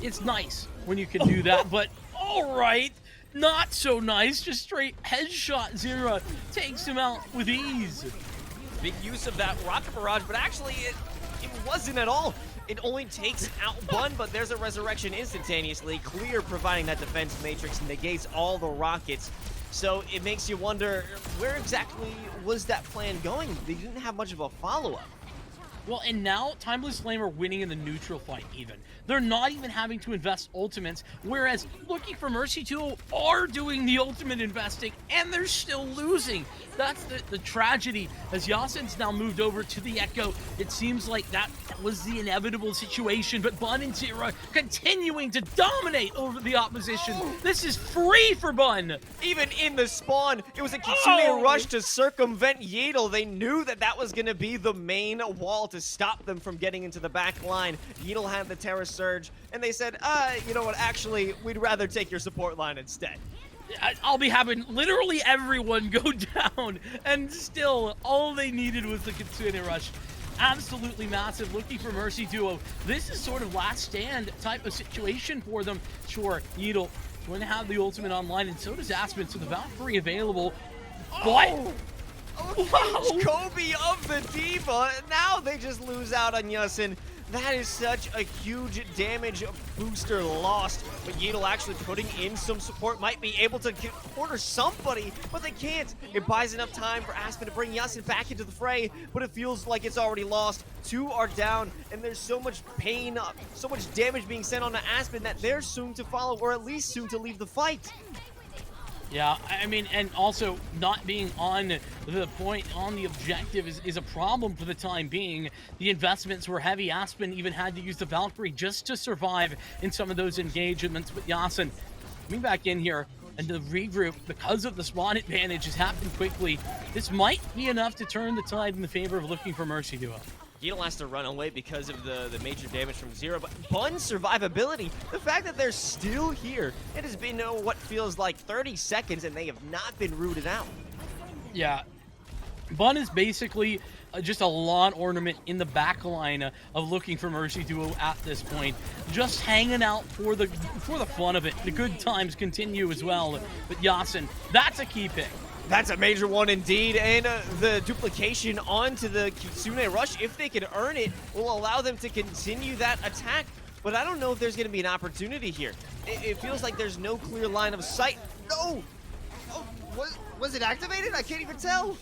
It's nice when you can do that, but alright, not so nice. Just straight headshot Zera takes him out with ease. Big use of that rocket barrage, but actually it wasn't at all. It only takes out Bun, but there's a resurrection instantaneously. Clear providing that defense matrix negates all the rockets. So it makes you wonder, where exactly was that plan going? They didn't have much of a follow-up. Well, and now Timeless Flame are winning in the neutral fight even. They're not even having to invest ultimates, whereas Looking for Mercy 2 are doing the ultimate investing, and they're still losing. That's the tragedy. As Yasin's now moved over to the Echo, it seems like that was the inevitable situation, but Bun and Zera continuing to dominate over the opposition. This is free for Bun. Even in the spawn, it was a Kitsune rush to circumvent Yidel. They knew that that was going to be the main wall to stop them from getting into the back line. Yidel had the Terra Surge, and they said, you know what, actually, we'd rather take your support line instead. I'll be having literally everyone go down, and still, all they needed was the Kitsune rush. Absolutely massive. Looking for Mercy duo. This is sort of last stand type of situation for them. Sure, Yidel going to have the ultimate online, and so does Aspen, so the Valkyrie available. What? Wow. Kobe of the Diva. Now they just lose out on Yasin. That is such a huge damage booster lost. But Yidel actually putting in some support, might be able to corner somebody, but they can't. It buys enough time for Aspen to bring Yasin back into the fray, but it feels like it's already lost. Two are down, and there's so much pain, so much damage being sent on to Aspen that they're soon to follow, or at least soon to leave the fight. Yeah, I mean, and also not being on the point, on the objective is a problem for the time being. The investments were heavy. Aspen even had to use the Valkyrie just to survive in some of those engagements. But Yasin coming back in here, and the regroup, because of the spawn advantage, has happened quickly. This might be enough to turn the tide in the favor of Looking for Mercy duo. Yidel has to run away because of the major damage from Zero, but Bun's survivability, the fact that they're still here, it has been what feels like 30 seconds and they have not been rooted out. Yeah, Bun is basically just a lawn ornament in the back line of Looking for Mercy duo at this point. Just hanging out for the fun of it. The good times continue as well. But Yasin, that's a key pick. That's a major one indeed, and the duplication onto the Kitsune Rush, if they can earn it, will allow them to continue that attack. But I don't know if there's going to be an opportunity here. It feels like there's no clear line of sight. No! Oh, was it activated? I can't even tell.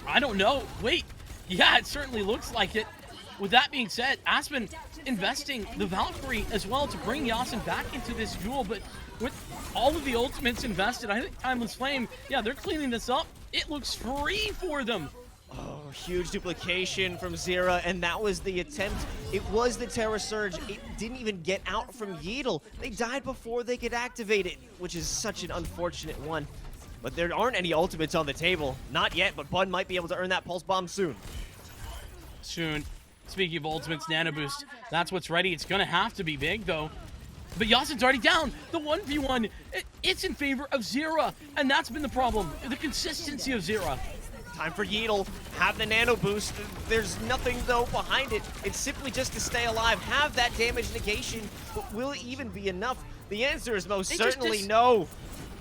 I don't know. Wait. Yeah, it certainly looks like it. With that being said, Aspen investing the Valkyrie as well to bring Yasin back into this duel, but with all of the ultimates invested, I think Timeless Flame, yeah, they're cleaning this up. It looks free for them. Oh, huge duplication from Zera, and that was the attempt. It was the Terra Surge. It didn't even get out from Yeatle. They died before they could activate it, which is such an unfortunate one. But there aren't any ultimates on the table. Not yet, but Bun might be able to earn that Pulse Bomb soon. Soon. Speaking of ultimates, Nano Boost, that's what's ready. It's going to have to be big, though. But Yasin's already down. The 1v1, it's in favor of Zera, and that's been the problem. The consistency of Zera. Time for Yeatle. Have the Nano Boost. There's nothing, though, behind it. It's simply just to stay alive. Have that damage negation, but will it even be enough? The answer is most certainly no.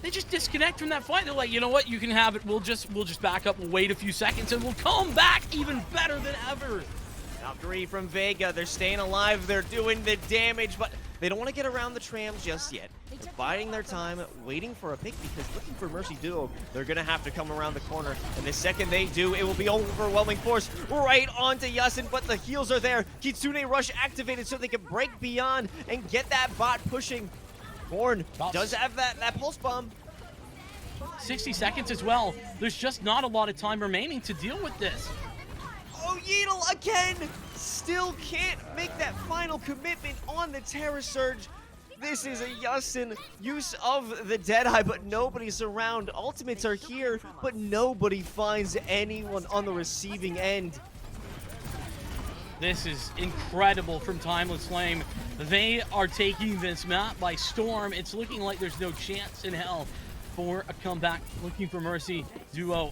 They just disconnect from that fight. They're like, you know what? You can have it. We'll just back up. We'll wait a few seconds, and we'll come back even better than ever. Valkyrie from Vega. They're staying alive. They're doing the damage, but they don't want to get around the tram just yet. They're biding their time, waiting for a pick, because looking for Mercy Duo, they're going to have to come around the corner. And the second they do, it will be overwhelming force right onto Yasin, but the heals are there. Kitsune Rush activated so they can break beyond and get that bot pushing. Born does have that Pulse Bomb. 60 seconds as well. There's just not a lot of time remaining to deal with this. Oh, Yeatle again! Still can't make that final commitment on the Terra Surge. This is a Yasin use of the Deadeye, but nobody's around. Ultimates are here, but nobody finds anyone on the receiving end. This is incredible from Timeless Flame. They are taking this map by storm. It's looking like there's no chance in hell for a comeback. Looking for Mercy Duo.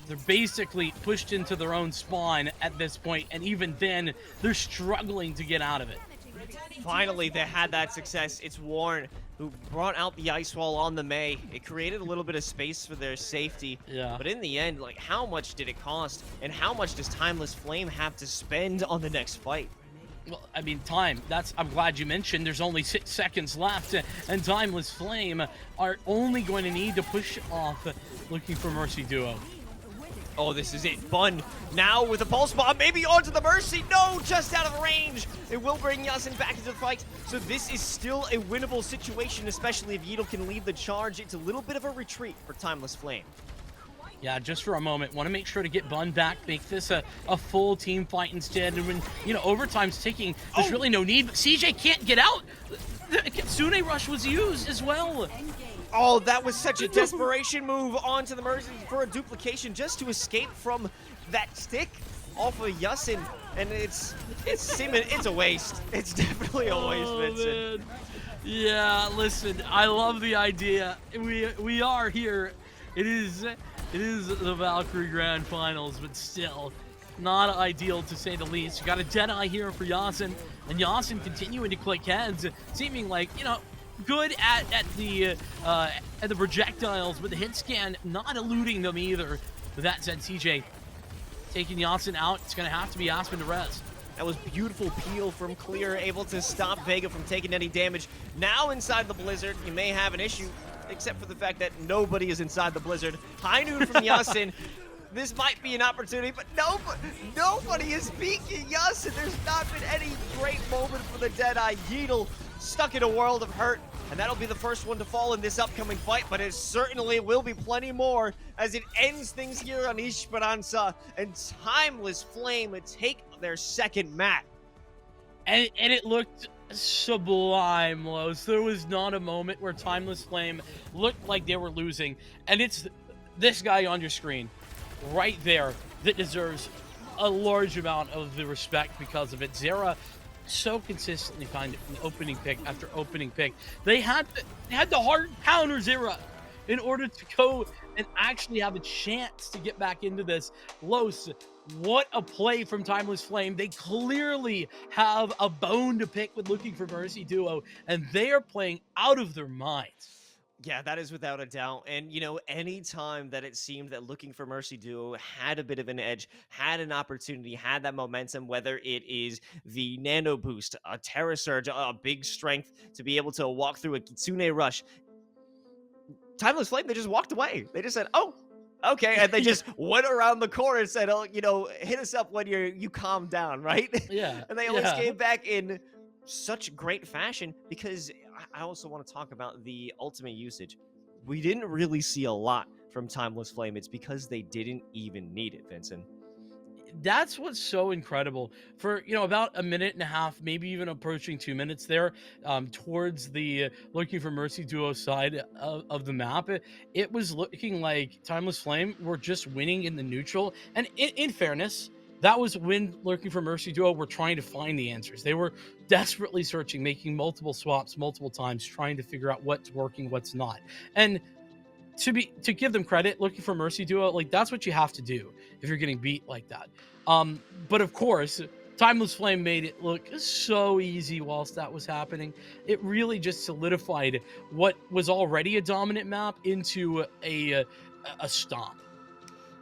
They're basically pushed into their own spawn at this point, and even then, they're struggling to get out of it. Finally, they had that success. It's Warren who brought out the Ice Wall on the Mei. It created a little bit of space for their safety. Yeah. But in the end, like, how much did it cost? And how much does Timeless Flame have to spend on the next fight? Well, I mean, time. I'm glad you mentioned there's only 6 seconds left, and Timeless Flame are only going to need to push off Looking for Mercy Duo. Oh, this is it. Bun now with a Pulse Bomb, maybe onto the Mercy. No, just out of range. It will bring Yasin back into the fight. So this is still a winnable situation, especially if Yeatle can lead the charge. It's a little bit of a retreat for Timeless Flame. Yeah, just for a moment. Want to make sure to get Bun back, make this a full team fight instead. And when, you know, overtime's ticking, there's really no need. But CJ can't get out. The Kitsune Rush was used as well. Oh, that was such a desperation move onto the Mercy for a duplication just to escape from that stick off of Yasin. And it's a waste. It's definitely a waste, Vincent. Man. Yeah, listen, I love the idea. We are here. It is the Valkyrie Grand Finals, but still not ideal to say the least. You got a Deadeye here for Yasin, and Yasin continuing to click heads, seeming like, you know, good at the projectiles, but the hit scan not eluding them either. With that said, CJ taking Yasin out. It's gonna have to be Aspen to res. That was beautiful peel from Clear, able to stop Vega from taking any damage. Now inside the Blizzard, you may have an issue, except for the fact that nobody is inside the Blizzard. High noon from Yasin. This might be an opportunity, but nobody is peeking Yasin. There's not been any great moment for the Deadeye. Yeatle stuck in a world of hurt, and that'll be the first one to fall in this upcoming fight, but it certainly will be plenty more as it ends things here on Esperança, and Timeless Flame take their second map. And it looked sublime, Los. There was not a moment where Timeless Flame looked like they were losing, and it's this guy on your screen right there that deserves a large amount of the respect because of it. Zera so consistently find opening pick after opening pick. They had to hard counter Zera in order to go and actually have a chance to get back into this. Los, what a play from Timeless Flame. They clearly have a bone to pick with Looking for Mercy Duo, and they are playing out of their minds. Yeah, that is without a doubt. And, any time that it seemed that Looking for Mercy duo had a bit of an edge, had an opportunity, had that momentum, whether it is the nano boost, a Terra Surge, a big strength to be able to walk through a Kitsune Rush, Timeless Flame, they just walked away. They just said, oh, okay. And they just went around the corner and said, oh, hit us up when you calm down, right? Yeah. And they always yeah. came back in such great fashion because I also want to talk about the ultimate usage. We didn't really see a lot from Timeless Flame. It's because they didn't even need it, Vincent. That's what's so incredible. For about a minute and a half, maybe even approaching 2 minutes there, towards the Looking for Mercy duo side of the map, it was looking like Timeless Flame were just winning in the neutral. And in fairness, that was when Looking for Mercy duo were trying to find the answers. They were desperately searching, making multiple swaps multiple times, trying to figure out what's working, what's not. And to give them credit, Looking for Mercy duo, like, that's what you have to do if you're getting beat like that. But of course, Timeless Flame made it look so easy whilst that was happening. It really just solidified what was already a dominant map into a stomp.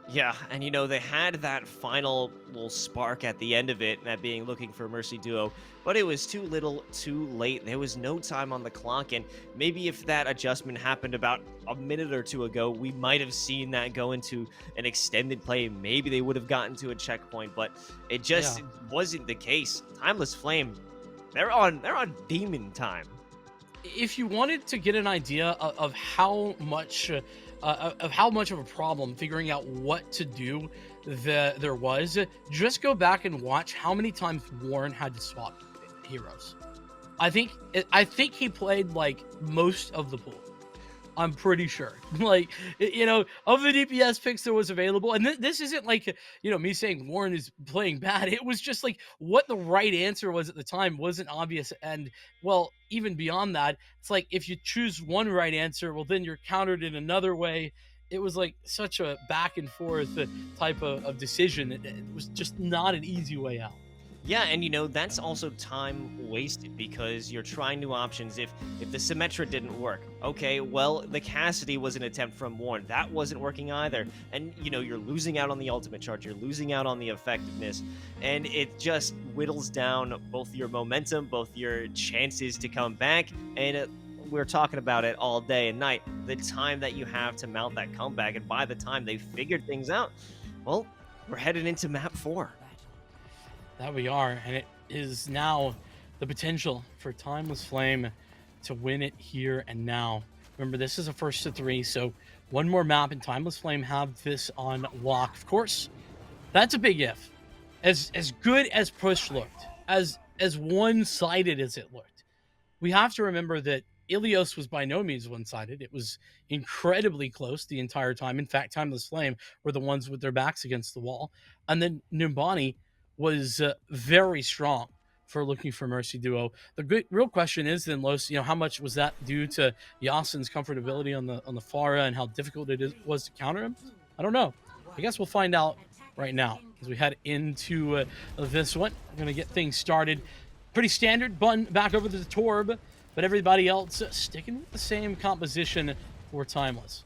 Yeah, and they had that final little spark at the end of it, that being Looking for Mercy duo, but it was too little, too late. There was no time on the clock, and maybe if that adjustment happened about a minute or two ago, we might have seen that go into an extended play. Maybe they would have gotten to a checkpoint, but it just wasn't the case. Timeless Flame, they're on demon time. If you wanted to get an idea of how much of a problem figuring out what to do there was, just go back and watch how many times Warren had to swap heroes. I think he played like most of the pool. I'm pretty sure. Like, of the DPS picks that was available, and this isn't like, me saying Warren is playing bad. It was just like what the right answer was at the time wasn't obvious. And, well, even beyond that, it's like if you choose one right answer, well, then you're countered in another way. It was like such a back and forth type of decision. It was just not an easy way out. Yeah, and that's also time wasted because you're trying new options. If the Symmetra didn't work, okay, well, the Cassidy was an attempt from Warren. That wasn't working either. And, you're losing out on the ultimate charge. You're losing out on the effectiveness. And it just whittles down both your momentum, both your chances to come back. And we're talking about it all day and night. The time that you have to mount that comeback. And by the time they figured things out, well, we're headed into map 4. That we are, and it is now the potential for Timeless Flame to win it here and now. Remember, this is a 1st to 3, so one more map and Timeless Flame have this on lock. Of course, that's a big if. As good as push looked, as one-sided as it looked, we have to remember that Ilios was by no means one-sided. It was incredibly close the entire time. In fact, Timeless Flame were the ones with their backs against the wall. And then Numbani was very strong for Looking for Mercy duo. The real question is then, Los, how much was that due to Yasin's comfortability on the Pharah and how difficult it was to counter him? I don't know. I guess we'll find out right now as we head into this one. I'm going to get things started. Pretty standard. Bun back over to the Torb, but everybody else sticking with the same composition for Timeless.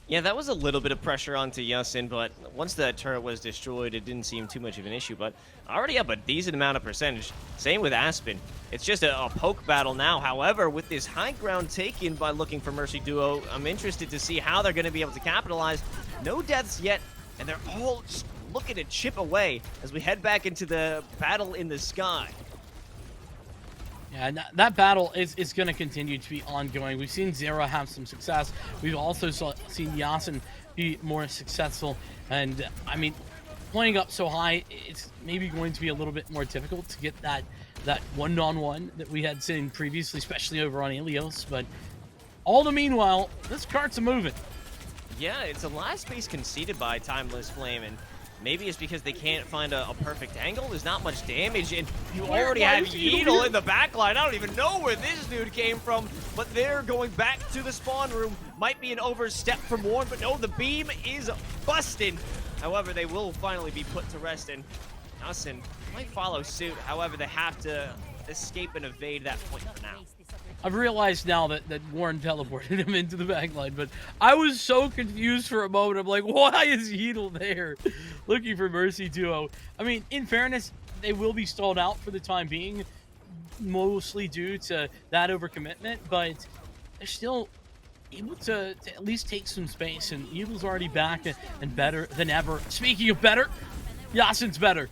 Yeah, that was a little bit of pressure onto Yasin, but once that turret was destroyed, it didn't seem too much of an issue, but already up a decent amount of percentage. Same with Aspen. It's just a poke battle now. However, with this high ground taken by Looking for Mercy duo, I'm interested to see how they're going to be able to capitalize. No deaths yet, and they're all just looking to chip away as we head back into the battle in the sky. Yeah, and that battle is going to continue to be ongoing. We've seen Zera have some success. We've also seen Yasin be more successful. And, I mean, playing up so high, it's maybe going to be a little bit more difficult to get that one-on-one that we had seen previously, especially over on Ilios. But all the meanwhile, this cart's moving. Yeah, it's a last space conceded by Timeless Flame, and maybe it's because they can't find a perfect angle. There's not much damage, and you already have Yeatle in the backline. I don't even know where this dude came from, but they're going back to the spawn room. Might be an overstep from Warren, but no, the beam is busted. However, they will finally be put to rest, and Yasin might follow suit. However, they have to escape and evade that point for now. I've realized now that Warren teleported him into the backline, but I was so confused for a moment. I'm like, why is Yeatle there? Looking for Mercy Duo. I mean, in fairness, they will be stalled out for the time being, mostly due to that overcommitment, but they're still able to at least take some space, and Evil's already back and better than ever. Speaking of better, Yasin's better.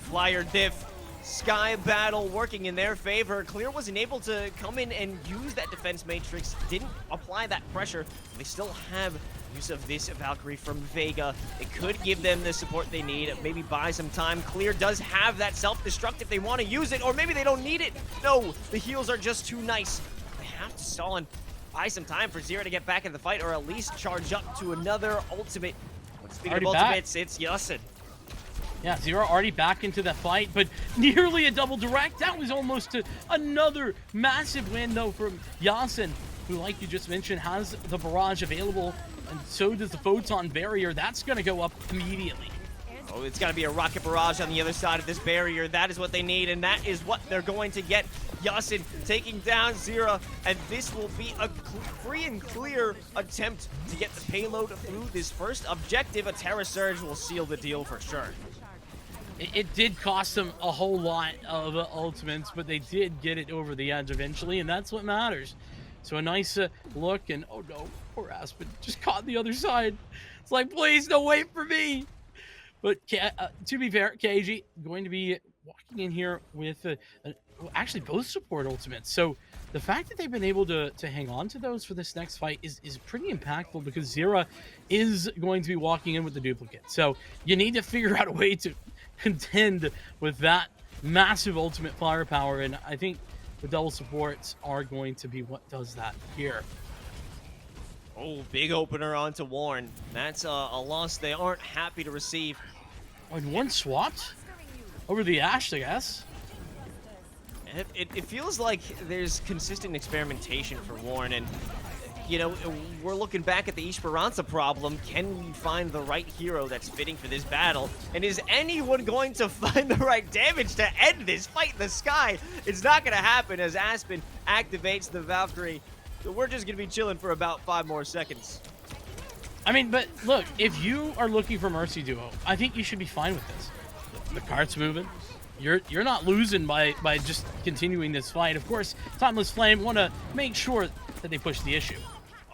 Flyer diff. Sky battle working in their favor. Clear wasn't able to come in and use that defense matrix, didn't apply that pressure. They still have use of this Valkyrie from Vega. It could give them the support they need, maybe buy some time. Clear does have that self-destruct if they want to use it, or maybe they don't need it. No, the heals are just too nice. They have to stall and buy some time for Zero to get back in the fight, or at least charge up to another ultimate. Speaking of ultimates, it's Yasin. Yeah, Zero already back into the fight, but nearly a double direct. That was almost another massive win, though, from Yasin, who, like you just mentioned, has the barrage available, and so does the photon barrier. That's going to go up immediately. Oh, it's got to be a rocket barrage on the other side of this barrier. That is what they need, and that is what they're going to get. Yasin taking down Zero, and this will be a free and clear attempt to get the payload through this first objective. A Terra Surge will seal the deal for sure. It did cost them a whole lot of ultimates, but they did get it over the edge eventually, and that's what matters. So a nice look, and oh no, poor Aspen just caught the other side. It's like, please don't wait for me. But to be fair, Kaiju going to be walking in here with actually both support ultimates. So the fact that they've been able to hang on to those for this next fight is pretty impactful, because Zera is going to be walking in with the duplicate. So you need to figure out a way to contend with that massive ultimate firepower, and I think the double supports are going to be what does that here. Oh, big opener onto Warren. That's a loss they aren't happy to receive. And Warren swapped over the Ashe, I guess. It feels like there's consistent experimentation for Warren, and you know, we're looking back at the Esperança problem. Can we find the right hero that's fitting for this battle? And is anyone going to find the right damage to end this fight in the sky? It's not going to happen as Aspen activates the Valkyrie. So we're just going to be chilling for about 5 more seconds. I mean, but look, if you are looking for Mercy Duo, I think you should be fine with this. The cart's moving. You're not losing by just continuing this fight. Of course, Timeless Flame want to make sure that they push the issue.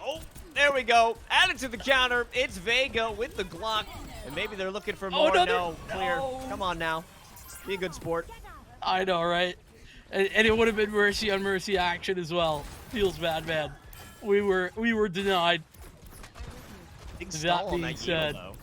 Oh, there we go. Added to the counter. It's Vega with the Glock. And maybe they're looking for more. No, Clear. No. Come on now. Be a good sport. I know, right? And it would have been mercy on mercy action as well. Feels bad, man. We were denied. Big stall on that said, though.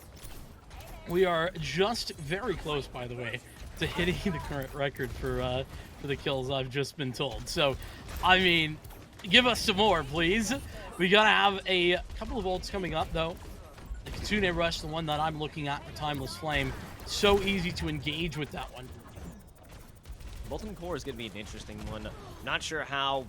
We are just very close, by the way, to hitting the current record for the kills, I've just been told. So, I mean, give us some more, please. We gotta have a couple of ults coming up, though. The Kitsune Rush, the one that I'm looking at for Timeless Flame. So easy to engage with that one. Molten Core is going to be an interesting one. Not sure how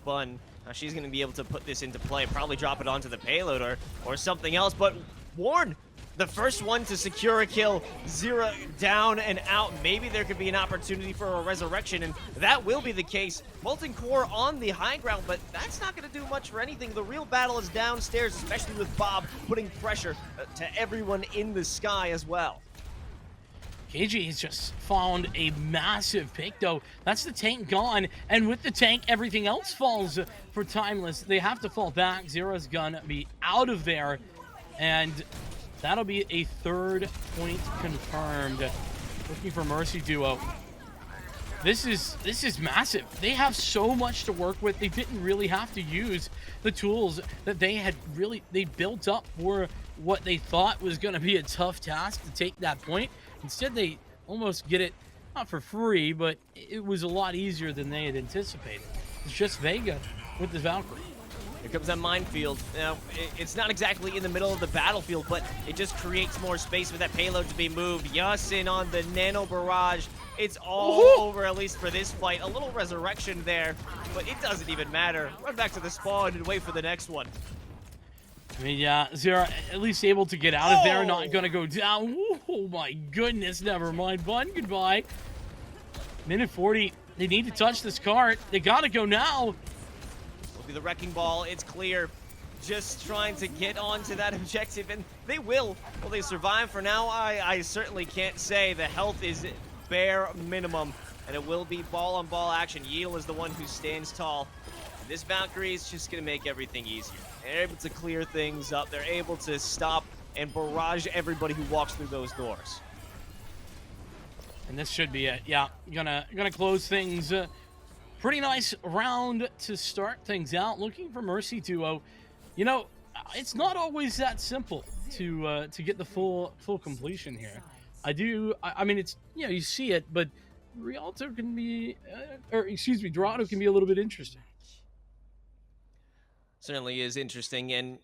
she's going to be able to put this into play. Probably drop it onto the payload or something else. But Warren, the first one to secure a kill. Zero down and out. Maybe there could be an opportunity for a resurrection, and that will be the case. Molten Core on the high ground, but that's not going to do much for anything. The real battle is downstairs, especially with Bob putting pressure to everyone in the sky as well. KG has just found a massive pick, though. That's the tank gone, and with the tank, everything else falls for Timeless. They have to fall back. Zero's gonna be out of there, and that'll be a 3rd point confirmed. Looking for Mercy Duo. This is massive. They have so much to work with. They didn't really have to use the tools that they built up for what they thought was going to be a tough task to take that point. Instead, they almost get it, not for free, but it was a lot easier than they had anticipated. It's just Vega with the Valkyrie. Here comes that minefield. Now, it's not exactly in the middle of the battlefield, but it just creates more space for that payload to be moved. Yasin on the nano barrage. It's all over, at least for this fight. A little resurrection there, but it doesn't even matter. Run back to the spawn and wait for the next one. I mean, yeah, Zero at least able to get out of there, not gonna go down. Oh my goodness, never mind. Bun, goodbye. Minute 40, they need to touch this cart. They gotta go now. Will be the Wrecking Ball. It's clear. Just trying to get onto that objective, and they will. Will they survive for now? I certainly can't say. The health is bare minimum, and it will be ball-on-ball action. Yeel is the one who stands tall. This Valkyrie is just going to make everything easier. They're able to clear things up. They're able to stop and barrage everybody who walks through those doors. And this should be it. Yeah, gonna close things. Pretty nice round to start things out. Looking for Mercy Duo. You know, it's not always that simple to get the full completion here. I mean, it's, you know, you see it, but Rialto can be, Dorado can be a little bit interesting. Certainly is interesting, and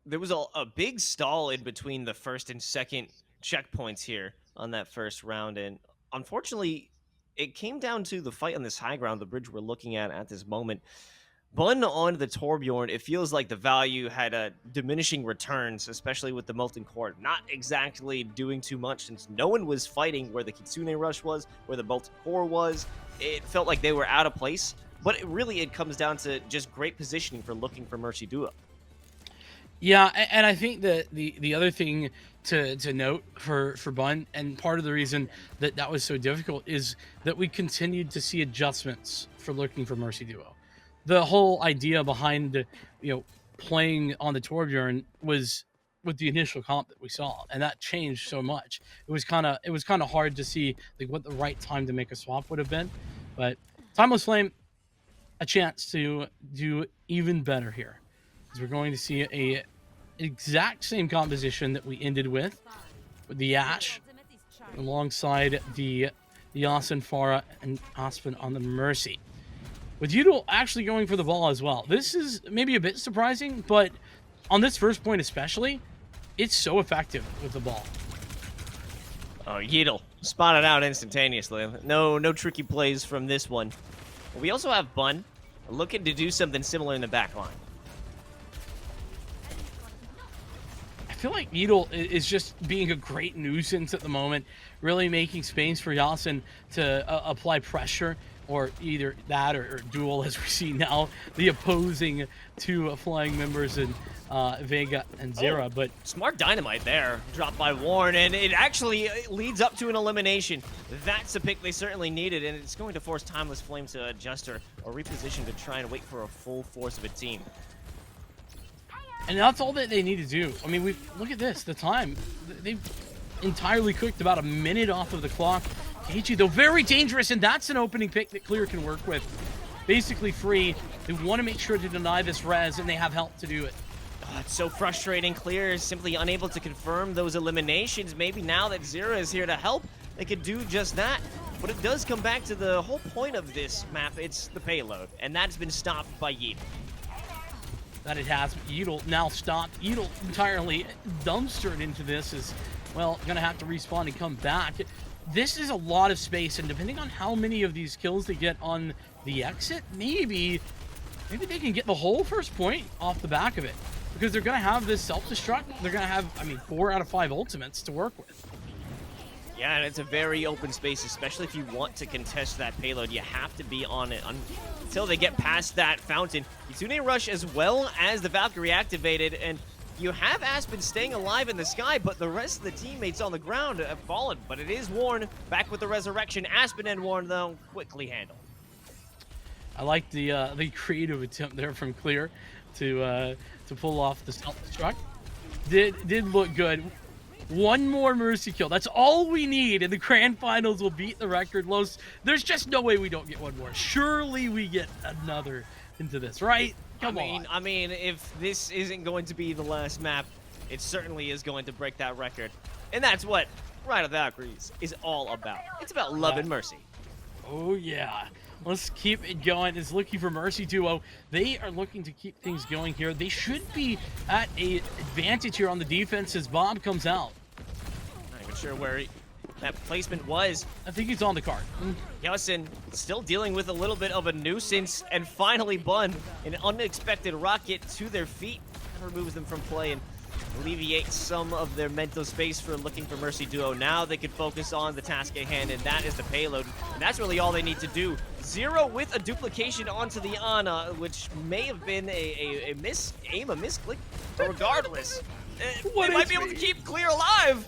there was a big stall in between the first and second checkpoints here on that first round, and unfortunately, it came down to the fight on this high ground, the bridge we're looking at this moment. Bun on the Torbjorn, it feels like the value had diminishing returns, especially with the Molten Core not exactly doing too much since no one was fighting where the Kitsune Rush was, where the Molten Core was. It felt like they were out of place, but it comes down to just great positioning for looking for Mercy Duo. Yeah, and I think that the other thing to note for Bun, and part of the reason that was so difficult, is that we continued to see adjustments for looking for Mercy Duo. The whole idea behind, you know, playing on the Torbjorn was with the initial comp that we saw, and that changed so much. It was kind of hard to see like what the right time to make a swap would have been, but Timeless Flame, a chance to do even better here, because we're going to see a exact same composition that we ended with the Ashe alongside the Yasin, Pharah, and Aspen on the Mercy, with Udall actually going for the ball as well. This is maybe a bit surprising, but on this first point especially, it's so effective with the ball. Oh, Yeatle spotted out instantaneously. No tricky plays from this one. But we also have Bun looking to do something similar in the back line. I feel like Needle is just being a great nuisance at the moment, really making space for Yasin to apply pressure, or either that or duel, as we see now, the opposing two flying members in Vega and Zera. But smart dynamite there, dropped by Warren, and it actually leads up to an elimination. That's a pick they certainly needed, and it's going to force Timeless Flame to adjust or reposition to try and wait for a full force of a team. And that's all that they need to do. I mean, look at this, the time. They've entirely cooked about a minute off of the clock. Kaiju, though, very dangerous, and that's an opening pick that Clvr can work with. Basically free. They want to make sure to deny this res, and they have help to do it. Oh, it's so frustrating. Clvr is simply unable to confirm those eliminations. Maybe now that Zera is here to help, they could do just that. But it does come back to the whole point of this map. It's the payload, and that's been stopped by Yeatle. That it has. Yeatle now stopped. Yeatle entirely dumpstered into this, is, well, gonna have to respawn and come back. This is a lot of space, and depending on how many of these kills they get on the exit, maybe they can get the whole first point off the back of it, because they're gonna have this self-destruct. They're gonna have, I mean, 4 out of 5 ultimates to work with. Yeah, and it's a very open space, especially if you want to contest that payload. You have to be on it until they get past that fountain. Kitsune Rush as well as the Valkyrie activated, and you have Aspen staying alive in the sky, but the rest of the teammates on the ground have fallen. But it is Warren back with the resurrection. Aspen and Warren, though, quickly handled. I like the creative attempt there from Clvr to pull off the self-destruct. Did look good. One more Mercy kill. That's all we need, and the Grand Finals will beat the record lows. There's just no way we don't get one more. Surely we get another into this, right? Come on. I mean, if this isn't going to be the last map, it certainly is going to break that record. And that's what Ride of the Valkyries is all about. It's about love and mercy. Oh, yeah. Let's keep it going. It's looking for Mercy Duo. They are looking to keep things going here. They should be at an advantage here on the defense as Bob comes out. Not even sure where that placement was. I think he's on the card. Yasin still dealing with a little bit of a nuisance, and finally Bun, an unexpected rocket to their feet, removes them from play, and alleviate some of their mental space for looking for Mercy Duo. Now they can focus on the task at hand, and that is the payload. And that's really all they need to do. Zero with a duplication onto the Ana, which may have been a misaim, a misclick, but regardless, they might be able to keep Clear alive.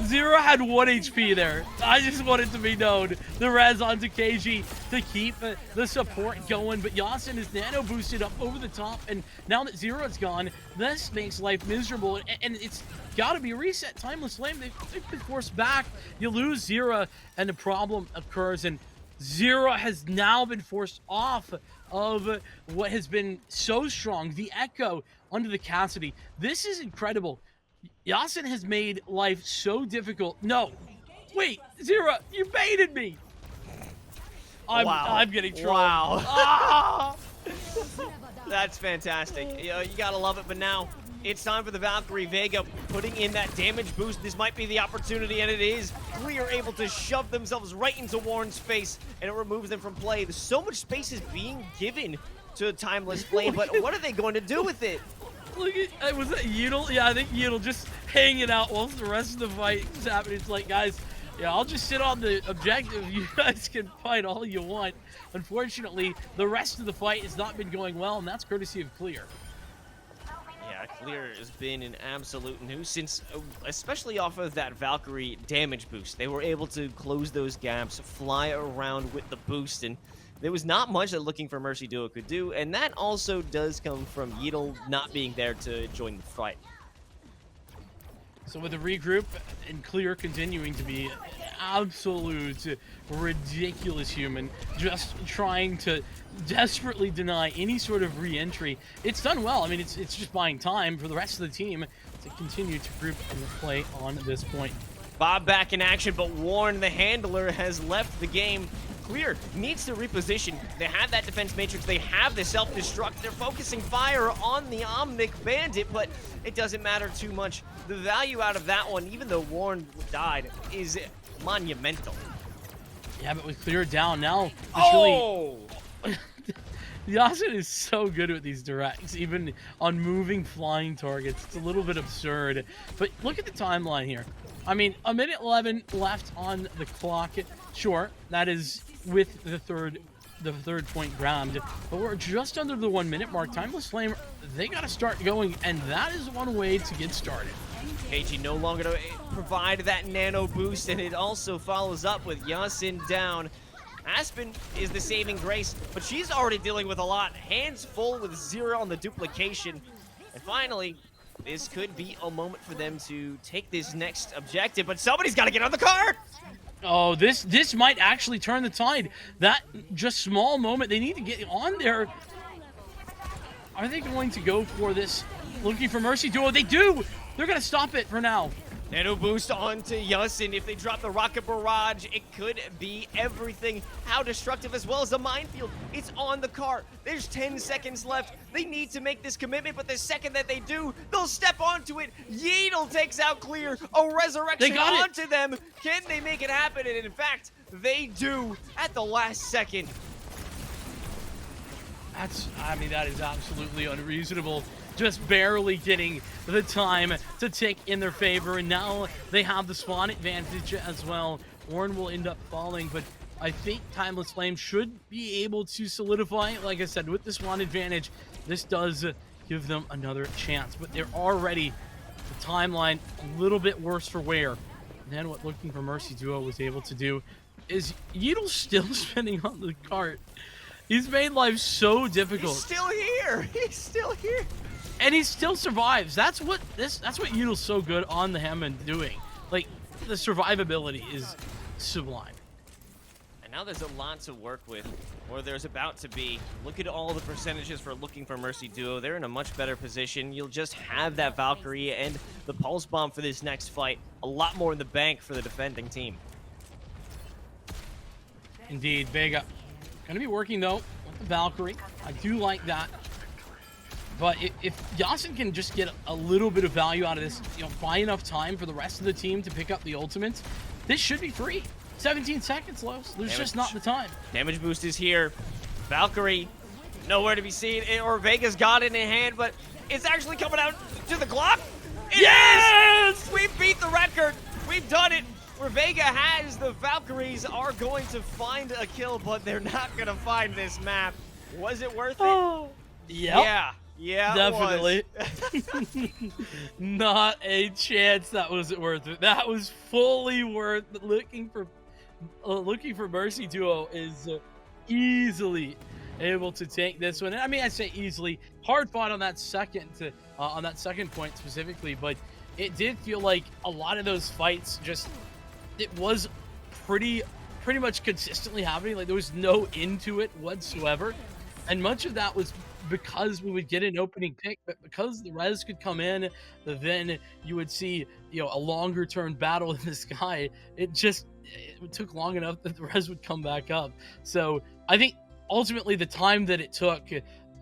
Zero had 1 HP there. I just want it to be known. The res onto KG to keep the support going, but Yasin is nano boosted up over the top, and now that Zero is gone, this makes life miserable, and it's gotta be reset. Timeless Flame, they've been forced back. You lose Zero, and the problem occurs, and Zero has now been forced off of what has been so strong, the Echo onto the Cassidy. This is incredible. Yasin has made life so difficult. No, wait, Zero, you baited me. I'm getting trolled. Wow. Ah! That's fantastic. You gotta love it, but now it's time for the Valkyrie. Vega putting in that damage boost. This might be the opportunity, and it is. Clear able to shove themselves right into Warren's face, and it removes them from play. There's so much space is being given to Timeless Flame, but what are they going to do with it? Look at, was that Yeetle? Yeah, I think Yeetle just hanging out whilst the rest of the fight is happening. It's like, guys, yeah, I'll just sit on the objective. You guys can fight all you want. Unfortunately, the rest of the fight has not been going well, and that's courtesy of Clear. Yeah, Clear has been an absolute nuisance, especially off of that Valkyrie damage boost. They were able to close those gaps, fly around with the boost, and there was not much that Looking for Mercy Duo could do, and that also does come from Yeetle not being there to join the fight. So with the regroup and Clear continuing to be an absolute ridiculous human, just trying to desperately deny any sort of re-entry. It's done well. I mean, it's just buying time for the rest of the team to continue to group and play on this point. Bob back in action, but Warren, the handler, has left the game. Clear needs to reposition. They have that defense matrix. They have the self-destruct. They're focusing fire on the Omnic Bandit, but it doesn't matter too much. The value out of that one, even though Warren died, is monumental. Yeah, but with Clear down now, Oh! Yasin is so good with these directs, even on moving flying targets. It's a little bit absurd. But look at the timeline here. I mean, a minute 11 left on the clock. Sure, that is with the third point grabbed, but we're just under the 1 minute mark. Timeless Flame, they got to start going, and that is one way to get started. KG no longer to provide that nano boost, and it also follows up with Yasin down. Aspen is the saving grace, but she's already dealing with a lot. Hands full with Zero on the duplication. And finally, this could be a moment for them to take this next objective, but somebody's got to get on the card! Oh, this might actually turn the tide. That just small moment, they need to get on there. Are they going to go for this Looking for Mercy Duo? They do! They're going to stop it for now. Nano boost onto Yasin. If they drop the rocket barrage, it could be everything. How destructive, as well as a minefield. It's on the cart. There's 10 seconds left. They need to make this commitment, but the second that they do, they'll step onto it. Yeetle takes out Clear. A resurrection onto them. Can they make it happen? And in fact, they do at the last second. I mean, that is absolutely unreasonable. Just barely getting the time to tick in their favor, and now they have the spawn advantage as well. Warren will end up falling, but I think Timeless Flame should be able to solidify. Like I said, with the spawn advantage, this does give them another chance, but they're already, the timeline, a little bit worse for wear than what Looking for Mercy Duo was able to do. Is Yeetle still spinning on the cart? He's made life so difficult. He's still here. He's still here. And he still survives. That's what Yeetle's so good on the Hammond doing. Like, the survivability is sublime. And now there's a lot to work with, or there's about to be. Look at all the percentages for Looking for Mercy Duo. They're in a much better position. You'll just have that Valkyrie and the Pulse Bomb for this next fight. A lot more in the bank for the defending team. Indeed, Vega. Gonna be working, though, with the Valkyrie. I do like that. But if Yasin can just get a little bit of value out of this, you know, buy enough time for the rest of the team to pick up the ultimates, this should be free. 17 seconds, Los. There's just not the time. Damage boost is here. Valkyrie, nowhere to be seen. Or Vega's got it in hand, but It's actually coming out to the Glock. Yes! We beat the record. We've done it. Where Vega has the Valkyries are going to find a kill, but they're not going to find this map. Was it worth it? Oh, yep. Yeah, Definitely. Not a chance that was worth it. That was fully worth it. Looking for Mercy Duo is easily able to take this one. I mean, I say easily. Hard fought on that second point specifically, but it did feel like a lot of those fights it was pretty much consistently happening. Like there was no end to it whatsoever, and much of that was because we would get an opening pick, but because the res could come in, then you would see, a longer term battle in the sky. It took long enough that the res would come back up. So I think ultimately the time that it took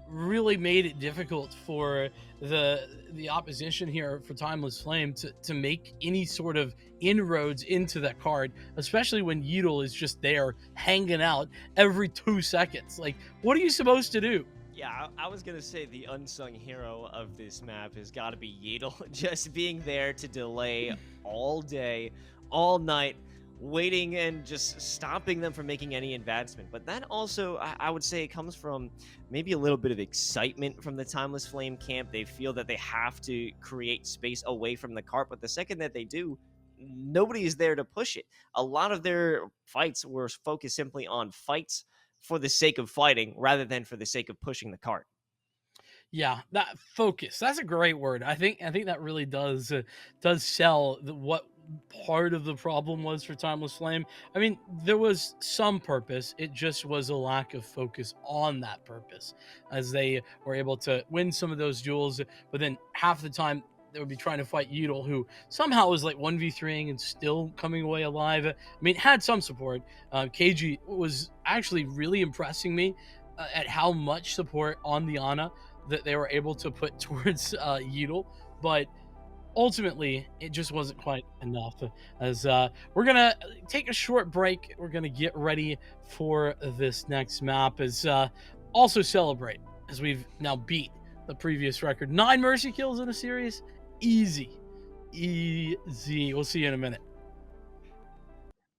really made it difficult for the opposition here for Timeless Flame to make any sort of inroads into that card, especially when Yeatle is just there hanging out every 2 seconds. Like, what are you supposed to do? Yeah, I was going to say the unsung hero of this map has got to be Yeatle. Just being there to delay all day, all night, waiting and just stopping them from making any advancement. But that also, I would say, it comes from maybe a little bit of excitement from the Timeless Flame camp. They feel that they have to create space away from the Corp, but the second that they do, nobody is there to push it. A lot of their fights were focused simply on fights for the sake of fighting rather than for the sake of pushing the cart. Yeah, that focus. That's a great word. I think that really does sell what part of the problem was for Timeless Flame. I mean, there was some purpose. It just was a lack of focus on that purpose, as they were able to win some of those duels, but then half the time they would be trying to fight Yeatle, who somehow was like 1v3ing and still coming away alive. I mean, had some support. Kaiju was actually really impressing me at how much support on the Ana that they were able to put towards Yeatle, but ultimately it just wasn't quite enough. As we're gonna take a short break, we're gonna get ready for this next map, as also celebrate as we've now beat the previous record. 9 mercy kills in a series. Easy. We'll see you in a minute.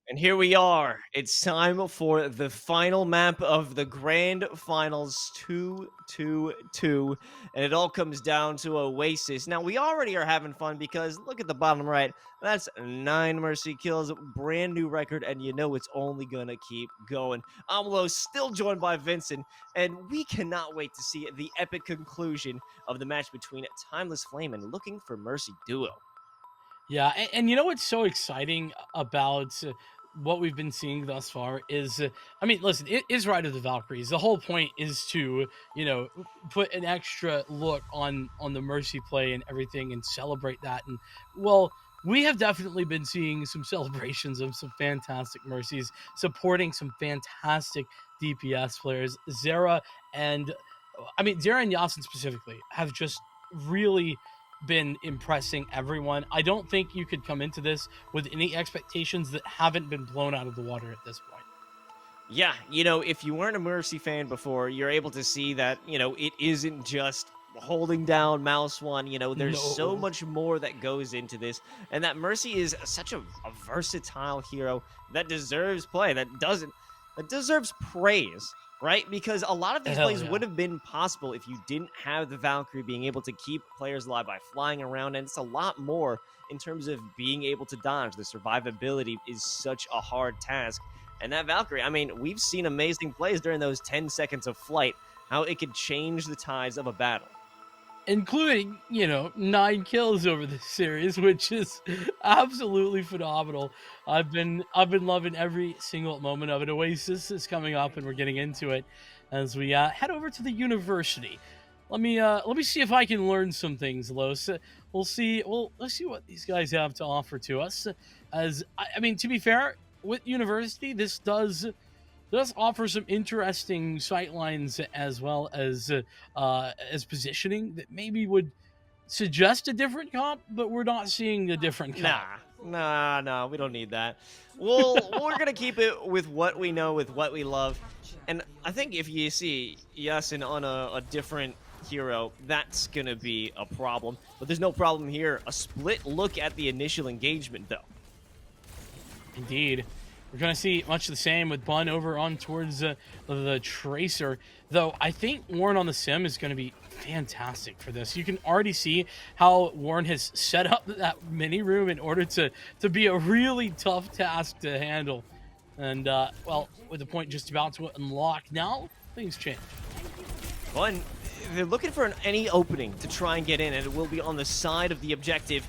And here we are. It's time for the final map of the Grand Finals 2-2-2. And it all comes down to Oasis. Now, we already are having fun because look at the bottom right. That's 9 mercy kills, brand new record, and you know it's only going to keep going. Amulo still joined by Vincent, and we cannot wait to see the epic conclusion of the match between Timeless Flame and Looking for Mercy Duo. Yeah, and you know what's so exciting about what we've been seeing thus far is, I mean, listen, it is Ride of the Valkyries. The whole point is to, put an extra look on the Mercy play and everything and celebrate that. And, well, we have definitely been seeing some celebrations of some fantastic Mercies, supporting some fantastic DPS players. Zera and Yasin specifically have just really been impressing everyone. I don't think you could come into this with any expectations that haven't been blown out of the water at this point. Yeah, if you weren't a Mercy fan before, you're able to see that, it isn't just holding down mouse one. There's so much more that goes into this, and that Mercy is such a versatile hero that deserves play, that deserves praise. Right? Because a lot of these plays would have been possible if you didn't have the Valkyrie being able to keep players alive by flying around, and it's a lot more in terms of being able to dodge. The survivability is such a hard task. And that Valkyrie, I mean, we've seen amazing plays during those 10 seconds of flight, how it could change the tides of a battle. Including, 9 kills over this series, which is absolutely phenomenal. I've been loving every single moment of it. Oasis is coming up, and we're getting into it as we head over to the university. Let me see if I can learn some things, Los. Let's see what these guys have to offer to us. As I mean, to be fair, with university, this does offer some interesting sightlines as well as positioning that maybe would suggest a different comp, but we're not seeing a different comp. Nah, we don't need that. We're gonna keep it with what we know, with what we love. And I think if you see Yasin on a different hero, that's gonna be a problem. But there's no problem here. A split look at the initial engagement, though. Indeed. We're going to see much the same with Bun over on towards the Tracer. Though I think Warren on the Sim is going to be fantastic for this. You can already see how Warren has set up that mini room in order to be a really tough task to handle. And, well, with the point just about to unlock now, things change. Bun, they're looking for any opening to try and get in, and it will be on the side of the objective.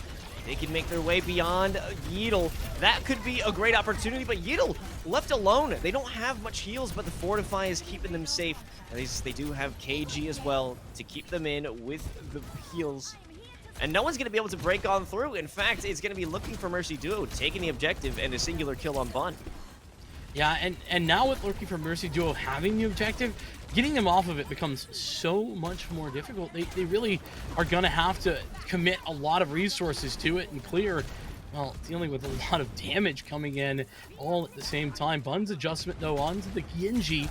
They can make their way beyond Yeatle. That could be a great opportunity, but Yeatle left alone. They don't have much heals, but the Fortify is keeping them safe. At least they do have KG as well to keep them in with the heals. And no one's going to be able to break on through. In fact, it's going to be looking for Mercy Duo, taking the objective and a singular kill on Bun. Yeah, and now with looking for Mercy Duo having the objective, getting them off of it becomes so much more difficult. They really are going to have to commit a lot of resources to it and clear, well, dealing with a lot of damage coming in all at the same time. Bun's adjustment, though, onto the Genji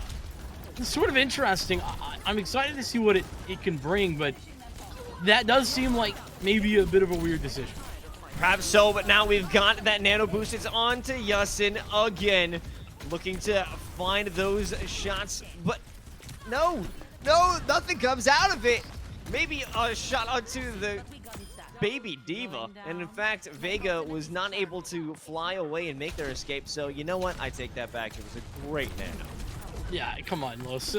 is sort of interesting. I'm excited to see what it can bring, but that does seem like maybe a bit of a weird decision. Perhaps so, but now we've got that nano boost. It's on to Yasin again, looking to find those shots, but no, nothing comes out of it. Maybe a shot onto the baby diva, and in fact, Vega was not able to fly away and make their escape, so you know what? I take that back. It was a great nano. Yeah, come on, Los.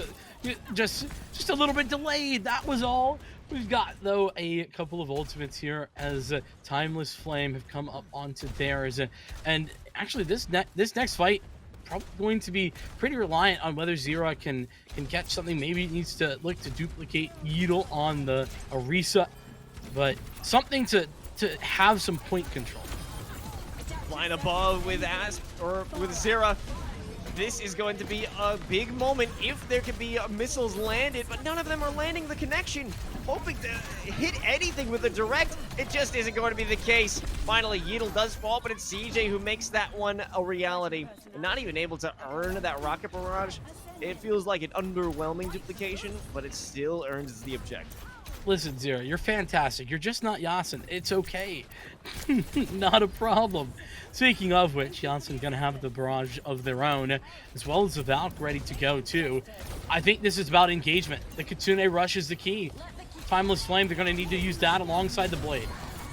Just a little bit delayed, that was all. We've got, though, a couple of ultimates here as Timeless Flame have come up onto theirs, and actually this next fight probably going to be pretty reliant on whether Zera can catch something. Maybe he needs to look to duplicate Yeatle on the Orisa, but something to have some point control. Flying above with Zera. This is going to be a big moment if there can be missiles landed, but none of them are landing the connection. Hoping to hit anything with a direct, it just isn't going to be the case. Finally, Yeatle does fall, but it's CJ who makes that one a reality. And not even able to earn that rocket barrage. It feels like an underwhelming duplication, but it still earns the objective. Listen, Zera, you're fantastic. You're just not Yasin. It's okay. Not a problem. Speaking of which, Yasin going to have the barrage of their own, as well as the VALK ready to go, too. I think this is about engagement. The Kitsune rush is the key. Timeless Flame, they're going to need to use that alongside the Blade.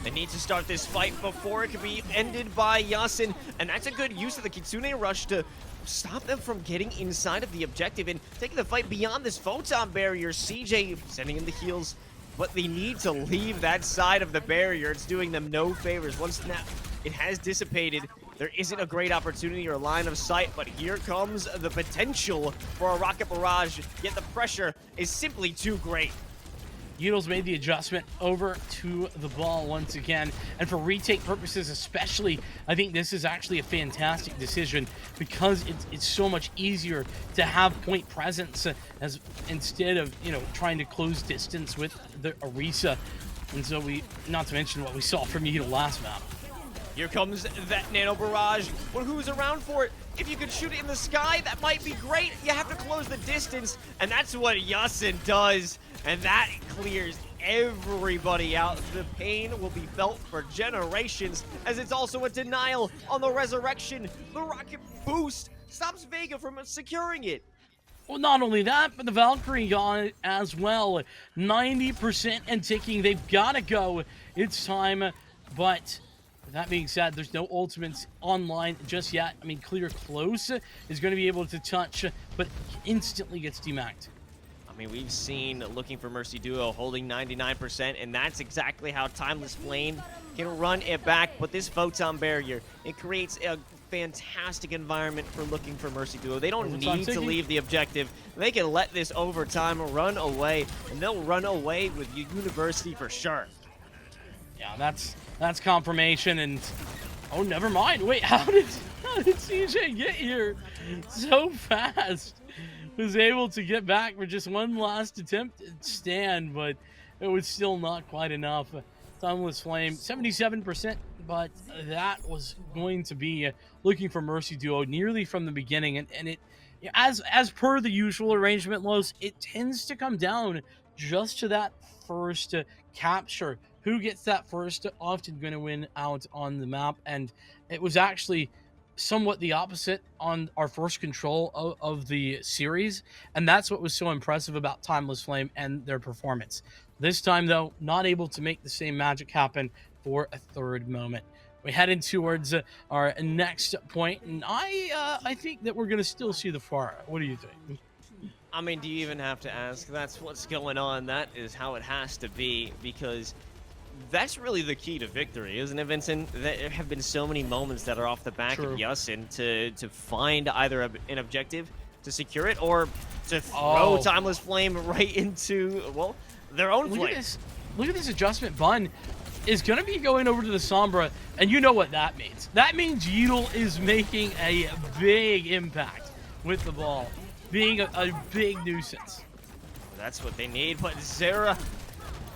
They need to start this fight before it can be ended by Yasin, and that's a good use of the Kitsune rush to stop them from getting inside of the objective and taking the fight beyond this photon barrier. CJ sending in the heals, but they need to leave that side of the barrier. It's doing them no favors. Once it has dissipated, there isn't a great opportunity or line of sight, but here comes the potential for a rocket barrage, yet the pressure is simply too great. Yeatle's made the adjustment over to the ball once again, and for retake purposes especially, I think this is actually a fantastic decision because it's so much easier to have point presence as instead of, you know, trying to close distance with the Orisa. And so not to mention what we saw from Yeatle last map. Here comes that nano barrage. Well, who's around for it? If you could shoot it in the sky, that might be great. You have to close the distance, and that's what Yasin does. And that clears everybody out. The pain will be felt for generations, as it's also a denial on the resurrection. The rocket boost stops Vega from securing it. Well, not only that, but the Valkyrie got it as well. 90% and ticking. They've got to go. It's time. But that being said, there's no ultimates online just yet. I mean, Clear Close is going to be able to touch, but instantly gets demacked. I mean, we've seen Looking for Mercy Duo holding 99%, and that's exactly how Timeless Flame can run it back. But this photon barrier, it creates a fantastic environment for Looking for Mercy Duo. They don't need to leave the objective. They can let this overtime run away, and they'll run away with University for sure. Yeah, that's confirmation, and oh, never mind. Wait, how did CJ get here so fast? Was able to get back for just one last attempt at stand, but it was still not quite enough. Timeless Flame, 77%, but that was going to be Looking for Mercy Duo nearly from the beginning, and it, as per the usual arrangement, Los, it tends to come down just to that first capture. Who gets that first often going to win out on the map, and it was actually somewhat the opposite on our first control of the series, and that's what was so impressive about Timeless Flame and their performance. This time, though, not able to make the same magic happen for a third moment. We head in towards our next point, and I think that we're going to still see the Pharah. What do you think? I mean, do you even have to ask? That's what's going on. That is how it has to be, because that's really the key to victory, isn't it, Vincent? There have been so many moments that are off the back True. of Yasin to find either an objective, to secure it, or to throw Oh. Timeless Flame right into, well, their own Look flame. at this. Look at this adjustment. Bun is going to be going over to the Sombra, and you know what that means. That means Yeetle is making a big impact with the ball, being a big nuisance. That's what they need, but Zera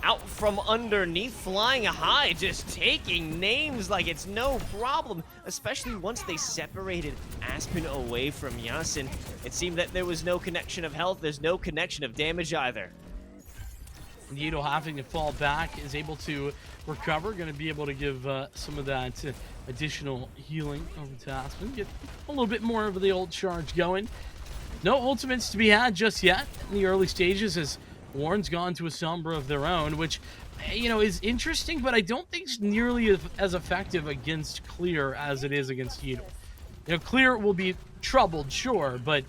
out from underneath, flying high, just taking names like it's no problem, especially once they separated Aspen away from Yasin. It seemed that there was no connection of health, there's no connection of damage either. Yeetle having to fall back is able to recover, going to be able to give some of that additional healing over to Aspen, get a little bit more of the old charge going. No ultimates to be had just yet in the early stages, as Warren's gone to a Sombra of their own, which, you know, is interesting, but I don't think it's nearly as effective against Clear as it is against Yeetle. You know, Clear will be troubled, sure, but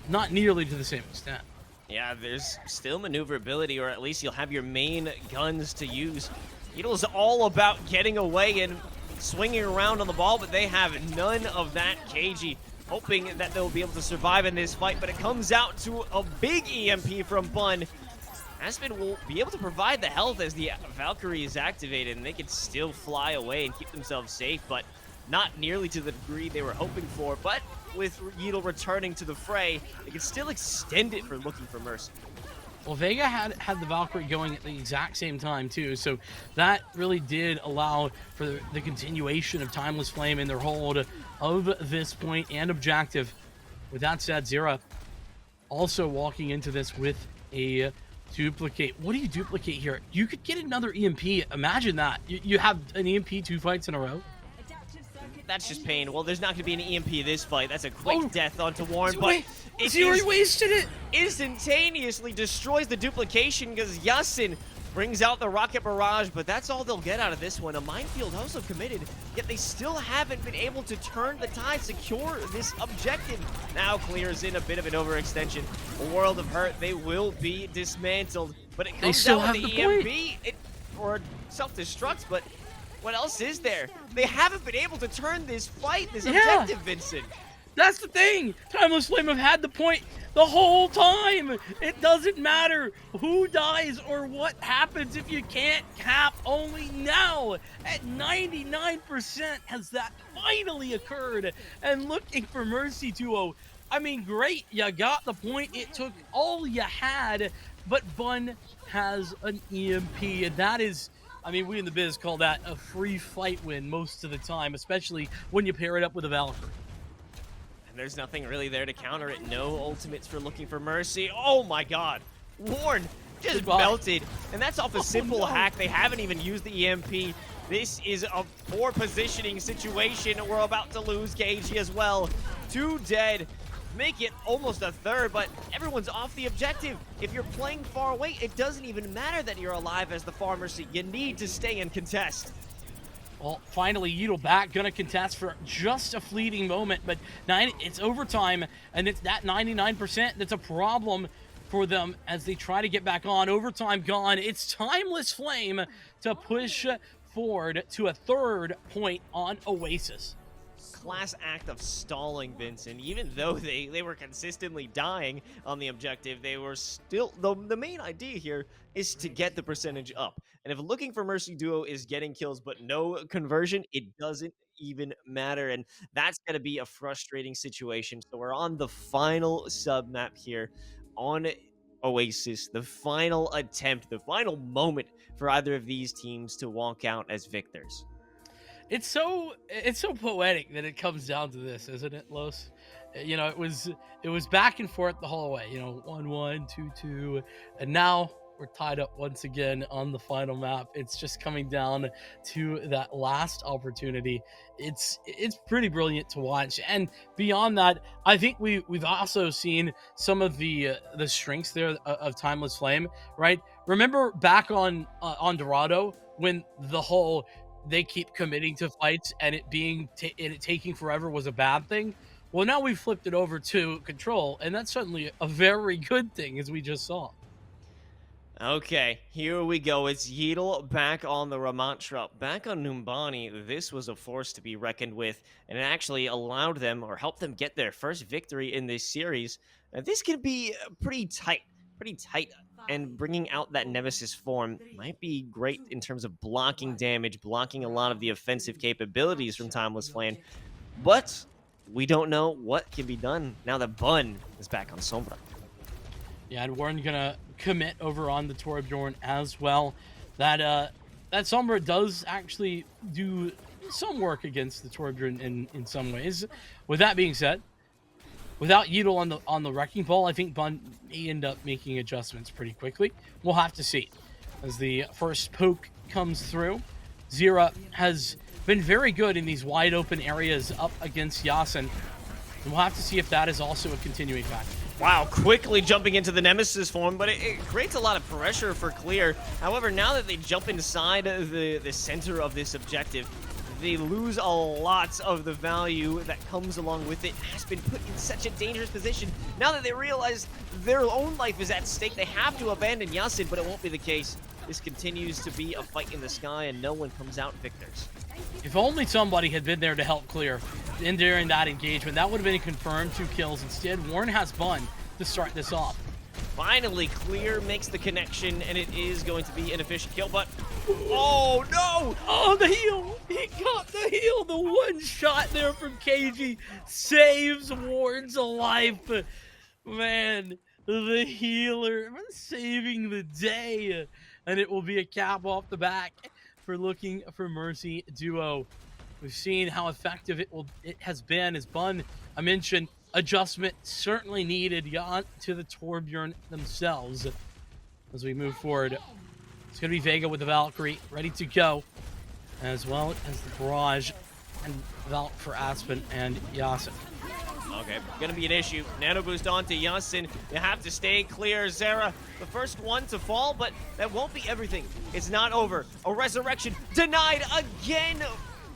not nearly to the same extent. Yeah, there's still maneuverability, or at least you'll have your main guns to use. Yeetle's all about getting away and swinging around on the ball, but they have none of that. KG hoping that they'll be able to survive in this fight, but it comes out to a big EMP from Bun. Aspen will be able to provide the health as the Valkyrie is activated, and they can still fly away and keep themselves safe, but not nearly to the degree they were hoping for. But with Yeetle returning to the fray, they can still extend it for looking for Mercy. Well, Vega had the Valkyrie going at the exact same time, too, so that really did allow for the continuation of Timeless Flame in their hold of this point and objective. With that said, Zera also walking into this with a duplicate. What do you duplicate here? You could get another EMP. Imagine that. You have an EMP 2 fights in a row. That's just pain. Well, there's not going to be an EMP this fight. That's a quick death onto Warren, but Zeri wasted it. Instantaneously destroys the duplication because Yasin brings out the rocket barrage, but that's all they'll get out of this one. A minefield also committed, yet they still haven't been able to turn the tide, secure this objective. Now clears in a bit of an overextension. A world of hurt. They will be dismantled, but it comes out with the EMP or self-destructs, but what else is there? They haven't been able to turn this fight, this objective, Vincent. That's the thing. Timeless Flame have had the point the whole time. It doesn't matter who dies or what happens if you can't cap. Only now at 99% has that finally occurred. And looking for Mercy 2-0. I mean, great. You got the point. It took all you had. But Bun has an EMP. And that is, I mean, we in the biz call that a free fight win most of the time, especially when you pair it up with a Valkyrie. And there's nothing really there to counter it. No ultimates for looking for Mercy. Oh my god. Warren just melted. And that's off a simple hack. They haven't even used the EMP. This is a poor positioning situation. We're about to lose KG as well. 2 dead. Make it almost a third, but everyone's off the objective. If you're playing far away, it doesn't even matter that you're alive as the far Mercy. You need to stay and contest. Well, finally, Yeetle back, gonna contest for just a fleeting moment, but it's overtime, and it's that 99% that's a problem for them as they try to get back on. Overtime gone. It's Timeless Flame to push forward to a third point on Oasis. Class act of stalling, Vincent. Even though they were consistently dying on the objective, they were still, the main idea here is to get the percentage up. And if looking for Mercy Duo is getting kills but no conversion, it doesn't even matter. And that's going to be a frustrating situation. So we're on the final sub map here on Oasis, the final attempt, the final moment for either of these teams to walk out as victors. It's so poetic that it comes down to this, isn't it, Los? You know, it was back and forth the whole way. You know, 1-1, 2-2, and now we're tied up once again on the final map. It's just coming down to that last opportunity. It's pretty brilliant to watch. And beyond that, I think we've also seen some of the strengths there of Timeless Flame, right? Remember back on Dorado when the whole they keep committing to fights and it being and it taking forever was a bad thing. Well, now we've flipped it over to Control, and that's certainly a very good thing, as we just saw. Okay, here we go. It's Yeatle back on the Ramantra. Back on Numbani, this was a force to be reckoned with, and it actually allowed them, or helped them get their first victory in this series. This could be pretty tight, and bringing out that Nemesis form might be great in terms of blocking damage, blocking a lot of the offensive capabilities from Timeless Flame. But we don't know what can be done now that Bun is back on Sombra. Yeah, and we're gonna commit over on the Torbjorn as well. That Sombra does actually do some work against the Torbjorn in some ways. With that being said, without Yeatle on the wrecking ball, I think Bun may end up making adjustments pretty quickly. We'll have to see. As the first poke comes through, Zira has been very good in these wide open areas up against Yasin. And we'll have to see if that is also a continuing factor. Wow, quickly jumping into the Nemesis form, but it creates a lot of pressure for Clear. However, now that they jump inside the center of this objective, they lose a lot of the value that comes along with it. Aspen put in such a dangerous position. Now that they realize their own life is at stake, they have to abandon Yasin, but it won't be the case. This continues to be a fight in the sky, and no one comes out victors. If only somebody had been there to help Clear during that engagement, that would have been confirmed 2 kills. Instead, Warren has Bun to start this off. Finally, Clear makes the connection, and it is going to be an efficient kill, but... Oh, no! Oh, the heal! He got the heal! The one shot there from KG saves Warren's life. Man, the healer saving the day. And it will be a cap off the back for Looking for Mercy duo. We've seen how effective it has been. As Bun, I mentioned, adjustment certainly needed to the Torbjorn themselves. As we move forward, it's going to be Vega with the Valkyrie ready to go, as well as the Barrage and Valk for Aspen and Yasin. Okay, gonna be an issue. Nano boost onto Yasin. You have to stay clear. Zera, the first one to fall, but that won't be everything. It's not over. A resurrection denied again.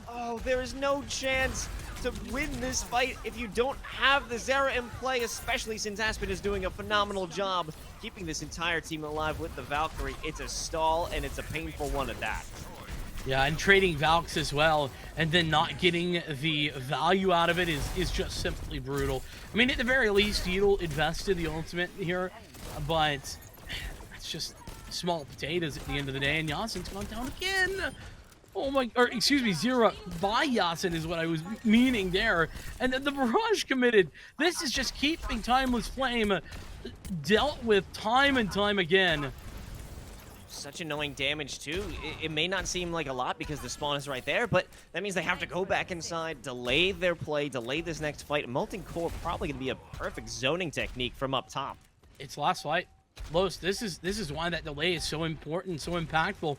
Oh, there is no chance to win this fight if you don't have the Zera in play, especially since Aspen is doing a phenomenal job keeping this entire team alive with the Valkyrie. It's a stall, and it's a painful one at that. Yeah, and trading Valks as well, and then not getting the value out of it is just simply brutal. I mean, at the very least, Yeatle invested the ultimate here, but it's just small potatoes at the end of the day, and Yasin's gone down again. Oh my, or excuse me, Zira by Yasin is what I was meaning there. And the Barrage committed. This is just keeping Timeless Flame dealt with time and time again. Such annoying damage, too. It may not seem like a lot because the spawn is right there, but that means they have to go back inside, delay their play, delay this next fight. Molten Core probably going to be a perfect zoning technique from up top. It's last fight. Los, this is why that delay is so important, so impactful.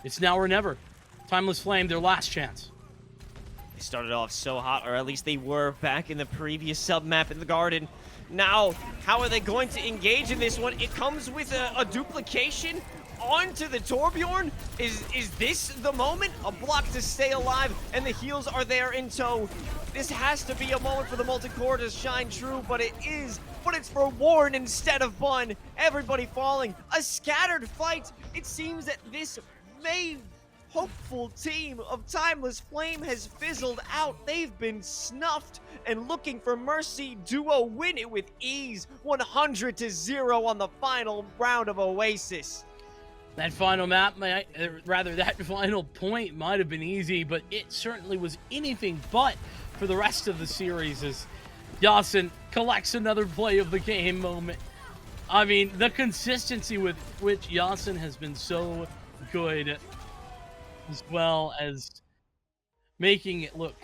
It's now or never. Timeless Flame, their last chance. They started off so hot, or at least they were back in the previous sub-map in the garden. Now, how are they going to engage in this one? It comes with a duplication onto the Torbjorn. Is this the moment? A block to stay alive, and the heals are there in tow. This has to be a moment for the Molten Core to shine true, but it is. But it's for Warren instead of Bun. Everybody falling. A scattered fight. It seems that this may hopeful team of Timeless Flame has fizzled out. They've been snuffed, and Looking for Mercy duo win it with ease, 100-0 on the final round of Oasis. That final map, that final point might have been easy, but it certainly was anything but for the rest of the series as Yasin collects another play of the game moment. I mean, the consistency with which Yasin has been so good, as well as making it look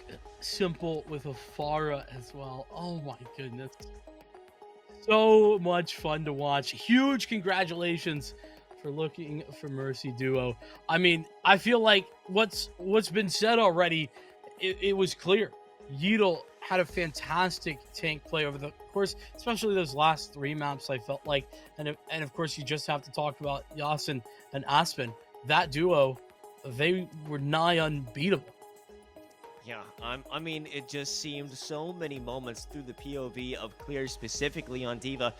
simple with a Farah as well. Oh my goodness. so much fun to watch. Huge congratulations for looking for Mercy duo. I mean, I feel like what's been said already, it was clear. Yeatle had a fantastic tank play over the course, especially those last 3 maps. I felt like, and of course, you just have to talk about Yasin and Aspen. That duo, they were nigh unbeatable. Yeah, I mean, it just seemed so many moments through the POV of Clear, specifically on Diva,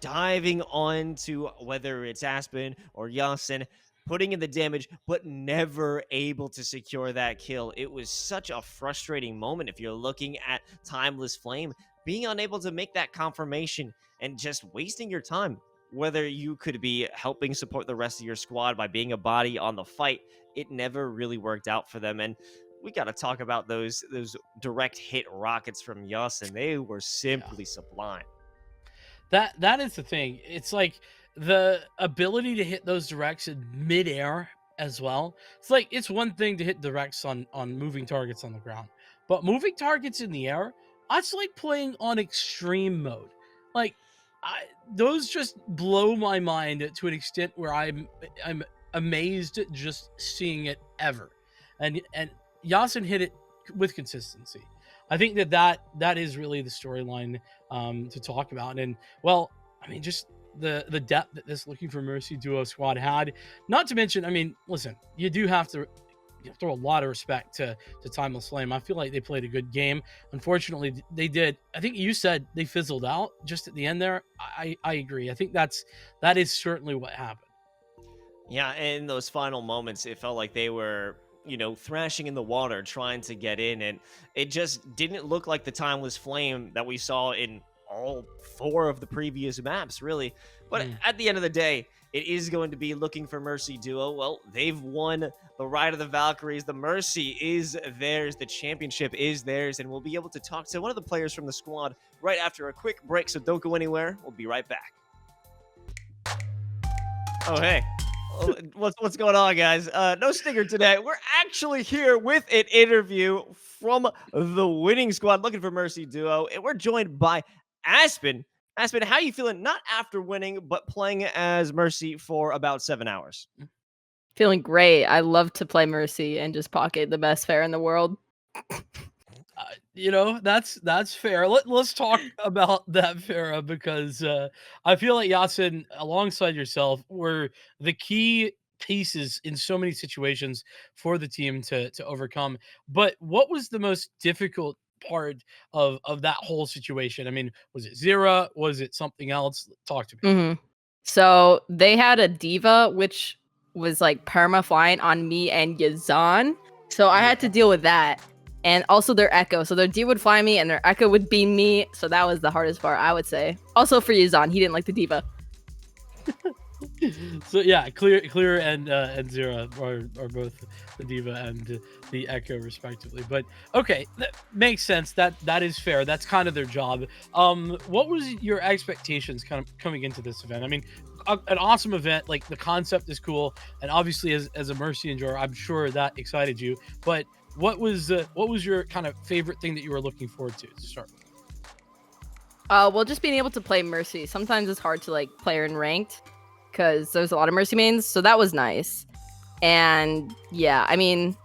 diving onto whether it's Aspen or Yasin, putting in the damage, but never able to secure that kill. It was such a frustrating moment if you're looking at Timeless Flame, being unable to make that confirmation and just wasting your time. Whether you could be helping support the rest of your squad by being a body on the fight, it never really worked out for them. And we got to talk about those direct hit rockets from Yasin. They were simply sublime. That is the thing. It's like the ability to hit those directs in midair as well. It's like it's one thing to hit directs on moving targets on the ground, but moving targets in the air, that's like playing on extreme mode. Like those just blow my mind to an extent where I'm amazed at just seeing it ever. And Yasin hit it with consistency. I think that is really the storyline to talk about. And well, I mean, just the depth that this Looking for Mercy duo squad had. Not to mention, I mean, listen, you do have to throw a lot of respect to Timeless Flame. I feel like they played a good game. Unfortunately, they did. I think you said they fizzled out just at the end there. I agree. I think that is certainly what happened. Yeah, in those final moments, it felt like they were, thrashing in the water, trying to get in, and it just didn't look like the Timeless Flame that we saw in all 4 of the previous maps, really. But at the end of the day, it is going to be Looking for Mercy duo. Well, they've won the Ride of the Valkyries. The Mercy is theirs. The championship is theirs, and we'll be able to talk to one of the players from the squad right after a quick break, so don't go anywhere. We'll be right back. Oh, hey. What's going on, guys? No stinger today. We're actually here with an interview from the winning squad, Looking for Mercy duo, and we're joined by Aspen. Aspen, how you feeling? Not after winning, but playing as Mercy for about 7 hours. Feeling great. I love to play Mercy and just pocket the best fare in the world. That's fair. Let's talk about that, Farah, because I feel like Yasin, alongside yourself, were the key pieces in so many situations for the team to overcome. But what was the most difficult part of that whole situation? I mean, was it Zera? Was it something else? Talk to me. So they had a diva, which was like perma flying on me and Yazan. So I had to deal with that. And also their echo. So their D would fly me and their echo would beam me. So that was the hardest part, I would say. Also for Yazan, he didn't like the diva. So yeah, Clear and Zera are both the diva and the echo respectively. But okay, that makes sense. That is fair. That's kind of their job. What was your expectations kind of coming into this event? I mean, an awesome event. Like the concept is cool, and obviously as a Mercy enjoyer, I'm sure that excited you. But what was your kind of favorite thing that you were looking forward to start with? Well, just being able to play Mercy. Sometimes it's hard to like play her in ranked because there's a lot of Mercy mains, so that was nice. And yeah, I mean,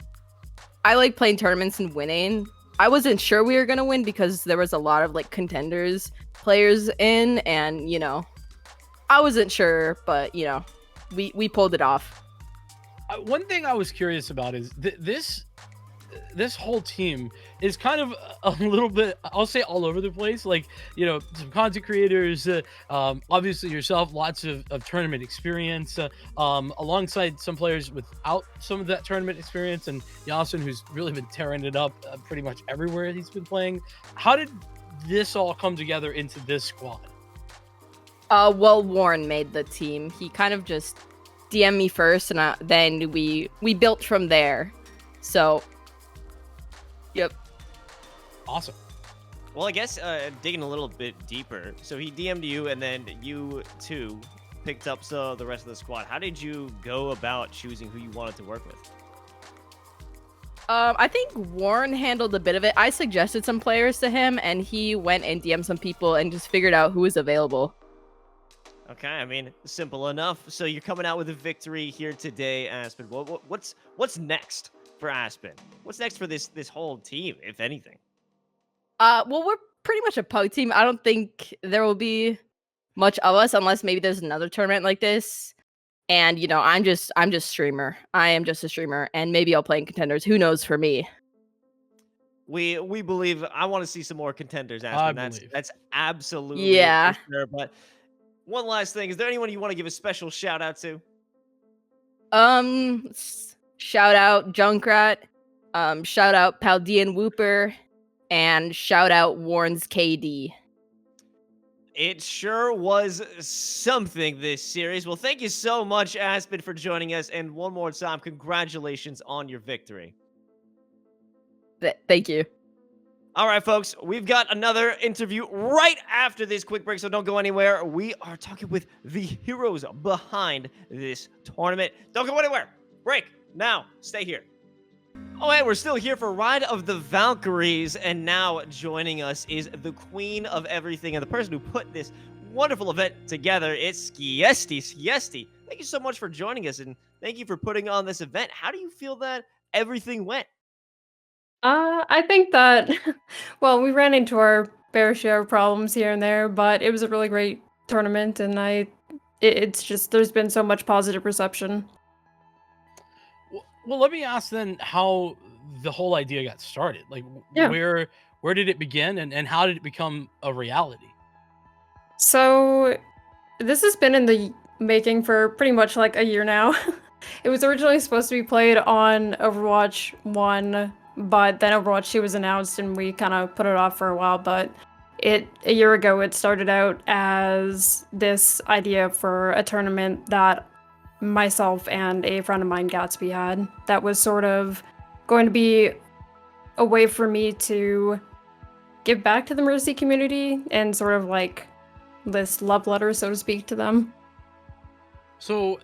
I like playing tournaments and winning. I wasn't sure we were gonna win because there was a lot of like contenders players in, and I wasn't sure, but we pulled it off. One thing I was curious about is this whole team is kind of a little bit, I'll say, all over the place. Like, some content creators, obviously yourself, lots of tournament experience, alongside some players without some of that tournament experience, and Yasin, who's really been tearing it up pretty much everywhere he's been playing. How did this all come together into this squad? Well, Warren made the team. He kind of just DM'd me first, and then we built from there. So, yep. Awesome. Well, I guess digging a little bit deeper. So he DM'd you, and then you too picked up the rest of the squad. How did you go about choosing who you wanted to work with? I think Warren handled a bit of it. I suggested some players to him, and he went and DM'd some people and just figured out who was available. Okay, I mean, simple enough. So you're coming out with a victory here today, Aspen. What's next for Aspen? What's next for this whole team, if anything? Well, we're pretty much a pug team. I don't think there will be much of us unless maybe there's another tournament like this. And you know, I'm just streamer. I am just a streamer, and maybe I'll play in contenders. Who knows for me? We believe. I want to see some more contenders, Aspen. That's absolutely Yeah. for sure. But one last thing: is there anyone you want to give a special shout out to? Shout out Junkrat. Shout out Paldean Whooper, and shout out Warren's KD. It sure was something this series. Well, thank you so much, Aspen, for joining us. And one more time, congratulations on your victory. Thank you. All right, folks, we've got another interview right after this quick break, so don't go anywhere. We are talking with the heroes behind this tournament. Don't go anywhere. Break now. Stay here. Oh, and we're still here for Ride of the Valkyries, and now joining us is the queen of everything and the person who put this wonderful event together. It's Skiesti. Skiesti, thank you so much for joining us, and thank you for putting on this event. How do you feel that everything went? I think that, well, we ran into our fair share of problems here and there, but it was a really great tournament, and it's just, there's been so much positive reception. Well, let me ask then how the whole idea got started. Like, Yeah. where did it begin, and how did it become a reality? So, this has been in the making for pretty much like a year now. It was originally supposed to be played on Overwatch 1, but then Overwatch 2 was announced and we kind of put it off for a while, but a year ago it started out as this idea for a tournament that myself and a friend of mine, Gatsby, had that was sort of going to be a way for me to give back to the Mercy community and sort of like this love letter, so to speak, to them. So,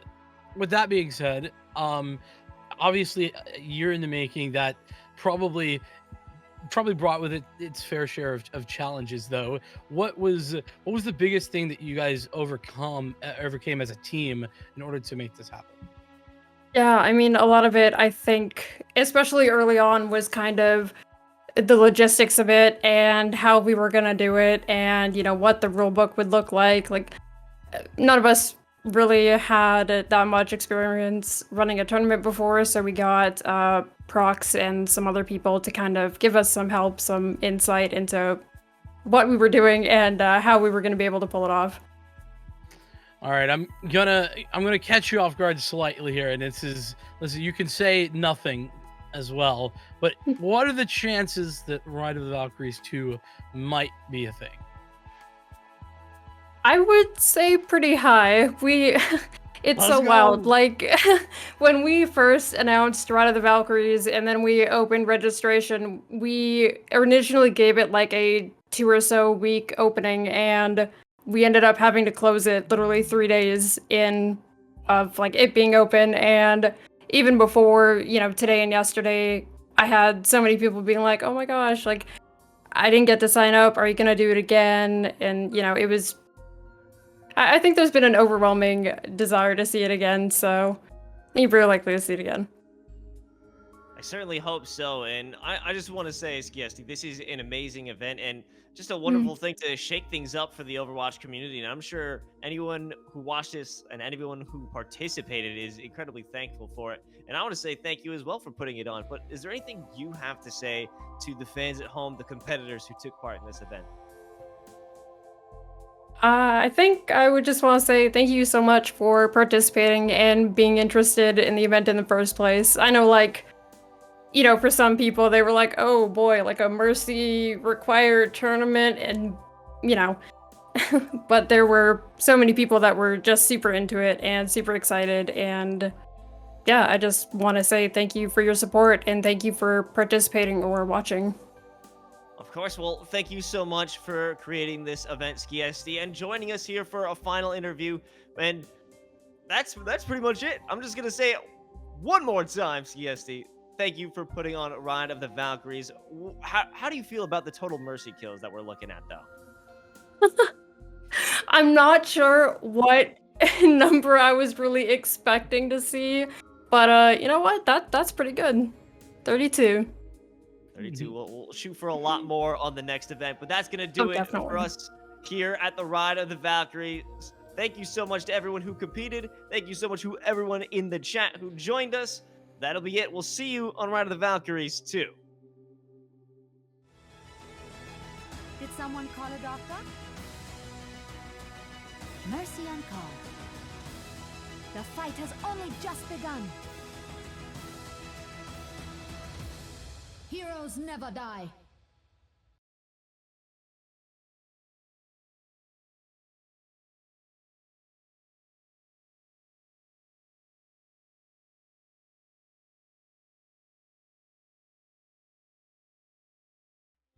with that being said, obviously a year in the making, that probably brought with it its fair share of challenges, though. What was the biggest thing that you guys overcame as a team in order to make this happen? Yeah, I mean, a lot of it, I think, especially early on, was kind of the logistics of it and how we were going to do it and, you know, what the rule book would look like. Like, none of us really had that much experience running a tournament before, so we got Prox and some other people to kind of give us some help, some insight into what we were doing and how we were going to be able to pull it off. All right, I'm gonna catch you off guard slightly here, and listen, you can say nothing as well, but what are the chances that Ride of the Valkyries 2 might be a thing? I would say pretty high. It's so wild. Like, when we first announced Dorado the Valkyries and then we opened registration, we originally gave it like a 2 or so week opening, and we ended up having to close it literally 3 days in of like it being open. And even before, you know, today and yesterday, I had so many people being like, oh my gosh, like, I didn't get to sign up. Are you going to do it again? And, you know, it was, I think there's been an overwhelming desire to see it again, so you're very likely to see it again. I certainly hope so, and I just want to say, Skiesti, this is an amazing event and just a wonderful thing to shake things up for the Overwatch community, and I'm sure anyone who watched this and anyone who participated is incredibly thankful for it. And I want to say thank you as well for putting it on, but is there anything you have to say to the fans at home, the competitors who took part in this event? I think I would just want to say thank you so much for participating and being interested in the event in the first place. I know, like, you know, for some people, they were like, oh boy, like a Mercy required tournament, and, you know, but there were so many people that were just super into it and super excited, and yeah, I just want to say thank you for your support and thank you for participating or watching. Of course, well, thank you so much for creating this event, Skiesti, and joining us here for a final interview, and that's pretty much it. I'm just gonna say it one more time, Skiesti. thank you for putting on Ride of the Valkyries. How do you feel about the total Mercy kills that we're looking at, though? I'm not sure what number I was really expecting to see, but you know what? That's pretty good. 32. 32. We'll shoot for a lot more on the next event, but that's gonna do it definitely. for us here at the Ride of the Valkyries. Thank you so much to everyone who competed. Thank you so much to everyone in the chat who joined us. That'll be it. We'll see you on Ride of the Valkyries 2. Did someone call a doctor? Mercy on call. The fight has only just begun. Heroes never die.